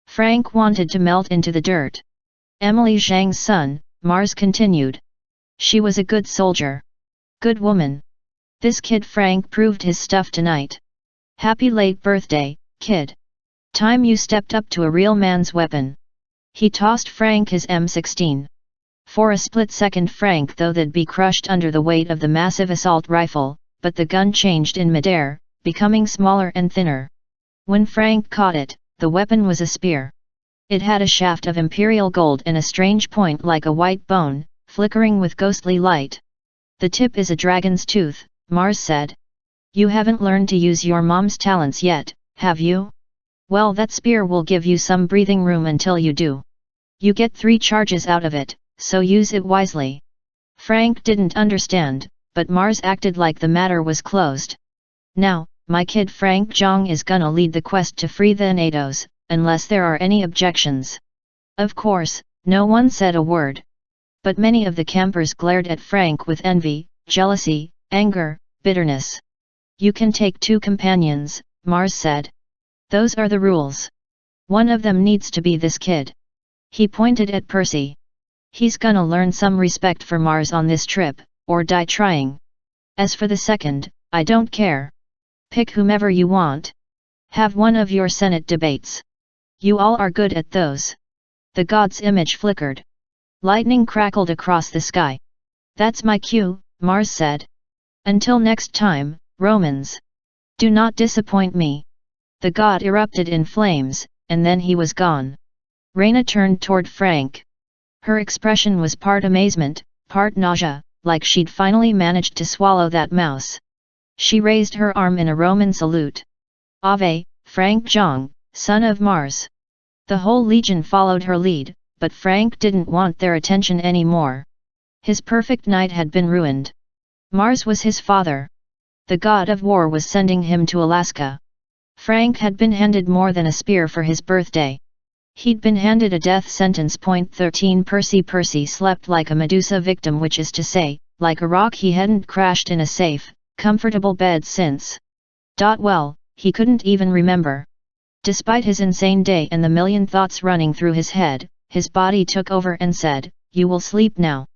Frank wanted to melt into the dirt. Emily Zhang's son, Mars continued. She was a good soldier. Good woman. This kid Frank proved his stuff tonight. Happy late birthday, kid. Time you stepped up to a real man's weapon. He tossed Frank his M16. For a split second Frank thought they'd be crushed under the weight of the massive assault rifle, but the gun changed in midair, becoming smaller and thinner. When Frank caught it, the weapon was a spear. It had a shaft of imperial gold and a strange point like a white bone, flickering with ghostly light. The tip is a dragon's tooth, Mars said. You haven't learned to use your mom's talents yet, have you? Well, that spear will give you some breathing room until you do. You get 3 charges out of it, so use it wisely. Frank didn't understand, but Mars acted like the matter was closed. Now, my kid Frank Zhang is gonna lead the quest to free the Thanatos, unless there are any objections. Of course, no one said a word. But many of the campers glared at Frank with envy, jealousy, anger, bitterness. You can take 2 companions, Mars said. Those are the rules. One of them needs to be this kid. He pointed at Percy. He's gonna learn some respect for Mars on this trip, or die trying. As for the second, I don't care. Pick whomever you want. Have one of your Senate debates. You all are good at those. The god's image flickered. Lightning crackled across the sky. That's my cue, Mars said. Until next time, Romans. Do not disappoint me. The god erupted in flames, and then he was gone. Reyna turned toward Frank. Her expression was part amazement, part nausea, like she'd finally managed to swallow that mouse. She raised her arm in a Roman salute. Ave, Frank Zhang, son of Mars. The whole legion followed her lead, but Frank didn't want their attention anymore. His perfect night had been ruined. Mars was his father. The god of war was sending him to Alaska. Frank had been handed more than a spear for his birthday. He'd been handed a death sentence. 13 Percy slept like a Medusa victim, which is to say, like a rock. He hadn't crashed in a safe, comfortable bed since. Well, he couldn't even remember. Despite his insane day and the million thoughts running through his head, his body took over and said, "You will sleep now."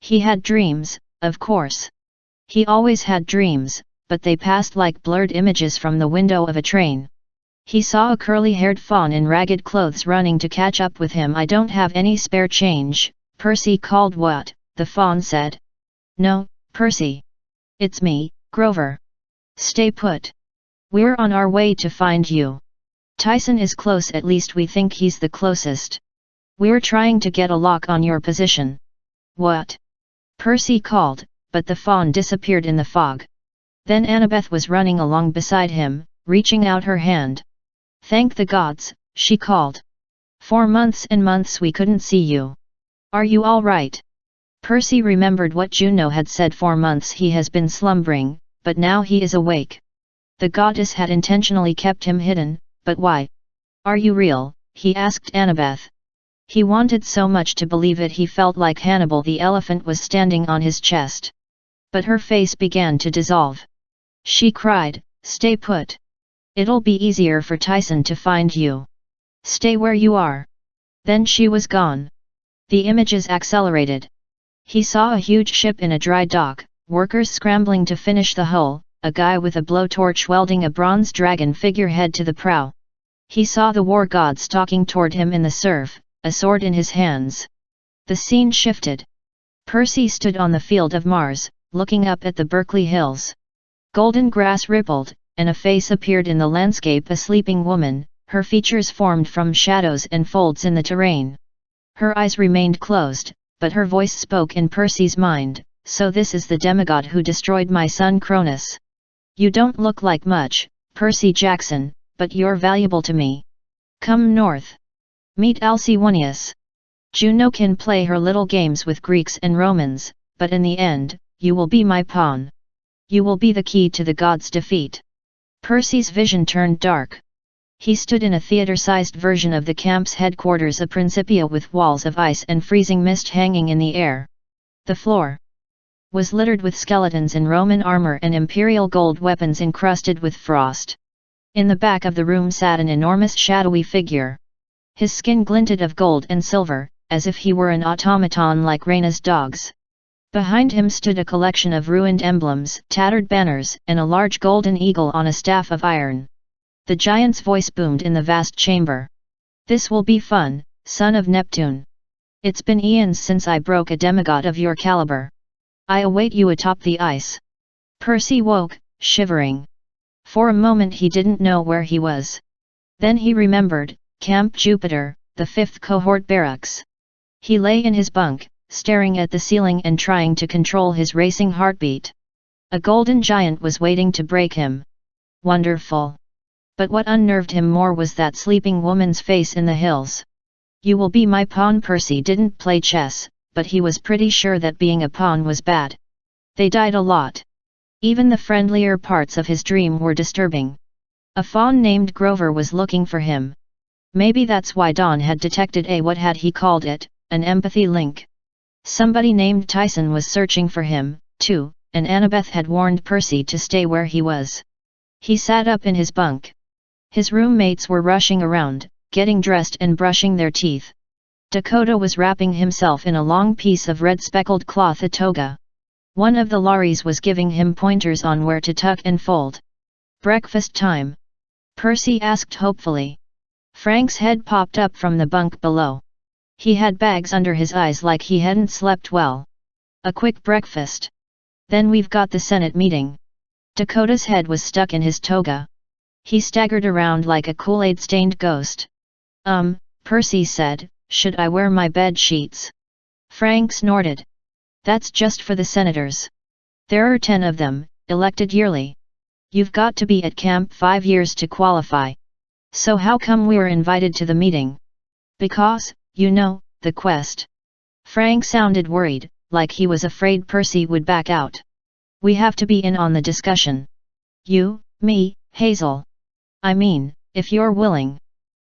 He had dreams, of course. He always had dreams, but they passed like blurred images from the window of a train. He saw a curly-haired fawn in ragged clothes running to catch up with him. "I don't have any spare change," Percy called. "What?" the fawn said. "No, Percy. It's me, Grover. Stay put. We're on our way to find you. Tyson is close, at least we think he's the closest. We're trying to get a lock on your position." "What?" Percy called, but the fawn disappeared in the fog. Then Annabeth was running along beside him, reaching out her hand. "Thank the gods," she called. "For months and months we couldn't see you. Are you all right?" Percy remembered what Juno had said. For months he has been slumbering, but now he is awake. The goddess had intentionally kept him hidden, but why? "Are you real?" he asked Annabeth. He wanted so much to believe it. He felt like Hannibal the elephant was standing on his chest. But her face began to dissolve. She cried, "Stay put. It'll be easier for Tyson to find you. Stay where you are." Then she was gone. The images accelerated. He saw a huge ship in a dry dock, workers scrambling to finish the hull, a guy with a blowtorch welding a bronze dragon figurehead to the prow. He saw the war god stalking toward him in the surf, a sword in his hands. The scene shifted. Percy stood on the field of Mars, looking up at the Berkeley Hills. Golden grass rippled, and a face appeared in the landscape, a sleeping woman, her features formed from shadows and folds in the terrain. Her eyes remained closed, but her voice spoke in Percy's mind, "So this is the demigod who destroyed my son Cronus. You don't look like much, Percy Jackson, but you're valuable to me. Come north. Meet Alcyoneus. Juno can play her little games with Greeks and Romans, but in the end, you will be my pawn. You will be the key to the gods' defeat." Percy's vision turned dark. He stood in a theater-sized version of the camp's headquarters, a Principia with walls of ice and freezing mist hanging in the air. The floor was littered with skeletons in Roman armor and imperial gold weapons encrusted with frost. In the back of the room sat an enormous shadowy figure. His skin glinted of gold and silver, as if he were an automaton like Rhaena's dogs. Behind him stood a collection of ruined emblems, tattered banners, and a large golden eagle on a staff of iron. The giant's voice boomed in the vast chamber. "This will be fun, son of Neptune. It's been eons since I broke a demigod of your caliber. I await you atop the ice." Percy woke, shivering. For a moment he didn't know where he was. Then he remembered, Camp Jupiter, the 5th cohort barracks. He lay in his bunk, staring at the ceiling and trying to control his racing heartbeat. A golden giant was waiting to break him. Wonderful. But what unnerved him more was that sleeping woman's face in the hills. "You will be my pawn." Percy didn't play chess, but he was pretty sure that being a pawn was bad. They died a lot. Even the friendlier parts of his dream were disturbing. A fawn named Grover was looking for him. Maybe that's why Dawn had detected what had he called it, an empathy link. Somebody named Tyson was searching for him, too, and Annabeth had warned Percy to stay where he was. He sat up in his bunk. His roommates were rushing around, getting dressed and brushing their teeth. Dakota was wrapping himself in a long piece of red speckled cloth, a toga. One of the Laries was giving him pointers on where to tuck and fold. "Breakfast time?" Percy asked hopefully. Frank's head popped up from the bunk below. He had bags under his eyes like he hadn't slept well. "A quick breakfast. Then we've got the Senate meeting." Dakota's head was stuck in his toga. He staggered around like a Kool-Aid-stained ghost. Percy said, "Should I wear my bed sheets?" Frank snorted. "That's just for the senators. There are 10 of them, elected yearly. You've got to be at camp 5 years to qualify. So how come we were invited to the meeting?" "Because, you know, the quest." Frank sounded worried, like he was afraid Percy would back out. "We have to be in on the discussion. You, me, Hazel. I mean, if you're willing."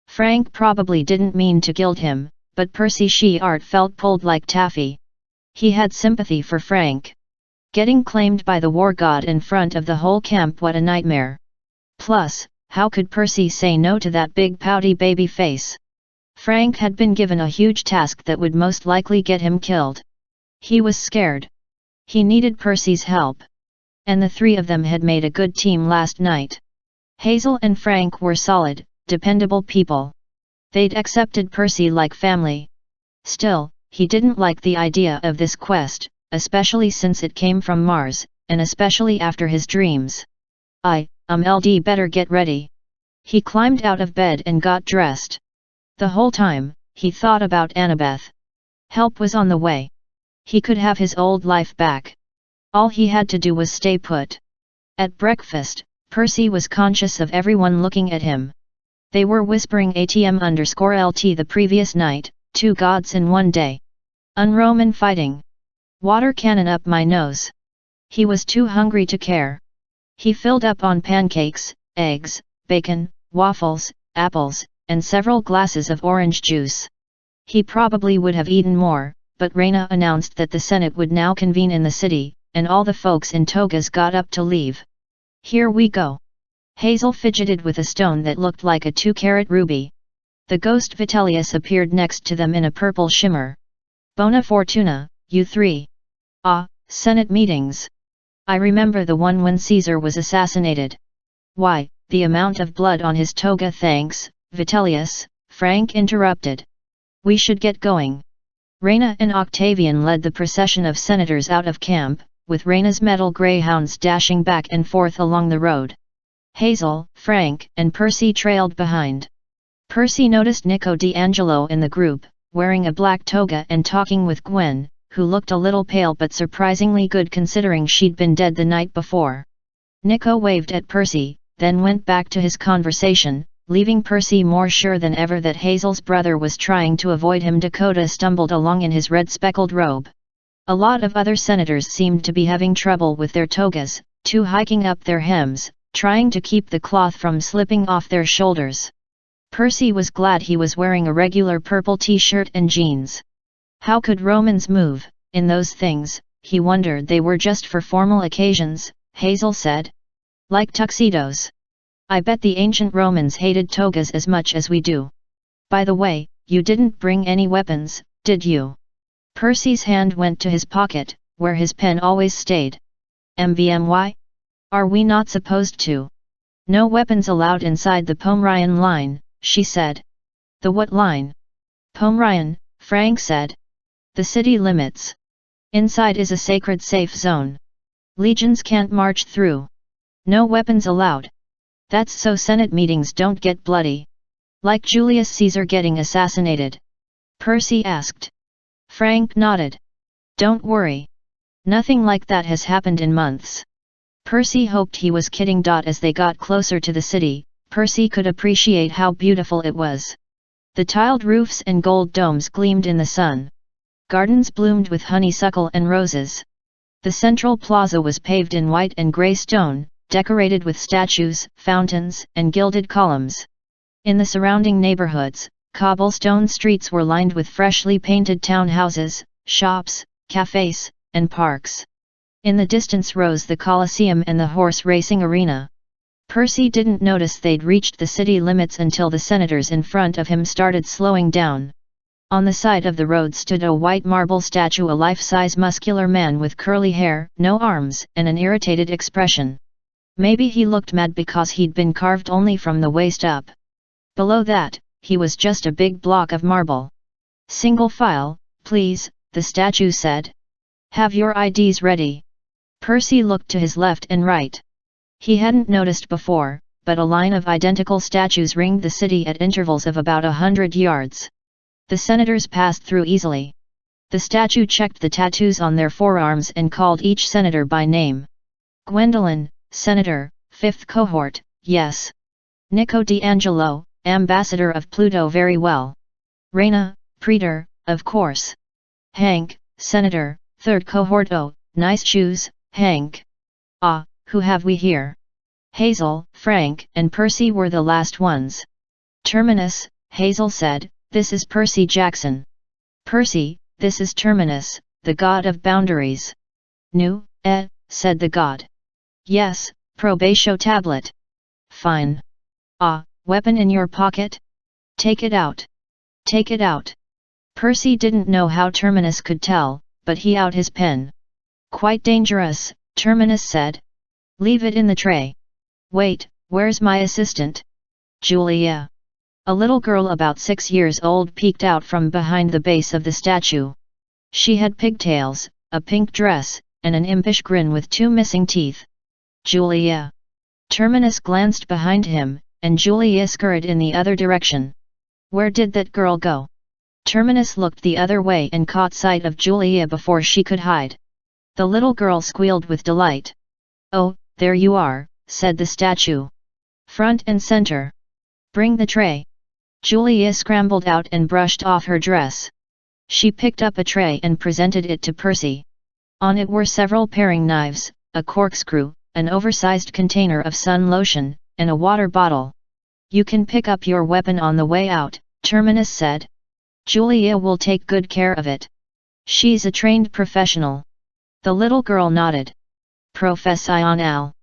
Frank probably didn't mean to gild him, but Percy Sheart felt pulled like taffy. He had sympathy for Frank. Getting claimed by the war god in front of the whole camp, what a nightmare. Plus, how could Percy say no to that big pouty baby face? Frank had been given a huge task that would most likely get him killed. He was scared. He needed Percy's help. And the 3 of them had made a good team last night. Hazel and Frank were solid, dependable people. They'd accepted Percy like family. Still, he didn't like the idea of this quest, especially since it came from Mars, and especially after his dreams. LD better get ready." He climbed out of bed and got dressed. The whole time, he thought about Annabeth. Help was on the way. He could have his old life back. All he had to do was stay put. At breakfast, Percy was conscious of everyone looking at him. They were whispering ATM_LT the previous night, 2 gods in 1 day. Un-Roman fighting. Water cannon up my nose. He was too hungry to care. He filled up on pancakes, eggs, bacon, waffles, apples, and several glasses of orange juice. He probably would have eaten more, but Rhaena announced that the Senate would now convene in the city, and all the folks in togas got up to leave. "Here we go." Hazel fidgeted with a stone that looked like a 2-carat ruby. The ghost Vitellius appeared next to them in a purple shimmer. "Bona fortuna, you 3. Senate meetings. I remember the one when Caesar was assassinated." "Why, the amount of blood on his toga." "Thanks, Vitellius," Frank interrupted. "We should get going." Rhaena and Octavian led the procession of senators out of camp, with Rhaena's metal greyhounds dashing back and forth along the road. Hazel, Frank, and Percy trailed behind. Percy noticed Nico D'Angelo in the group, wearing a black toga and talking with Gwen, who looked a little pale but surprisingly good considering she'd been dead the night before. Nico waved at Percy, then went back to his conversation, leaving Percy more sure than ever that Hazel's brother was trying to avoid him. Dakota stumbled along in his red speckled robe. A lot of other senators seemed to be having trouble with their togas, too, hiking up their hems, trying to keep the cloth from slipping off their shoulders. Percy was glad he was wearing a regular purple t-shirt and jeans. How could Romans move in those things? He wondered. They were just for formal occasions, Hazel said. Like tuxedos. I bet the ancient Romans hated togas as much as we do. By the way, you didn't bring any weapons, did you? Percy's hand went to his pocket, where his pen always stayed. MVMY? Are we not supposed to? No weapons allowed inside the Pomerian line, she said. The what line? Pomerian, Frank said. The city limits. Inside is a sacred safe zone. Legions can't march through. No weapons allowed. That's so Senate meetings don't get bloody. Like Julius Caesar getting assassinated? Percy asked. Frank nodded. Don't worry. Nothing like that has happened in months. Percy hoped he was kidding. As they got closer to the city, Percy could appreciate how beautiful it was. The tiled roofs and gold domes gleamed in the sun. Gardens bloomed with honeysuckle and roses. The central plaza was paved in white and grey stone, decorated with statues, fountains, and gilded columns. In the surrounding neighborhoods, cobblestone streets were lined with freshly painted townhouses, shops, cafes, and parks. In the distance rose the Colosseum and the horse racing arena. Percy didn't notice they'd reached the city limits until the senators in front of him started slowing down. On the side of the road stood a white marble statue, a life-size muscular man with curly hair, no arms, and an irritated expression. Maybe he looked mad because he'd been carved only from the waist up. Below that, he was just a big block of marble. Single file, please, the statue said. Have your IDs ready. Percy looked to his left and right. He hadn't noticed before, but a line of identical statues ringed the city at intervals of about 100 yards. The senators passed through easily. The statue checked the tattoos on their forearms and called each senator by name. Gwendolyn, Senator, 5th Cohort, yes. Nico D'Angelo, Ambassador of Pluto, very well. Reina, Praetor, of course. Hank, Senator, 3rd Cohort, oh, nice shoes, Hank. Ah, who have we here? Hazel, Frank, and Percy were the last ones. Terminus, Hazel said, this is Percy Jackson. Percy, this is Terminus, the god of boundaries. Nu, said the god. Yes, probatio tablet. Fine. Ah, weapon in your pocket? Take it out. Take it out. Percy didn't know how Terminus could tell, but he out his pen. Quite dangerous, Terminus said. Leave it in the tray. Wait, where's my assistant? Julia. A little girl about 6 years old peeked out from behind the base of the statue. She had pigtails, a pink dress, and an impish grin with 2 missing teeth. Julia. Terminus glanced behind him, and Julia scurried in the other direction. Where did that girl go? Terminus looked the other way and caught sight of Julia before she could hide. The little girl squealed with delight. Oh, there you are, said the statue. Front and center. Bring the tray. Julia scrambled out and brushed off her dress. She picked up a tray and presented it to Percy. On it were several paring knives, a corkscrew, an oversized container of sun lotion, and a water bottle. You can pick up your weapon on the way out, Terminus said. Julia will take good care of it. She's a trained professional. The little girl nodded. Professional.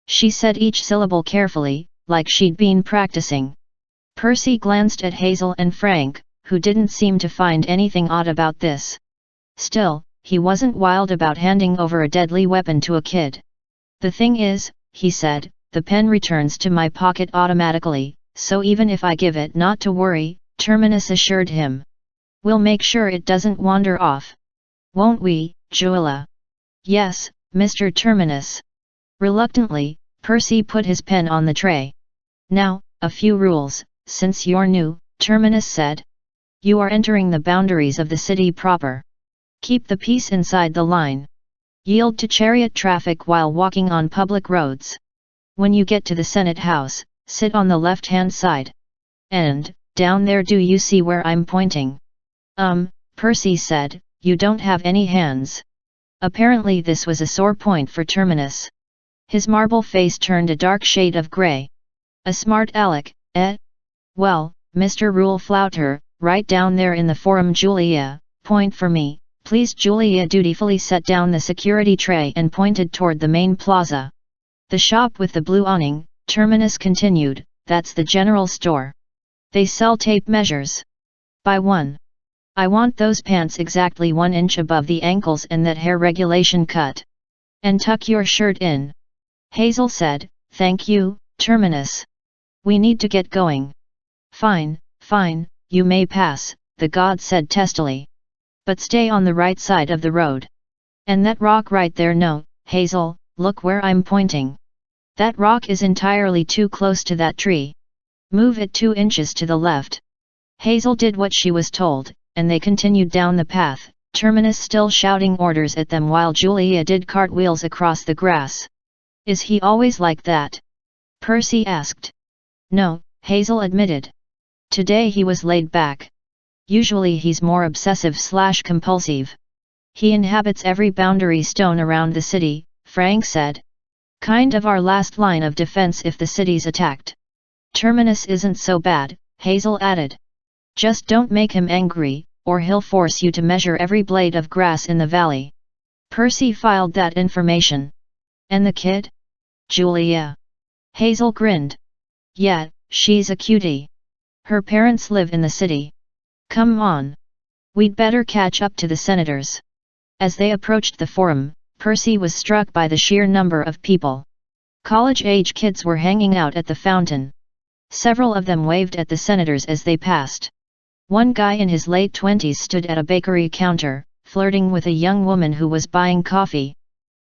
She said each syllable carefully, like she'd been practicing. Percy glanced at Hazel and Frank, who didn't seem to find anything odd about this. Still, he wasn't wild about handing over a deadly weapon to a kid. The thing is, he said, the pen returns to my pocket automatically, so even if I give it, not to worry, Terminus assured him. We'll make sure it doesn't wander off. Won't we, Julia? Yes, Mr. Terminus. Reluctantly, Percy put his pen on the tray. Now, a few rules, since you're new, Terminus said. You are entering the boundaries of the city proper. Keep the peace inside the line. Yield to chariot traffic while walking on public roads. When you get to the Senate House, sit on the left-hand side. And, down there, do you see where I'm pointing? Percy said, you don't have any hands. Apparently this was a sore point for Terminus. His marble face turned a dark shade of grey. A smart aleck, eh? Well, Mr. Rule Flouter, right down there in the forum. Julia, point for me, please. Julia dutifully set down the security tray and pointed toward the main plaza. The shop with the blue awning, Terminus continued, that's the general store. They sell tape measures. Buy one. I want those pants exactly 1 inch above the ankles and that hair regulation cut. And tuck your shirt in. Hazel said, thank you, Terminus. We need to get going. Fine, fine, you may pass, the god said testily. But stay on the right side of the road. And that rock right there. No, Hazel, look where I'm pointing. That rock is entirely too close to that tree. Move it 2 inches to the left. Hazel did what she was told, and they continued down the path, Terminus still shouting orders at them while Julia did cartwheels across the grass. Is he always like that? Percy asked. No, Hazel admitted. Today he was laid back. Usually he's more obsessive/compulsive. He inhabits every boundary stone around the city, Frank said. Kind of our last line of defense if the city's attacked. Terminus isn't so bad, Hazel added. Just don't make him angry, or he'll force you to measure every blade of grass in the valley. Percy filed that information. And the kid? Julia. Hazel grinned. Yeah, she's a cutie. Her parents live in the city. Come on. We'd better catch up to the senators. As they approached the forum, Percy was struck by the sheer number of people. College-age kids were hanging out at the fountain. Several of them waved at the senators as they passed. One guy in his late 20s stood at a bakery counter, flirting with a young woman who was buying coffee.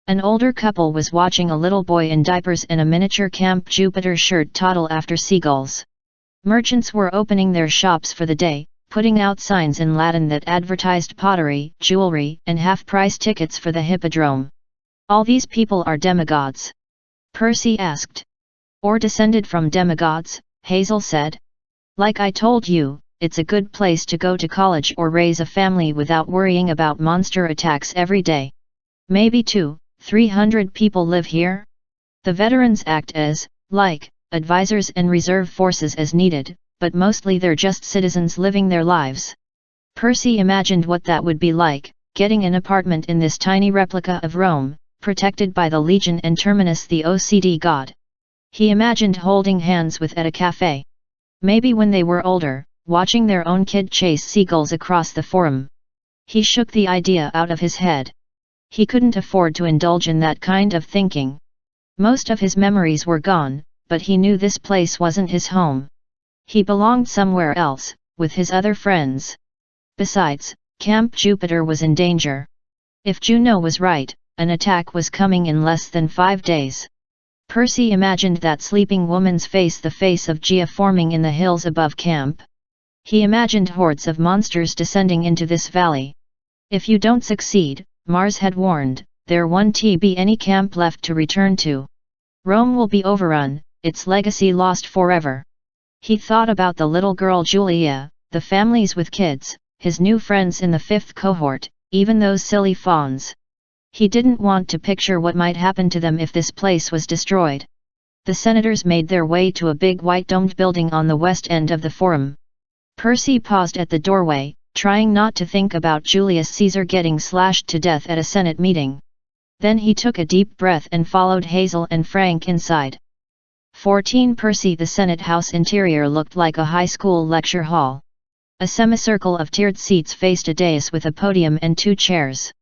An older couple was watching a little boy in diapers and a miniature Camp Jupiter shirt toddle after seagulls. Merchants were opening their shops for the day, putting out signs in Latin that advertised pottery, jewelry, and half-price tickets for the hippodrome. All these people are demigods? Percy asked. Or descended from demigods, Hazel said. Like I told you, it's a good place to go to college or raise a family without worrying about monster attacks every day. Maybe 200-300 people live here? The veterans act as, advisors and reserve forces as needed, but mostly they're just citizens living their lives. Percy imagined what that would be like, getting an apartment in this tiny replica of Rome, protected by the Legion and Terminus the OCD god. He imagined holding hands with at a cafe. Maybe when they were older, watching their own kid chase seagulls across the forum. He shook the idea out of his head. He couldn't afford to indulge in that kind of thinking. Most of his memories were gone, but he knew this place wasn't his home. He belonged somewhere else, with his other friends. Besides, Camp Jupiter was in danger. If Juno was right, an attack was coming in less than 5 days. Percy imagined that sleeping woman's face, the face of Gaea, forming in the hills above camp. He imagined hordes of monsters descending into this valley. If you don't succeed, Mars had warned, there won't be any camp left to return to. Rome will be overrun, its legacy lost forever. He thought about the little girl Julia, the families with kids, his new friends in the 5th cohort, even those silly fawns. He didn't want to picture what might happen to them if this place was destroyed. The senators made their way to a big white domed building on the west end of the forum. Percy paused at the doorway, trying not to think about Julius Caesar getting slashed to death at a Senate meeting. Then he took a deep breath and followed Hazel and Frank inside. 14 Percy. The Senate House interior looked like a high school lecture hall. A semicircle of tiered seats faced a dais with a podium and 2 chairs.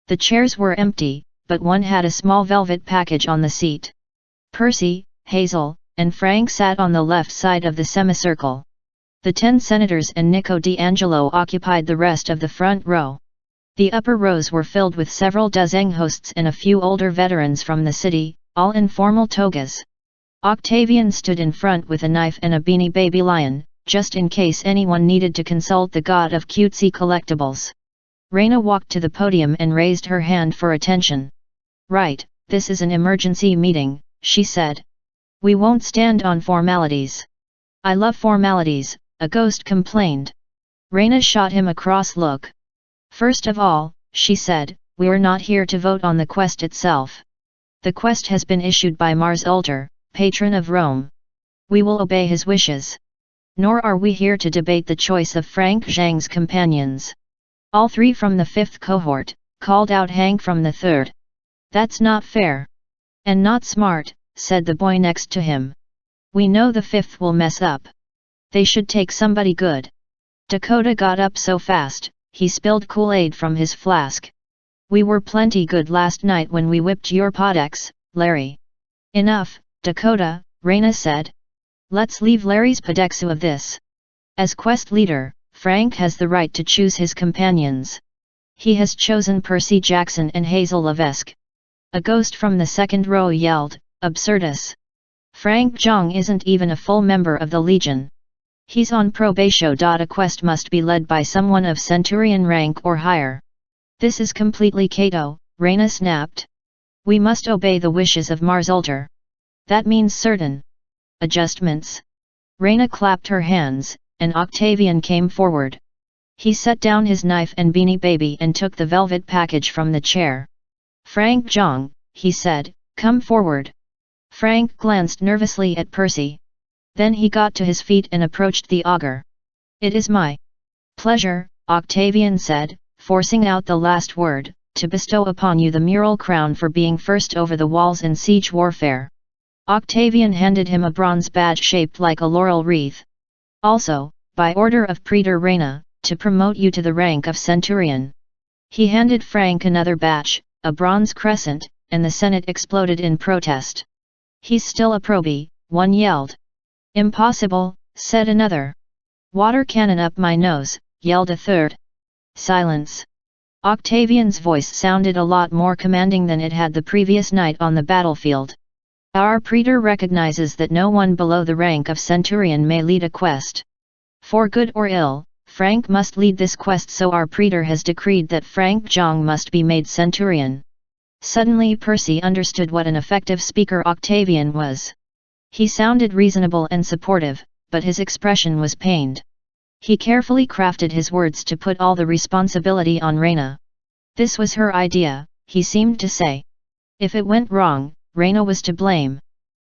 The chairs were empty, but one had a small velvet package on the seat. Percy, Hazel, and Frank sat on the left side of the semicircle. The 10 senators and Nico D'Angelo occupied the rest of the front row. The upper rows were filled with several dozen hosts and a few older veterans from the city, all in formal togas. Octavian stood in front with a knife and a beanie baby lion, just in case anyone needed to consult the god of cutesy collectibles. Reyna walked to the podium and raised her hand for attention. "Right, this is an emergency meeting," she said. "We won't stand on formalities." "I love formalities," a ghost complained. Reyna shot him a cross look. "First of all," she said, "we're not here to vote on the quest itself. The quest has been issued by Mars Ultor, patron of Rome. We will obey his wishes. Nor are we here to debate the choice of Frank Zhang's companions." "All three from the 5th cohort," called out Hank from the 3rd. "That's not fair. And not smart," said the boy next to him. "We know the 5th will mess up. They should take somebody good." Dakota got up so fast, he spilled Kool-Aid from his flask. "We were plenty good last night when we whipped your Podex, Larry." "Enough, Dakota," Reyna said. "Let's leave Larry's Podexu of this. As quest leader, Frank has the right to choose his companions. He has chosen Percy Jackson and Hazel Levesque." A ghost from the 2nd row yelled, "Absurdus! Frank Zhang isn't even a full member of the Legion. He's on probation. A quest must be led by someone of Centurion rank or higher." "This is completely Cato," Reyna snapped. "We must obey the wishes of Mars Ultor. That means certain adjustments." Reyna clapped her hands, and Octavian came forward. He set down his knife and beanie baby and took the velvet package from the chair. "Frank Zhang," he said, "come forward." Frank glanced nervously at Percy. Then he got to his feet and approached the augur. "It is my pleasure," Octavian said, forcing out the last word, "to bestow upon you the mural crown for being first over the walls in siege warfare." Octavian handed him a bronze badge shaped like a laurel wreath. "Also, by order of Praetor Reyna, to promote you to the rank of Centurion." He handed Frank another badge, a bronze crescent, and the Senate exploded in protest. "He's still a probie," one yelled. "Impossible," said another. "Water cannon up my nose," yelled a third. Silence. Octavian's voice sounded a lot more commanding than it had the previous night on the battlefield. "Our praetor recognizes that no one below the rank of Centurion may lead a quest. For good or ill, Frank must lead this quest, so our praetor has decreed that Frank Zhang must be made Centurion." Suddenly Percy understood what an effective speaker Octavian was. He sounded reasonable and supportive, but his expression was pained. He carefully crafted his words to put all the responsibility on Reyna. This was her idea, he seemed to say. If it went wrong, Reyna was to blame.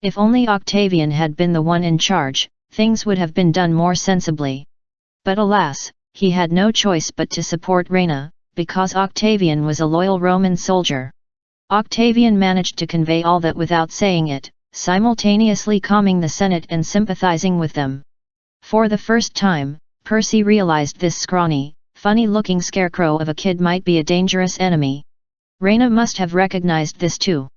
If only Octavian had been the one in charge, things would have been done more sensibly. But alas, he had no choice but to support Reyna, because Octavian was a loyal Roman soldier. Octavian managed to convey all that without saying it, simultaneously calming the Senate and sympathizing with them. For the first time, Percy realized this scrawny, funny-looking scarecrow of a kid might be a dangerous enemy. Reyna must have recognized this too.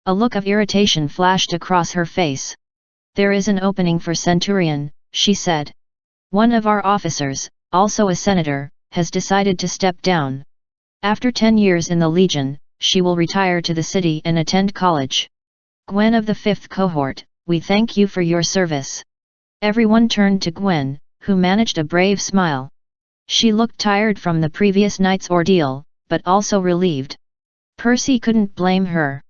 A look of irritation flashed across her face. "There is an opening for Centurion," she said. "One of our officers, also a senator, has decided to step down. After 10 years in the Legion, she will retire to the city and attend college. Gwen of the 5th cohort, we thank you for your service." Everyone turned to Gwen, who managed a brave smile. She looked tired from the previous night's ordeal, but also relieved. Percy couldn't blame her.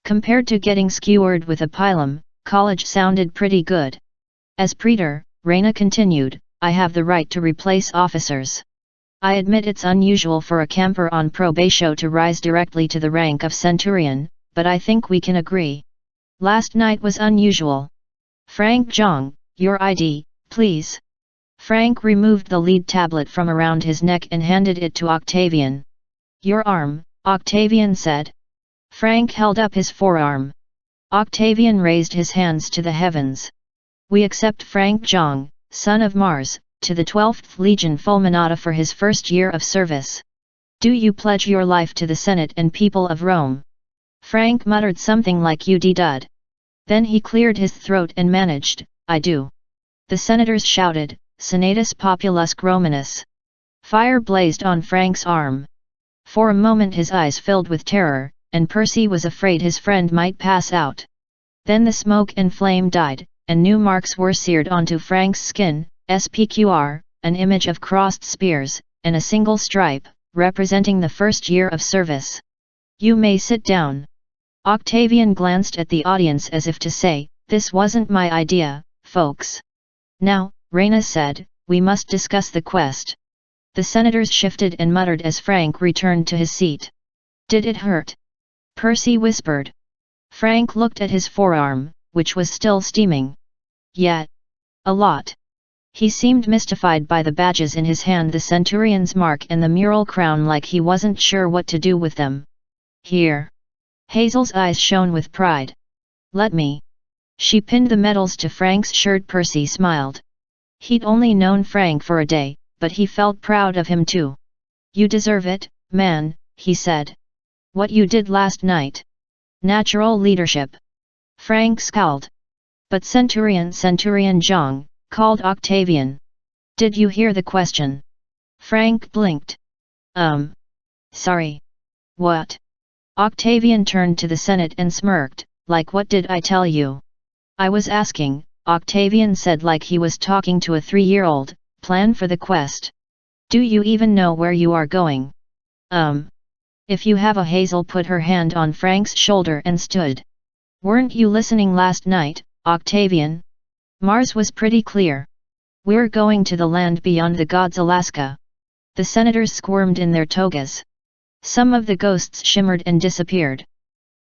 Compared to getting skewered with a pilum, college sounded pretty good. "As praetor," Reyna continued, "I have the right to replace officers. I admit it's unusual for a camper on probation to rise directly to the rank of Centurion, but I think we can agree. Last night was unusual. Frank Zhang, your ID, please." Frank removed the lead tablet from around his neck and handed it to Octavian. "Your arm," Octavian said. Frank held up his forearm. Octavian raised his hands to the heavens. "We accept Frank Zhang, son of Mars, to the 12th Legion Fulminata for his first year of service. Do you pledge your life to the Senate and people of Rome?" Frank muttered something like "ud-dud." Then he cleared his throat and managed, "I do." The senators shouted, "Senatus Populusque Romanus." Fire blazed on Frank's arm. For a moment his eyes filled with terror, and Percy was afraid his friend might pass out. Then the smoke and flame died, and new marks were seared onto Frank's skin, SPQR, an image of crossed spears, and a single stripe, representing the first year of service. You may sit down. Octavian glanced at the audience as if to say, this wasn't my idea, folks. Now, Reyna said, we must discuss the quest. The senators shifted and muttered as Frank returned to his seat. Did it hurt? Percy whispered. Frank looked at his forearm, which was still steaming. Yeah. A lot. He seemed mystified by the badges in his hand, the centurion's mark and the mural crown, like he wasn't sure what to do with them. Here. Hazel's eyes shone with pride. Let me. She pinned the medals to Frank's shirt. Percy smiled. He'd only known Frank for a day, but he felt proud of him too. You deserve it, man, he said. What you did last night. Natural leadership. Frank scowled. But Centurion Zhang, called Octavian. Did you hear the question? Frank blinked. Sorry. What? Octavian turned to the Senate and smirked, like what did I tell you? I was asking, Octavian said like he was talking to a 3-year-old, plan for the quest. Do you even know where you are going? If you have a. Hazel put her hand on Frank's shoulder and stood. Weren't you listening last night, Octavian? Mars was pretty clear. We're going to the land beyond the gods, Alaska. The senators squirmed in their togas. Some of the ghosts shimmered and disappeared.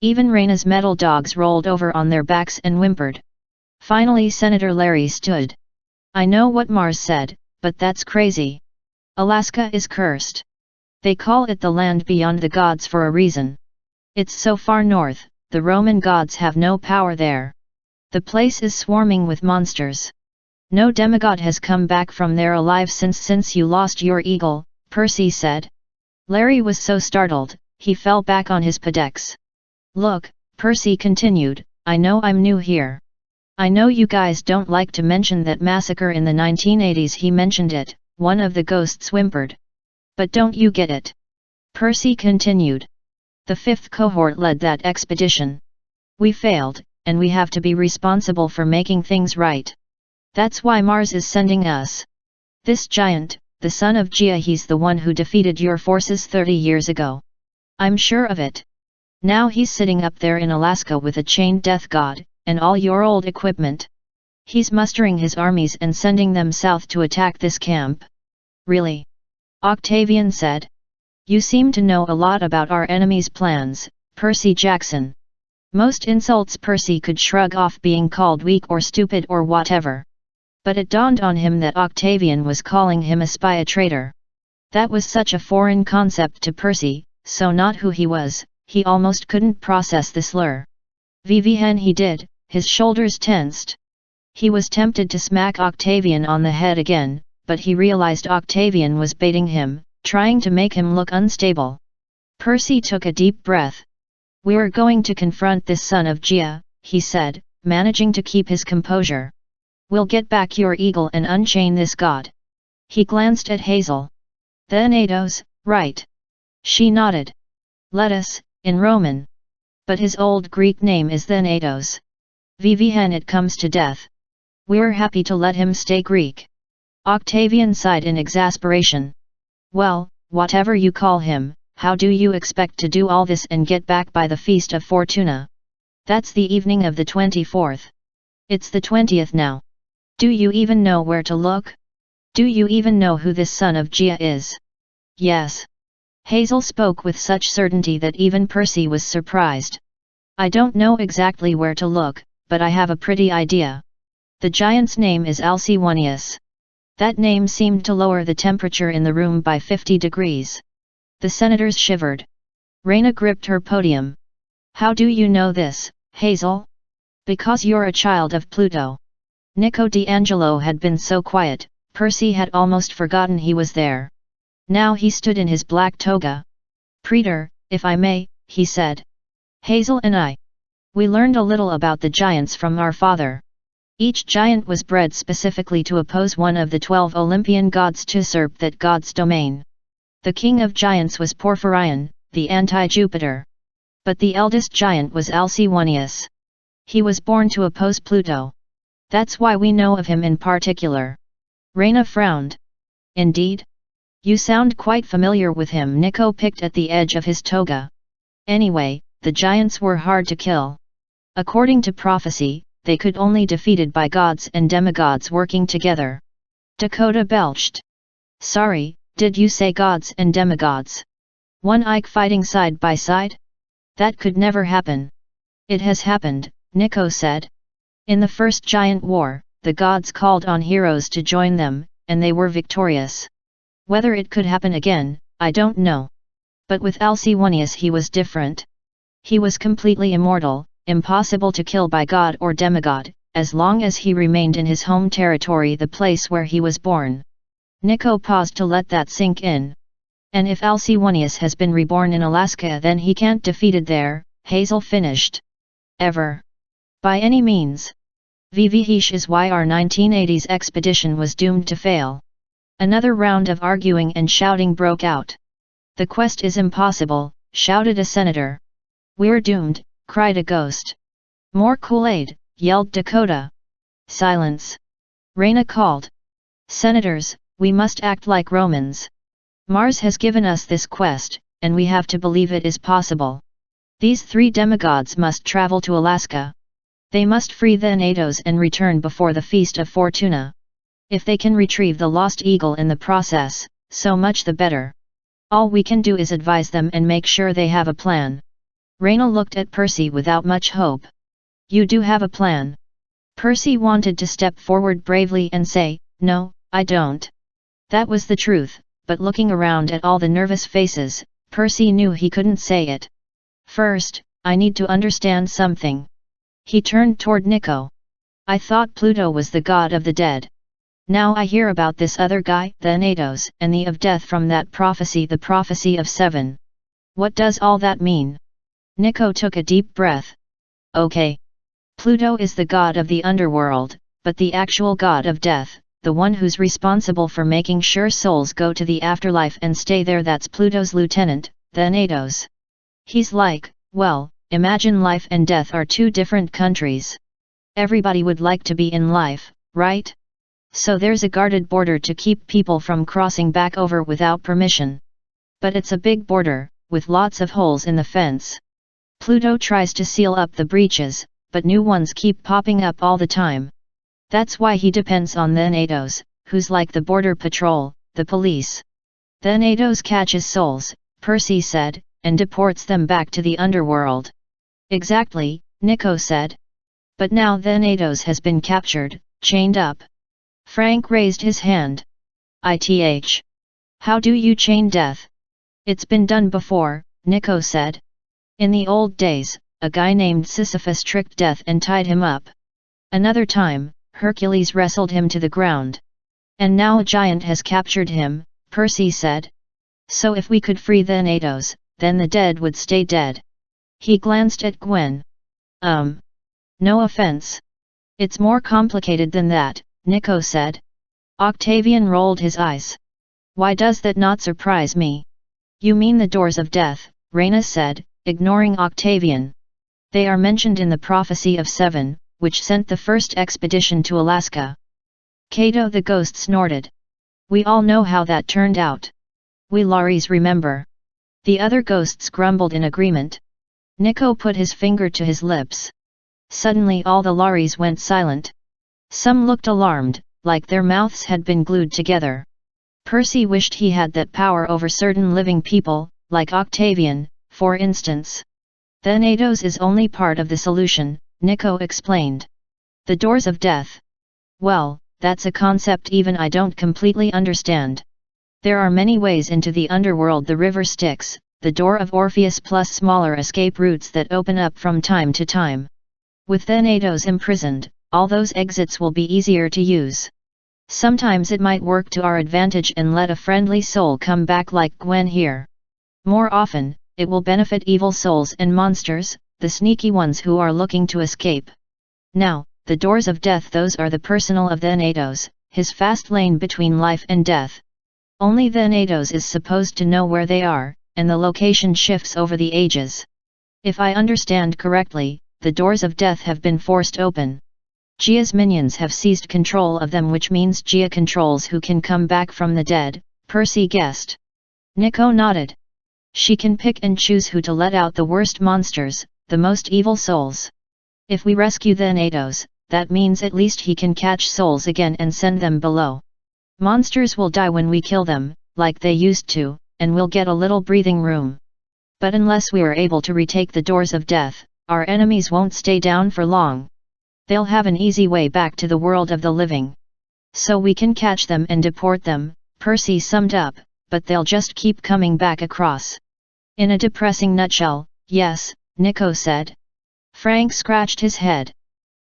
Even Reyna's metal dogs rolled over on their backs and whimpered. Finally Senator Larry stood. I know what Mars said, but that's crazy. Alaska is cursed. They call it the land beyond the gods for a reason. It's so far north, the Roman gods have no power there. The place is swarming with monsters. No demigod has come back from there alive since you lost your eagle, Percy said. Larry was so startled, he fell back on his padex. Look, Percy continued, I know I'm new here. I know you guys don't like to mention that massacre in the 1980s. He mentioned it, one of the ghosts whimpered. But don't you get it? Percy continued. The 5th cohort led that expedition. We failed, and we have to be responsible for making things right. That's why Mars is sending us. This giant, the son of Gaea, he's the one who defeated your forces 30 years ago. I'm sure of it. Now he's sitting up there in Alaska with a chained death god, and all your old equipment. He's mustering his armies and sending them south to attack this camp. Really? Octavian said. You seem to know a lot about our enemy's plans, Percy Jackson. Most insults Percy could shrug off, being called weak or stupid or whatever. But it dawned on him that Octavian was calling him a spy, a traitor. That was such a foreign concept to Percy, so not who he was, he almost couldn't process the slur. Vivian he did, his shoulders tensed. He was tempted to smack Octavian on the head again, but he realized Octavian was baiting him, trying to make him look unstable. Percy took a deep breath. We're going to confront this son of Gaea, he said, managing to keep his composure. We'll get back your eagle and unchain this god. He glanced at Hazel. Thanatos, right? She nodded. Letus, in Roman. But his old Greek name is Thanatos. Vivian, it comes to death. We're happy to let him stay Greek. Octavian sighed in exasperation. Well, whatever you call him, how do you expect to do all this and get back by the Feast of Fortuna? That's the evening of the 24th. It's the 20th now. Do you even know where to look? Do you even know who this son of Gaea is? Yes. Hazel spoke with such certainty that even Percy was surprised. I don't know exactly where to look, but I have a pretty idea. The giant's name is Alcewonius. That name seemed to lower the temperature in the room by 50 degrees. The senators shivered. Reyna gripped her podium. How do you know this, Hazel? Because you're a child of Pluto. Nico D'Angelo had been so quiet, Percy had almost forgotten he was there. Now he stood in his black toga. Praetor, if I may, he said. Hazel and I. We learned a little about the giants from our father. Each giant was bred specifically to oppose one of the 12 Olympian gods to usurp that god's domain. The king of giants was Porphyrion, the anti-Jupiter. But the eldest giant was Alcewonius. He was born to oppose Pluto. That's why we know of him in particular. Reyna frowned. Indeed? You sound quite familiar with him. Nico picked at the edge of his toga. Anyway, the giants were hard to kill. According to prophecy, they could only defeated by gods and demigods working together. Dakota belched. Sorry, did you say gods and demigods? One Ike fighting side by side? That could never happen. It has happened, Nico said. In the first giant war, the gods called on heroes to join them, and they were victorious. Whether it could happen again, I don't know. But with Alcyoneus he was different. He was completely immortal, impossible to kill by god or demigod, as long as he remained in his home territory, the place where he was born. Nico paused to let that sink in. And if Alcyoneus has been reborn in Alaska, then he can't defeated there, Hazel finished. Ever. By any means. VVH is why our 1980s expedition was doomed to fail. Another round of arguing and shouting broke out. The quest is impossible, shouted a senator. We're doomed, cried a ghost. More Kool-Aid, yelled Dakota. Silence. Reyna called. Senators, we must act like Romans. Mars has given us this quest, and we have to believe it is possible. These 3 demigods must travel to Alaska. They must free Thanatos and return before the Feast of Fortuna. If they can retrieve the lost eagle in the process, so much the better. All we can do is advise them and make sure they have a plan. Reyna looked at Percy without much hope. You do have a plan? Percy wanted to step forward bravely and say, no, I don't. That was the truth, but looking around at all the nervous faces, Percy knew he couldn't say it. First, I need to understand something. He turned toward Nico. I thought Pluto was the god of the dead. Now I hear about this other guy, Thanatos, and the of death from that prophecy, the prophecy of 7. What does all that mean? Nico took a deep breath. Okay. Pluto is the god of the underworld, but the actual god of death, the one who's responsible for making sure souls go to the afterlife and stay there, that's Pluto's lieutenant, Thanatos. He's like, well, imagine life and death are 2 different countries. Everybody would like to be in life, right? So there's a guarded border to keep people from crossing back over without permission. But it's a big border, with lots of holes in the fence. Pluto tries to seal up the breaches, but new ones keep popping up all the time. That's why he depends on Thanatos, who's like the border patrol, the police. Thanatos catches souls, Percy said, and deports them back to the underworld. Exactly, Nico said. But now Thanatos has been captured, chained up. Frank raised his hand. ITH. How do you chain death? It's been done before, Nico said. In the old days, a guy named Sisyphus tricked death and tied him up. Another time, Hercules wrestled him to the ground. And now a giant has captured him, Percy said. So if we could free Thanatos, then the dead would stay dead. He glanced at Gwen. No offense. It's more complicated than that, Nico said. Octavian rolled his eyes. Why does that not surprise me? You mean the doors of death, Reyna said, ignoring Octavian. They are mentioned in the prophecy of 7, which sent the first expedition to Alaska. Cato the ghost snorted. We all know how that turned out. We Lares remember. The other ghosts grumbled in agreement. Nico put his finger to his lips. Suddenly all the Lares went silent. Some looked alarmed, like their mouths had been glued together. Percy wished he had that power over certain living people, like Octavian, for instance. Thanatos is only part of the solution, Nico explained. The doors of death. Well, that's a concept even I don't completely understand. There are many ways into the underworld, the river Styx, the door of Orpheus plus smaller escape routes that open up from time to time. With Thanatos imprisoned, all those exits will be easier to use. Sometimes it might work to our advantage and let a friendly soul come back like Gwen here. More often, it will benefit evil souls and monsters, the sneaky ones who are looking to escape. Now, the doors of death, those are the personal of Thanatos, his fast lane between life and death. Only Thanatos is supposed to know where they are, and the location shifts over the ages. If I understand correctly, the doors of death have been forced open. Gaea's minions have seized control of them, which means Gaea controls who can come back from the dead, Percy guessed. Nico nodded. She can pick and choose who to let out, the worst monsters, the most evil souls. If we rescue Thanatos, that means at least he can catch souls again and send them below. Monsters will die when we kill them, like they used to, and we'll get a little breathing room. But unless we are able to retake the doors of death, our enemies won't stay down for long. They'll have an easy way back to the world of the living. So we can catch them and deport them, Percy summed up, but they'll just keep coming back across. In a depressing nutshell, yes, Nico said. Frank scratched his head.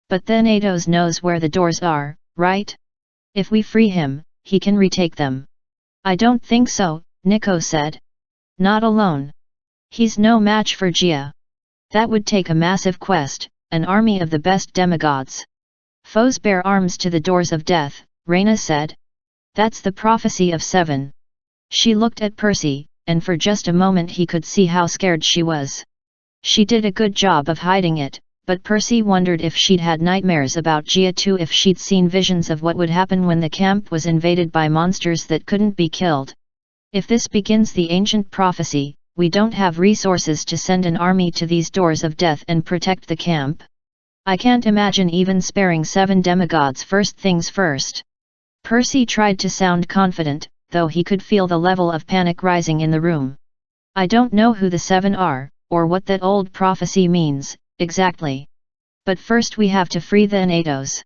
But Thanatos knows where the doors are, right? If we free him, he can retake them. I don't think so, Nico said. Not alone. He's no match for Gaea. That would take a massive quest, an army of the best demigods. Foes bear arms to the doors of death, Reyna said. That's the prophecy of 7. She looked at Percy, and for just a moment he could see how scared she was. She did a good job of hiding it, but Percy wondered if she'd had nightmares about Gaea too, if she'd seen visions of what would happen when the camp was invaded by monsters that couldn't be killed. If this begins the ancient prophecy, we don't have resources to send an army to these doors of death and protect the camp. I can't imagine even sparing 7 demigods. First things first. Percy tried to sound confident, though he could feel the level of panic rising in the room. I don't know who the 7 are, or what that old prophecy means, exactly. But first we have to free Thanatos.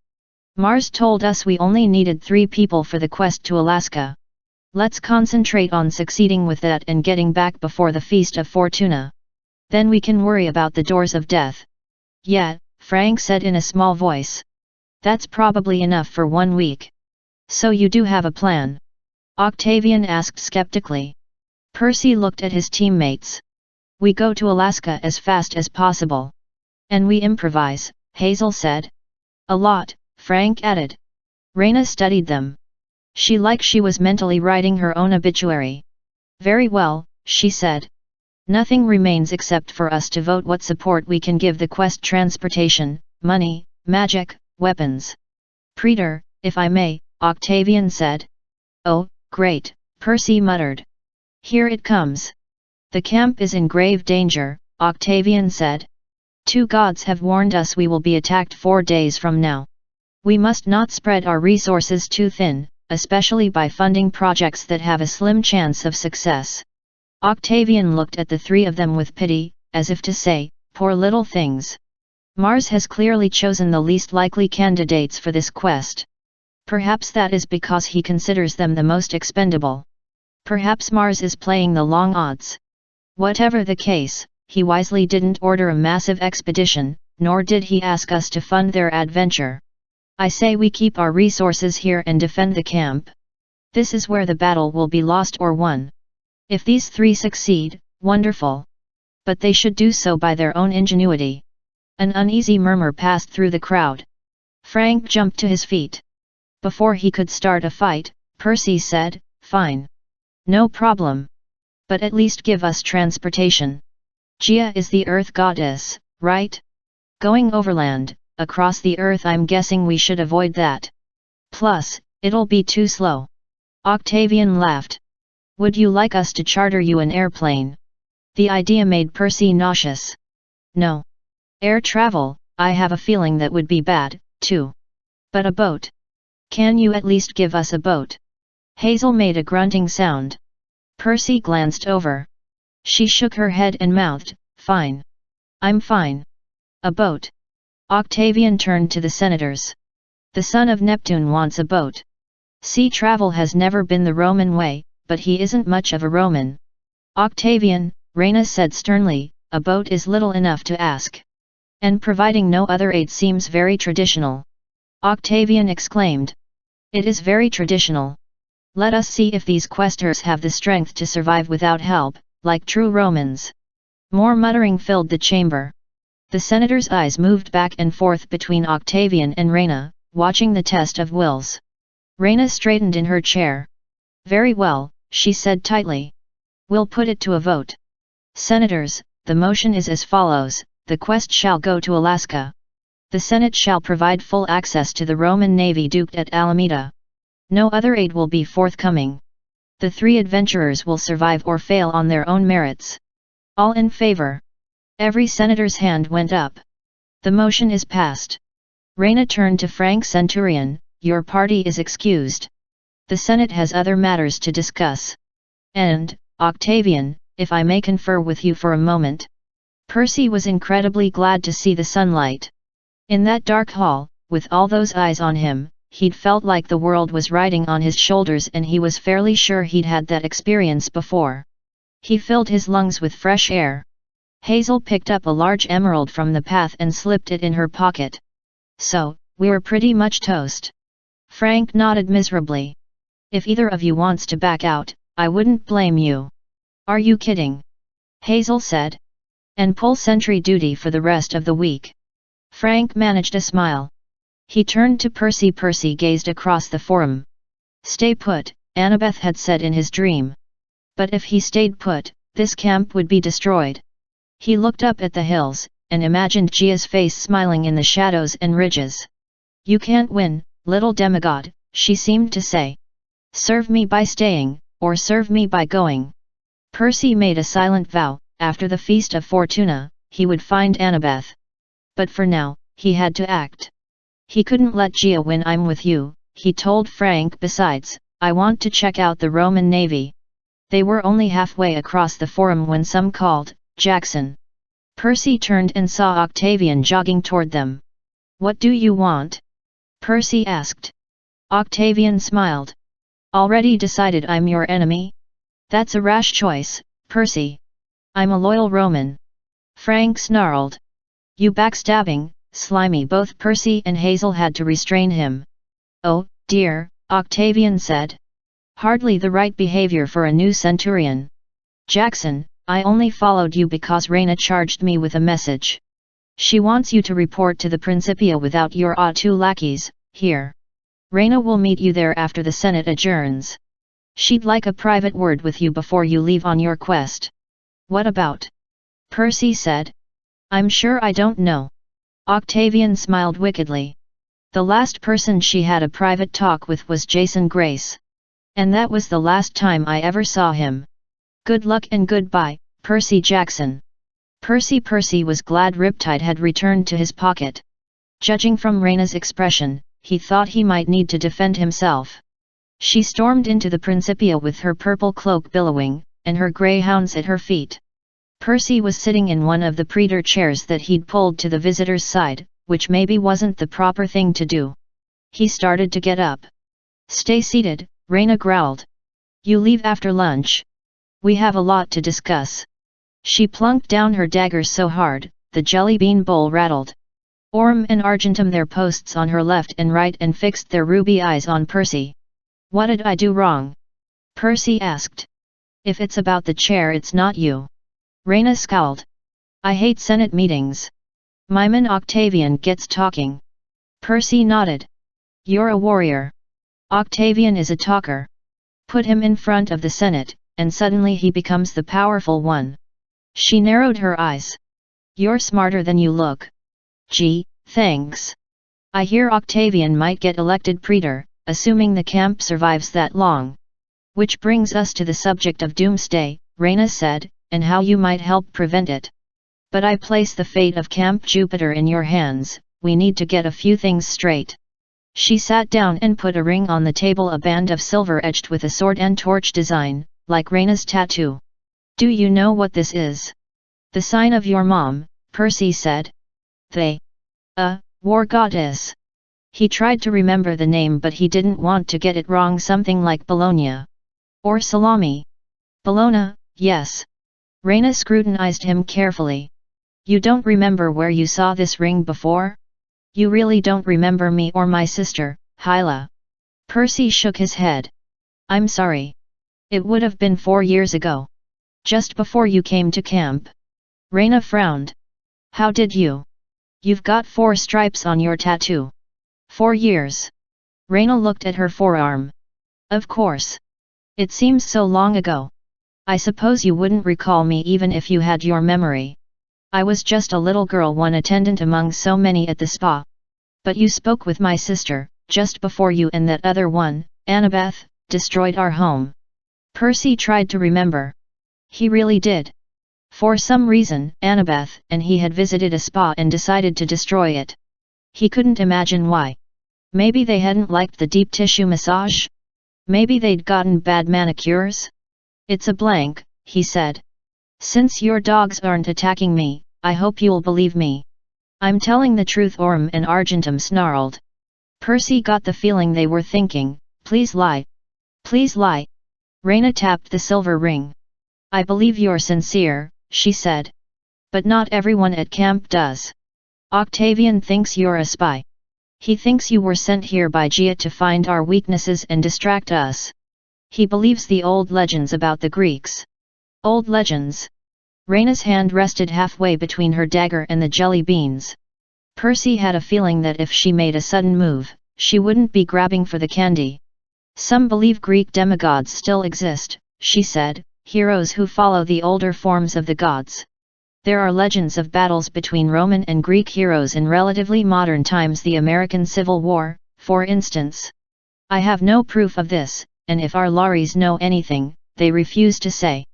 Mars told us we only needed 3 people for the quest to Alaska. Let's concentrate on succeeding with that and getting back before the Feast of Fortuna. Then we can worry about the doors of death. Yeah, Frank said in a small voice. That's probably enough for 1 week. So you do have a plan? Octavian asked skeptically. Percy looked at his teammates. We go to Alaska as fast as possible. And we improvise, Hazel said. A lot, Frank added. Reyna studied them. She was mentally writing her own obituary. Very well, she said. Nothing remains except for us to vote what support we can give the quest: transportation, money, magic, weapons. Praetor, if I may, Octavian said. Oh, great, Percy muttered. Here it comes. The camp is in grave danger, Octavian said. 2 gods have warned us we will be attacked 4 days from now. We must not spread our resources too thin, especially by funding projects that have a slim chance of success. Octavian looked at the 3 of them with pity, as if to say, poor little things. Mars has clearly chosen the least likely candidates for this quest. Perhaps that is because he considers them the most expendable. Perhaps Mars is playing the long odds. Whatever the case, he wisely didn't order a massive expedition, nor did he ask us to fund their adventure. I say we keep our resources here and defend the camp. This is where the battle will be lost or won. If these 3 succeed, wonderful. But they should do so by their own ingenuity. An uneasy murmur passed through the crowd. Frank jumped to his feet. Before he could start a fight, Percy said, Fine. No problem. But at least give us transportation. Gaea is the Earth goddess, right? Going overland, across the Earth, I'm guessing we should avoid that. Plus, it'll be too slow. Octavian laughed. Would you like us to charter you an airplane? The idea made Percy nauseous. No. Air travel, I have a feeling that would be bad, too. But a boat. Can you at least give us a boat? Hazel made a grunting sound. Percy glanced over. She shook her head and mouthed, Fine. I'm fine. A boat. Octavian turned to the senators. The son of Neptune wants a boat. Sea travel has never been the Roman way, but he isn't much of a Roman. Octavian, Reyna said sternly, a boat is little enough to ask. And providing no other aid seems very traditional. Octavian exclaimed. It is very traditional. Let us see if these questers have the strength to survive without help, like true Romans. More muttering filled the chamber. The senator's eyes moved back and forth between Octavian and Reyna, watching the test of wills. Reyna straightened in her chair. Very well, she said tightly. We'll put it to a vote. Senators, the motion is as follows, the quest shall go to Alaska. The Senate shall provide full access to the Roman navy duked at Alameda. No other aid will be forthcoming. The 3 adventurers will survive or fail on their own merits. All in favor? Every senator's hand went up. The motion is passed. Reyna turned to Frank Centurion, your party is excused. The Senate has other matters to discuss. And, Octavian, if I may confer with you for a moment. Percy was incredibly glad to see the sunlight. In that dark hall, with all those eyes on him, he'd felt like the world was riding on his shoulders, and he was fairly sure he'd had that experience before. He filled his lungs with fresh air. Hazel picked up a large emerald from the path and slipped it in her pocket. So, we're pretty much toast. Frank nodded miserably. If either of you wants to back out, I wouldn't blame you. Are you kidding? Hazel said. And pull sentry duty for the rest of the week. Frank managed a smile. He turned to Percy. Percy gazed across the forum. Stay put, Annabeth had said in his dream. But if he stayed put, this camp would be destroyed. He looked up at the hills, and imagined Gaea's face smiling in the shadows and ridges. You can't win, little demigod, she seemed to say. Serve me by staying, or serve me by going. Percy made a silent vow, after the Feast of Fortuna, he would find Annabeth. But for now, he had to act. He couldn't let Gaea win. I'm with you, he told Frank. Besides, I want to check out the Roman navy. They were only halfway across the forum when some called, Jackson. Percy turned and saw Octavian jogging toward them. What do you want? Percy asked. Octavian smiled. Already decided I'm your enemy? That's a rash choice, Percy. I'm a loyal Roman. Frank snarled. You backstabbing, slimy. Both Percy and Hazel had to restrain him. Oh, dear, Octavian said. Hardly the right behavior for a new centurion. Jackson, I only followed you because Reyna charged me with a message. She wants you to report to the Principia without your 2 lackeys, here. Reyna will meet you there after the Senate adjourns. She'd like a private word with you before you leave on your quest. What about? Percy said. I'm sure I don't know. Octavian smiled wickedly. The last person she had a private talk with was Jason Grace. And that was the last time I ever saw him. Good luck and goodbye, Percy Jackson. Percy was glad Riptide had returned to his pocket. Judging from Reyna's expression, he thought he might need to defend himself. She stormed into the Principia with her purple cloak billowing, and her greyhounds at her feet. Percy was sitting in one of the praetor chairs that he'd pulled to the visitor's side, which maybe wasn't the proper thing to do. He started to get up. Stay seated, Reyna growled. You leave after lunch. We have a lot to discuss. She plunked down her dagger so hard, the jelly bean bowl rattled. Aurum and Argentum their posts on her left and right and fixed their ruby eyes on Percy. What did I do wrong? Percy asked. If it's about the chair, it's not you. Reyna scowled. I hate Senate meetings. Myman Octavian gets talking. Percy nodded. You're a warrior. Octavian is a talker. Put him in front of the Senate, and suddenly he becomes the powerful one. She narrowed her eyes. You're smarter than you look. Gee, thanks. I hear Octavian might get elected praetor, assuming the camp survives that long. Which brings us to the subject of doomsday, Reyna said, and how you might help prevent it. But I place the fate of Camp Jupiter in your hands. We need to get a few things straight. She sat down and put a ring on the table, a band of silver etched with a sword and torch design, like Reyna's tattoo. Do you know what this is? The sign of your mom, Percy said. War goddess. He tried to remember the name, but he didn't want to get it wrong. Something like Bologna. Or Salami. Bologna, yes. Reyna scrutinized him carefully. You don't remember where you saw this ring before? You really don't remember me or my sister, Hyla? Percy shook his head. I'm sorry. It would have been 4 years ago. Just before you came to camp. Reyna frowned. How did you? You've got 4 stripes on your tattoo. 4 years. Reyna looked at her forearm. Of course. It seems so long ago. I suppose you wouldn't recall me even if you had your memory. I was just a little girl, one attendant among so many at the spa. But you spoke with my sister, just before you and that other one, Annabeth, destroyed our home. Percy tried to remember. He really did. For some reason, Annabeth and he had visited a spa and decided to destroy it. He couldn't imagine why. Maybe they hadn't liked the deep tissue massage? Maybe they'd gotten bad manicures? It's a blank, he said. Since your dogs aren't attacking me, I hope you'll believe me. I'm telling the truth, Orm and Argentum snarled. Percy got the feeling they were thinking, please lie. Please lie. Reyna tapped the silver ring. I believe you're sincere, she said. But not everyone at camp does. Octavian thinks you're a spy. He thinks you were sent here by Gaea to find our weaknesses and distract us. He believes the old legends about the Greeks. Old legends. Reyna's hand rested halfway between her dagger and the jelly beans. Percy had a feeling that if she made a sudden move, she wouldn't be grabbing for the candy. Some believe Greek demigods still exist, she said, heroes who follow the older forms of the gods. There are legends of battles between Roman and Greek heroes in relatively modern times, the American Civil War, for instance. I have no proof of this, and if our Lares know anything, they refuse to say.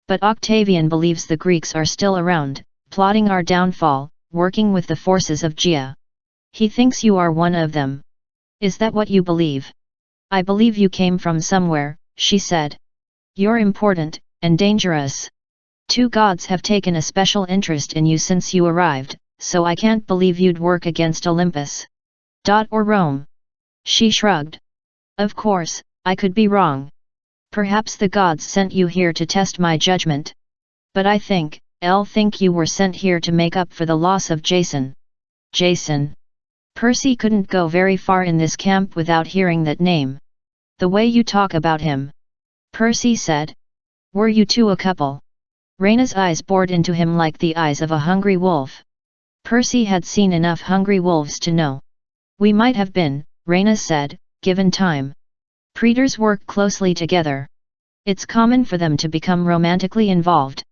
But Octavian believes the Greeks are still around, plotting our downfall, working with the forces of Gaea. He thinks you are one of them. Is that what you believe? I believe you came from somewhere, she said. You're important, and dangerous. 2 gods have taken a special interest in you since you arrived, so I can't believe you'd work against Olympus. Or Rome. She shrugged. Of course, I could be wrong. Perhaps the gods sent you here to test my judgment. But I think you were sent here to make up for the loss of Jason. Jason. Percy couldn't go very far in this camp without hearing that name. The way you talk about him. Percy said. Were you two a couple? Reyna's eyes bored into him like the eyes of a hungry wolf. Percy had seen enough hungry wolves to know. We might have been, Reyna said, given time. Praetors work closely together. It's common for them to become romantically involved.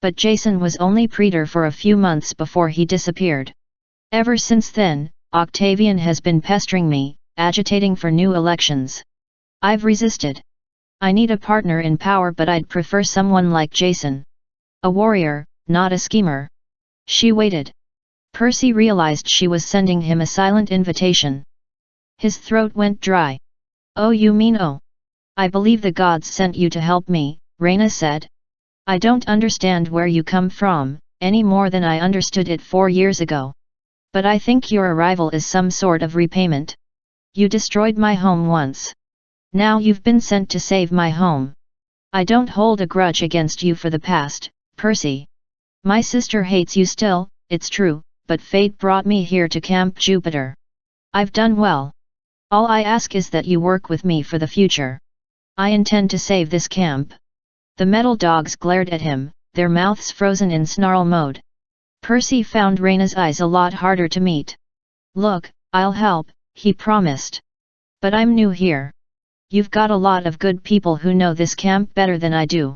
But Jason was only praetor for a few months before he disappeared. Ever since then, Octavian has been pestering me, agitating for new elections. I've resisted. I need a partner in power, but I'd prefer someone like Jason. A warrior, not a schemer. She waited. Percy realized she was sending him a silent invitation. His throat went dry. Oh, you mean oh. I believe the gods sent you to help me, Reyna said. I don't understand where you come from, any more than I understood it 4 years ago. But I think your arrival is some sort of repayment. You destroyed my home once. Now you've been sent to save my home. I don't hold a grudge against you for the past, Percy. My sister hates you still, it's true, but fate brought me here to Camp Jupiter. I've done well. All I ask is that you work with me for the future. I intend to save this camp. The metal dogs glared at him, their mouths frozen in snarl mode. Percy found Reyna's eyes a lot harder to meet. Look, I'll help, he promised. But I'm new here. You've got a lot of good people who know this camp better than I do.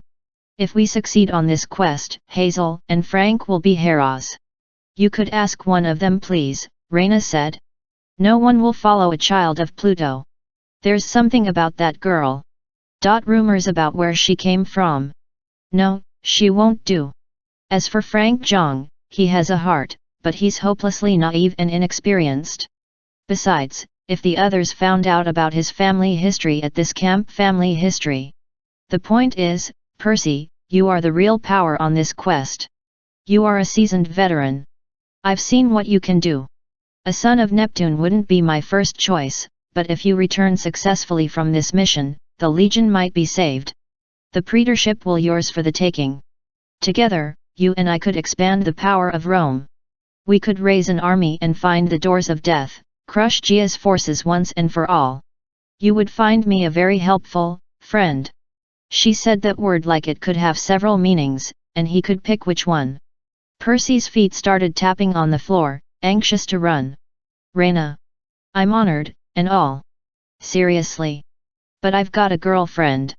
If we succeed on this quest, Hazel and Frank will be heroes. You could ask one of them, please, Reyna said. No one will follow a child of Pluto. There's something about that girl. Rumors about where she came from. No, she won't do. As for Frank Zhang, he has a heart, but he's hopelessly naive and inexperienced. Besides, if the others found out about his family history at this camp, family history. The point is, Percy, you are the real power on this quest. You are a seasoned veteran. I've seen what you can do. A son of Neptune wouldn't be my first choice, but if you return successfully from this mission, the Legion might be saved. The praetorship will yours for the taking. Together, you and I could expand the power of Rome. We could raise an army and find the doors of death, crush Gaea's forces once and for all. You would find me a very helpful friend. She said that word like it could have several meanings, and he could pick which one. Percy's feet started tapping on the floor, anxious to run. Reyna. I'm honored, and all. Seriously. But I've got a girlfriend.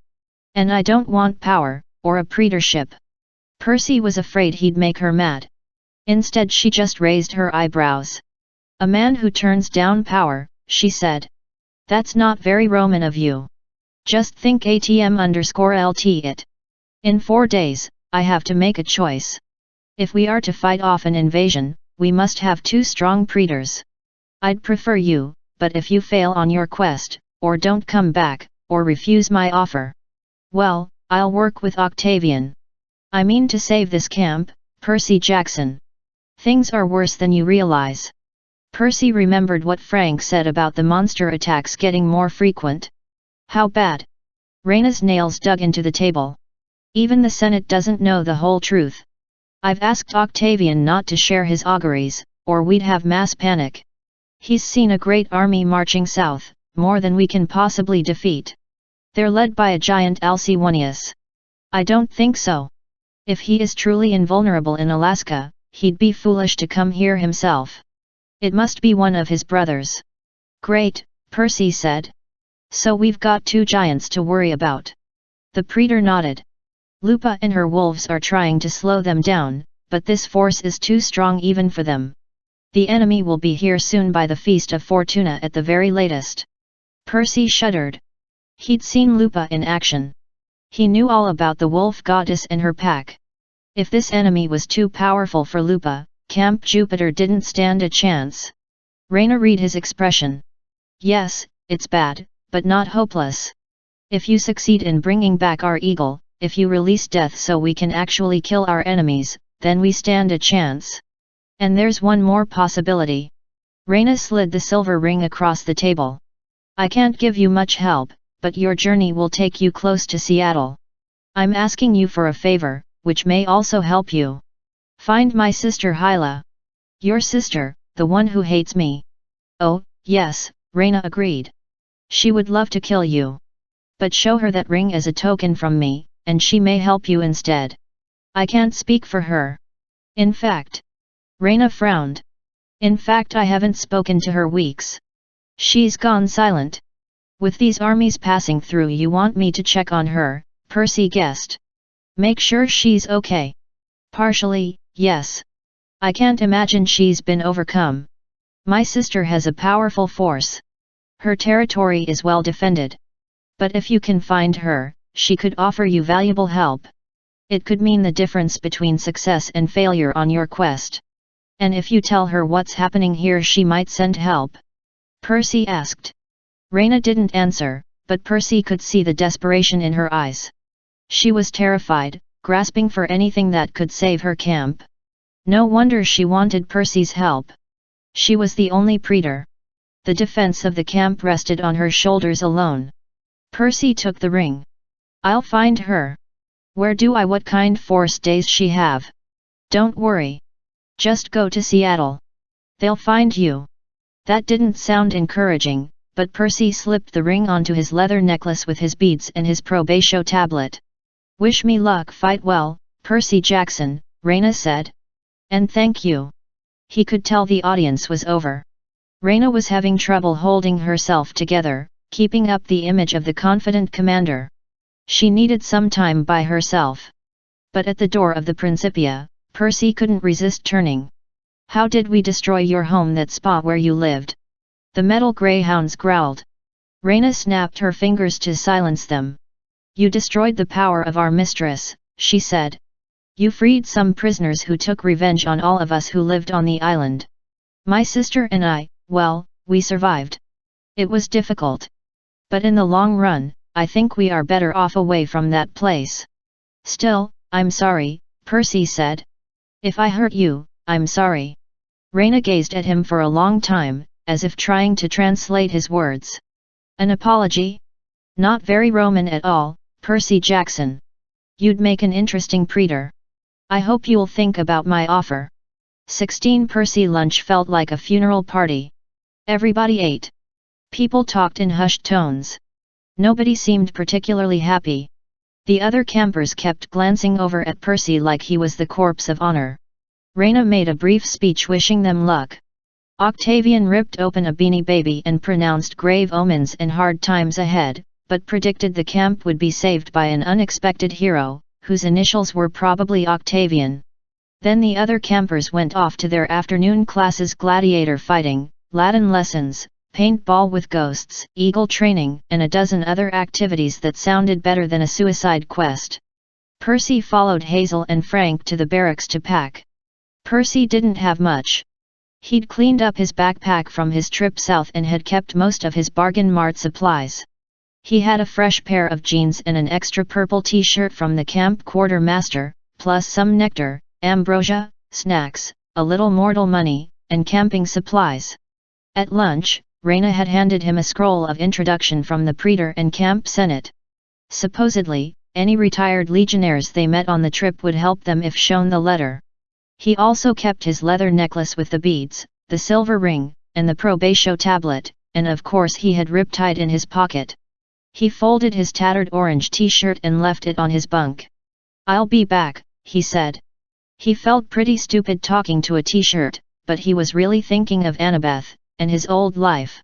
And I don't want power, or a praetorship. Percy was afraid he'd make her mad. Instead she just raised her eyebrows. A man who turns down power, she said. That's not very Roman of you. Just think ATM_LT it. In 4 days, I have to make a choice. If we are to fight off an invasion, we must have 2 strong praetors. I'd prefer you, but if you fail on your quest, or don't come back, or refuse my offer, well, I'll work with Octavian. I mean to save this camp, Percy Jackson. Things are worse than you realize. Percy remembered what Frank said about the monster attacks getting more frequent. How bad? Reyna's nails dug into the table. Even the Senate doesn't know the whole truth. I've asked Octavian not to share his auguries, or we'd have mass panic. He's seen a great army marching south, more than we can possibly defeat. They're led by a giant Alcyoneus. I don't think so. If he is truly invulnerable in Alaska, he'd be foolish to come here himself. It must be one of his brothers. Great, Percy said. So we've got 2 giants to worry about. The praetor nodded. Lupa and her wolves are trying to slow them down, but this force is too strong even for them. The enemy will be here soon by the Feast of Fortuna at the very latest. Percy shuddered. He'd seen Lupa in action. He knew all about the wolf goddess and her pack. If this enemy was too powerful for Lupa, Camp Jupiter didn't stand a chance. Reyna read his expression. Yes, it's bad, but not hopeless. If you succeed in bringing back our eagle, if you release death so we can actually kill our enemies, then we stand a chance. And there's one more possibility. Reyna slid the silver ring across the table. I can't give you much help, but your journey will take you close to Seattle. I'm asking you for a favor, which may also help you. Find my sister Hyla. Your sister, the one who hates me. Oh, yes, Reyna agreed. She would love to kill you. But show her that ring as a token from me, and she may help you instead. I can't speak for her. In fact. Reyna frowned. In fact, I haven't spoken to her weeks. She's gone silent. With these armies passing through, you want me to check on her, Percy guessed. Make sure she's okay. Partially, yes. I can't imagine she's been overcome. My sister has a powerful force. Her territory is well defended. But if you can find her, she could offer you valuable help. It could mean the difference between success and failure on your quest. And if you tell her what's happening here, she might send help. Percy asked. Reyna didn't answer, but Percy could see the desperation in her eyes. She was terrified, grasping for anything that could save her camp. No wonder she wanted Percy's help. She was the only praetor. The defense of the camp rested on her shoulders alone. Percy took the ring. I'll find her. Where do I? What kind force does she have? Don't worry. Just go to Seattle. They'll find you. That didn't sound encouraging, but Percy slipped the ring onto his leather necklace with his beads and his probatio tablet. Wish me luck, fight well, Percy Jackson, Reyna said. And thank you. He could tell the audience was over. Reyna was having trouble holding herself together, keeping up the image of the confident commander. She needed some time by herself. But at the door of the Principia, Percy couldn't resist turning. How did we destroy your home, that spot where you lived? The metal greyhounds growled. Reyna snapped her fingers to silence them. You destroyed the power of our mistress, she said. You freed some prisoners who took revenge on all of us who lived on the island. My sister and I, well, we survived. It was difficult. But in the long run, I think we are better off away from that place. Still, I'm sorry, Percy said. If I hurt you, I'm sorry. Reyna gazed at him for a long time, as if trying to translate his words. An apology? Not very Roman at all, Percy Jackson. You'd make an interesting praetor. I hope you'll think about my offer. 16 Percy lunch felt like a funeral party. Everybody ate. People talked in hushed tones. Nobody seemed particularly happy. The other campers kept glancing over at Percy like he was the corpse of honor. Reyna made a brief speech wishing them luck. Octavian ripped open a Beanie Baby and pronounced grave omens and hard times ahead, but predicted the camp would be saved by an unexpected hero, whose initials were probably Octavian. Then the other campers went off to their afternoon classes: gladiator fighting, Latin lessons, paintball with ghosts, eagle training, and a dozen other activities that sounded better than a suicide quest. Percy followed Hazel and Frank to the barracks to pack. Percy didn't have much. He'd cleaned up his backpack from his trip south and had kept most of his bargain mart supplies. He had a fresh pair of jeans and an extra purple t-shirt from the camp quartermaster, plus some nectar, ambrosia, snacks, a little mortal money, and camping supplies. At lunch, Raina had handed him a scroll of introduction from the praetor and camp senate. Supposedly, any retired legionnaires they met on the trip would help them if shown the letter. He also kept his leather necklace with the beads, the silver ring, and the probatio tablet, and of course he had riptide in his pocket. He folded his tattered orange t-shirt and left it on his bunk. "I'll be back," he said. He felt pretty stupid talking to a t-shirt, but he was really thinking of Annabeth and his old life.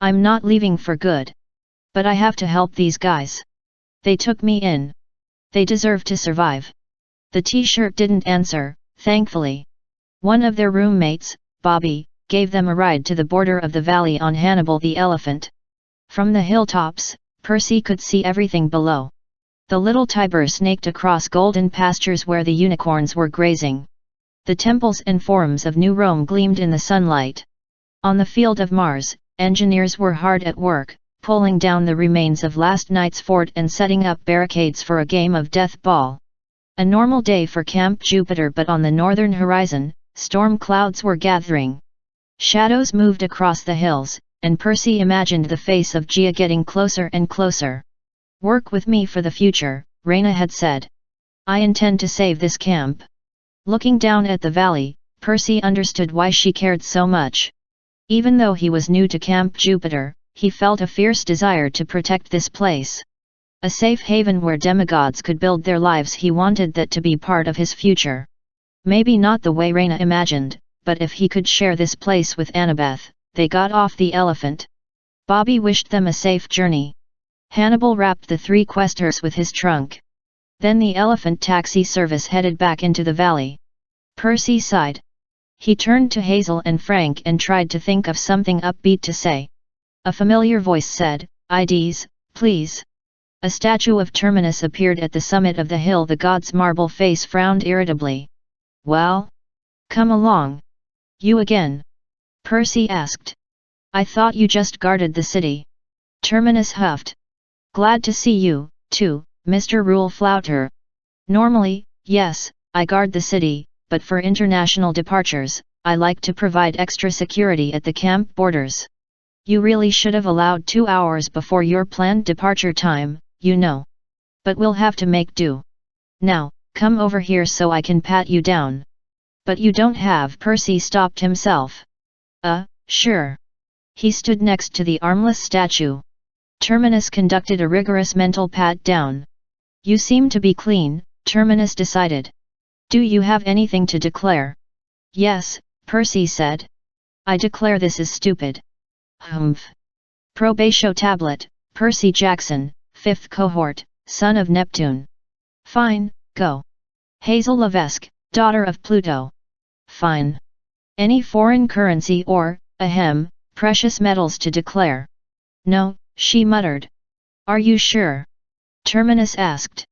"I'm not leaving for good. But I have to help these guys. They took me in. They deserve to survive." The t-shirt didn't answer, thankfully. One of their roommates, Bobby, gave them a ride to the border of the valley on Hannibal the elephant. From the hilltops, Percy could see everything below. The little Tiber snaked across golden pastures where the unicorns were grazing. The temples and forums of New Rome gleamed in the sunlight. On the field of Mars, engineers were hard at work, pulling down the remains of last night's fort and setting up barricades for a game of death ball. A normal day for Camp Jupiter, but on the northern horizon, storm clouds were gathering. Shadows moved across the hills, and Percy imagined the face of Gaea getting closer and closer. "Work with me for the future," Raina had said. "I intend to save this camp." Looking down at the valley, Percy understood why she cared so much. Even though he was new to Camp Jupiter, he felt a fierce desire to protect this place. A safe haven where demigods could build their lives. He wanted that to be part of his future. Maybe not the way Raina imagined, but if he could share this place with Annabeth. They got off the elephant. Bobby wished them a safe journey. Hannibal wrapped the three questers with his trunk. Then the elephant taxi service headed back into the valley. Percy sighed. He turned to Hazel and Frank and tried to think of something upbeat to say. A familiar voice said, "IDs, please." A statue of Terminus appeared at the summit of the hill. The god's marble face frowned irritably. "Well? Come along. You again?" Percy asked. "I thought you just guarded the city." Terminus huffed. "Glad to see you, too, Mr. Rule Flouter. Normally, yes, I guard the city, but for international departures, I like to provide extra security at the camp borders. You really should have allowed 2 hours before your planned departure time, you know. But we'll have to make do. Now, come over here so I can pat you down." "But you don't have." Percy stopped himself. Sure." He stood next to the armless statue. Terminus conducted a rigorous mental pat down. "You seem to be clean," Terminus decided. "Do you have anything to declare?" "Yes," Percy said. "I declare this is stupid." "Humph. Probatio tablet, Percy Jackson, 5th cohort, son of Neptune." "Fine, go." "Hazel Levesque, daughter of Pluto." "Fine. Any foreign currency or, precious metals to declare?" "No," she muttered. "Are you sure?" Terminus asked.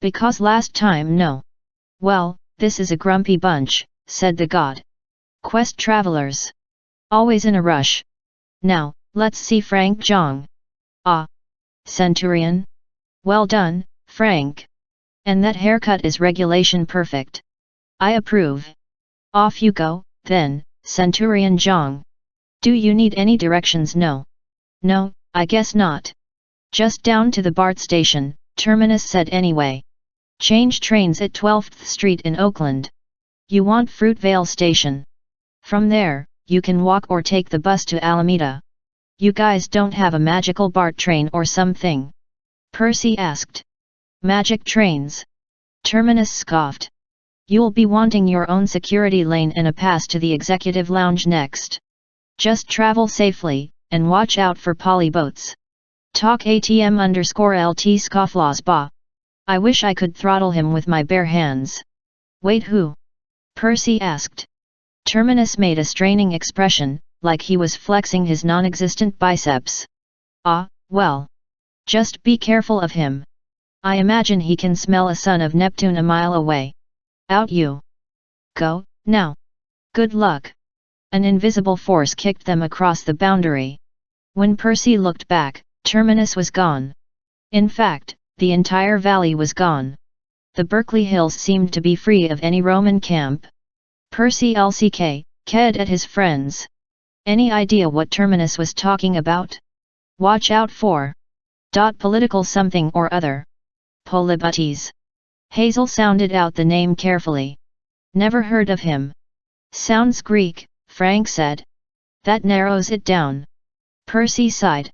"Because last time no." "Well, this is a grumpy bunch," said the god. "Quest travelers. Always in a rush. Now, let's see Frank Zhang." "Ah. Centurion? Well done, Frank. And that haircut is regulation perfect. I approve. Off you go, then, Centurion Zhang. Do you need any directions?" "No. No, I guess not. Just down to the BART station," Terminus said anyway. "Change trains at 12th Street in Oakland. You want Fruitvale Station. From there, you can walk or take the bus to Alameda. You guys don't have a magical BART train or something?" Percy asked. "Magic trains?" Terminus scoffed. "You'll be wanting your own security lane and a pass to the executive lounge next. Just travel safely, and watch out for polyboats. Talk ATM_LT scofflaws ba. I wish I could throttle him with my bare hands." "Wait, who?" Percy asked. Terminus made a straining expression, like he was flexing his non-existent biceps. Ah, well. Just be careful of him. I imagine he can smell a son of Neptune a mile away. Out you go, now. Good luck. An invisible force kicked them across the boundary. When Percy looked back, Terminus was gone. In fact, the entire valley was gone. The Berkeley Hills seemed to be free of any Roman camp. Percy ked at his friends. Any idea what Terminus was talking about? Watch out for. Political something or other. Polybites. Hazel sounded out the name carefully. Never heard of him. Sounds Greek, Frank said. That narrows it down. Percy sighed.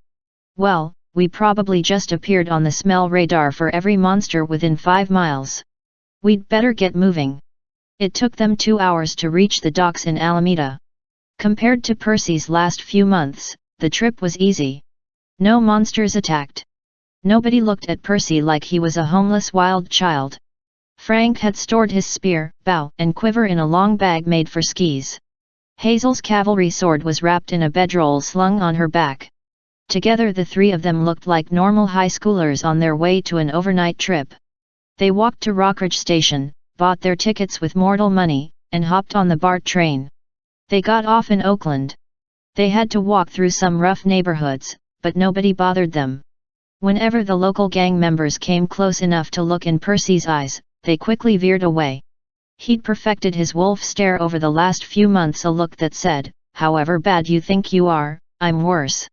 Well, we probably just appeared on the smell radar for every monster within 5 miles. We'd better get moving. It took them 2 hours to reach the docks in Alameda. Compared to Percy's last few months, the trip was easy. No monsters attacked. Nobody looked at Percy like he was a homeless wild child. Frank had stored his spear, bow, and quiver in a long bag made for skis. Hazel's cavalry sword was wrapped in a bedroll slung on her back. Together the three of them looked like normal high schoolers on their way to an overnight trip. They walked to Rockridge Station, bought their tickets with mortal money, and hopped on the BART train. They got off in Oakland. They had to walk through some rough neighborhoods, but nobody bothered them. Whenever the local gang members came close enough to look in Percy's eyes, they quickly veered away. He'd perfected his wolf stare over the last few months, a look that said, however bad you think you are, I'm worse.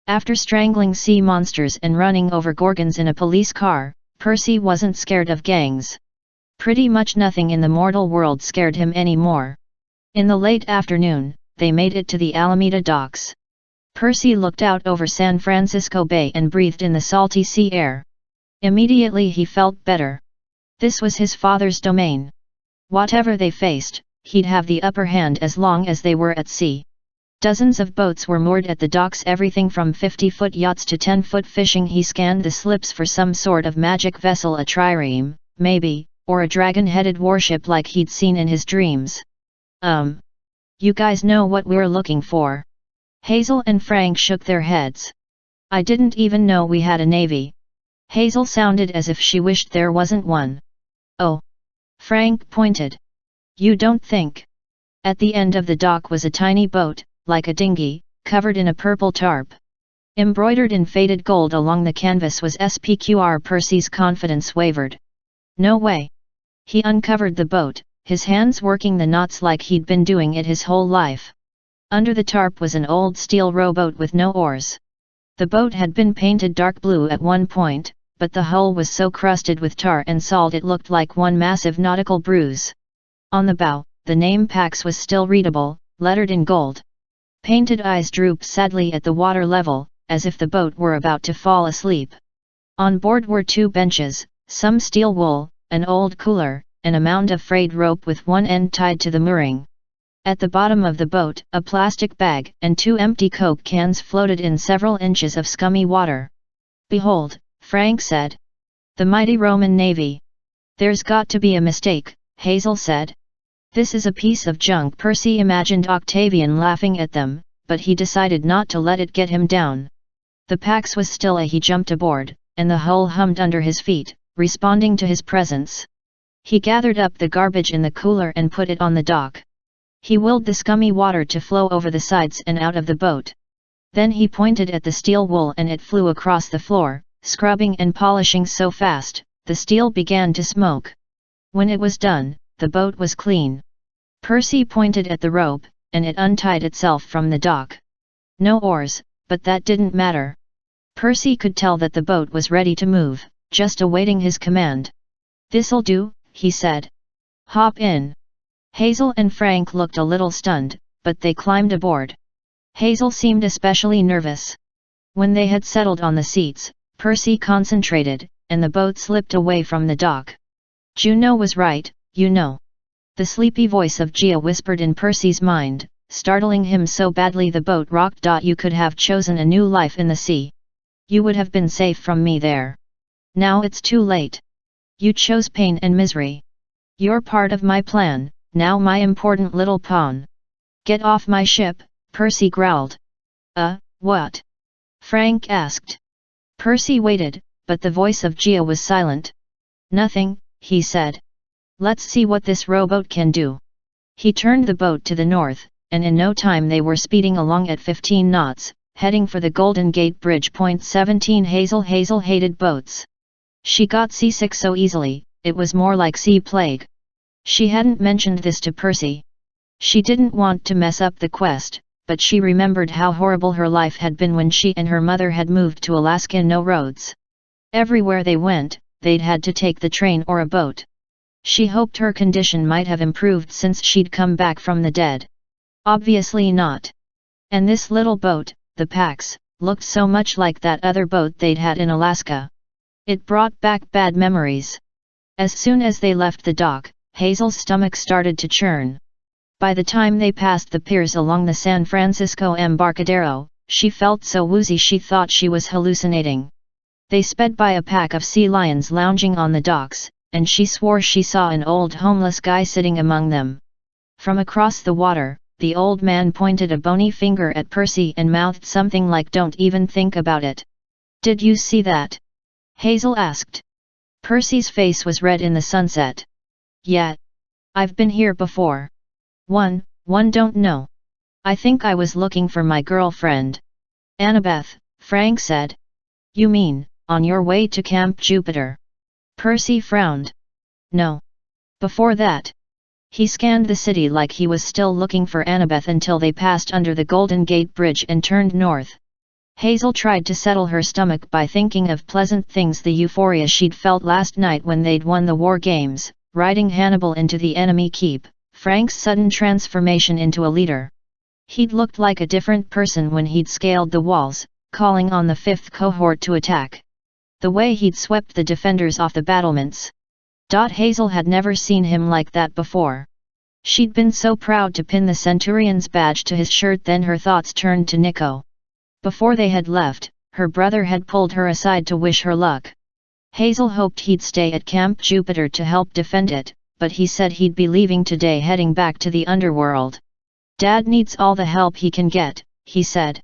After strangling sea monsters and running over gorgons in a police car, Percy wasn't scared of gangs. Pretty much nothing in the mortal world scared him anymore. In the late afternoon, they made it to the Alameda docks. Percy looked out over San Francisco Bay and breathed in the salty sea air. Immediately he felt better. This was his father's domain. Whatever they faced, he'd have the upper hand as long as they were at sea. Dozens of boats were moored at the docks, everything from 50-foot yachts to 10-foot fishing. He scanned the slips for some sort of magic vessel, a trireme, maybe, or a dragon-headed warship like he'd seen in his dreams. You guys know what we're looking for? Hazel and Frank shook their heads. I didn't even know we had a navy. Hazel sounded as if she wished there wasn't one. Oh. Frank pointed. You don't think? At the end of the dock was a tiny boat, like a dinghy, covered in a purple tarp. Embroidered in faded gold along the canvas was SPQR. Percy's confidence wavered. No way. He uncovered the boat, his hands working the knots like he'd been doing it his whole life. Under the tarp was an old steel rowboat with no oars. The boat had been painted dark blue at one point, but the hull was so crusted with tar and salt it looked like one massive nautical bruise. On the bow, the name Pax was still readable, lettered in gold. Painted eyes drooped sadly at the water level, as if the boat were about to fall asleep. On board were 2 benches, some steel wool, an old cooler, and a mound of frayed rope with one end tied to the mooring. At the bottom of the boat, a plastic bag and 2 empty Coke cans floated in several inches of scummy water. Behold, Frank said. The mighty Roman navy. There's got to be a mistake, Hazel said. This is a piece of junk. Percy imagined Octavian laughing at them, but he decided not to let it get him down. The Pax was still he jumped aboard, and the hull hummed under his feet, responding to his presence. He gathered up the garbage in the cooler and put it on the dock. He willed the scummy water to flow over the sides and out of the boat. Then he pointed at the steel wool and it flew across the floor, scrubbing and polishing so fast, the steel began to smoke. When it was done, the boat was clean. Percy pointed at the rope, and it untied itself from the dock. No oars, but that didn't matter. Percy could tell that the boat was ready to move, just awaiting his command. This'll do, he said. Hop in. Hazel and Frank looked a little stunned, but they climbed aboard. Hazel seemed especially nervous. When they had settled on the seats, Percy concentrated, and the boat slipped away from the dock. Juno was right, you know. The sleepy voice of Gaea whispered in Percy's mind, startling him so badly the boat rocked. You could have chosen a new life in the sea. You would have been safe from me there. Now it's too late. You chose pain and misery. You're part of my plan, Now my important little pawn. Get off my ship, Percy growled. What? Frank asked. Percy waited, but the voice of Gaea was silent. Nothing, he said. Let's see what this rowboat can do. He turned the boat to the north, and in no time they were speeding along at 15 knots, heading for the Golden Gate Bridge. 17 Hazel hated boats. She got seasick so easily, it was more like sea plague. She hadn't mentioned this to Percy. She didn't want to mess up the quest, but she remembered how horrible her life had been when she and her mother had moved to Alaska. No roads. Everywhere they went, they'd had to take the train or a boat. She hoped her condition might have improved since she'd come back from the dead. Obviously not. And this little boat, the Pax, looked so much like that other boat they'd had in Alaska. It brought back bad memories. As soon as they left the dock, Hazel's stomach started to churn. By the time they passed the piers along the San Francisco Embarcadero, she felt so woozy she thought she was hallucinating. They sped by a pack of sea lions lounging on the docks, and she swore she saw an old homeless guy sitting among them. From across the water, the old man pointed a bony finger at Percy and mouthed something like "Don't even think about it." "Did you see that?" Hazel asked. Percy's face was red in the sunset. "Yeah. I've been here before." One don't know. I think I was looking for my girlfriend." "Annabeth," Frank said. "You mean, on your way to Camp Jupiter?" Percy frowned. "No. Before that." He scanned the city like he was still looking for Annabeth until they passed under the Golden Gate Bridge and turned north. Hazel tried to settle her stomach by thinking of pleasant things, the euphoria she'd felt last night when they'd won the war games, riding Hannibal into the enemy keep, Frank's sudden transformation into a leader. He'd looked like a different person when he'd scaled the walls, calling on the 5th cohort to attack. The way he'd swept the defenders off the battlements. Hazel had never seen him like that before. She'd been so proud to pin the Centurion's badge to his shirt, then her thoughts turned to Nico. Before they had left, her brother had pulled her aside to wish her luck. Hazel hoped he'd stay at Camp Jupiter to help defend it, but he said he'd be leaving today, heading back to the underworld. "Dad needs all the help he can get," he said.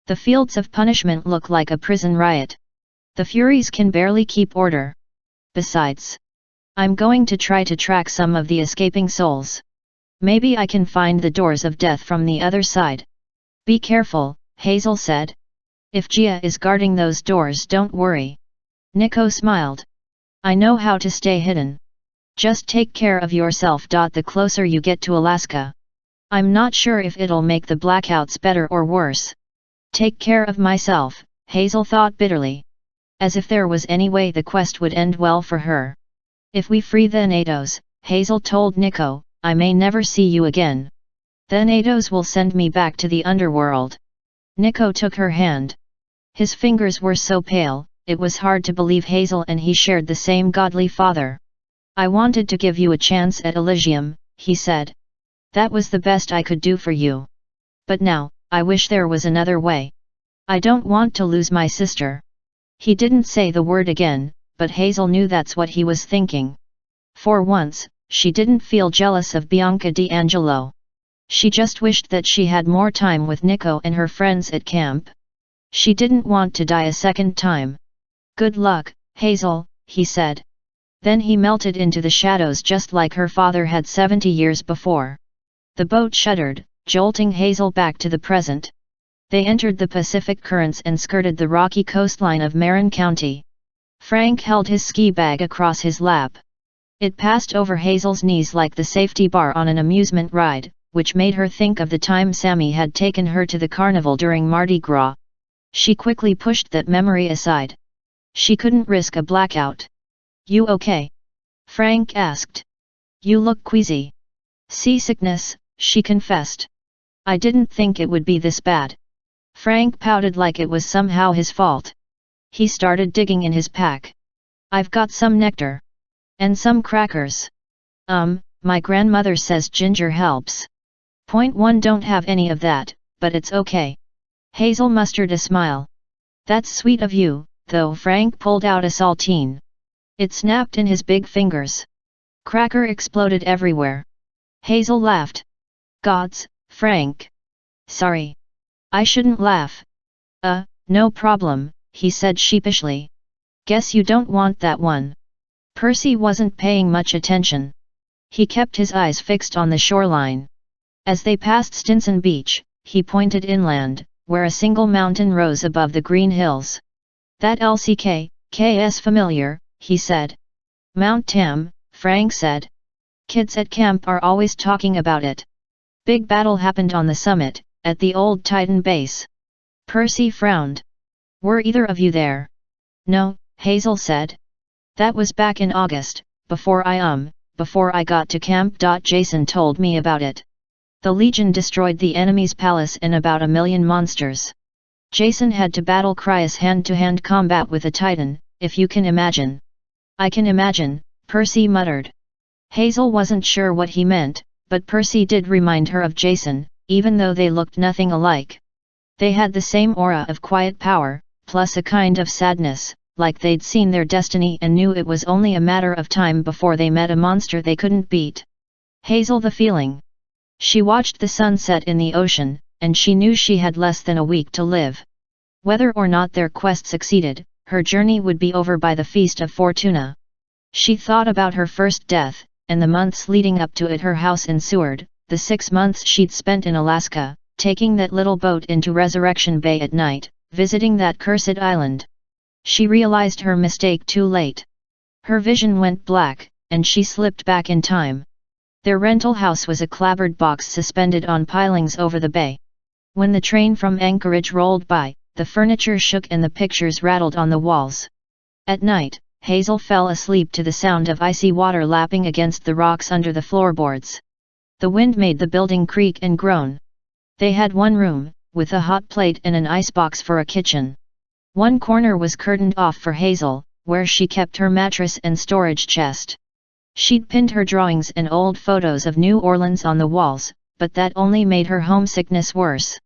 "The fields of punishment look like a prison riot. The Furies can barely keep order. Besides, I'm going to try to track some of the escaping souls. Maybe I can find the doors of death from the other side." "Be careful," Hazel said. "If Gaea is guarding those doors, don't worry." Nico smiled. "I know how to stay hidden. Just take care of yourself. The closer you get to Alaska. I'm not sure if it'll make the blackouts better or worse." "Take care of myself," Hazel thought bitterly. As if there was any way the quest would end well for her. "If we free Thanatos," Hazel told Nico, "I may never see you again. Thanatos will send me back to the underworld." Nico took her hand. His fingers were so pale, it was hard to believe Hazel and he shared the same godly father. "I wanted to give you a chance at Elysium," he said. "That was the best I could do for you. But now, I wish there was another way. I don't want to lose my sister." He didn't say the word again, but Hazel knew that's what he was thinking. For once, she didn't feel jealous of Bianca D'Angelo. She just wished that she had more time with Nico and her friends at camp. She didn't want to die a second time. "Good luck, Hazel," he said. Then he melted into the shadows just like her father had 70 years before. The boat shuddered, jolting Hazel back to the present. They entered the Pacific currents and skirted the rocky coastline of Marin County. Frank held his ski bag across his lap. It passed over Hazel's knees like the safety bar on an amusement ride, which made her think of the time Sammy had taken her to the carnival during Mardi Gras. She quickly pushed that memory aside. She couldn't risk a blackout. "You okay?" Frank asked. "You look queasy." "Seasickness," she confessed. "I didn't think it would be this bad." Frank pouted like it was somehow his fault. He started digging in his pack. "I've got some nectar. And some crackers. My grandmother says ginger helps." "1 Don't have any of that, but it's okay." Hazel mustered a smile. "That's sweet of you," though Frank pulled out a saltine. It snapped in his big fingers. Cracker exploded everywhere. Hazel laughed. Gods, Frank. Sorry. I shouldn't laugh. No problem, he said sheepishly. Guess you don't want that one. Percy wasn't paying much attention. He kept his eyes fixed on the shoreline. As they passed Stinson Beach, he pointed inland, where a single mountain rose above the green hills. That LCK's familiar, he said. Mount Tam, Frank said. Kids at camp are always talking about it. Big battle happened on the summit, at the old Titan base. Percy frowned. Were either of you there? No, Hazel said. That was back in August, before I got to camp. Jason told me about it. The Legion destroyed the enemy's palace and about 1 million monsters. Jason had to battle Cryas hand-to-hand combat with a Titan, if you can imagine. I can imagine, Percy muttered. Hazel wasn't sure what he meant, but Percy did remind her of Jason, even though they looked nothing alike. They had the same aura of quiet power, plus a kind of sadness, like they'd seen their destiny and knew it was only a matter of time before they met a monster they couldn't beat. Hazel the feeling. She watched the sunset in the ocean, and she knew she had less than a week to live. Whether or not their quest succeeded, her journey would be over by the Feast of Fortuna. She thought about her first death, and the months leading up to it, her house in Seward, the 6 months she'd spent in Alaska, taking that little boat into Resurrection Bay at night, visiting that cursed island. She realized her mistake too late. Her vision went black, and she slipped back in time. Their rental house was a clapboard box suspended on pilings over the bay. When the train from Anchorage rolled by, the furniture shook and the pictures rattled on the walls. At night, Hazel fell asleep to the sound of icy water lapping against the rocks under the floorboards. The wind made the building creak and groan. They had one room, with a hot plate and an icebox for a kitchen. One corner was curtained off for Hazel, where she kept her mattress and storage chest. She'd pinned her drawings and old photos of New Orleans on the walls, but that only made her homesickness worse.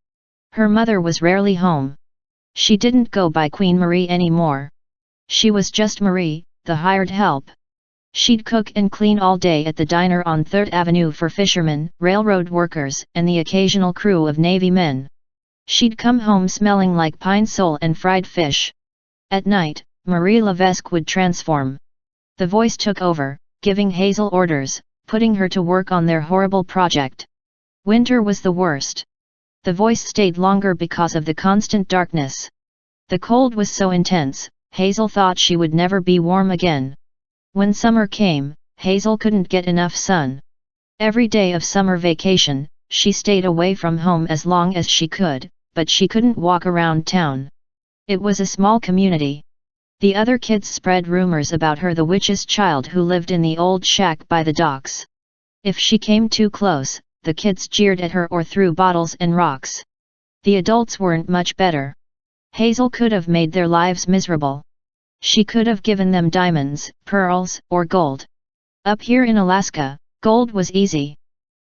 Her mother was rarely home. She didn't go by Queen Marie anymore. She was just Marie, the hired help. She'd cook and clean all day at the diner on 3rd Avenue for fishermen, railroad workers, and the occasional crew of Navy men. She'd come home smelling like pine sol and fried fish. At night, Marie Levesque would transform. The voice took over, giving Hazel orders, putting her to work on their horrible project. Winter was the worst. The voice stayed longer because of the constant darkness. The cold was so intense, Hazel thought she would never be warm again. When summer came, Hazel couldn't get enough sun. Every day of summer vacation, she stayed away from home as long as she could, but she couldn't walk around town. It was a small community. The other kids spread rumors about her, the witch's child who lived in the old shack by the docks. If she came too close, the kids jeered at her or threw bottles and rocks. The adults weren't much better. Hazel could have made their lives miserable. She could have given them diamonds, pearls, or gold. Up here in Alaska, gold was easy.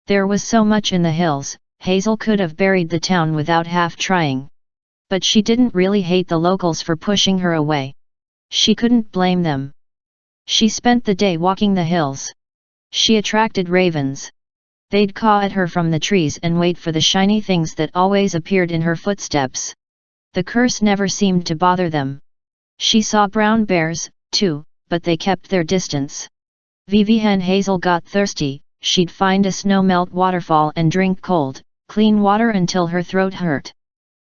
There was so much in the hills, Hazel could have buried the town without half trying. But she didn't really hate the locals for pushing her away. She couldn't blame them. She spent the day walking the hills. She attracted ravens. They'd caw at her from the trees and wait for the shiny things that always appeared in her footsteps. The curse never seemed to bother them. She saw brown bears, too, but they kept their distance. When Hazel got thirsty, she'd find a snow-melt waterfall and drink cold, clean water until her throat hurt.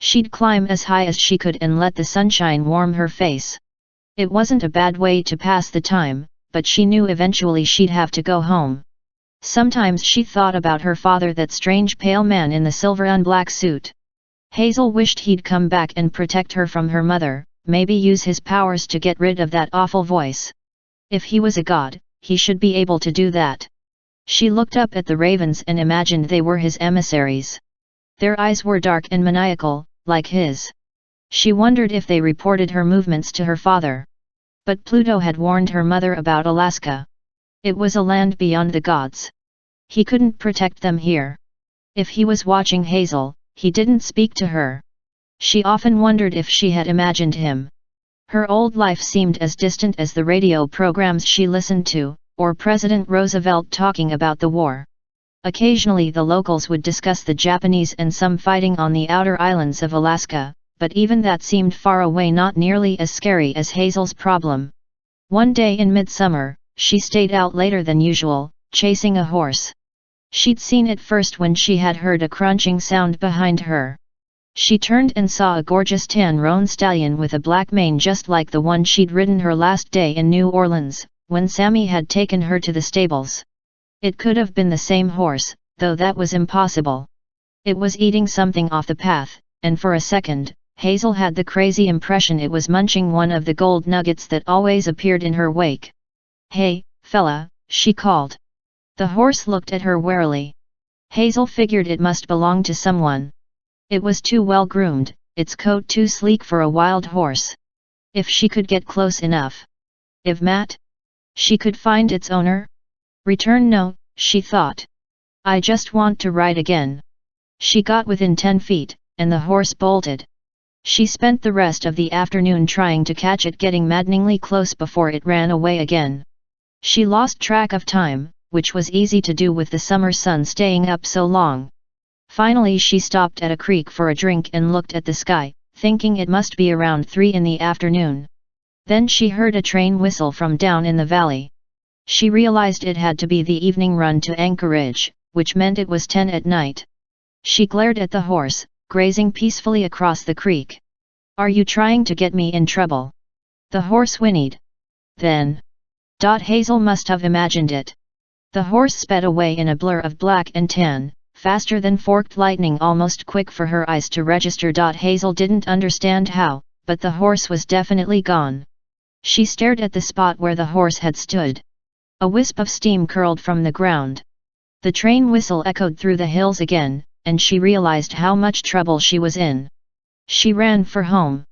She'd climb as high as she could and let the sunshine warm her face. It wasn't a bad way to pass the time, but she knew eventually she'd have to go home. Sometimes she thought about her father, that strange pale man in the silver and black suit. Hazel wished he'd come back and protect her from her mother, maybe use his powers to get rid of that awful voice. If he was a god, he should be able to do that. She looked up at the ravens and imagined they were his emissaries. Their eyes were dark and maniacal, like his. She wondered if they reported her movements to her father. But Pluto had warned her mother about Alaska. It was a land beyond the gods. He couldn't protect them here. If he was watching Hazel, he didn't speak to her. She often wondered if she had imagined him. Her old life seemed as distant as the radio programs she listened to, or President Roosevelt talking about the war. Occasionally the locals would discuss the Japanese and some fighting on the outer islands of Alaska, but even that seemed far away, not nearly as scary as Hazel's problem. One day in midsummer, she stayed out later than usual, chasing a horse. She'd seen it first when she had heard a crunching sound behind her. She turned and saw a gorgeous tan roan stallion with a black mane just like the one she'd ridden her last day in New Orleans, when Sammy had taken her to the stables. It could have been the same horse, though that was impossible. It was eating something off the path, and for a second, Hazel had the crazy impression it was munching one of the gold nuggets that always appeared in her wake. "Hey, fella," she called. The horse looked at her warily. Hazel figured it must belong to someone. It was too well groomed, its coat too sleek for a wild horse. If she could get close enough. If she could find its owner? Return no, she thought. I just want to ride again. She got within 10 feet, and the horse bolted. She spent the rest of the afternoon trying to catch it, getting maddeningly close before it ran away again. She lost track of time, which was easy to do with the summer sun staying up so long. Finally she stopped at a creek for a drink and looked at the sky, thinking it must be around 3 in the afternoon. Then she heard a train whistle from down in the valley. She realized it had to be the evening run to Anchorage, which meant it was 10 at night. She glared at the horse, grazing peacefully across the creek. "Are you trying to get me in trouble?" The horse whinnied. Then. Hazel must have imagined it. The horse sped away in a blur of black and tan, faster than forked lightning, almost quick for her eyes to register. Hazel didn't understand how, but the horse was definitely gone. She stared at the spot where the horse had stood. A wisp of steam curled from the ground. The train whistle echoed through the hills again, and she realized how much trouble she was in. She ran for home.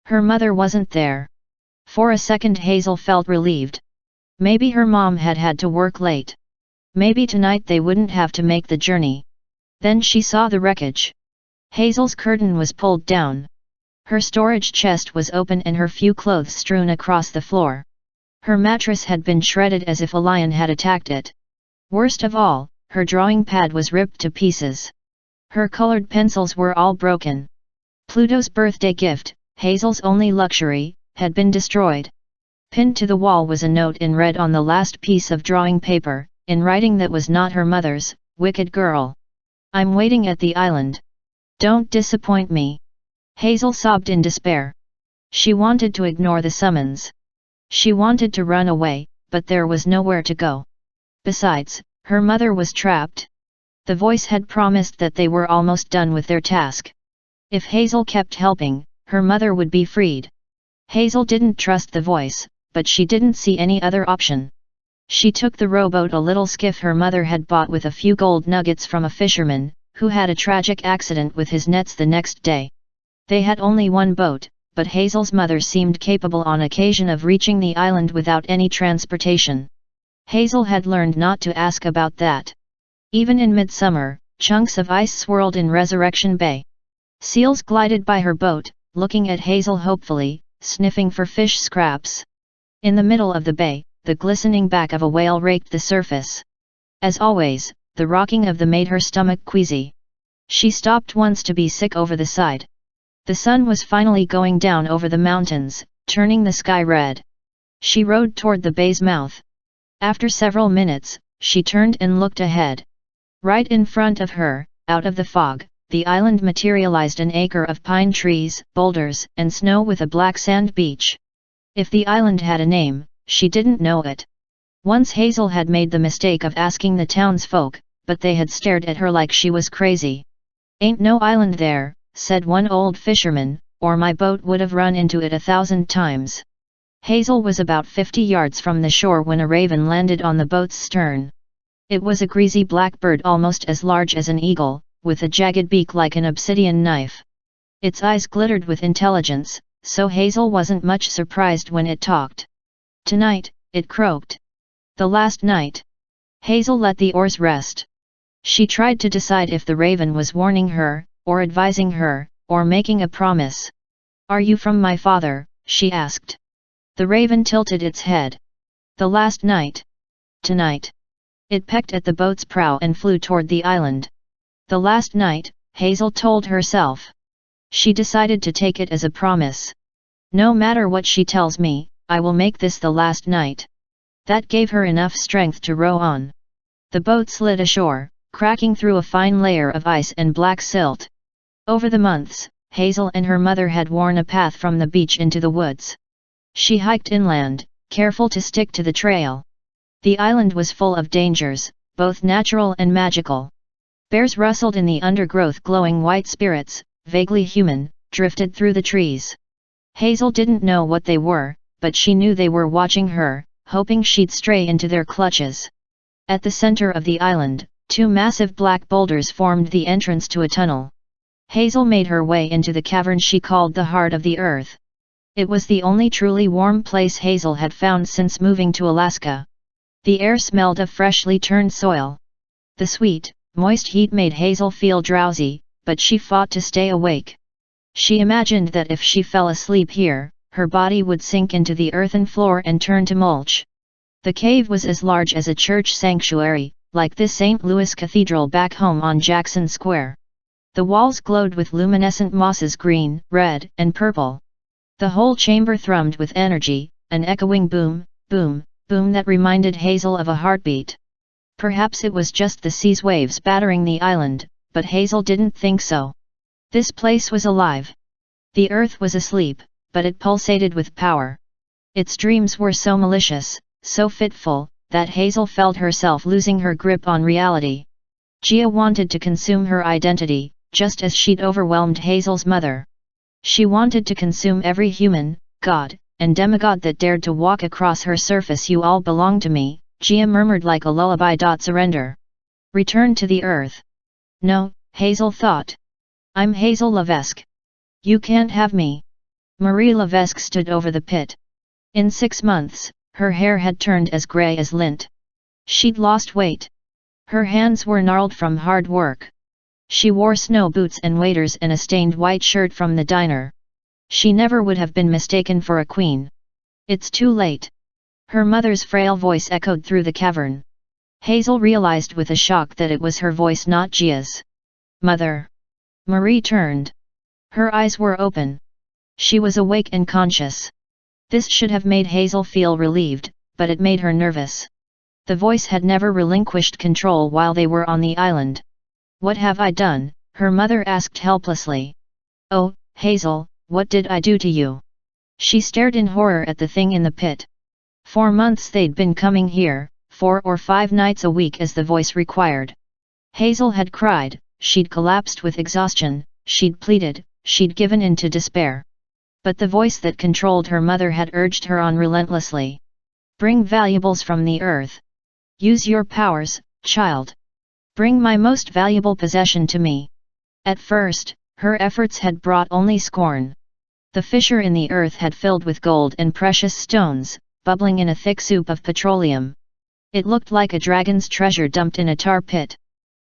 Her mother wasn't there. For a second Hazel felt relieved. Maybe her mom had had to work late. Maybe tonight they wouldn't have to make the journey. Then she saw the wreckage. Hazel's curtain was pulled down. Her storage chest was open and her few clothes strewn across the floor. Her mattress had been shredded as if a lion had attacked it. Worst of all, her drawing pad was ripped to pieces. Her colored pencils were all broken. Pluto's birthday gift, Hazel's only luxury, had been destroyed. Pinned to the wall was a note in red on the last piece of drawing paper, in writing that was not her mother's. "Wicked girl. I'm waiting at the island. Don't disappoint me." Hazel sobbed in despair. She wanted to ignore the summons. She wanted to run away, but there was nowhere to go. Besides, her mother was trapped. The voice had promised that they were almost done with their task. If Hazel kept helping, her mother would be freed. Hazel didn't trust the voice, but she didn't see any other option. She took the rowboat, a little skiff her mother had bought with a few gold nuggets from a fisherman, who had a tragic accident with his nets the next day. They had only one boat, but Hazel's mother seemed capable on occasion of reaching the island without any transportation. Hazel had learned not to ask about that. Even in midsummer, chunks of ice swirled in Resurrection Bay. Seals glided by her boat, looking at Hazel hopefully, sniffing for fish scraps. In the middle of the bay, the glistening back of a whale raked the surface. As always, the rocking of the made her stomach queasy. She stopped once to be sick over the side. The sun was finally going down over the mountains, turning the sky red. She rowed toward the bay's mouth. After several minutes, she turned and looked ahead. Right in front of her, out of the fog, the island materialized, an acre of pine trees, boulders, and snow with a black sand beach. If the island had a name, she didn't know it. Once Hazel had made the mistake of asking the townsfolk, but they had stared at her like she was crazy. "Ain't no island there," said one old fisherman, "or my boat would have run into it 1,000 times." Hazel was about 50 yards from the shore when a raven landed on the boat's stern. It was a greasy black bird almost as large as an eagle, with a jagged beak like an obsidian knife. Its eyes glittered with intelligence, so Hazel wasn't much surprised when it talked. "Tonight," it croaked. "The last night." Hazel let the oars rest. She tried to decide if the raven was warning her, or advising her, or making a promise. "Are you from my father?" she asked. The raven tilted its head. "The last night. Tonight." It pecked at the boat's prow and flew toward the island. The last night, Hazel told herself. She decided to take it as a promise. No matter what she tells me, I will make this the last night. That gave her enough strength to row on. The boat slid ashore, cracking through a fine layer of ice and black silt. Over the months, Hazel and her mother had worn a path from the beach into the woods. She hiked inland, careful to stick to the trail. The island was full of dangers, both natural and magical. Bears rustled in the undergrowth, glowing white spirits, vaguely human, drifted through the trees. Hazel didn't know what they were, but she knew they were watching her, hoping she'd stray into their clutches. At the center of the island, two massive black boulders formed the entrance to a tunnel. Hazel made her way into the cavern she called the heart of the earth. It was the only truly warm place Hazel had found since moving to Alaska. The air smelled of freshly turned soil. The sweet, moist heat made Hazel feel drowsy, but she fought to stay awake. She imagined that if she fell asleep here, her body would sink into the earthen floor and turn to mulch. The cave was as large as a church sanctuary, like the St. Louis Cathedral back home on Jackson Square. The walls glowed with luminescent mosses, green, red, and purple. The whole chamber thrummed with energy, an echoing boom, boom, boom that reminded Hazel of a heartbeat. Perhaps it was just the sea's waves battering the island, but Hazel didn't think so. This place was alive. The earth was asleep, but it pulsated with power. Its dreams were so malicious, so fitful, that Hazel felt herself losing her grip on reality. Gaea wanted to consume her identity, just as she'd overwhelmed Hazel's mother. She wanted to consume every human, god, and demigod that dared to walk across her surface. You all belong to me, Gaea murmured like a lullaby. Surrender. Return to the earth. No, Hazel thought. I'm Hazel Levesque. You can't have me. Marie Levesque stood over the pit. In 6 months, her hair had turned as grey as lint. She'd lost weight. Her hands were gnarled from hard work. She wore snow boots and waders and a stained white shirt from the diner. She never would have been mistaken for a queen. It's too late. Her mother's frail voice echoed through the cavern. Hazel realized with a shock that it was her voice, not Gaea's. Mother. Marie turned. Her eyes were open. She was awake and conscious. This should have made Hazel feel relieved, but it made her nervous. The voice had never relinquished control while they were on the island. What have I done? Her mother asked helplessly. Oh, Hazel, what did I do to you? She stared in horror at the thing in the pit. 4 months they'd been coming here, 4 or 5 nights a week as the voice required. Hazel had cried, she'd collapsed with exhaustion, she'd pleaded, she'd given in to despair. But the voice that controlled her mother had urged her on relentlessly. Bring valuables from the earth. Use your powers, child. Bring my most valuable possession to me. At first, her efforts had brought only scorn. The fissure in the earth had filled with gold and precious stones, bubbling in a thick soup of petroleum. It looked like a dragon's treasure dumped in a tar pit.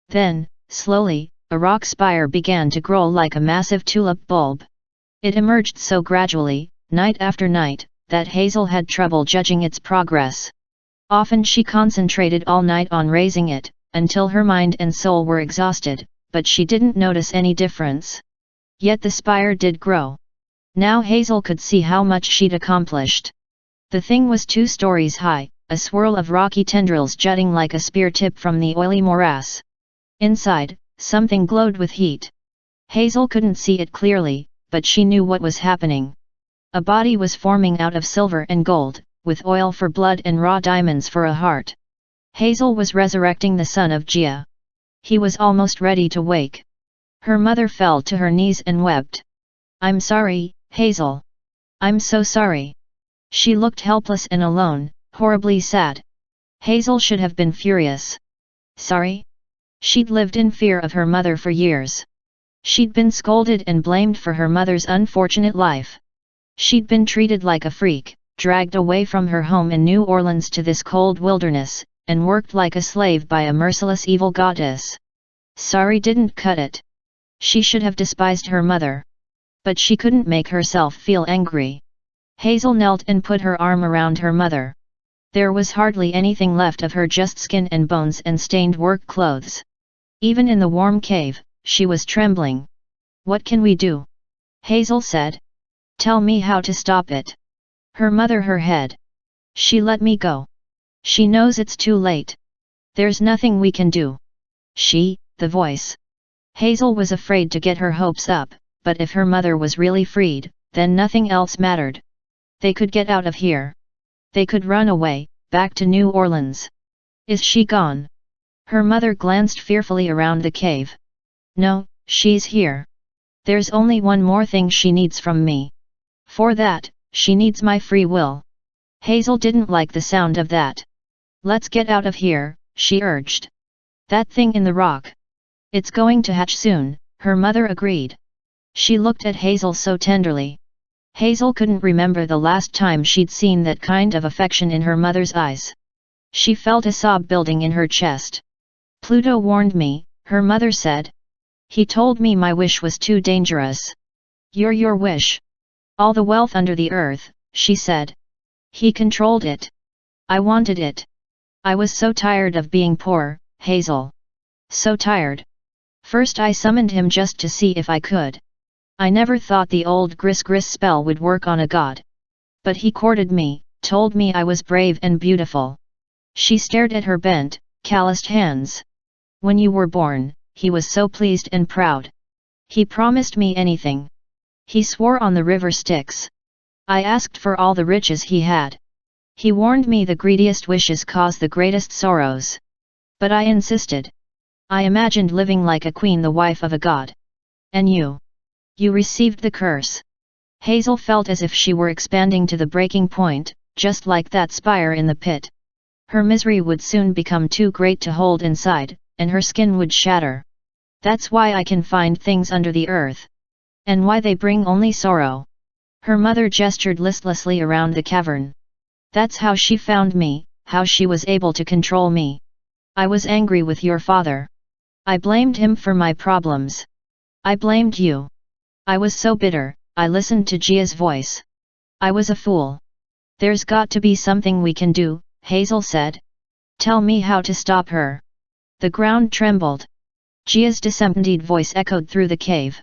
Then, slowly, a rock spire began to grow like a massive tulip bulb. It emerged so gradually, night after night, that Hazel had trouble judging its progress. Often she concentrated all night on raising it, until her mind and soul were exhausted, but she didn't notice any difference. Yet the spire did grow. Now Hazel could see how much she'd accomplished. The thing was 2 stories high, a swirl of rocky tendrils jutting like a spear tip from the oily morass. Inside, something glowed with heat. Hazel couldn't see it clearly, but she knew what was happening. A body was forming out of silver and gold, with oil for blood and raw diamonds for a heart. Hazel was resurrecting the son of Gaea. He was almost ready to wake. Her mother fell to her knees and wept. I'm sorry, Hazel. I'm so sorry. She looked helpless and alone, horribly sad. Hazel should have been furious. Sorry? She'd lived in fear of her mother for years. She'd been scolded and blamed for her mother's unfortunate life. She'd been treated like a freak, dragged away from her home in New Orleans to this cold wilderness, and worked like a slave by a merciless evil goddess. Sorry didn't cut it. She should have despised her mother. But she couldn't make herself feel angry. Hazel knelt and put her arm around her mother. There was hardly anything left of her, just skin and bones and stained work clothes. Even in the warm cave, she was trembling. "What can we do?" Hazel said. "Tell me how to stop it." Her mother her head. "She let me go. She knows it's too late. There's nothing we can do." The voice. Hazel was afraid to get her hopes up, but if her mother was really freed, then nothing else mattered. They could get out of here. They could run away, back to New Orleans. "Is she gone?" Her mother glanced fearfully around the cave. "No, she's here. There's only one more thing she needs from me. For that, she needs my free will." Hazel didn't like the sound of that. "Let's get out of here," she urged. "That thing in the rock. It's going to hatch soon," her mother agreed. She looked at Hazel so tenderly. Hazel couldn't remember the last time she'd seen that kind of affection in her mother's eyes. She felt a sob building in her chest. "Pluto warned me," her mother said. "He told me my wish was too dangerous." Your wish? All the wealth under the earth," she said. "He controlled it. I wanted it. I was so tired of being poor, Hazel. So tired. First I summoned him just to see if I could. I never thought the old gris-gris spell would work on a god. But he courted me, told me I was brave and beautiful." She stared at her bent, calloused hands. "When you were born, he was so pleased and proud. He promised me anything. He swore on the river Styx. I asked for all the riches he had. He warned me the greediest wishes cause the greatest sorrows. But I insisted. I imagined living like a queen, the wife of a god. And you? You received the curse." Hazel felt as if she were expanding to the breaking point, just like that spire in the pit. Her misery would soon become too great to hold inside, and her skin would shatter. "That's why I can find things under the earth. And why they bring only sorrow." Her mother gestured listlessly around the cavern. "That's how she found me, how she was able to control me. I was angry with your father. I blamed him for my problems. I blamed you. I was so bitter, I listened to Gaea's voice. I was a fool. There's got to be something we can do," Hazel said. "Tell me how to stop her." The ground trembled. Gaea's disembodied voice echoed through the cave.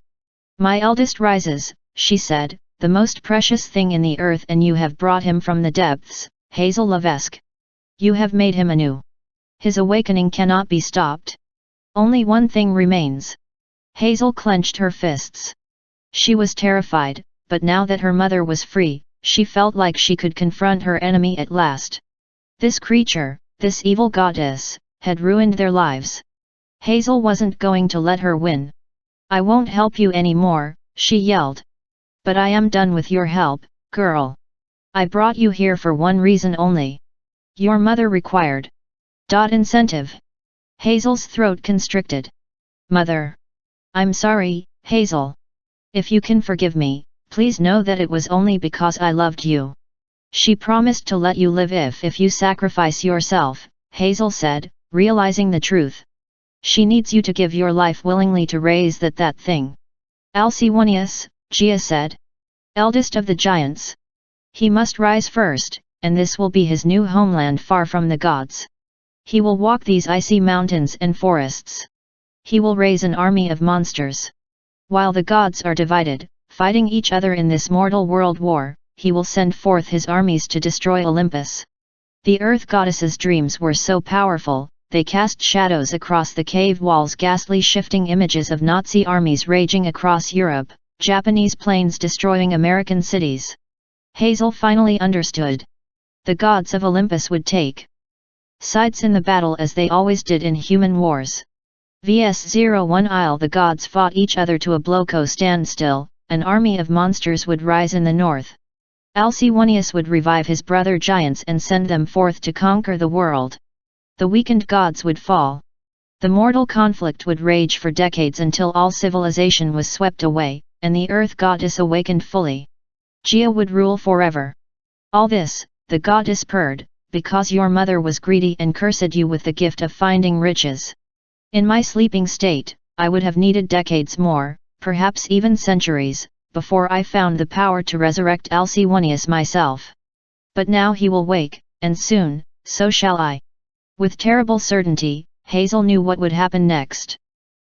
"My eldest rises," she said, "the most precious thing in the earth, and you have brought him from the depths, Hazel Levesque. You have made him anew. His awakening cannot be stopped. Only one thing remains." Hazel clenched her fists. She was terrified, but now that her mother was free, she felt like she could confront her enemy at last. This creature, this evil goddess, had ruined their lives. Hazel wasn't going to let her win. "I won't help you anymore," she yelled. "But I am done with your help, girl. I brought you here for one reason only. Your mother required. Incentive." Hazel's throat constricted. "Mother. I'm sorry, Hazel. If you can forgive me, please know that it was only because I loved you. She promised to let you live if you sacrifice yourself," Hazel said, realizing the truth. "She needs you to give your life willingly to raise that thing." "Alcyoneus," Gaea said. "Eldest of the giants. He must rise first, and this will be his new homeland far from the gods. He will walk these icy mountains and forests. He will raise an army of monsters. While the gods are divided, fighting each other in this mortal world war, he will send forth his armies to destroy Olympus." The earth goddess's dreams were so powerful, they cast shadows across the cave walls, ghastly shifting images of Nazi armies raging across Europe, Japanese planes destroying American cities. Hazel finally understood. The gods of Olympus would take sides in the battle as they always did in human wars. Vs-01 Isle, the gods fought each other to a blow standstill, an army of monsters would rise in the north. Alcyoneus would revive his brother giants and send them forth to conquer the world. The weakened gods would fall. The mortal conflict would rage for decades until all civilization was swept away, and the earth goddess awakened fully. Gaea would rule forever. All this, the goddess purred, because your mother was greedy and cursed you with the gift of finding riches. In my sleeping state, I would have needed decades more, perhaps even centuries, before I found the power to resurrect Alcyoneus myself. But now he will wake, and soon, so shall I. With terrible certainty, Hazel knew what would happen next.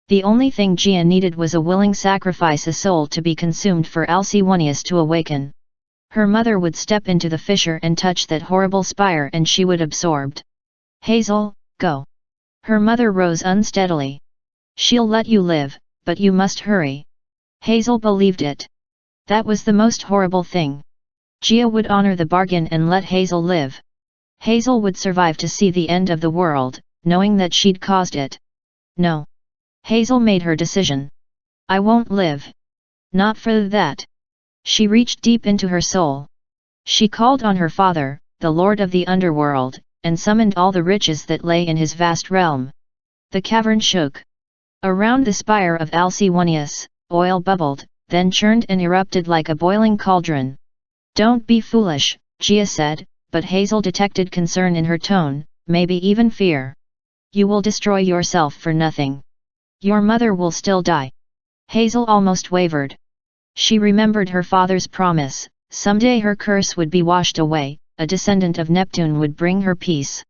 The only thing Gaea needed was a willing sacrifice, a soul to be consumed for Alcyoneus to awaken. Her mother would step into the fissure and touch that horrible spire and she would absorbed. Hazel, go. Her mother rose unsteadily. She'll let you live, but you must hurry. Hazel believed it. That was the most horrible thing. Gaea would honor the bargain and let Hazel live. Hazel would survive to see the end of the world, knowing that she'd caused it. No. Hazel made her decision. I won't live. Not for that. She reached deep into her soul. She called on her father, the lord of the underworld, and summoned all the riches that lay in his vast realm. The cavern shook. Around the spire of Alcyoneus, oil bubbled, then churned and erupted like a boiling cauldron. Don't be foolish, Gaea said, but Hazel detected concern in her tone, maybe even fear. You will destroy yourself for nothing. Your mother will still die. Hazel almost wavered. She remembered her father's promise, someday her curse would be washed away, a descendant of Neptune would bring her peace.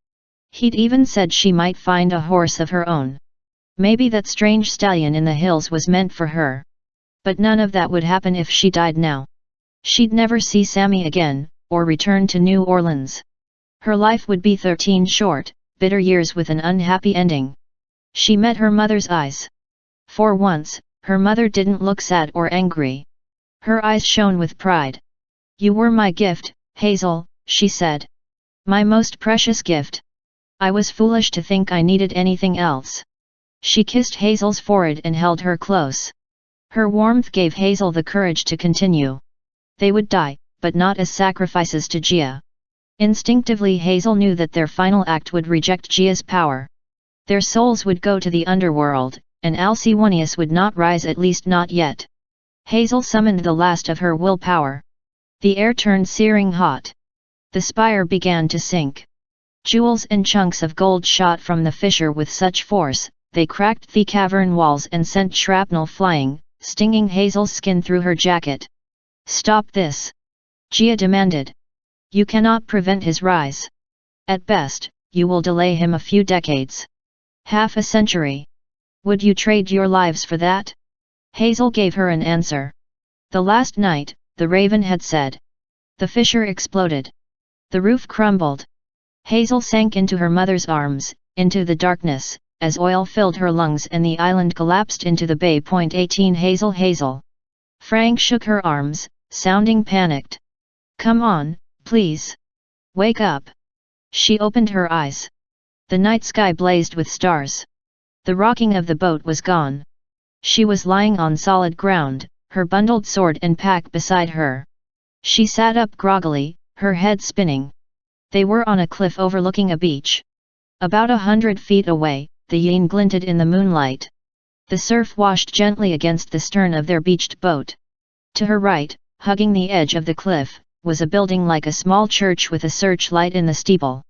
He'd even said she might find a horse of her own. Maybe that strange stallion in the hills was meant for her. But none of that would happen if she died now. She'd never see Sammy again, or return to New Orleans. Her life would be 13 short, bitter years with an unhappy ending. She met her mother's eyes. For once, her mother didn't look sad or angry. Her eyes shone with pride. You were my gift, Hazel, she said. My most precious gift. I was foolish to think I needed anything else. She kissed Hazel's forehead and held her close. Her warmth gave Hazel the courage to continue. They would die, but not as sacrifices to Gaea. Instinctively Hazel knew that their final act would reject Gaea's power. Their souls would go to the underworld, and Alcyoneus would not rise, at least not yet. Hazel summoned the last of her willpower. The air turned searing hot. The spire began to sink. Jewels and chunks of gold shot from the fissure with such force, they cracked the cavern walls and sent shrapnel flying, stinging Hazel's skin through her jacket. Stop this! Gaea demanded. You cannot prevent his rise. At best, you will delay him a few decades. Half a century. Would you trade your lives for that? Hazel gave her an answer. The last night, the raven had said. The fissure exploded. The roof crumbled. Hazel sank into her mother's arms, into the darkness, as oil filled her lungs and the island collapsed into the bay. 18 Hazel, Hazel. Frank shook her arms, sounding panicked. Come on, please. Wake up. She opened her eyes. The night sky blazed with stars. The rocking of the boat was gone. She was lying on solid ground, her bundled sword and pack beside her. She sat up groggily, her head spinning. They were on a cliff overlooking a beach. About 100 feet away, the Yine glinted in the moonlight. The surf washed gently against the stern of their beached boat. To her right, hugging the edge of the cliff, was a building like a small church with a searchlight in the steeple.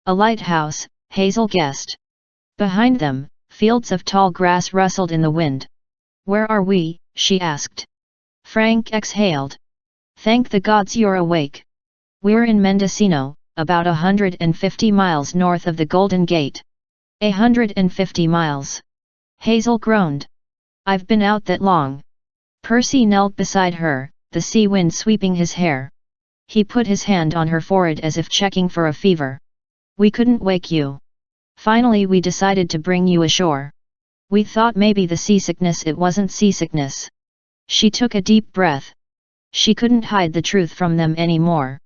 A lighthouse, Hazel guessed. Behind them, fields of tall grass rustled in the wind. Where are we? She asked. Frank exhaled. Thank the gods you're awake. We're in Mendocino, about 150 miles north of the Golden Gate. 150 miles. Hazel groaned. I've been out that long. Percy knelt beside her, the sea wind sweeping his hair. He put his hand on her forehead as if checking for a fever. We couldn't wake you. Finally we decided to bring you ashore. We thought maybe the seasickness. It wasn't seasickness. She took a deep breath. She couldn't hide the truth from them anymore.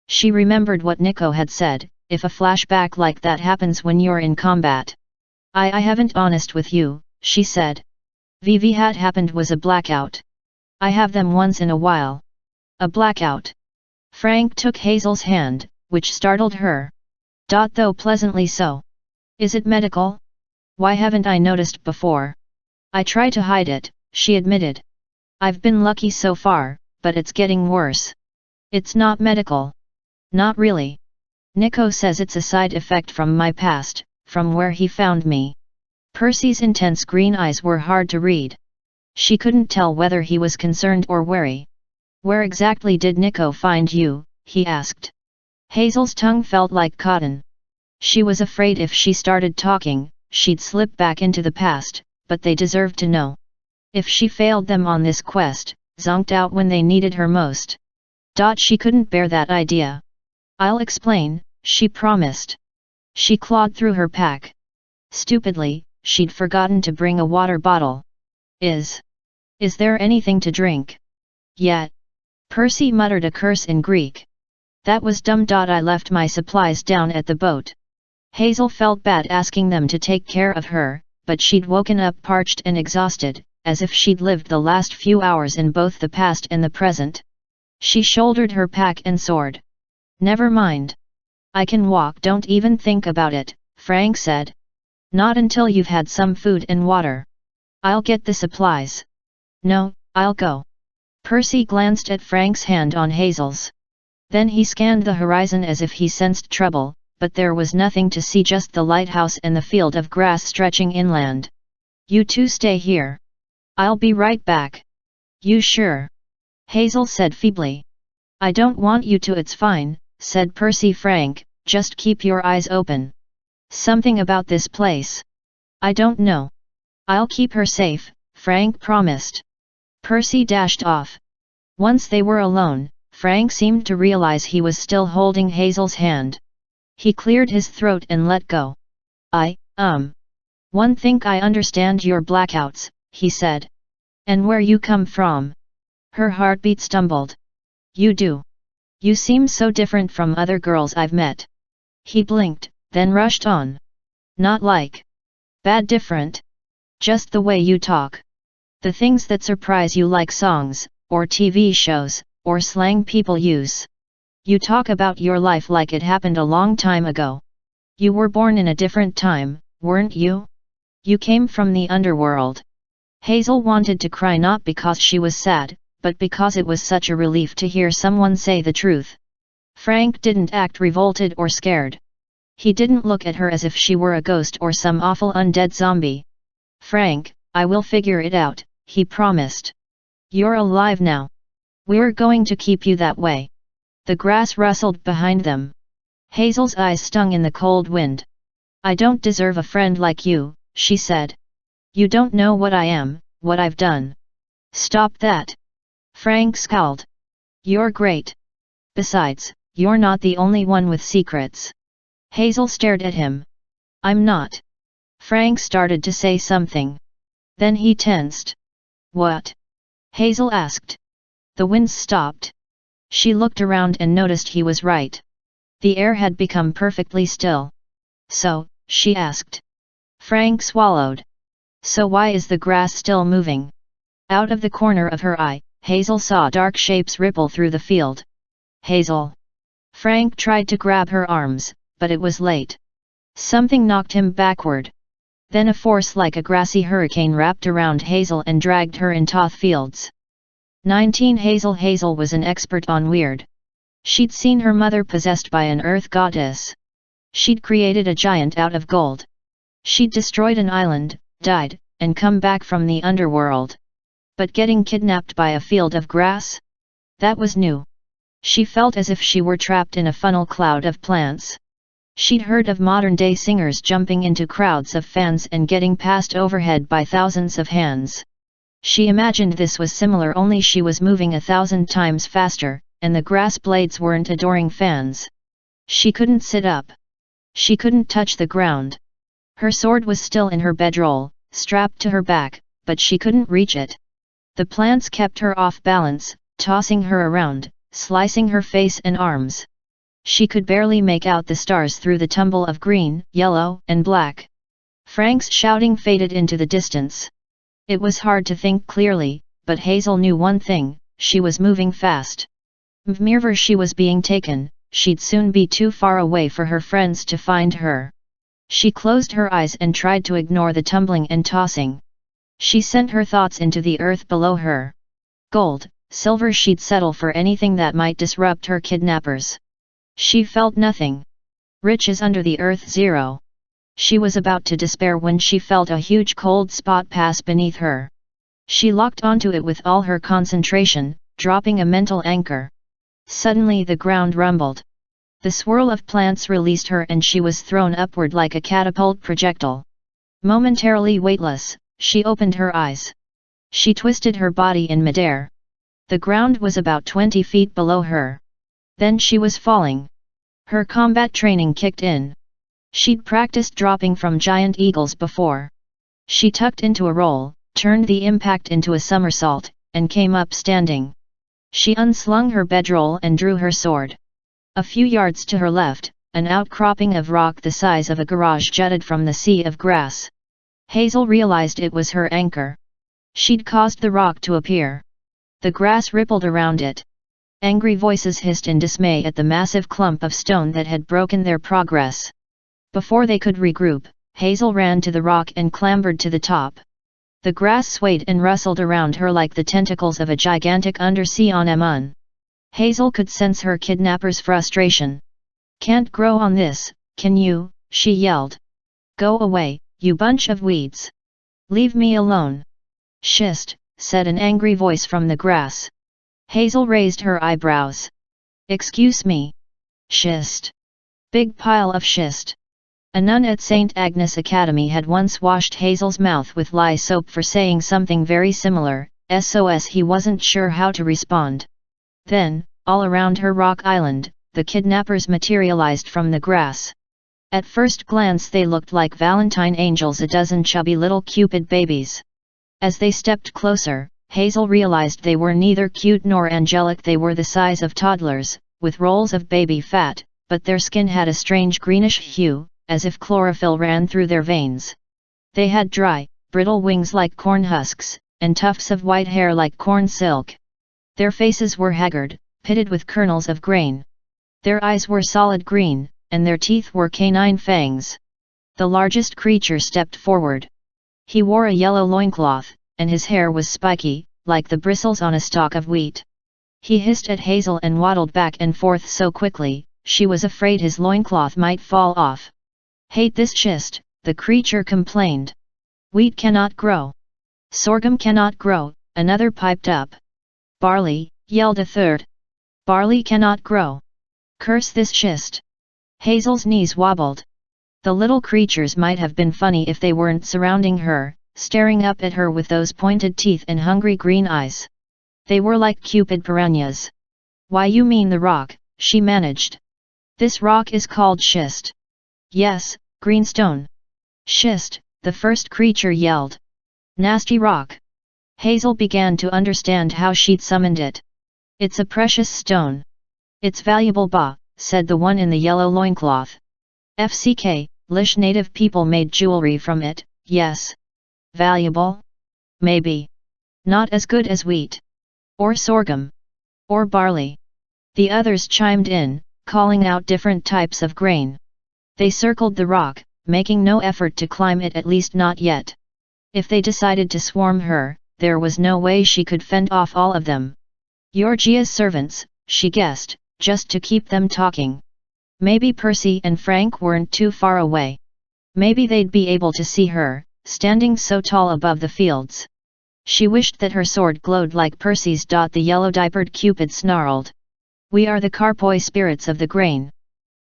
She remembered what Nico had said, if a flashback like that happens when you're in combat. I haven't honest with you, she said. VV had happened was a blackout. I have them once in a while. A blackout. Frank took Hazel's hand, which startled her. Though pleasantly so. Is it medical? Why haven't I noticed before? I try to hide it, she admitted. I've been lucky so far, but it's getting worse. It's not medical. Not really. Nico says it's a side effect from my past, from where he found me. Percy's intense green eyes were hard to read. She couldn't tell whether he was concerned or wary. Where exactly did Nico find you? He asked. Hazel's tongue felt like cotton. She was afraid if she started talking, she'd slip back into the past, but they deserved to know. If she failed them on this quest, zonked out when they needed her most. She couldn't bear that idea. I'll explain, she promised. She clawed through her pack. Stupidly, she'd forgotten to bring a water bottle. Is there anything to drink? Yet. Percy muttered a curse in Greek. That was dumb. I left my supplies down at the boat. Hazel felt bad asking them to take care of her, but she'd woken up parched and exhausted, as if she'd lived the last few hours in both the past and the present. She shouldered her pack and sword. Never mind. I can walk. Don't even think about it, Frank said. Not until you've had some food and water. I'll get the supplies. No, I'll go. Percy glanced at Frank's hand on Hazel's. Then he scanned the horizon as if he sensed trouble, but there was nothing to see, just the lighthouse and the field of grass stretching inland. You two stay here. I'll be right back. You sure? Hazel said feebly. I don't want you to. It's fine, said Percy. Frank, just keep your eyes open. Something about this place. I don't know. I'll keep her safe, Frank promised. Percy dashed off. Once they were alone, Frank seemed to realize he was still holding Hazel's hand. He cleared his throat and let go. One think I understand your blackouts, he said. And where you come from? Her heartbeat stumbled. You do. You seem so different from other girls I've met. He blinked, then rushed on. Not like. Bad different. Just the way you talk. The things that surprise you, like songs, or TV shows, or slang people use. You talk about your life like it happened a long time ago. You were born in a different time, weren't you? You came from the underworld. Hazel wanted to cry, not because she was sad, but because it was such a relief to hear someone say the truth. Frank didn't act revolted or scared. He didn't look at her as if she were a ghost or some awful undead zombie. Frank, I will figure it out, he promised. You're alive now. We're going to keep you that way. The grass rustled behind them. Hazel's eyes stung in the cold wind. I don't deserve a friend like you, she said. You don't know what I am, what I've done. Stop that. Frank scowled. You're great. Besides, you're not the only one with secrets. Hazel stared at him. I'm not. Frank started to say something. Then he tensed. What? Hazel asked. The wind stopped. She looked around and noticed he was right. The air had become perfectly still. So, she asked. Frank swallowed. So why is the grass still moving? Out of the corner of her eye, Hazel saw dark shapes ripple through the field. Hazel. Frank tried to grab her arms, but it was late. Something knocked him backward. Then a force like a grassy hurricane wrapped around Hazel and dragged her in Toth Fields. 19 Hazel was an expert on weird. She'd seen her mother possessed by an earth goddess. She'd created a giant out of gold. She'd destroyed an island, died, and come back from the underworld. But getting kidnapped by a field of grass? That was new. She felt as if she were trapped in a funnel cloud of plants. She'd heard of modern-day singers jumping into crowds of fans and getting passed overhead by thousands of hands. She imagined this was similar, only she was moving 1,000 times faster, and the grass blades weren't adoring fans. She couldn't sit up. She couldn't touch the ground. Her sword was still in her bedroll, strapped to her back, but she couldn't reach it. The plants kept her off balance, tossing her around, slicing her face and arms. She could barely make out the stars through the tumble of green, yellow, and black. Frank's shouting faded into the distance. It was hard to think clearly, but Hazel knew one thing: she was moving fast. Wherever she was being taken, she'd soon be too far away for her friends to find her. She closed her eyes and tried to ignore the tumbling and tossing. She sent her thoughts into the earth below her. Gold, silver, she'd settle for anything that might disrupt her kidnappers. She felt nothing. Riches under the earth, zero. She was about to despair when she felt a huge cold spot pass beneath her. She locked onto it with all her concentration, dropping a mental anchor. Suddenly the ground rumbled. The swirl of plants released her and she was thrown upward like a catapult projectile. Momentarily weightless, she opened her eyes. She twisted her body in midair. The ground was about 20 feet below her. Then she was falling. Her combat training kicked in. She'd practiced dropping from giant eagles before. She tucked into a roll, turned the impact into a somersault, and came up standing. She unslung her bedroll and drew her sword. A few yards to her left, an outcropping of rock the size of a garage jutted from the sea of grass. Hazel realized it was her anchor. She'd caused the rock to appear. The grass rippled around it. Angry voices hissed in dismay at the massive clump of stone that had broken their progress. Before they could regroup, Hazel ran to the rock and clambered to the top. The grass swayed and rustled around her like the tentacles of a gigantic undersea anemone. Hazel could sense her kidnapper's frustration. "Can't grow on this, can you?" she yelled. "Go away, you bunch of weeds. Leave me alone." "Schist," said an angry voice from the grass. Hazel raised her eyebrows. "Excuse me." "Schist. Big pile of schist." A nun at St. Agnes Academy had once washed Hazel's mouth with lye soap for saying something very similar, SOS he wasn't sure how to respond. Then, all around her rock island, the kidnappers materialized from the grass. At first glance they looked like Valentine angels, a dozen chubby little Cupid babies. As they stepped closer, Hazel realized they were neither cute nor angelic. They were the size of toddlers, with rolls of baby fat, but their skin had a strange greenish hue, as if chlorophyll ran through their veins. They had dry, brittle wings like corn husks, and tufts of white hair like corn silk. Their faces were haggard, pitted with kernels of grain. Their eyes were solid green, and their teeth were canine fangs. The largest creature stepped forward. He wore a yellow loincloth, and his hair was spiky, like the bristles on a stalk of wheat. He hissed at Hazel and waddled back and forth so quickly, she was afraid his loincloth might fall off. "Hate this schist," the creature complained. "Wheat cannot grow. Sorghum cannot grow," another piped up. "Barley," yelled a third. "Barley cannot grow. Curse this schist." Hazel's knees wobbled. The little creatures might have been funny if they weren't surrounding her, staring up at her with those pointed teeth and hungry green eyes. They were like Cupid piranhas. "Why, you mean the rock," she managed. "This rock is called schist." "Yes, greenstone." "Schist," the first creature yelled. "Nasty rock." Hazel began to understand how she'd summoned it. "It's a precious stone. It's valuable, bah," said the one in the yellow loincloth. "FCK, Lish native people made jewelry from it, yes." "Valuable? Maybe. Not as good as wheat. Or sorghum. Or barley." The others chimed in, calling out different types of grain. They circled the rock, making no effort to climb it, at least not yet. If they decided to swarm her, there was no way she could fend off all of them. "You're Gaea's servants," she guessed, just to keep them talking. Maybe Percy and Frank weren't too far away. Maybe they'd be able to see her, standing so tall above the fields. She wished that her sword glowed like Percy's. The yellow-diapered Cupid snarled. "We are the Carpoi spirits of the grain.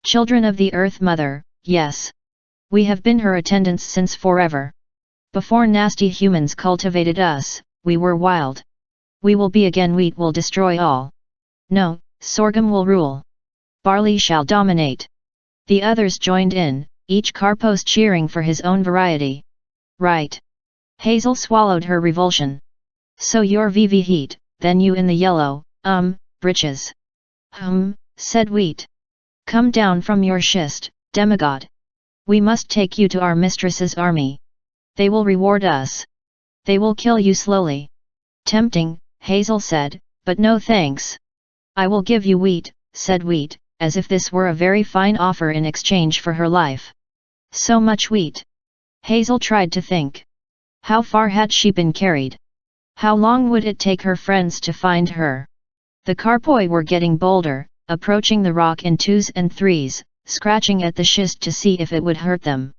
Children of the Earth Mother, yes. We have been her attendants since forever. Before nasty humans cultivated us, we were wild. We will be again. Wheat will destroy all. No, sorghum will rule. Barley shall dominate." The others joined in, each Carpos cheering for his own variety. "Right." Hazel swallowed her revulsion. "So you're VV Heat, then you in the yellow, breeches." Said Wheat. "Come down from your schist, demigod. We must take you to our mistress's army. They will reward us. They will kill you slowly." "Tempting," Hazel said, "but no thanks." "I will give you wheat," said Wheat, as if this were a very fine offer in exchange for her life. So much wheat. Hazel tried to think. How far had she been carried? How long would it take her friends to find her? The Carpoi were getting bolder, approaching the rock in 2s and 3s, scratching at the schist to see if it would hurt them.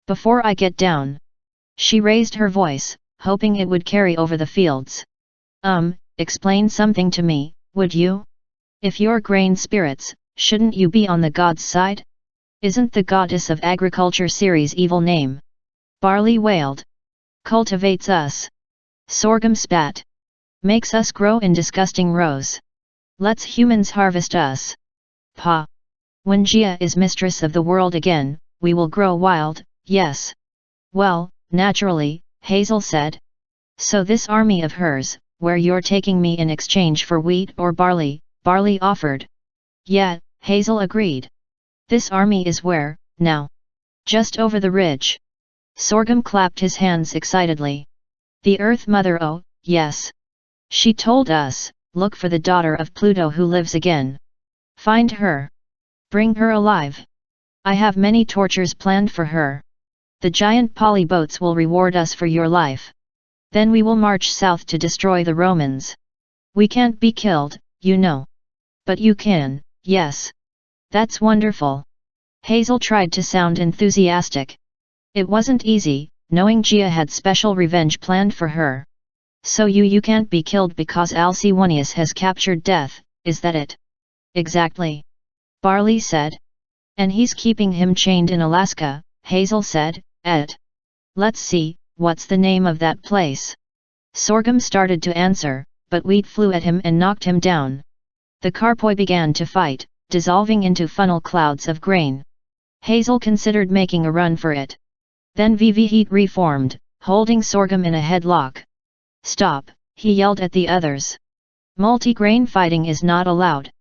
"Before I get down." She raised her voice, hoping it would carry over the fields. Explain something to me, would you? If you're grain spirits, shouldn't you be on the god's side? Isn't the goddess of agriculture Ceres' evil name? Barley wailed. Cultivates us. Sorghum spat. Makes us grow in disgusting rows. Lets humans harvest us. Pa. When Gaea is mistress of the world again, we will grow wild, yes. Well, naturally, Hazel said. So this army of hers, where you're taking me in exchange for wheat or barley, Barley offered. Yeah, Hazel agreed. This army is where, now? Just over the ridge. Sorghum clapped his hands excitedly. The Earth Mother, oh, yes. She told us, look for the daughter of Pluto who lives again. Find her. Bring her alive. I have many tortures planned for her. The giant polyboats will reward us for your life. Then we will march south to destroy the Romans. We can't be killed, you know. But you can, yes. That's wonderful. Hazel tried to sound enthusiastic. It wasn't easy, knowing Gaea had special revenge planned for her. So you can't be killed because Alcyoneus has captured death, is that it? Exactly. Barley said. And he's keeping him chained in Alaska, Hazel said. Let's see, what's the name of that place? Sorghum started to answer, but wheat flew at him and knocked him down. The carpoi began to fight, dissolving into funnel clouds of grain. Hazel considered making a run for it. Then Heat reformed, holding Sorghum in a headlock. Stop, he yelled at the others. Multi-grain fighting is not allowed.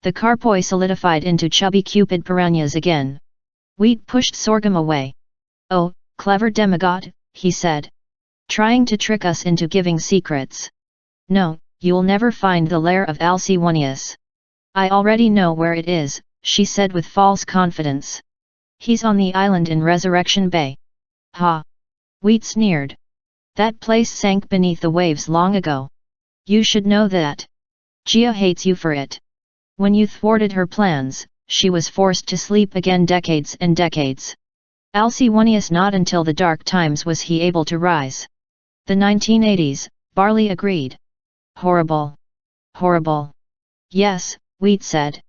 The carpoi solidified into chubby cupid piranhas again. Wheat pushed Sorghum away. Oh, clever demigod, he said. Trying to trick us into giving secrets. No, you'll never find the lair of Alcyoneus. I already know where it is, she said with false confidence. He's on the island in Resurrection Bay. Ha! Wheat sneered. That place sank beneath the waves long ago. You should know that. Gaea hates you for it. When you thwarted her plans, she was forced to sleep again decades and decades. Alcyoneus not until the dark times was he able to rise. The 1980s, Barley agreed. Horrible. Horrible. Yes, Wheat said.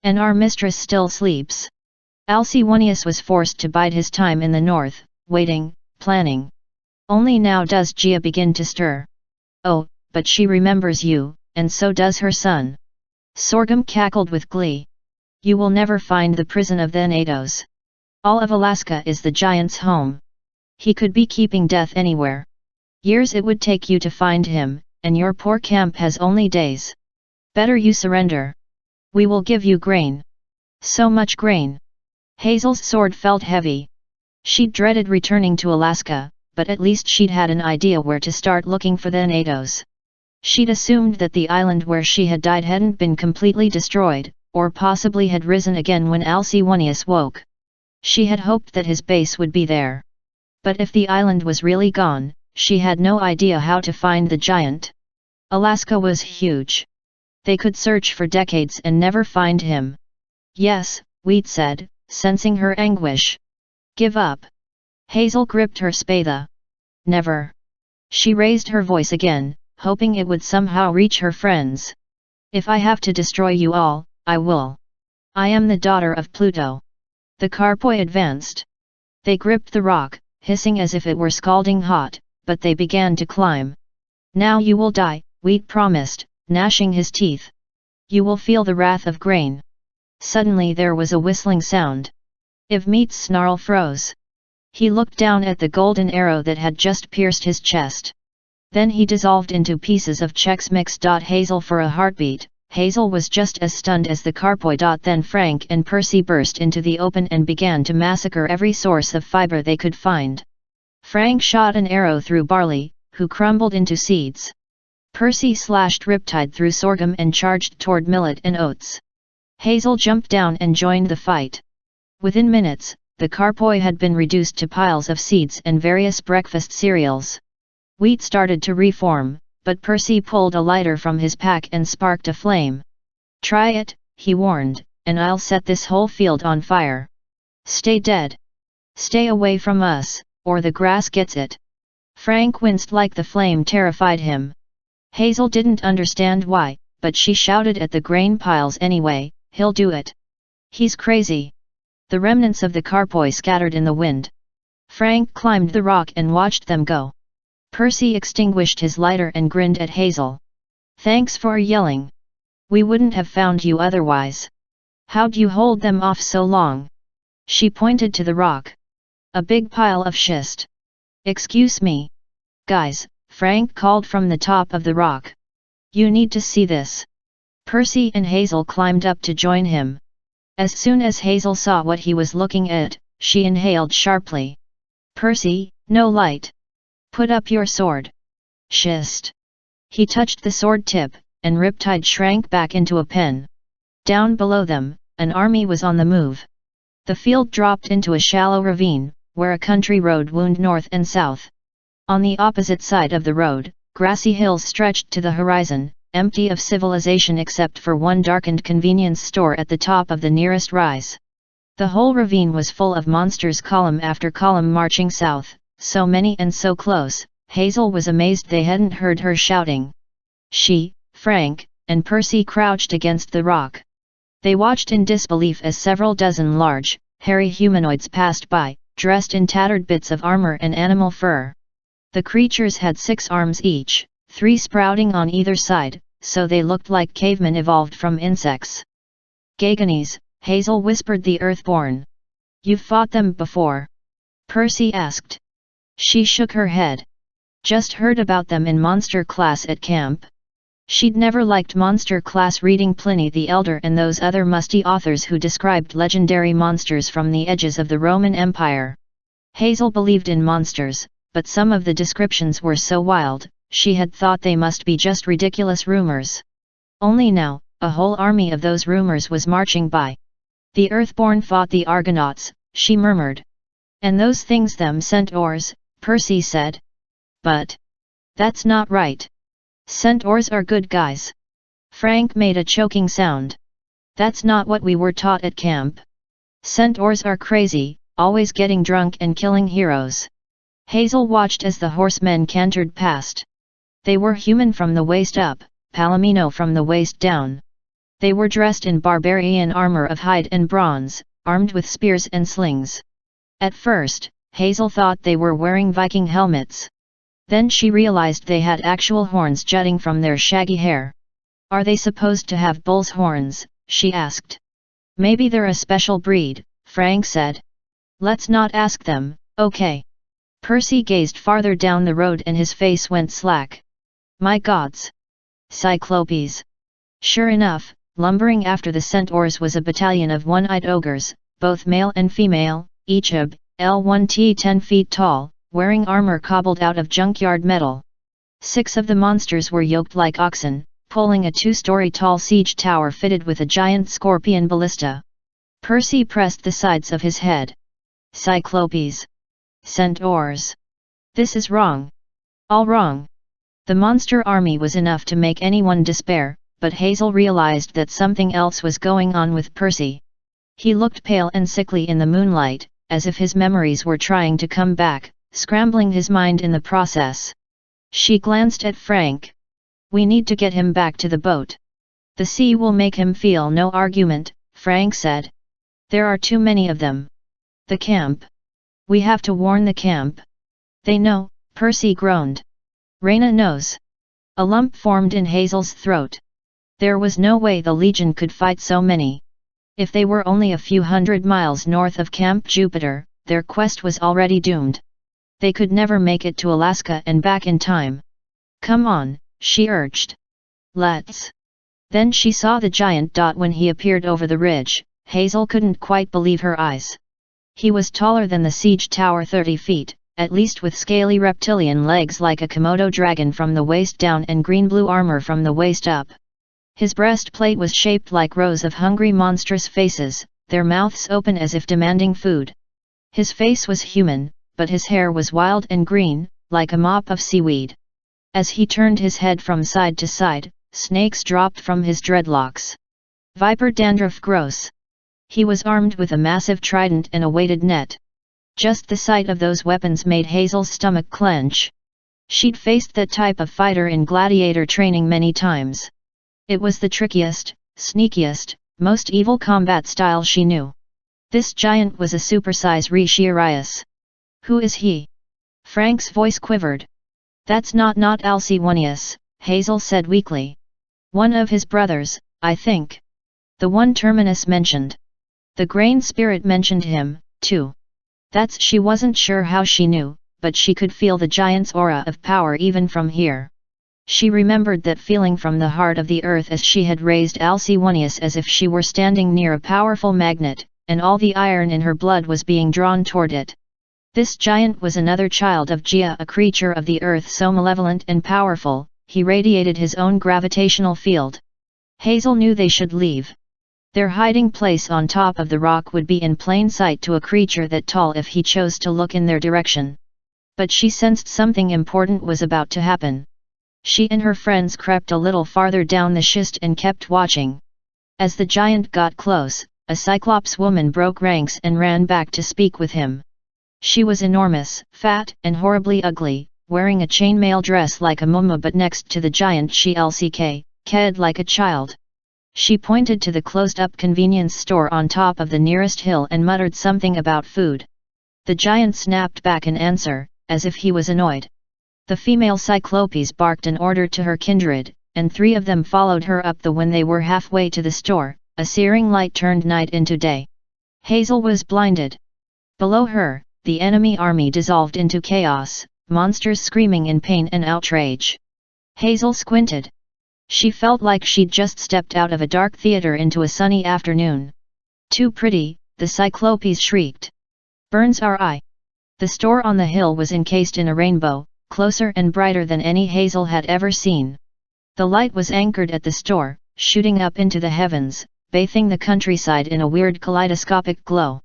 And our mistress still sleeps. Alcyoneus was forced to bide his time in the north, waiting, planning. Only now does Gaea begin to stir. Oh, but she remembers you, and so does her son. Sorghum cackled with glee. You will never find the prison of Thanatos. All of Alaska is the giant's home. He could be keeping death anywhere. Years it would take you to find him, and your poor camp has only days. Better you surrender. We will give you grain. So much grain. Hazel's sword felt heavy. She'd dreaded returning to Alaska, but at least she'd had an idea where to start looking for Thanatos. She'd assumed that the island where she had died hadn't been completely destroyed, or possibly had risen again when Alcyoneus woke. She had hoped that his base would be there. But if the island was really gone, she had no idea how to find the giant. Alaska was huge. They could search for decades and never find him. Yes, Wheat said, sensing her anguish. Give up. Hazel gripped her spathe. Never. She raised her voice again, hoping it would somehow reach her friends. If I have to destroy you all, I will. I am the daughter of Pluto. The carpoi advanced. They gripped the rock, hissing as if it were scalding hot, but they began to climb. Now you will die, Wheat promised, gnashing his teeth. You will feel the wrath of grain. Suddenly there was a whistling sound. Meat's snarl froze. He looked down at the golden arrow that had just pierced his chest. Then he dissolved into pieces of Chex Mix. Hazel for a heartbeat. Hazel was just as stunned as the carpoi. Then Frank and Percy burst into the open and began to massacre every source of fiber they could find. Frank shot an arrow through Barley, who crumbled into seeds. Percy slashed Riptide through Sorghum and charged toward Millet and Oats. Hazel jumped down and joined the fight. Within minutes, the carpoi had been reduced to piles of seeds and various breakfast cereals. Wheat started to reform, but Percy pulled a lighter from his pack and sparked a flame. Try it, he warned, and I'll set this whole field on fire. Stay dead. Stay away from us, or the grass gets it. Frank winced like the flame terrified him. Hazel didn't understand why, but she shouted at the grain piles anyway, he'll do it. He's crazy. The remnants of the carpoi scattered in the wind. Frank climbed the rock and watched them go. Percy extinguished his lighter and grinned at Hazel. Thanks for yelling. We wouldn't have found you otherwise. How'd you hold them off so long? She pointed to the rock. A big pile of schist. Excuse me. Guys, Frank called from the top of the rock. You need to see this. Percy and Hazel climbed up to join him. As soon as Hazel saw what he was looking at, she inhaled sharply. Percy, no light. Put up your sword. Schist. He touched the sword tip, and Riptide shrank back into a pen. Down below them, an army was on the move. The field dropped into a shallow ravine, where a country road wound north and south. On the opposite side of the road, grassy hills stretched to the horizon, empty of civilization except for one darkened convenience store at the top of the nearest rise. The whole ravine was full of monsters, column after column marching south, so many and so close. Hazel was amazed they hadn't heard her shouting. She, Frank, and Percy crouched against the rock. They watched in disbelief as several dozen large, hairy humanoids passed by, dressed in tattered bits of armor and animal fur. The creatures had 6 arms each, 3 sprouting on either side, so they looked like cavemen evolved from insects. Gaeanes, Hazel whispered, the Earthborn. You've fought them before? Percy asked. She shook her head. Just heard about them in monster class at camp. She'd never liked monster class, reading Pliny the Elder and those other musty authors who described legendary monsters from the edges of the Roman Empire. Hazel believed in monsters, but some of the descriptions were so wild, she had thought they must be just ridiculous rumors. Only now, a whole army of those rumors was marching by. The Earthborn fought the Argonauts, she murmured. And those things them centaurs, Percy said. But that's not right. Centaurs are good guys. Frank made a choking sound. That's not what we were taught at camp. Centaurs are crazy, always getting drunk and killing heroes. Hazel watched as the horsemen cantered past. They were human from the waist up, Palomino from the waist down. They were dressed in barbarian armor of hide and bronze, armed with spears and slings. At first, Hazel thought they were wearing Viking helmets. Then she realized they had actual horns jutting from their shaggy hair. Are they supposed to have bull's horns? She asked. Maybe they're a special breed, Frank said. Let's not ask them, okay? Percy gazed farther down the road and his face went slack. My gods! Cyclopes! Sure enough, lumbering after the centaurs was a battalion of one-eyed ogres, both male and female, each L1T 10 feet tall, wearing armor cobbled out of junkyard metal. 6 of the monsters were yoked like oxen, pulling a 2-story tall siege tower fitted with a giant scorpion ballista. Percy pressed the sides of his head. Cyclopes. Centaurs. This is wrong. All wrong. The monster army was enough to make anyone despair, but Hazel realized that something else was going on with Percy. He looked pale and sickly in the moonlight, as if his memories were trying to come back, scrambling his mind in the process. She glanced at Frank. We need to get him back to the boat. The sea will make him feel no argument, Frank said. There are too many of them. The camp. We have to warn the camp. They know, Percy groaned. Reyna knows. A lump formed in Hazel's throat. There was no way the Legion could fight so many. If they were only a few hundred miles north of Camp Jupiter, their quest was already doomed. They could never make it to Alaska and back in time. Come on, she urged. Let's. Then she saw the giant dot when he appeared over the ridge. Hazel couldn't quite believe her eyes. He was taller than the siege tower, 30 feet, at least, with scaly reptilian legs like a Komodo dragon from the waist down and green-blue armor from the waist up. His breastplate was shaped like rows of hungry monstrous faces, their mouths open as if demanding food. His face was human, but his hair was wild and green, like a mop of seaweed. As he turned his head from side to side, snakes dropped from his dreadlocks. Viper dandruff gross. He was armed with a massive trident and a weighted net. Just the sight of those weapons made Hazel's stomach clench. She'd faced that type of fighter in gladiator training many times. It was the trickiest, sneakiest, most evil combat style she knew. This giant was a supersize Rishirius. Who is he? Frank's voice quivered. That's not Alcywonius, Hazel said weakly. One of his brothers, I think. The one Terminus mentioned. The grain spirit mentioned him, too. She wasn't sure how she knew, but she could feel the giant's aura of power even from here. She remembered that feeling from the heart of the earth as she had raised Alcywonius as if she were standing near a powerful magnet, and all the iron in her blood was being drawn toward it. This giant was another child of Gaea, a creature of the earth so malevolent and powerful, he radiated his own gravitational field. Hazel knew they should leave. Their hiding place on top of the rock would be in plain sight to a creature that tall if he chose to look in their direction. But she sensed something important was about to happen. She and her friends crept a little farther down the schist and kept watching. As the giant got close, a Cyclops woman broke ranks and ran back to speak with him. She was enormous, fat, and horribly ugly, wearing a chainmail dress like a mumma, but next to the giant she ked like a child. She pointed to the closed-up convenience store on top of the nearest hill and muttered something about food. The giant snapped back an answer, as if he was annoyed. The female Cyclopes barked an order to her kindred, and 3 of them followed her up when they were halfway to the store, a searing light turned night into day. Hazel was blinded. Below her, the enemy army dissolved into chaos, monsters screaming in pain and outrage. Hazel squinted. She felt like she'd just stepped out of a dark theater into a sunny afternoon. Too pretty, the Cyclopes shrieked. Burns our eye. The store on the hill was encased in a rainbow, closer and brighter than any Hazel had ever seen. The light was anchored at the store, shooting up into the heavens, bathing the countryside in a weird kaleidoscopic glow.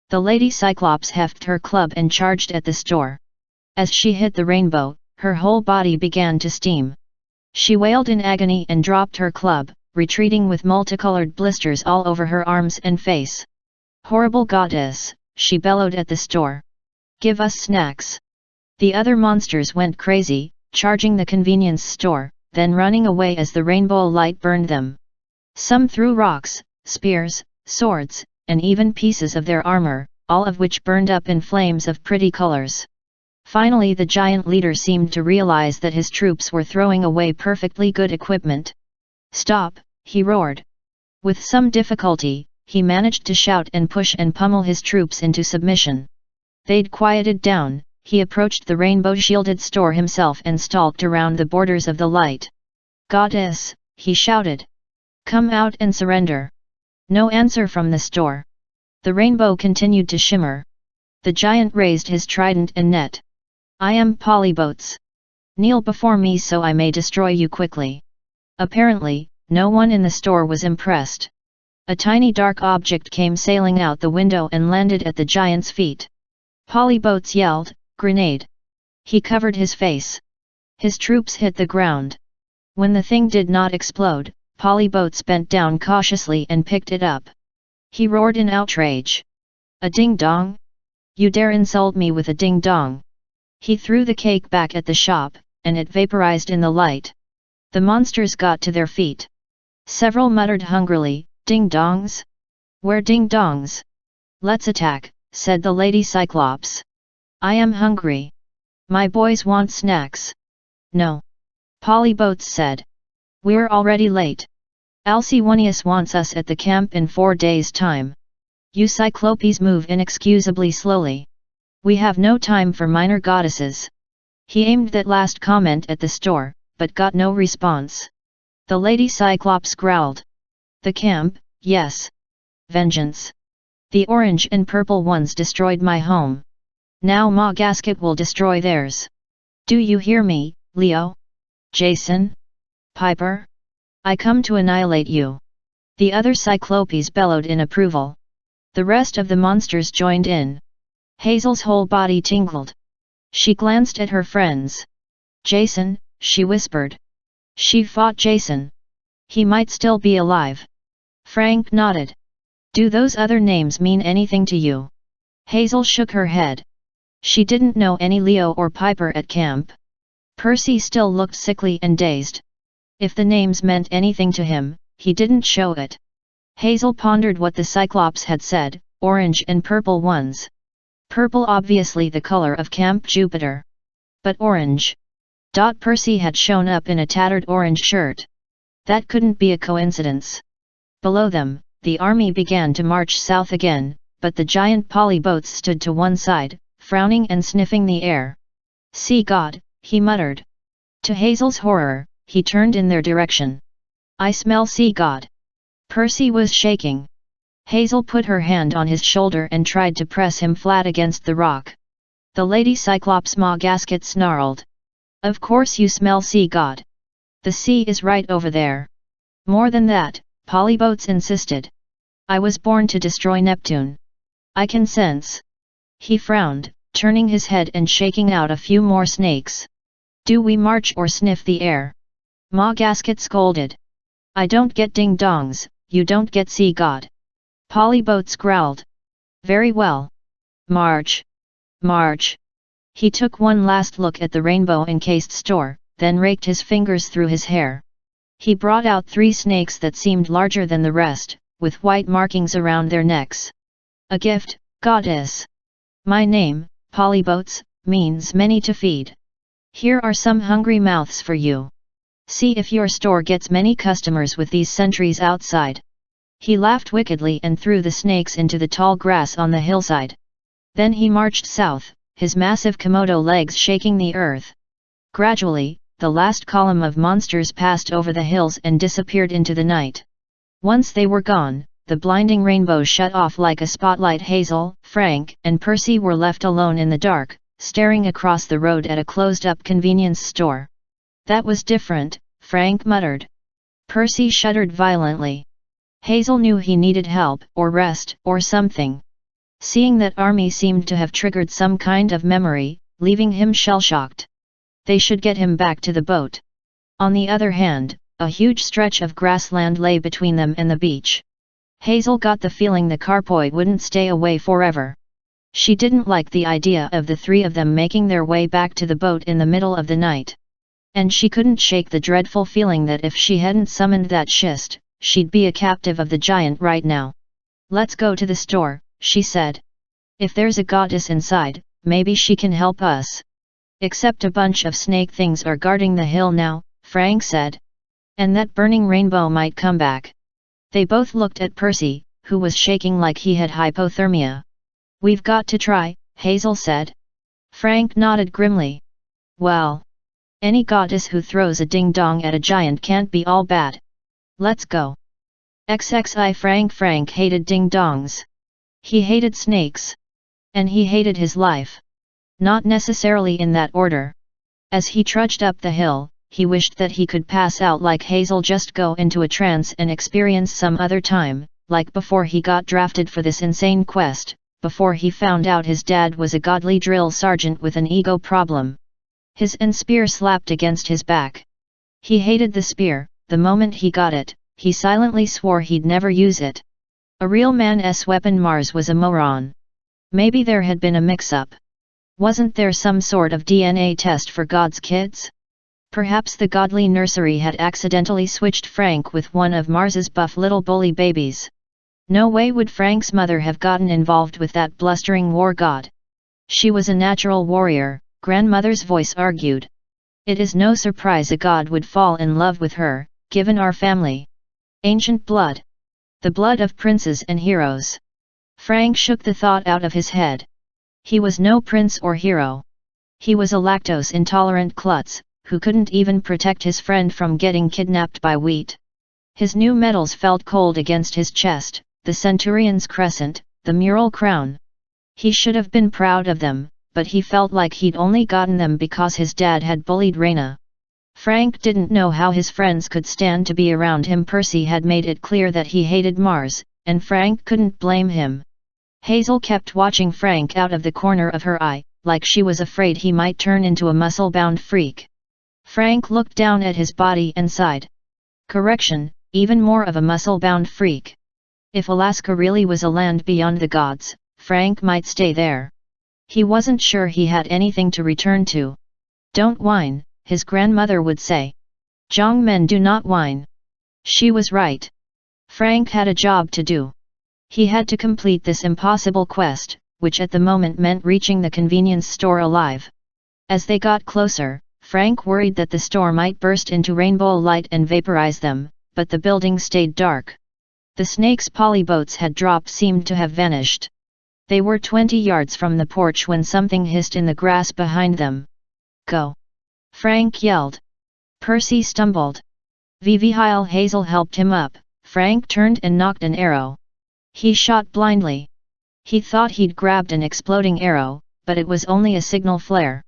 The Lady Cyclops hefted her club and charged at the store. As she hit the rainbow, her whole body began to steam. She wailed in agony and dropped her club, retreating with multicolored blisters all over her arms and face. Horrible goddess, she bellowed at the store. Give us snacks. The other monsters went crazy, charging the convenience store, then running away as the rainbow light burned them. Some threw rocks, spears, swords, and even pieces of their armor, all of which burned up in flames of pretty colors. Finally, the giant leader seemed to realize that his troops were throwing away perfectly good equipment. Stop, he roared. With some difficulty, he managed to shout and push and pummel his troops into submission. They'd quieted down. He approached the rainbow-shielded store himself and stalked around the borders of the light. Goddess, he shouted. Come out and surrender. No answer from the store. The rainbow continued to shimmer. The giant raised his trident and net. I am Polybotes. Kneel before me so I may destroy you quickly. Apparently, no one in the store was impressed. A tiny dark object came sailing out the window and landed at the giant's feet. Polybotes yelled, Grenade! He covered his face. His troops hit the ground. When the thing did not explode, Polybotes bent down cautiously and picked it up. He roared in outrage. A ding-dong? You dare insult me with a ding-dong? He threw the cake back at the shop, and it vaporized in the light. The monsters got to their feet. Several muttered hungrily, Ding-dongs? Where ding-dongs? Let's attack, said the Lady Cyclops. I am hungry. My boys want snacks. No. Polybotes said. We're already late. Alcywonius wants us at the camp in 4 days' time. You Cyclopes move inexcusably slowly. We have no time for minor goddesses. He aimed that last comment at the store, but got no response. The Lady Cyclops growled. The camp, yes. Vengeance. The orange and purple ones destroyed my home. Now Ma Gasket will destroy theirs. Do you hear me, Leo? Jason? Piper? I come to annihilate you. The other Cyclopes bellowed in approval. The rest of the monsters joined in. Hazel's whole body tingled. She glanced at her friends. Jason, she whispered. She fought Jason. He might still be alive. Frank nodded. Do those other names mean anything to you? Hazel shook her head. She didn't know any Leo or Piper at camp. Percy still looked sickly and dazed. If the names meant anything to him, he didn't show it. Hazel pondered what the Cyclops had said, orange and purple ones. Purple obviously the color of Camp Jupiter. But orange. Percy had shown up in a tattered orange shirt. That couldn't be a coincidence. Below them, the army began to march south again, but the giant polyboats stood to one side, frowning and sniffing the air. "Sea god," he muttered. To Hazel's horror, he turned in their direction. "I smell sea god." Percy was shaking. Hazel put her hand on his shoulder and tried to press him flat against the rock. The Lady Cyclops Ma Gasket snarled. "Of course you smell sea god. The sea is right over there." "More than that," Polybotes insisted. "I was born to destroy Neptune. I can sense." He frowned, turning his head and shaking out a few more snakes. "Do we march or sniff the air?" Ma Gasket scolded. "I don't get ding-dongs, you don't get sea god." Polybotes growled. "Very well. March. March." He took one last look at the rainbow-encased store, then raked his fingers through his hair. He brought out 3 snakes that seemed larger than the rest, with white markings around their necks. "A gift, goddess. My name, Polybotes, means many to feed. Here are some hungry mouths for you. See if your store gets many customers with these sentries outside." He laughed wickedly and threw the snakes into the tall grass on the hillside. Then he marched south, his massive Komodo legs shaking the earth. Gradually, the last column of monsters passed over the hills and disappeared into the night. Once they were gone, the blinding rainbow shut off like a spotlight. Hazel, Frank, and Percy were left alone in the dark, staring across the road at a closed-up convenience store. "That was different," Frank muttered. Percy shuddered violently. Hazel knew he needed help, or rest, or something. Seeing that army seemed to have triggered some kind of memory, leaving him shell-shocked. They should get him back to the boat. On the other hand, a huge stretch of grassland lay between them and the beach. Hazel got the feeling the Carpoi wouldn't stay away forever. She didn't like the idea of the 3 of them making their way back to the boat in the middle of the night. And she couldn't shake the dreadful feeling that if she hadn't summoned that schist, she'd be a captive of the giant right now. "Let's go to the store," she said. "If there's a goddess inside, maybe she can help us." "Except a bunch of snake things are guarding the hill now," Frank said. "And that burning rainbow might come back." They both looked at Percy, who was shaking like he had hypothermia. "We've got to try," Hazel said. Frank nodded grimly. "Well, any goddess who throws a ding-dong at a giant can't be all bad. Let's go." XXI Frank hated ding-dongs. He hated snakes. And he hated his life. Not necessarily in that order. As he trudged up the hill, he wished that he could pass out like Hazel, just go into a trance and experience some other time, like before he got drafted for this insane quest, before he found out his dad was a godly drill sergeant with an ego problem. His spear slapped against his back. He hated the spear. The moment he got it, he silently swore he'd never use it. A real man's weapon. Mars was a moron. Maybe there had been a mix-up. Wasn't there some sort of DNA test for God's kids? Perhaps the godly nursery had accidentally switched Frank with one of Mars's buff little bully babies. No way would Frank's mother have gotten involved with that blustering war god. She was a natural warrior, grandmother's voice argued. It is no surprise a god would fall in love with her, given our family. Ancient blood. The blood of princes and heroes. Frank shook the thought out of his head. He was no prince or hero. He was a lactose-intolerant klutz, who couldn't even protect his friend from getting kidnapped by wheat. His new medals felt cold against his chest, the Centurion's Crescent, the mural crown. He should have been proud of them, but he felt like he'd only gotten them because his dad had bullied Raina. Frank didn't know how his friends could stand to be around him. Percy had made it clear that he hated Mars, and Frank couldn't blame him. Hazel kept watching Frank out of the corner of her eye, like she was afraid he might turn into a muscle-bound freak. Frank looked down at his body and sighed. Correction, even more of a muscle-bound freak. If Alaska really was a land beyond the gods, Frank might stay there. He wasn't sure he had anything to return to. "Don't whine," his grandmother would say. "Zhang men do not whine." She was right. Frank had a job to do. He had to complete this impossible quest, which at the moment meant reaching the convenience store alive. As they got closer, Frank worried that the store might burst into rainbow light and vaporize them, but the building stayed dark. The snake's polyboats had dropped seemed to have vanished. They were 20 yards from the porch when something hissed in the grass behind them. "Go!" Frank yelled. Percy stumbled. While Hazel helped him up, Frank turned and nocked an arrow. He shot blindly. He thought he'd grabbed an exploding arrow, but it was only a signal flare.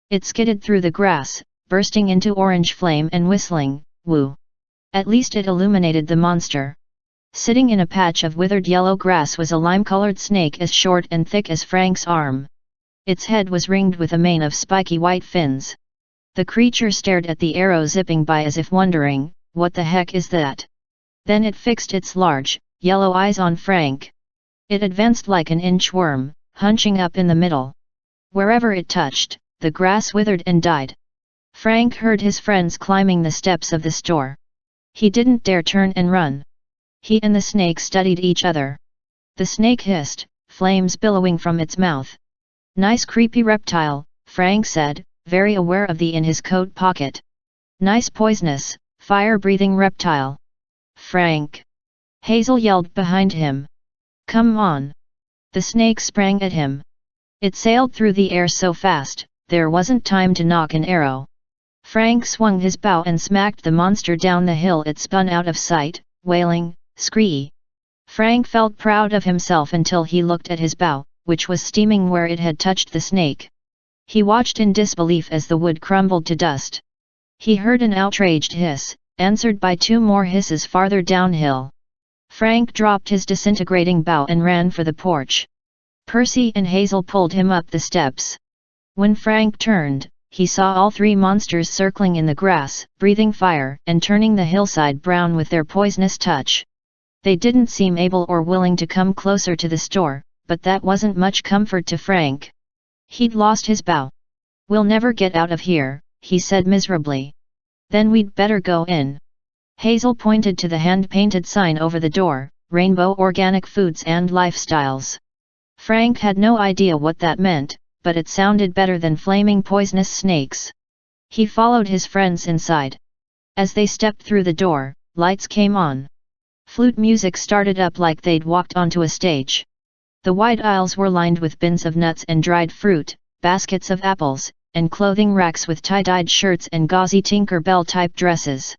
It skidded through the grass, bursting into orange flame and whistling, "Woo!" At least it illuminated the monster. Sitting in a patch of withered yellow grass was a lime-colored snake as short and thick as Frank's arm. Its head was ringed with a mane of spiky white fins. The creature stared at the arrow zipping by as if wondering, "What the heck is that?" Then it fixed its large, yellow eyes on Frank. It advanced like an inchworm, hunching up in the middle. Wherever it touched, the grass withered and died. Frank heard his friends climbing the steps of the store. He didn't dare turn and run. He and the snake studied each other. The snake hissed, flames billowing from its mouth. "Nice creepy reptile," Frank said, very aware of the in his coat pocket. "Nice poisonous, fire-breathing reptile." "Frank!" Hazel yelled behind him. "Come on!" The snake sprang at him. It sailed through the air so fast, there wasn't time to nock an arrow. Frank swung his bow and smacked the monster down the hill. It spun out of sight, wailing, "Scree!" Frank felt proud of himself until he looked at his bow, which was steaming where it had touched the snake. He watched in disbelief as the wood crumbled to dust. He heard an outraged hiss, answered by two more hisses farther downhill. Frank dropped his disintegrating bow and ran for the porch. Percy and Hazel pulled him up the steps. When Frank turned, he saw all three monsters circling in the grass, breathing fire and turning the hillside brown with their poisonous touch. They didn't seem able or willing to come closer to the store, but that wasn't much comfort to Frank. He'd lost his bow. "We'll never get out of here," he said miserably. "Then we'd better go in." Hazel pointed to the hand-painted sign over the door, "Rainbow Organic Foods and Lifestyles." Frank had no idea what that meant, but it sounded better than flaming poisonous snakes. He followed his friends inside. As they stepped through the door, lights came on. Flute music started up like they'd walked onto a stage. The wide aisles were lined with bins of nuts and dried fruit, baskets of apples, and clothing racks with tie-dyed shirts and gauzy Tinker Bell-type dresses.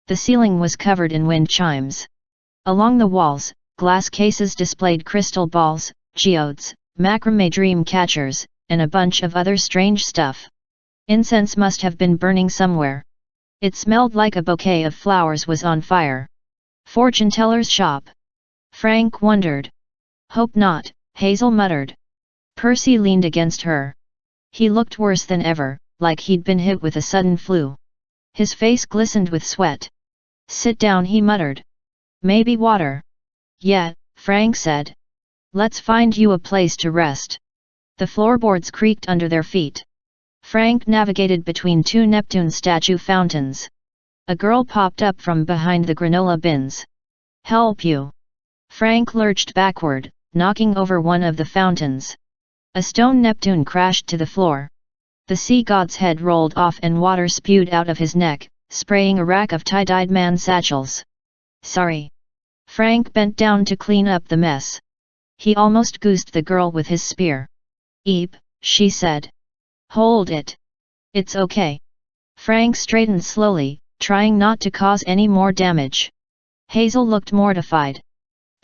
The ceiling was covered in wind chimes. Along the walls, glass cases displayed crystal balls, geodes, macrame dream catchers, and a bunch of other strange stuff. Incense must have been burning somewhere. It smelled like a bouquet of flowers was on fire. "Fortune teller's shop?" Frank wondered. "Hope not," Hazel muttered. Percy leaned against her. He looked worse than ever, like he'd been hit with a sudden flu. His face glistened with sweat. "Sit down," he muttered. "Maybe water?" "Yeah," Frank said. "Let's find you a place to rest." The floorboards creaked under their feet. Frank navigated between two Neptune statue fountains. A girl popped up from behind the granola bins. "Help you!" Frank lurched backward, knocking over one of the fountains. A stone Neptune crashed to the floor. The sea god's head rolled off and water spewed out of his neck, spraying a rack of tie-dyed man satchels. "Sorry." Frank bent down to clean up the mess. He almost goosed the girl with his spear. "Eep," she said. "Hold it. It's okay." Frank straightened slowly, trying not to cause any more damage. Hazel looked mortified.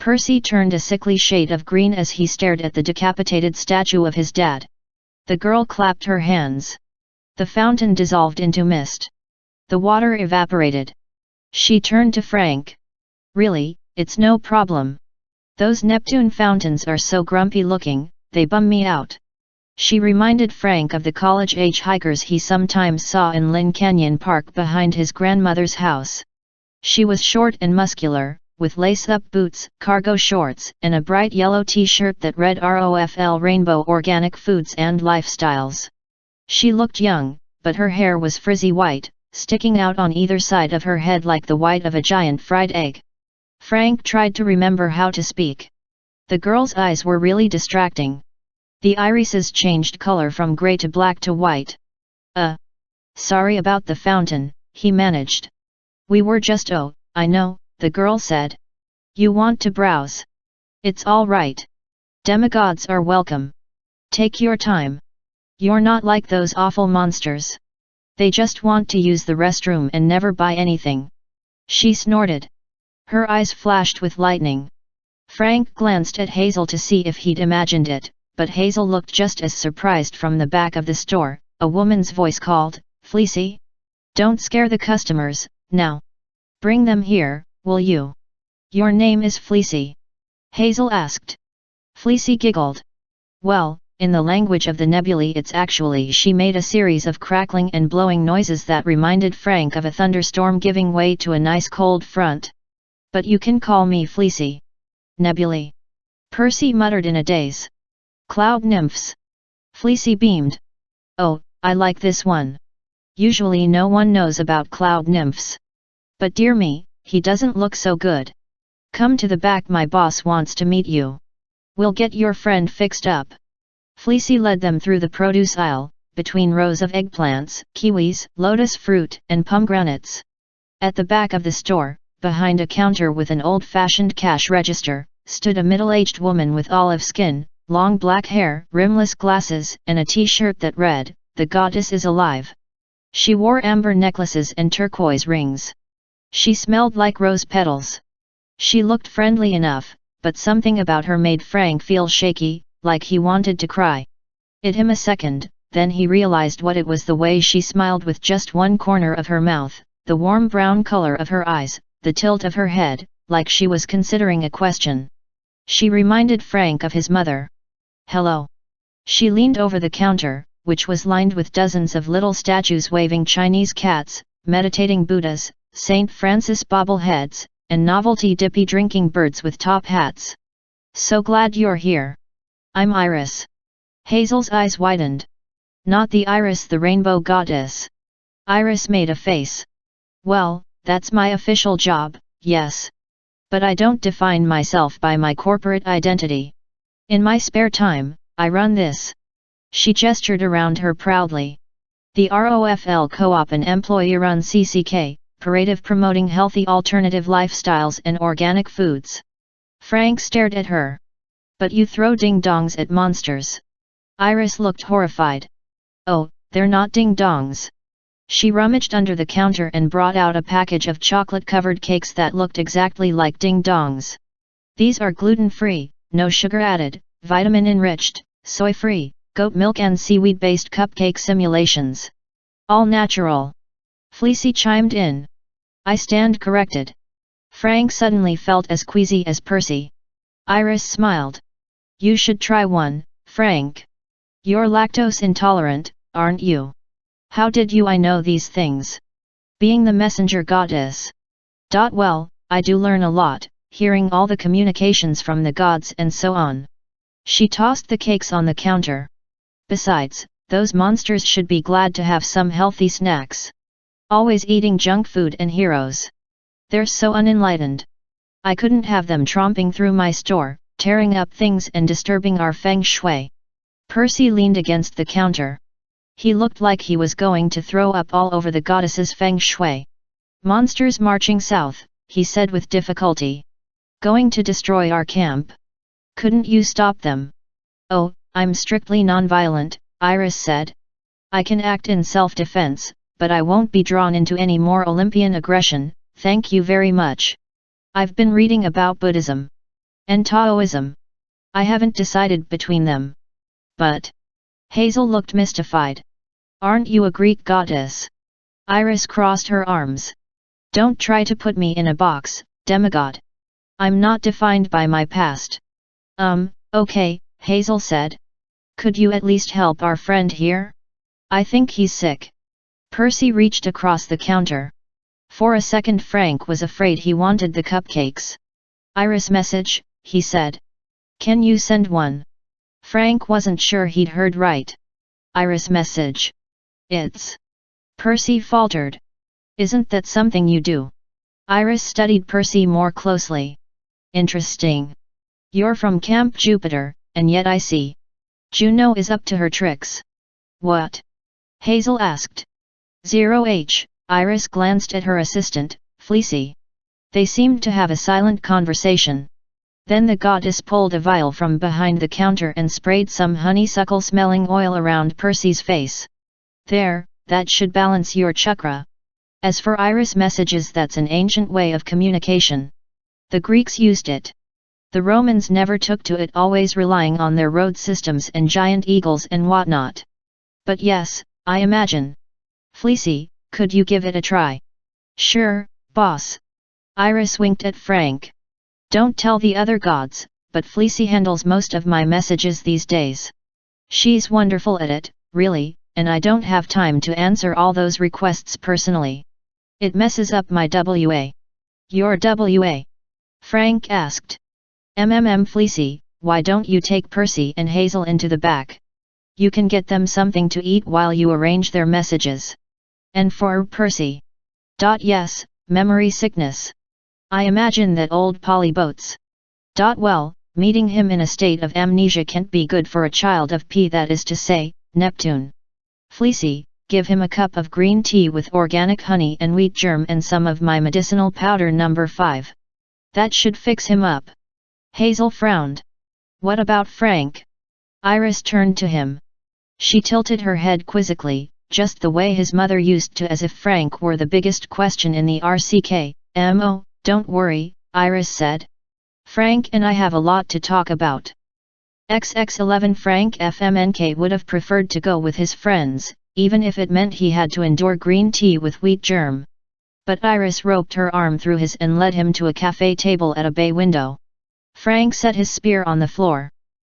Percy turned a sickly shade of green as he stared at the decapitated statue of his dad. The girl clapped her hands. The fountain dissolved into mist. The water evaporated. She turned to Frank. "Really, it's no problem. Those Neptune fountains are so grumpy looking, they bum me out." She reminded Frank of the college-age hikers he sometimes saw in Lynn Canyon Park behind his grandmother's house. She was short and muscular, with lace-up boots, cargo shorts, and a bright yellow t-shirt that read ROFL Rainbow Organic Foods and Lifestyles. She looked young, but her hair was frizzy white, sticking out on either side of her head like the white of a giant fried egg. Frank tried to remember how to speak. The girl's eyes were really distracting. The irises changed color from gray to black to white. Sorry about the fountain, he managed. We were just I know, the girl said. You want to browse? It's all right. Demigods are welcome. Take your time. You're not like those awful monsters. They just want to use the restroom and never buy anything. She snorted. Her eyes flashed with lightning. Frank glanced at Hazel to see if he'd imagined it, but Hazel looked just as surprised. From the back of the store, a woman's voice called, "Fleecy? Don't scare the customers, now. Bring them here, will you?" "Your name is Fleecy?" Hazel asked. Fleecy giggled. "Well, in the language of the nebulae it's actually." She made a series of crackling and blowing noises that reminded Frank of a thunderstorm giving way to a nice cold front. "But you can call me Fleecy." "Nebulae?" Percy muttered in a daze. "Cloud nymphs." Fleecy beamed. "Oh, I like this one. Usually no one knows about cloud nymphs. But dear me, he doesn't look so good. Come to the back, my boss wants to meet you. We'll get your friend fixed up." Fleecy led them through the produce aisle, between rows of eggplants, kiwis, lotus fruit, and pomegranates. At the back of the store, behind a counter with an old-fashioned cash register, stood a middle-aged woman with olive skin, long black hair, rimless glasses, and a t-shirt that read, "The goddess is alive." She wore amber necklaces and turquoise rings. She smelled like rose petals. She looked friendly enough, but something about her made Frank feel shaky, like he wanted to cry. It took him a second, then he realized what it was: the way she smiled with just one corner of her mouth, the warm brown color of her eyes, the tilt of her head, like she was considering a question. She reminded Frank of his mother. "Hello." She leaned over the counter, which was lined with dozens of little statues waving Chinese cats, meditating Buddhas, St. Francis bobbleheads, and novelty dippy drinking birds with top hats. "So glad you're here. I'm Iris." Hazel's eyes widened. "Not the Iris, the rainbow goddess." Iris made a face. "Well, that's my official job, yes. But I don't define myself by my corporate identity. In my spare time, I run this." She gestured around her proudly. "The ROFL Co-op, an employee-run CCK, parade promoting healthy alternative lifestyles and organic foods." Frank stared at her. "But you throw ding-dongs at monsters." Iris looked horrified. "Oh, they're not ding-dongs." She rummaged under the counter and brought out a package of chocolate-covered cakes that looked exactly like ding-dongs. "These are gluten-free, no sugar added, vitamin-enriched, soy-free, goat milk and seaweed-based cupcake simulations. All natural." Fleecy chimed in. "I stand corrected." Frank suddenly felt as queasy as Percy. Iris smiled. "You should try one, Frank. You're lactose intolerant, aren't you?" "How did I know these things? Being the messenger goddess." "Well, I do learn a lot, hearing all the communications from the gods and so on." She tossed the cakes on the counter. "Besides, those monsters should be glad to have some healthy snacks. Always eating junk food and heroes. They're so unenlightened. I couldn't have them tromping through my store, tearing up things and disturbing our feng shui." Percy leaned against the counter. He looked like he was going to throw up all over the goddess's feng shui. "Monsters marching south," he said with difficulty. "Going to destroy our camp. Couldn't you stop them?" "Oh, I'm strictly non-violent," Iris said. "I can act in self-defense, but I won't be drawn into any more Olympian aggression, thank you very much. I've been reading about Buddhism and Taoism. I haven't decided between them." "But..." Hazel looked mystified. "Aren't you a Greek goddess?" Iris crossed her arms. "Don't try to put me in a box, demigod. I'm not defined by my past." Okay," Hazel said. "Could you at least help our friend here? I think he's sick." Percy reached across the counter. For a second Frank was afraid he wanted the cupcakes. "Iris message," he said. "Can you send one?" Frank wasn't sure he'd heard right. "Iris message. It's..." Percy faltered. "Isn't that something you do?" Iris studied Percy more closely. Interesting. You're from Camp Jupiter, and yet I see. Juno is up to her tricks. What? Hazel asked. 0H, Iris glanced at her assistant, Fleecy. They seemed to have a silent conversation. Then the goddess pulled a vial from behind the counter and sprayed some honeysuckle-smelling oil around Percy's face. There, that should balance your chakra. As for Iris messages, that's an ancient way of communication. The Greeks used it. The Romans never took to it, always relying on their road systems and giant eagles and whatnot. But yes, I imagine. Fleecy, could you give it a try? Sure, boss. Iris winked at Frank. Don't tell the other gods, but Fleecy handles most of my messages these days. She's wonderful at it, really, and I don't have time to answer all those requests personally. It messes up my WA. Your WA? Frank asked. Fleecy, why don't you take Percy and Hazel into the back? You can get them something to eat while you arrange their messages. And for Percy? Yes, memory sickness. I imagine that old polyboats. Well, meeting him in a state of amnesia can't be good for a child of P, that is to say, Neptune. Fleecy, give him a cup of green tea with organic honey and wheat germ and some of my medicinal powder number 5. That should fix him up. Hazel frowned. What about Frank? Iris turned to him. She tilted her head quizzically, just the way his mother used to, as if Frank were the biggest question in the RCK. Don't worry, Iris said. Frank and I have a lot to talk about. XX11 Frank FMNK would have preferred to go with his friends, even if it meant he had to endure green tea with wheat germ. But Iris roped her arm through his and led him to a cafe table at a bay window. Frank set his spear on the floor.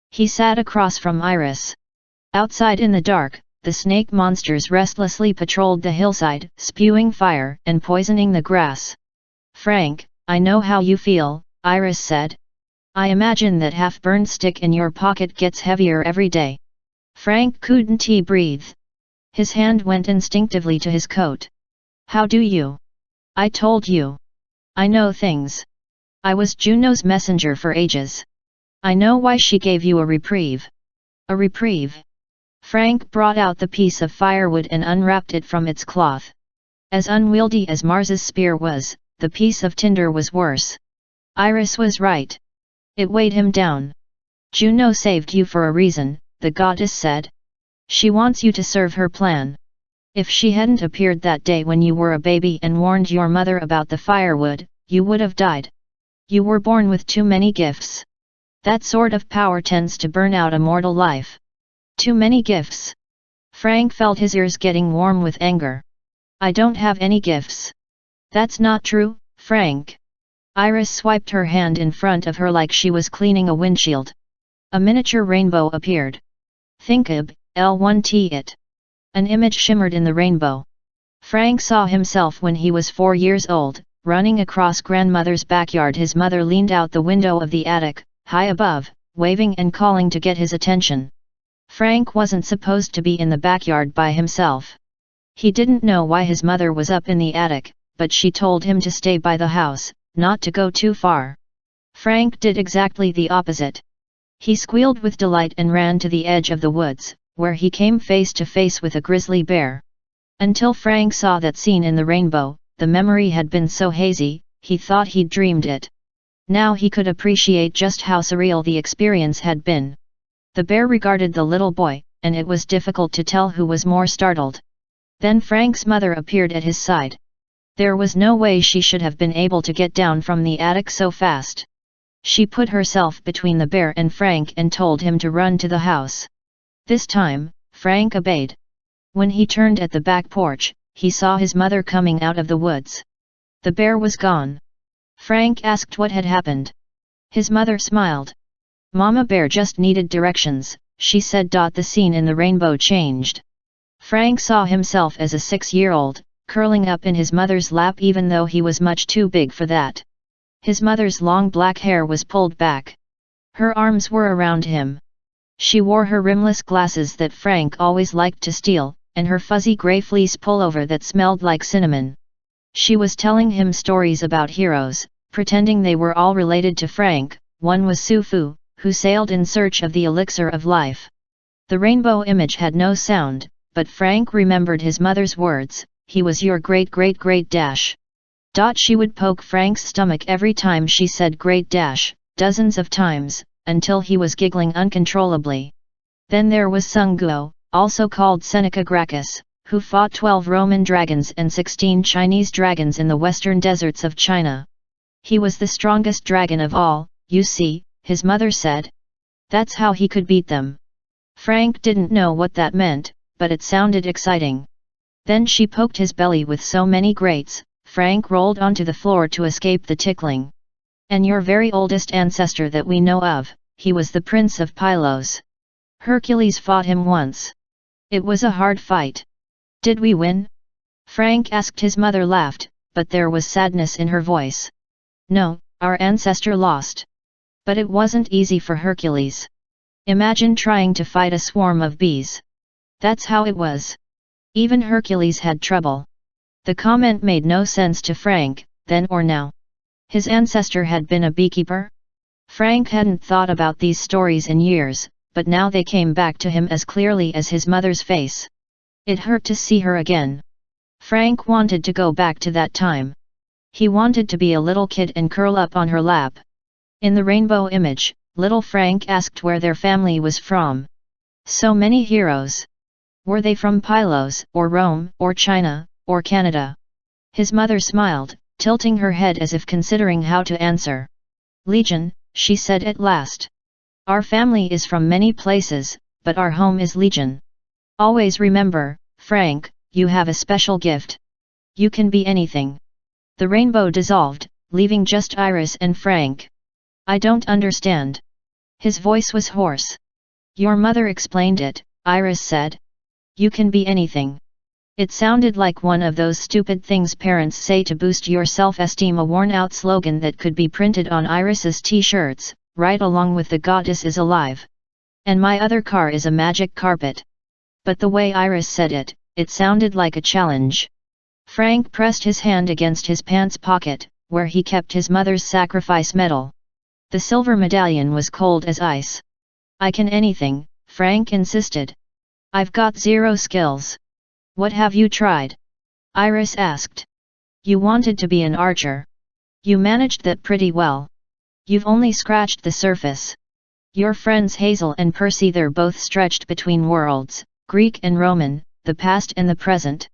He sat across from Iris. Outside in the dark, the snake monsters restlessly patrolled the hillside, spewing fire and poisoning the grass. Frank, I know how you feel, Iris said. I imagine that half-burned stick in your pocket gets heavier every day. Frank couldn't breathe. His hand went instinctively to his coat. How do you? I told you. I know things. I was Juno's messenger for ages. I know why she gave you a reprieve. A reprieve? Frank brought out the piece of firewood and unwrapped it from its cloth. As unwieldy as Mars's spear was, the piece of tinder was worse. Iris was right. It weighed him down. Juno saved you for a reason, the goddess said. She wants you to serve her plan. If she hadn't appeared that day when you were a baby and warned your mother about the firewood, you would have died. You were born with too many gifts. That sort of power tends to burn out a mortal life. Too many gifts. Frank felt his ears getting warm with anger. I don't have any gifts. That's not true, Frank. Iris swiped her hand in front of her like she was cleaning a windshield. A miniature rainbow appeared. Thinkab, L1T it. An image shimmered in the rainbow. Frank saw himself when he was 4 years old, running across grandmother's backyard. His mother leaned out the window of the attic, high above, waving and calling to get his attention. Frank wasn't supposed to be in the backyard by himself. He didn't know why his mother was up in the attic, but she told him to stay by the house, not to go too far. Frank did exactly the opposite. He squealed with delight and ran to the edge of the woods, where he came face to face with a grizzly bear. Until Frank saw that scene in the rainbow, the memory had been so hazy, he thought he'd dreamed it. Now he could appreciate just how surreal the experience had been. The bear regarded the little boy, and it was difficult to tell who was more startled. Then Frank's mother appeared at his side. There was no way she should have been able to get down from the attic so fast. She put herself between the bear and Frank and told him to run to the house. This time, Frank obeyed. When he turned at the back porch, he saw his mother coming out of the woods. The bear was gone. Frank asked what had happened. His mother smiled. Mama Bear just needed directions, she said. The scene in the rainbow changed. Frank saw himself as a 6-year-old, curling up in his mother's lap even though he was much too big for that. His mother's long black hair was pulled back. Her arms were around him. She wore her rimless glasses that Frank always liked to steal, and her fuzzy grey fleece pullover that smelled like cinnamon. She was telling him stories about heroes, pretending they were all related to Frank. One was Sufu, who sailed in search of the elixir of life. The rainbow image had no sound, but Frank remembered his mother's words, "He was your great-great-great dash." She would poke Frank's stomach every time she said great dash, dozens of times, until he was giggling uncontrollably. Then there was Sung Guo, also called Seneca Gracchus, who fought 12 Roman dragons and 16 Chinese dragons in the western deserts of China. He was the strongest dragon of all, you see, his mother said. That's how he could beat them. Frank didn't know what that meant, but it sounded exciting. Then she poked his belly with so many grates, Frank rolled onto the floor to escape the tickling. And your very oldest ancestor that we know of, he was the Prince of Pylos. Hercules fought him once. It was a hard fight. Did we win? Frank asked. His mother laughed, but there was sadness in her voice. No, our ancestor lost. But it wasn't easy for Hercules. Imagine trying to fight a swarm of bees. That's how it was. Even Hercules had trouble. The comment made no sense to Frank, then or now. His ancestor had been a beekeeper? Frank hadn't thought about these stories in years, but now they came back to him as clearly as his mother's face. It hurt to see her again. Frank wanted to go back to that time. He wanted to be a little kid and curl up on her lap. In the rainbow image, little Frank asked where their family was from. So many heroes. Were they from Pylos, or Rome, or China, or Canada? His mother smiled, tilting her head as if considering how to answer. Legion, she said at last. Our family is from many places, but our home is Legion. Always remember, Frank, you have a special gift. You can be anything. The rainbow dissolved, leaving just Iris and Frank. I don't understand. His voice was hoarse. Your mother explained it, Iris said. You can be anything. It sounded like one of those stupid things parents say to boost your self-esteem, a worn-out slogan that could be printed on Iris's t-shirts, right along with "The goddess is alive. And my other car is a magic carpet." But the way Iris said it, it sounded like a challenge. Frank pressed his hand against his pants pocket, where he kept his mother's sacrifice medal. The silver medallion was cold as ice. I can anything, Frank insisted. I've got 0 skills. What have you tried? Iris asked. You wanted to be an archer. You managed that pretty well. You've only scratched the surface. Your friends Hazel and Percy, they're both stretched between worlds, Greek and Roman, the past and the present.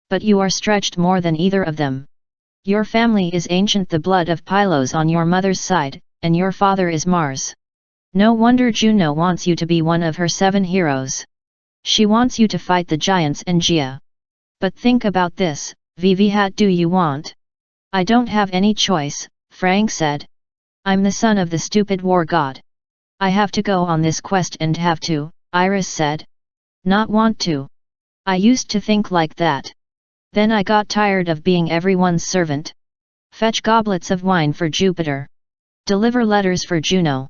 But you are stretched more than either of them. Your family is ancient, the blood of Pylos on your mother's side, and your father is Mars. No wonder Juno wants you to be one of her 7 heroes. She wants you to fight the giants and Gaea. But think about this, what do you want? I don't have any choice, Frank said. I'm the son of the stupid war god. I have to go on this quest and have to, Iris said. Not want to. I used to think like that. Then I got tired of being everyone's servant. Fetch goblets of wine for Jupiter. Deliver letters for Juno.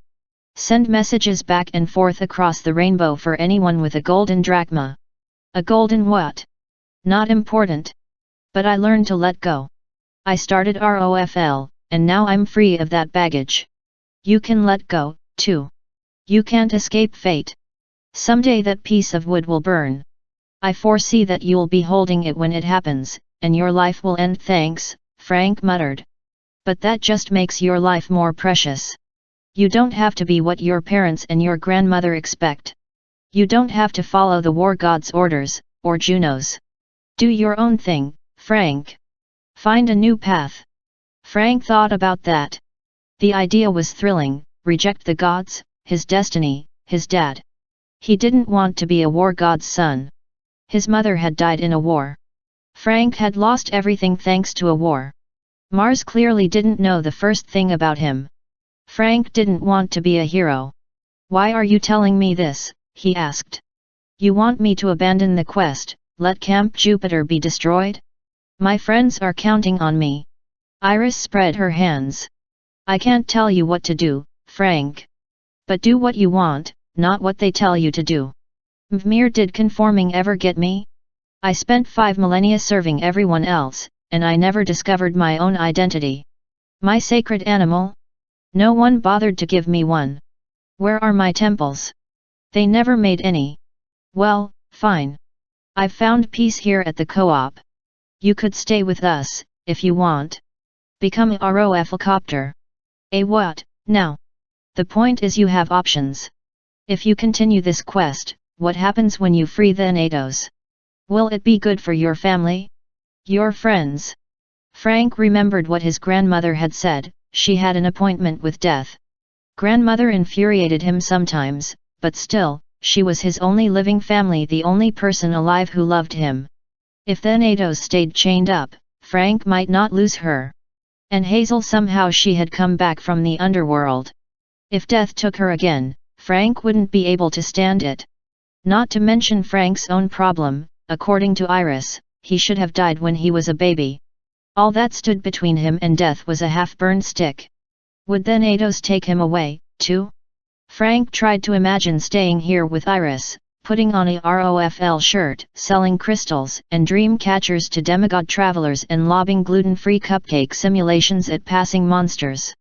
Send messages back and forth across the rainbow for anyone with a golden drachma. A golden what? Not important. But I learned to let go. I started ROFL, and now I'm free of that baggage. You can let go, too. You can't escape fate. Someday that piece of wood will burn. I foresee that you'll be holding it when it happens, and your life will end. Thanks, Frank muttered. But that just makes your life more precious. You don't have to be what your parents and your grandmother expect. You don't have to follow the war god's orders, or Juno's. Do your own thing, Frank. Find a new path. Frank thought about that. The idea was thrilling. Reject the gods, his destiny, his dad. He didn't want to be a war god's son. His mother had died in a war. Frank had lost everything thanks to a war. Mars clearly didn't know the first thing about him. Frank didn't want to be a hero. Why are you telling me this? He asked. You want me to abandon the quest, let Camp Jupiter be destroyed? My friends are counting on me. Iris spread her hands. I can't tell you what to do, Frank. But do what you want, not what they tell you to do. Mvmir, did conforming ever get me? I spent 5 millennia serving everyone else, and I never discovered my own identity. My sacred animal? No one bothered to give me one. Where are my temples? They never made any. Well, fine. I've found peace here at the co-op. You could stay with us, if you want. Become a ROFL-copter. What, now? The point is you have options. If you continue this quest, what happens when you free the Thanatos? Will it be good for your family? Your friends? Frank remembered what his grandmother had said, she had an appointment with death. Grandmother infuriated him sometimes, but still, she was his only living family, the only person alive who loved him. If the Thanatos stayed chained up, Frank might not lose her. And Hazel, somehow she had come back from the underworld. If death took her again, Frank wouldn't be able to stand it. Not to mention Frank's own problem, according to Iris, he should have died when he was a baby. All that stood between him and death was a half-burned stick. Would the Thanatos take him away, too? Frank tried to imagine staying here with Iris, putting on a ROFL shirt, selling crystals and dream catchers to demigod travelers and lobbing gluten-free cupcake simulations at passing monsters.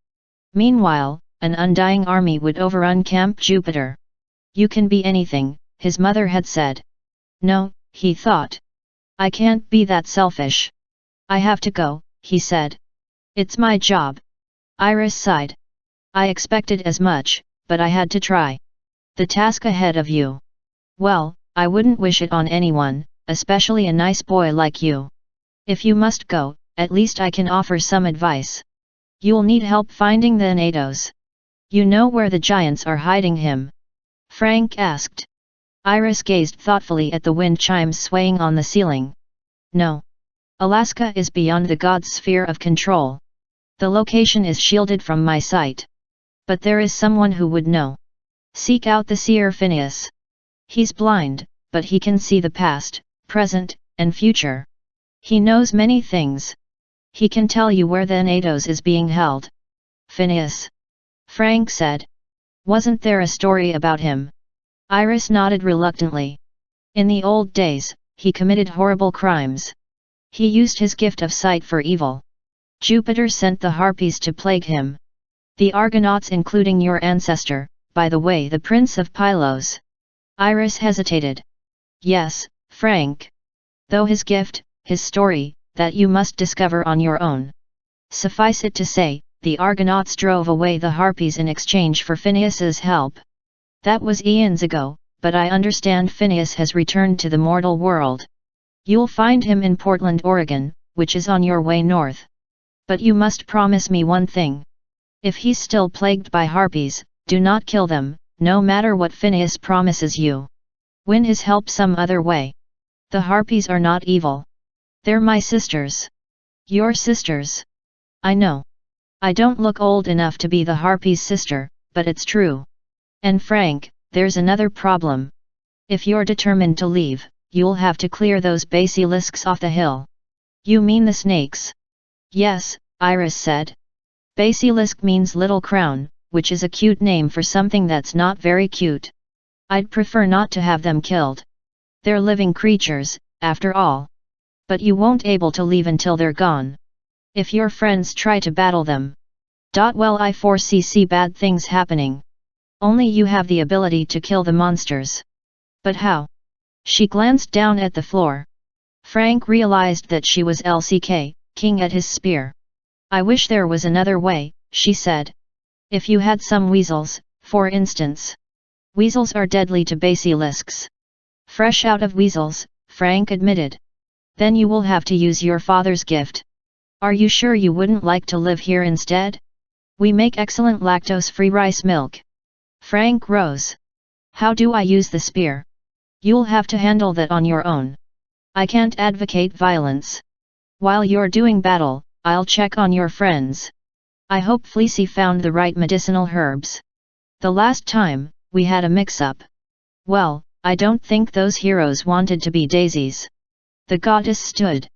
Meanwhile, an undying army would overrun Camp Jupiter. You can be anything, his mother had said. No, he thought. I can't be that selfish. I have to go, he said. It's my job. Iris sighed. I expected as much, but I had to try. The task ahead of you. Well, I wouldn't wish it on anyone, especially a nice boy like you. If you must go, at least I can offer some advice. You'll need help finding the Thanatos. You know where the giants are hiding him? Frank asked. Iris gazed thoughtfully at the wind chimes swaying on the ceiling. No. Alaska is beyond the god's sphere of control. The location is shielded from my sight. But there is someone who would know. Seek out the seer Phineas. He's blind, but he can see the past, present, and future. He knows many things. He can tell you where the Thanatos is being held. Phineas? Frank said. Wasn't there a story about him? Iris nodded reluctantly. In the old days, he committed horrible crimes. He used his gift of sight for evil. Jupiter sent the Harpies to plague him. The Argonauts, including your ancestor, by the way, the Prince of Pylos. Iris hesitated. Yes, Frank. Though his gift, his story, that you must discover on your own. Suffice it to say, the Argonauts drove away the Harpies in exchange for Phineas's help. That was eons ago, but I understand Phineas has returned to the mortal world. You'll find him in Portland, Oregon, which is on your way north. But you must promise me one thing. If he's still plagued by Harpies, do not kill them, no matter what Phineas promises you. Win his help some other way. The Harpies are not evil. They're my sisters. Your sisters. I know. I don't look old enough to be the Harpies' sister, but it's true. And Frank, there's another problem. If you're determined to leave, you'll have to clear those basilisks off the hill. You mean the snakes? Yes, Iris said. Basilisk means little crown, which is a cute name for something that's not very cute. I'd prefer not to have them killed. They're living creatures, after all. But you won't able to leave until they're gone. If your friends try to battle them. Well, I foresee bad things happening. Only you have the ability to kill the monsters. But how? She glanced down at the floor. Frank realized that she was LCK, king at his spear. I wish there was another way, she said. If you had some weasels, for instance. Weasels are deadly to basilisks. Fresh out of weasels, Frank admitted. Then you will have to use your father's gift. Are you sure you wouldn't like to live here instead? We make excellent lactose-free rice milk. Frank rose. How do I use the spear? You'll have to handle that on your own. I can't advocate violence. While you're doing battle, I'll check on your friends. I hope Fleecy found the right medicinal herbs. The last time, we had a mix-up. Well, I don't think those heroes wanted to be daisies. The goddess stood.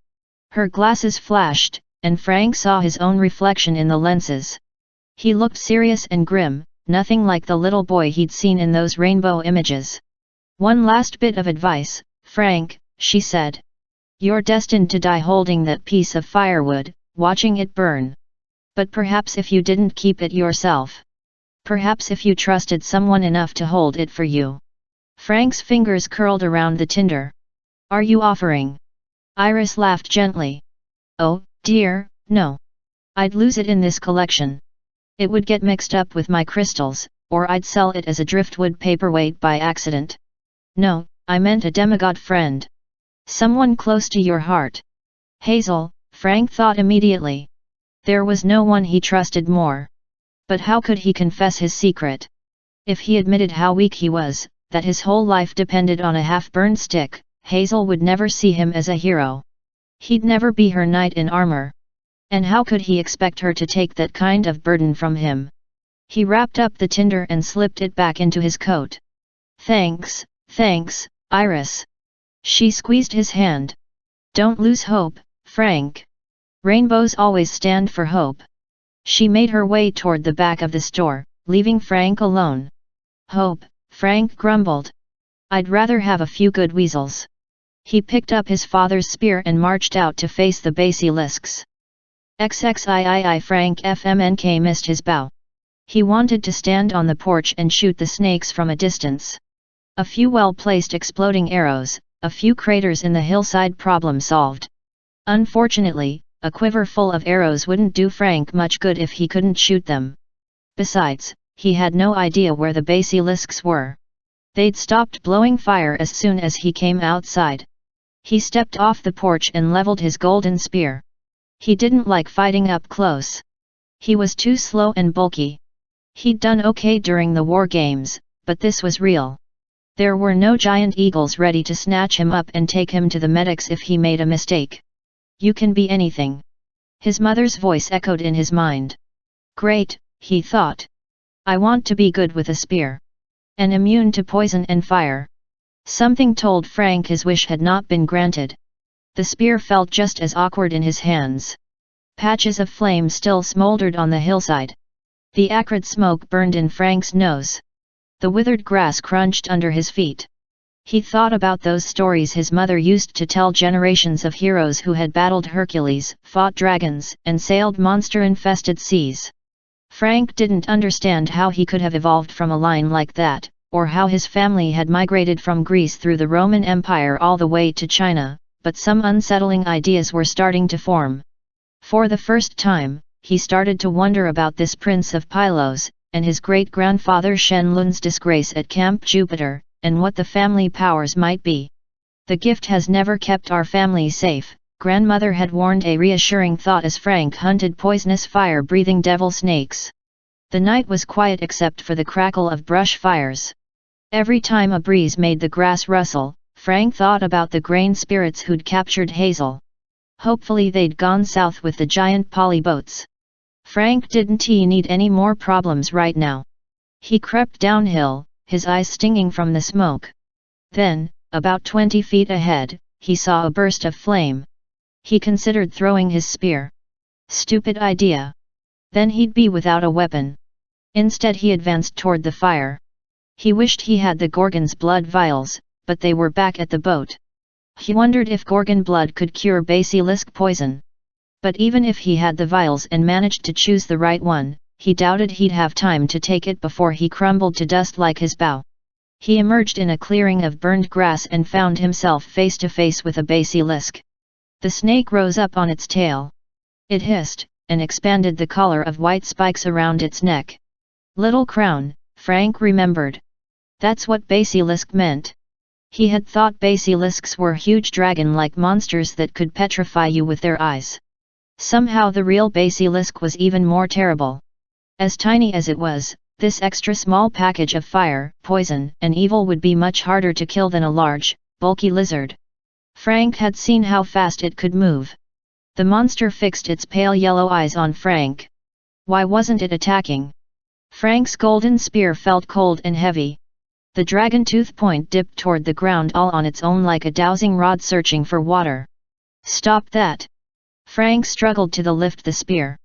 Her glasses flashed, and Frank saw his own reflection in the lenses. He looked serious and grim, nothing like the little boy he'd seen in those rainbow images. One last bit of advice, Frank, she said. You're destined to die holding that piece of firewood, watching it burn. But perhaps if you didn't keep it yourself. Perhaps if you trusted someone enough to hold it for you. Frank's fingers curled around the tinder. Are you offering? Iris laughed gently. Oh, dear, no. I'd lose it in this collection. It would get mixed up with my crystals, or I'd sell it as a driftwood paperweight by accident. No, I meant a demigod friend. Someone close to your heart. Hazel, Frank thought immediately. There was no one he trusted more. But how could he confess his secret? If he admitted how weak he was, that his whole life depended on a half-burned stick, Hazel would never see him as a hero. He'd never be her knight in armor. And how could he expect her to take that kind of burden from him? He wrapped up the tinder and slipped it back into his coat. Thanks, Iris. She squeezed his hand. Don't lose hope, Frank. Rainbows always stand for hope. She made her way toward the back of the store, leaving Frank alone. Hope, Frank grumbled. I'd rather have a few good weasels. He picked up his father's spear and marched out to face the basilisks. XXIII Frank FMNK missed his bow. He wanted to stand on the porch and shoot the snakes from a distance. A few well-placed exploding arrows, a few craters in the hillside, problem solved. Unfortunately, a quiver full of arrows wouldn't do Frank much good if he couldn't shoot them. Besides, he had no idea where the basilisks were. They'd stopped blowing fire as soon as he came outside. He stepped off the porch and leveled his golden spear. He didn't like fighting up close. He was too slow and bulky. He'd done okay during the war games, but this was real. There were no giant eagles ready to snatch him up and take him to the medics if he made a mistake. You can be anything. His mother's voice echoed in his mind. Great, he thought. I want to be good with a spear. And immune to poison and fire. Something told Frank his wish had not been granted. The spear felt just as awkward in his hands. Patches of flame still smoldered on the hillside. The acrid smoke burned in Frank's nose. The withered grass crunched under his feet. He thought about those stories his mother used to tell generations of heroes who had battled Hercules, fought dragons, and sailed monster-infested seas. Frank didn't understand how he could have evolved from a line like that, or how his family had migrated from Greece through the Roman Empire all the way to China, but some unsettling ideas were starting to form. For the first time, he started to wonder about this Prince of Pylos, and his great-grandfather Shenlun's disgrace at Camp Jupiter, and what the family powers might be. The gift has never kept our family safe, grandmother had warned, a reassuring thought as Frank hunted poisonous fire-breathing devil snakes. The night was quiet except for the crackle of brush fires. Every time a breeze made the grass rustle, Frank thought about the grain spirits who'd captured Hazel. Hopefully they'd gone south with the giant poly boats. Frank didn't need any more problems right now. He crept downhill, his eyes stinging from the smoke. Then, about 20 feet ahead, he saw a burst of flame. He considered throwing his spear. Stupid idea. Then he'd be without a weapon. Instead he advanced toward the fire. He wished he had the Gorgon's blood vials, but they were back at the boat. He wondered if Gorgon blood could cure basilisk poison. But even if he had the vials and managed to choose the right one, he doubted he'd have time to take it before he crumbled to dust like his bow. He emerged in a clearing of burned grass and found himself face to face with a basilisk. The snake rose up on its tail. It hissed, and expanded the collar of white spikes around its neck. Little crown, Frank remembered. That's what basilisk meant. He had thought basilisks were huge dragon-like monsters that could petrify you with their eyes. Somehow the real basilisk was even more terrible. As tiny as it was, this extra small package of fire, poison, and evil would be much harder to kill than a large, bulky lizard. Frank had seen how fast it could move. The monster fixed its pale yellow eyes on Frank. Why wasn't it attacking? Frank's golden spear felt cold and heavy. The dragon tooth point dipped toward the ground all on its own like a dowsing rod searching for water. Stop that! Frank struggled to lift the spear.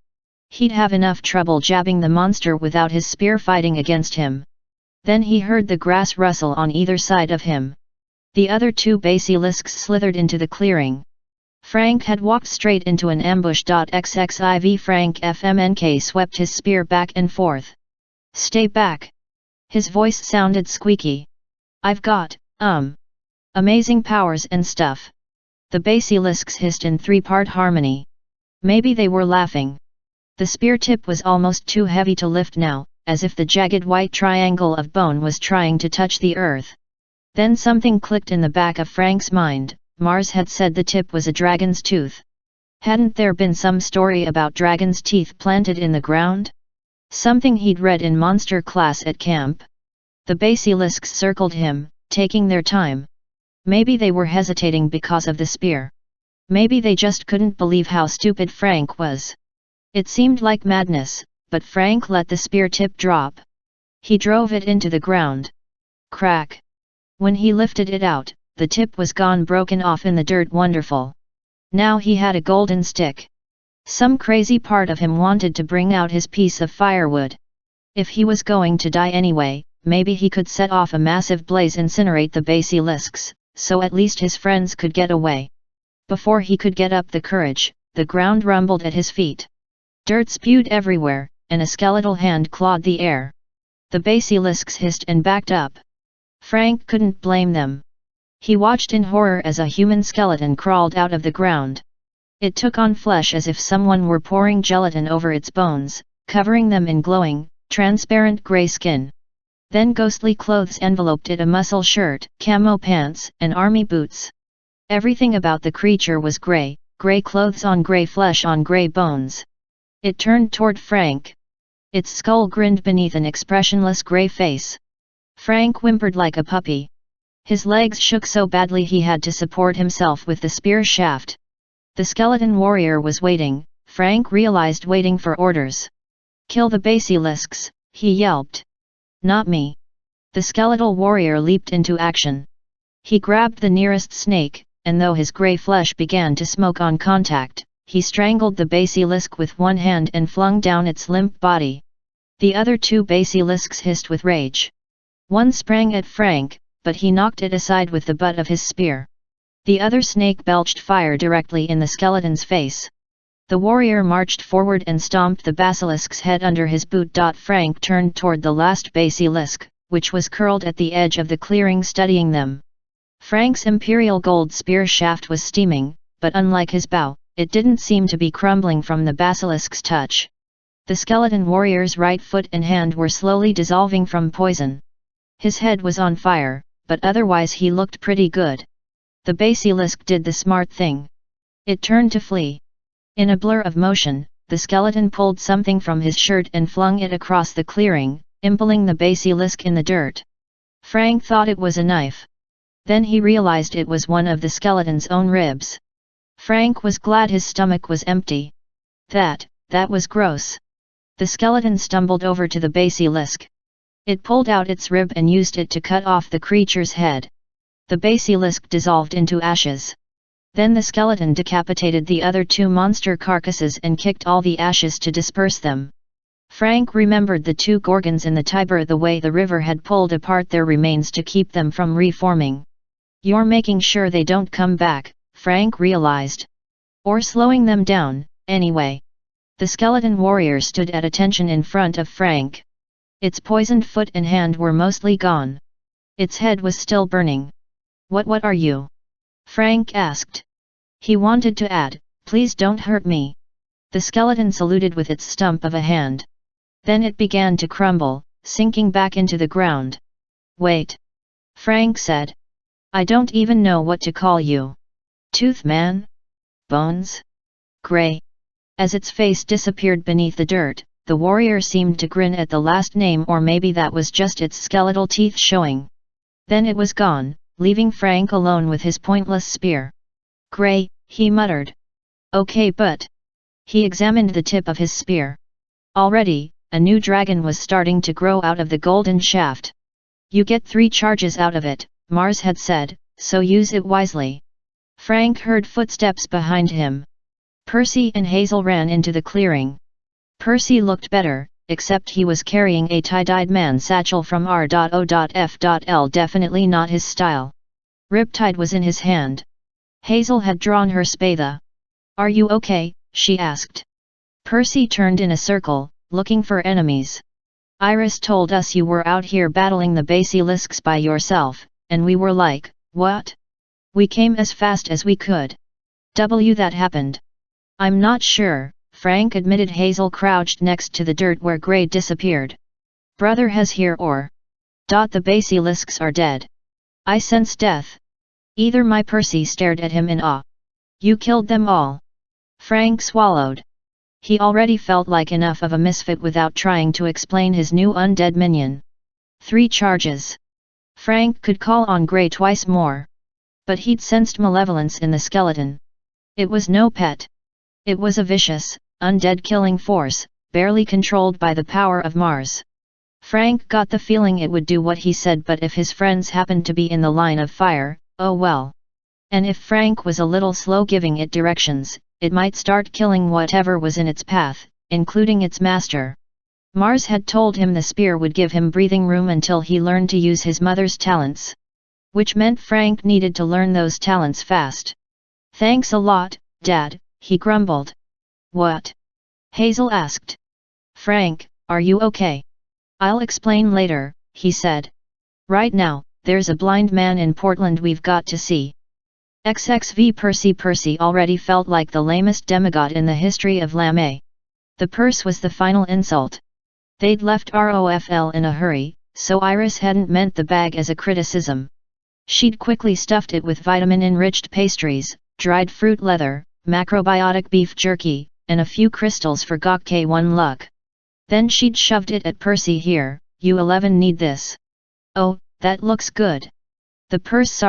He'd have enough trouble jabbing the monster without his spear fighting against him. Then he heard the grass rustle on either side of him. The other two basilisks slithered into the clearing. Frank had walked straight into an ambush. XXIV Frank FMNK swept his spear back and forth. Stay back. His voice sounded squeaky. I've got, amazing powers and stuff. The basilisks hissed in three-part harmony. Maybe they were laughing. The spear tip was almost too heavy to lift now, as if the jagged white triangle of bone was trying to touch the earth. Then something clicked in the back of Frank's mind. Mars had said the tip was a dragon's tooth. Hadn't there been some story about dragon's teeth planted in the ground? Something he'd read in monster class at camp. The basilisks circled him, taking their time. Maybe they were hesitating because of the spear. Maybe they just couldn't believe how stupid Frank was. It seemed like madness, but Frank let the spear tip drop. He drove it into the ground. Crack! When he lifted it out, the tip was gone, broken off in the dirt. Wonderful. Now he had a golden stick. Some crazy part of him wanted to bring out his piece of firewood. If he was going to die anyway, maybe he could set off a massive blaze, incinerate the basilisks, so at least his friends could get away. Before he could get up the courage, the ground rumbled at his feet. Dirt spewed everywhere, and a skeletal hand clawed the air. The basilisks hissed and backed up. Frank couldn't blame them. He watched in horror as a human skeleton crawled out of the ground. It took on flesh as if someone were pouring gelatin over its bones, covering them in glowing, transparent gray skin. Then ghostly clothes enveloped it: a muscle shirt, camo pants, and army boots. Everything about the creature was gray, gray clothes on gray flesh on gray bones. It turned toward Frank. Its skull grinned beneath an expressionless gray face. Frank whimpered like a puppy. His legs shook so badly he had to support himself with the spear shaft. The skeleton warrior was waiting, Frank realized, waiting for orders. "Kill the basilisks," he yelped. "Not me." The skeletal warrior leaped into action. He grabbed the nearest snake, and though his gray flesh began to smoke on contact, he strangled the basilisk with one hand and flung down its limp body. The other two basilisks hissed with rage. One sprang at Frank, but he knocked it aside with the butt of his spear. The other snake belched fire directly in the skeleton's face. The warrior marched forward and stomped the basilisk's head under his boot. Frank turned toward the last basilisk, which was curled at the edge of the clearing studying them. Frank's imperial gold spear shaft was steaming, but unlike his bow, it didn't seem to be crumbling from the basilisk's touch. The skeleton warrior's right foot and hand were slowly dissolving from poison. His head was on fire, but otherwise he looked pretty good. The basilisk did the smart thing. It turned to flee. In a blur of motion, the skeleton pulled something from his shirt and flung it across the clearing, impaling the basilisk in the dirt. Frank thought it was a knife. Then he realized it was one of the skeleton's own ribs. Frank was glad his stomach was empty. That was gross. The skeleton stumbled over to the basilisk. It pulled out its rib and used it to cut off the creature's head. The basilisk dissolved into ashes. Then the skeleton decapitated the other two monster carcasses and kicked all the ashes to disperse them. Frank remembered the two gorgons in the Tiber, the way the river had pulled apart their remains to keep them from reforming. "You're making sure they don't come back," Frank realized. "Or slowing them down, anyway." The skeleton warrior stood at attention in front of Frank. Its poisoned foot and hand were mostly gone. Its head was still burning. What are you?" Frank asked. He wanted to add, "Please don't hurt me." The skeleton saluted with its stump of a hand. Then it began to crumble, sinking back into the ground. "Wait," Frank said. "I don't even know what to call you. Tooth Man? Bones? Gray?" As its face disappeared beneath the dirt, the warrior seemed to grin at the last name, or maybe that was just its skeletal teeth showing. Then it was gone, leaving Frank alone with his pointless spear. "Gray," he muttered. "Okay, but..." He examined the tip of his spear. Already, a new dragon was starting to grow out of the golden shaft. "You get 3 charges out of it," Mars had said, "so use it wisely." Frank heard footsteps behind him. Percy and Hazel ran into the clearing. Percy looked better, except he was carrying a tie-dyed man satchel from R.O.F.L. Definitely not his style. Riptide was in his hand. Hazel had drawn her spatha. "Are you okay?" she asked. Percy turned in a circle, looking for enemies. "Iris told us you were out here battling the basilisks by yourself, and we were like, what? We came as fast as we could. That happened." "I'm not sure," Frank admitted. Hazel crouched next to the dirt where Gray disappeared. "Brother has here or? The basilisks are dead. I sense death." "Either my." Percy stared at him in awe. "You killed them all." Frank swallowed. He already felt like enough of a misfit without trying to explain his new undead minion. 3 charges. Frank could call on Gray twice more. But he'd sensed malevolence in the skeleton. It was no pet. It was a vicious, undead killing force, barely controlled by the power of Mars. Frank got the feeling it would do what he said, but if his friends happened to be in the line of fire, oh well. And if Frank was a little slow giving it directions, it might start killing whatever was in its path, including its master. Mars had told him the spear would give him breathing room until he learned to use his mother's talents. Which meant Frank needed to learn those talents fast. "Thanks a lot, Dad," he grumbled. "What?" Hazel asked. "Frank, are you okay?" "I'll explain later," he said. "Right now, there's a blind man in Portland we've got to see." XXV Percy already felt like the lamest demigod in the history of Lame. The purse was the final insult. They'd left ROFL in a hurry, so Iris hadn't meant the bag as a criticism. She'd quickly stuffed it with vitamin-enriched pastries, dried fruit leather, macrobiotic beef jerky, and a few crystals for Gok-1 luck. Then she'd shoved it at Percy. "Here, you 11 need this." "Oh, that looks good." The purse,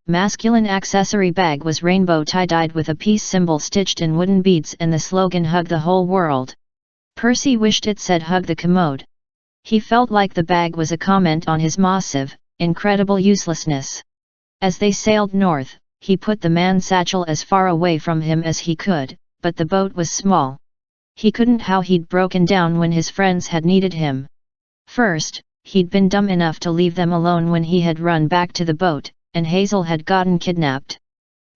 masculine accessory bag was rainbow tie-dyed with a peace symbol stitched in wooden beads and the slogan "Hug the whole world." Percy wished it said "Hug the commode." He felt like the bag was a comment on his massive, incredible uselessness. As they sailed north, he put the man satchel as far away from him as he could, but the boat was small. He couldn't. How he'd broken down when his friends had needed him. First, he'd been dumb enough to leave them alone when he had run back to the boat, and Hazel had gotten kidnapped.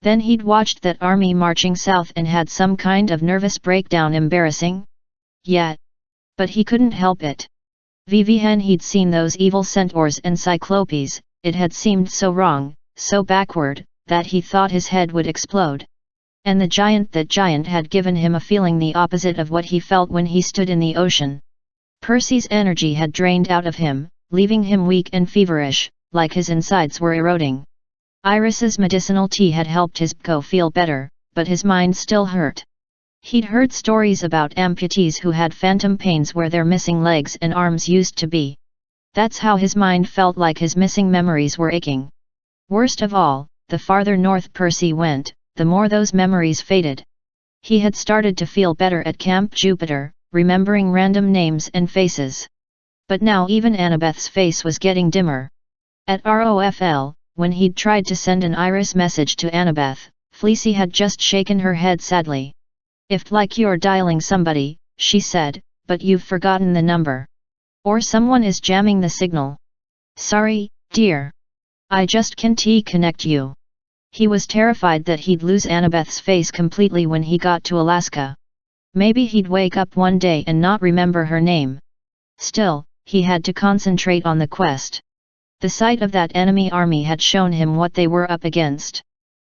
Then he'd watched that army marching south and had some kind of nervous breakdown. Embarrassing? Yeah. But he couldn't help it. When he'd seen those evil centaurs and cyclopes, it had seemed so wrong, so backward, that he thought his head would explode. And that giant had given him a feeling the opposite of what he felt when he stood in the ocean. Percy's energy had drained out of him, leaving him weak and feverish, like his insides were eroding. Iris's medicinal tea had helped his bko feel better, but his mind still hurt. He'd heard stories about amputees who had phantom pains where their missing legs and arms used to be. That's how his mind felt, like his missing memories were aching. Worst of all, the farther north Percy went, the more those memories faded. He had started to feel better at Camp Jupiter, remembering random names and faces. But now even Annabeth's face was getting dimmer. At ROFL, when he'd tried to send an Iris message to Annabeth, Fleecy had just shaken her head sadly. "If like you're dialing somebody," she said, "but you've forgotten the number. Or someone is jamming the signal." "Sorry, dear. I just can't connect you." He was terrified that he'd lose Annabeth's face completely when he got to Alaska. Maybe he'd wake up one day and not remember her name. Still, he had to concentrate on the quest. The sight of that enemy army had shown him what they were up against.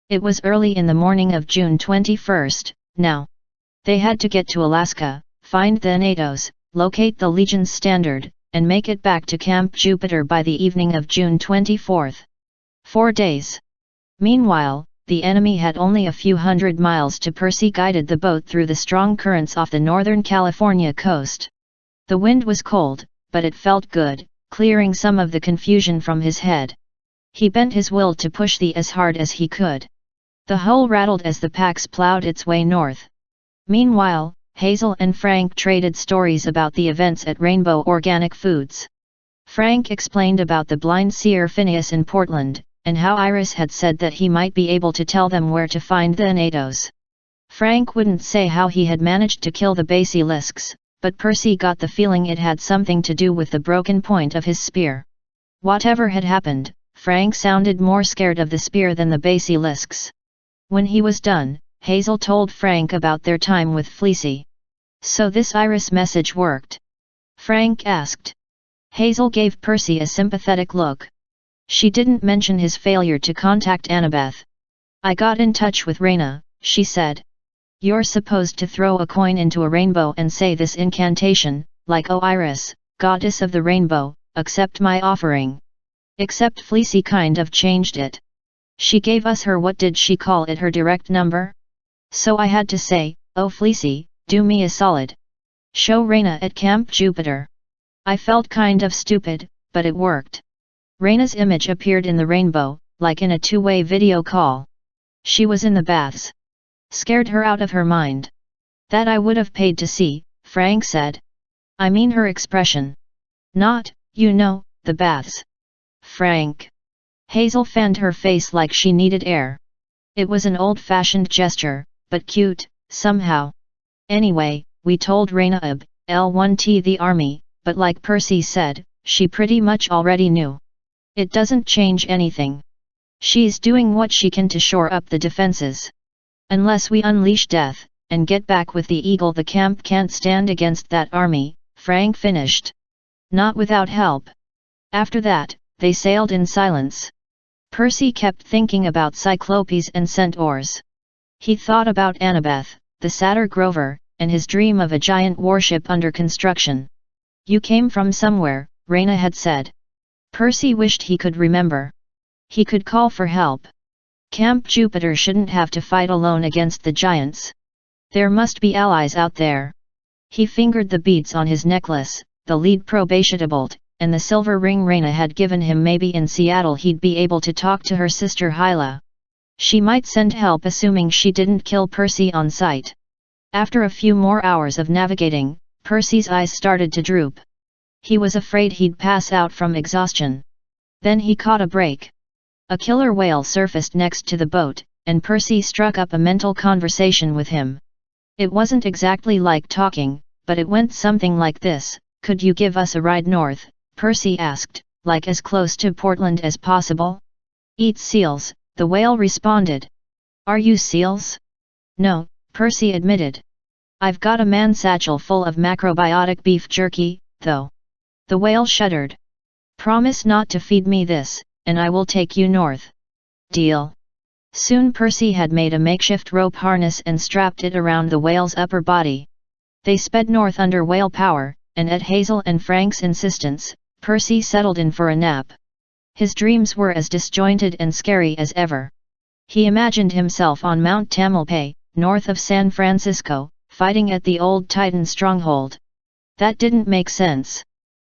It was early in the morning of June 21st, now. They had to get to Alaska, find Thanatos, locate the Legion's standard, and make it back to Camp Jupiter by the evening of June 24th. 4 days. Meanwhile, the enemy had only a few hundred miles to. Percy guided the boat through the strong currents off the northern California coast. The wind was cold, but it felt good, clearing some of the confusion from his head. He bent his will to push as hard as he could. The hull rattled as the Pax plowed its way north. Meanwhile, Hazel and Frank traded stories about the events at Rainbow Organic Foods. Frank explained about the blind seer Phineas in Portland, and how Iris had said that he might be able to tell them where to find the Thanatos. Frank wouldn't say how he had managed to kill the basilisks, but Percy got the feeling it had something to do with the broken point of his spear. Whatever had happened, Frank sounded more scared of the spear than the basilisks. When he was done, Hazel told Frank about their time with Fleecy. So this iris message worked? Frank asked. Hazel gave Percy a sympathetic look. She didn't mention his failure to contact Annabeth. I got in touch with Reyna, she said. You're supposed to throw a coin into a rainbow and say this incantation, like "O Iris, goddess of the rainbow, accept my offering." Except Fleecy kind of changed it. She gave us what did she call it, her direct number? So I had to say, "Oh Fleecy, do me a solid. Show Reyna at Camp Jupiter." I felt kind of stupid, but it worked. Reyna's image appeared in the rainbow, like in a two-way video call. She was in the baths. Scared her out of her mind. That I would have paid to see, Frank said. I mean her expression. Not, the baths. Frank. Hazel fanned her face like she needed air. It was an old-fashioned gesture, but cute, somehow. Anyway, we told Reyna L1T the army, but like Percy said, she pretty much already knew. It doesn't change anything. She's doing what she can to shore up the defenses. Unless we unleash death, and get back with the eagle, the camp can't stand against that army, Frank finished. Not without help. After that, they sailed in silence. Percy kept thinking about Cyclopes and Centaurs. He thought about Annabeth, the satyr Grover, and his dream of a giant warship under construction. You came from somewhere, Reyna had said. Percy wished he could remember. He could call for help. Camp Jupiter shouldn't have to fight alone against the giants. There must be allies out there. He fingered the beads on his necklace, the lead bolt, and the silver ring Reyna had given him. Maybe in Seattle he'd be able to talk to her sister Hyla. She might send help assuming she didn't kill Percy on sight. After a few more hours of navigating, Percy's eyes started to droop. He was afraid he'd pass out from exhaustion. Then he caught a break. A killer whale surfaced next to the boat, and Percy struck up a mental conversation with him. It wasn't exactly like talking, but it went something like this: "Could you give us a ride north?" Percy asked, "like as close to Portland as possible?" "Eat seals," the whale responded. "Are you seals?" "No," Percy admitted. "I've got a man satchel full of macrobiotic beef jerky, though." The whale shuddered. "Promise not to feed me this, and I will take you north." "Deal." Soon Percy had made a makeshift rope harness and strapped it around the whale's upper body. They sped north under whale power, and at Hazel and Frank's insistence, Percy settled in for a nap. His dreams were as disjointed and scary as ever. He imagined himself on Mount Tamalpais, north of San Francisco, fighting at the old Titan stronghold. That didn't make sense.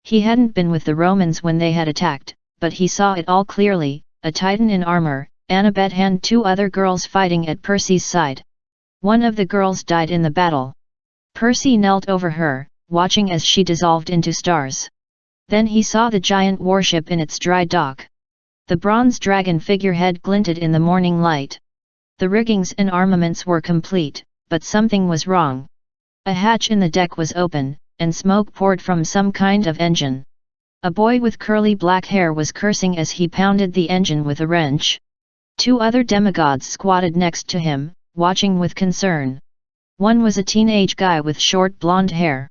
He hadn't been with the Romans when they had attacked, but he saw it all clearly: a Titan in armor, Annabeth, and two other girls fighting at Percy's side. One of the girls died in the battle. Percy knelt over her, watching as she dissolved into stars. Then he saw the giant warship in its dry dock. The bronze dragon figurehead glinted in the morning light. The riggings and armaments were complete, but something was wrong. A hatch in the deck was open, and smoke poured from some kind of engine. A boy with curly black hair was cursing as he pounded the engine with a wrench. Two other demigods squatted next to him, watching with concern. One was a teenage guy with short blonde hair.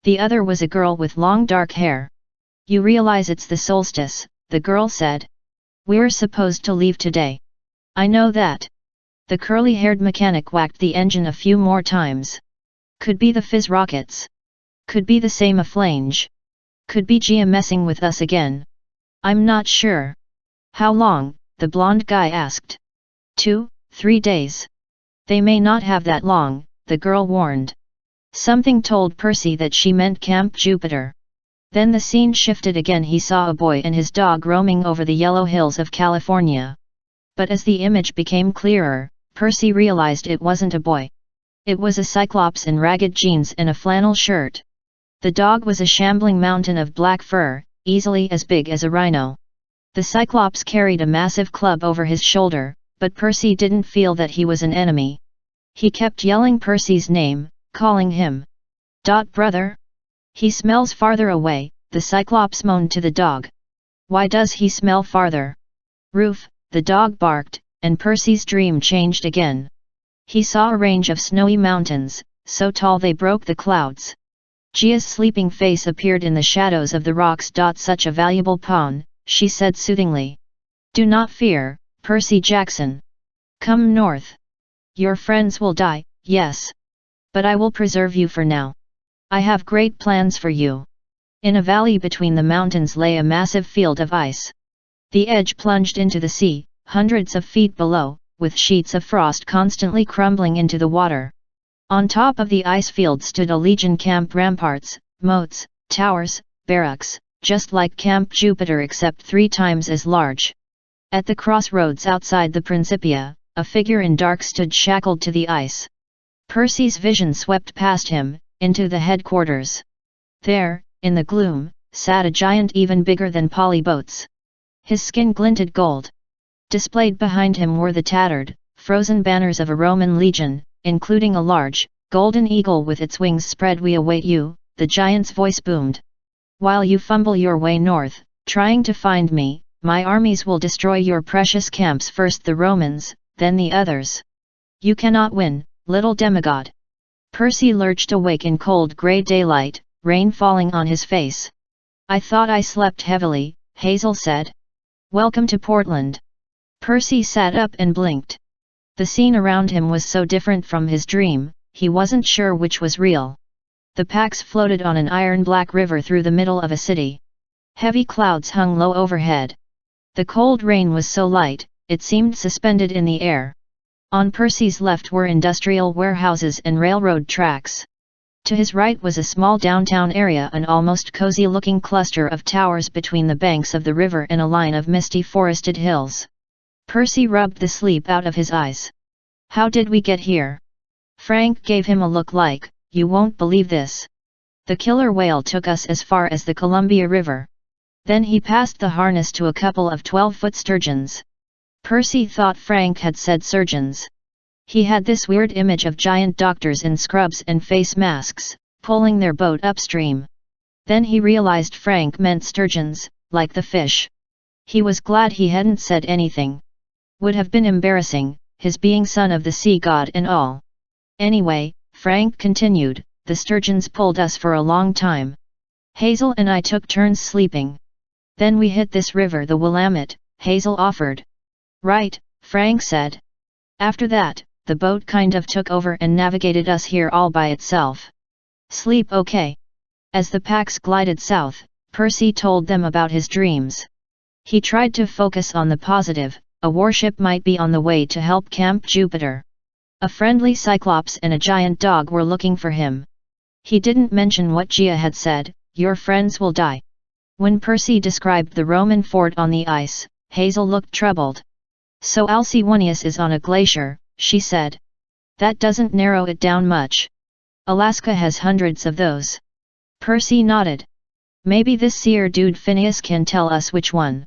The other was a girl with long dark hair. "You realize it's the solstice," the girl said. "We're supposed to leave today." "I know that." The curly-haired mechanic whacked the engine a few more times. "Could be the fizz rockets. Could be the same flange. Could be Gaea messing with us again. I'm not sure." "How long?" the blonde guy asked. 2-3 days. "They may not have that long," the girl warned. Something told Percy that she meant Camp Jupiter. Then the scene shifted again. He saw a boy and his dog roaming over the yellow hills of California. But as the image became clearer, Percy realized it wasn't a boy. It was a cyclops in ragged jeans and a flannel shirt. The dog was a shambling mountain of black fur, easily as big as a rhino. The cyclops carried a massive club over his shoulder, but Percy didn't feel that he was an enemy. He kept yelling Percy's name, calling him brother. "He smells farther away," the cyclops moaned to the dog. "Why does he smell farther?" "Roof," the dog barked, and Percy's dream changed again. He saw a range of snowy mountains, so tall they broke the clouds. Gaea's sleeping face appeared in the shadows of the rocks. Such a valuable pawn, she said soothingly. Do not fear, Percy Jackson. Come north. Your friends will die, yes. But I will preserve you for now. I have great plans for you. In a valley between the mountains lay a massive field of ice. The edge plunged into the sea, hundreds of feet below, with sheets of frost constantly crumbling into the water. On top of the ice field stood a legion camp, ramparts, moats, towers, barracks, just like Camp Jupiter except 3 times as large. At the crossroads outside the Principia, a figure in dark stood shackled to the ice. Percy's vision swept past him, into the headquarters. There, in the gloom, sat a giant even bigger than Polybotes. His skin glinted gold. Displayed behind him were the tattered, frozen banners of a Roman legion, including a large, golden eagle with its wings spread. We await you, the giant's voice boomed. While you fumble your way north, trying to find me, my armies will destroy your precious camps, first the Romans, then the others. You cannot win, little demigod. Percy lurched awake in cold grey daylight, rain falling on his face. I thought I slept heavily, Hazel said. Welcome to Portland. Percy sat up and blinked. The scene around him was so different from his dream, he wasn't sure which was real. The packs floated on an iron-black river through the middle of a city. Heavy clouds hung low overhead. The cold rain was so light, it seemed suspended in the air. On Percy's left were industrial warehouses and railroad tracks. To his right was a small downtown area, an almost cozy-looking cluster of towers between the banks of the river and a line of misty forested hills. Percy rubbed the sleep out of his eyes. How did we get here? Frank gave him a look like, you won't believe this. The killer whale took us as far as the Columbia River. Then he passed the harness to a couple of 12-foot sturgeons. Percy thought Frank had said surgeons. He had this weird image of giant doctors in scrubs and face masks, pulling their boat upstream. Then he realized Frank meant sturgeons, like the fish. He was glad he hadn't said anything. Would have been embarrassing, his being son of the sea god and all. Anyway, Frank continued, the sturgeons pulled us for a long time. Hazel and I took turns sleeping. Then we hit this river, the Willamette, Hazel offered. Right, Frank said. After that, the boat kind of took over and navigated us here all by itself. Sleep okay? As the packs glided south, Percy told them about his dreams. He tried to focus on the positive. A warship might be on the way to help Camp Jupiter. A friendly Cyclops and a giant dog were looking for him. He didn't mention what Gaea had said, your friends will die. When Percy described the Roman fort on the ice, Hazel looked troubled. So Alcyoneus is on a glacier, she said. That doesn't narrow it down much. Alaska has hundreds of those. Percy nodded. Maybe this seer dude Phineas can tell us which one.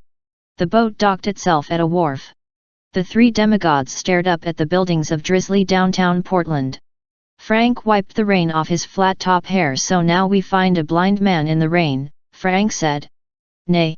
The boat docked itself at a wharf. The 3 demigods stared up at the buildings of drizzly downtown Portland. Frank wiped the rain off his flat top hair. So now we find a blind man in the rain, Frank said. Nay.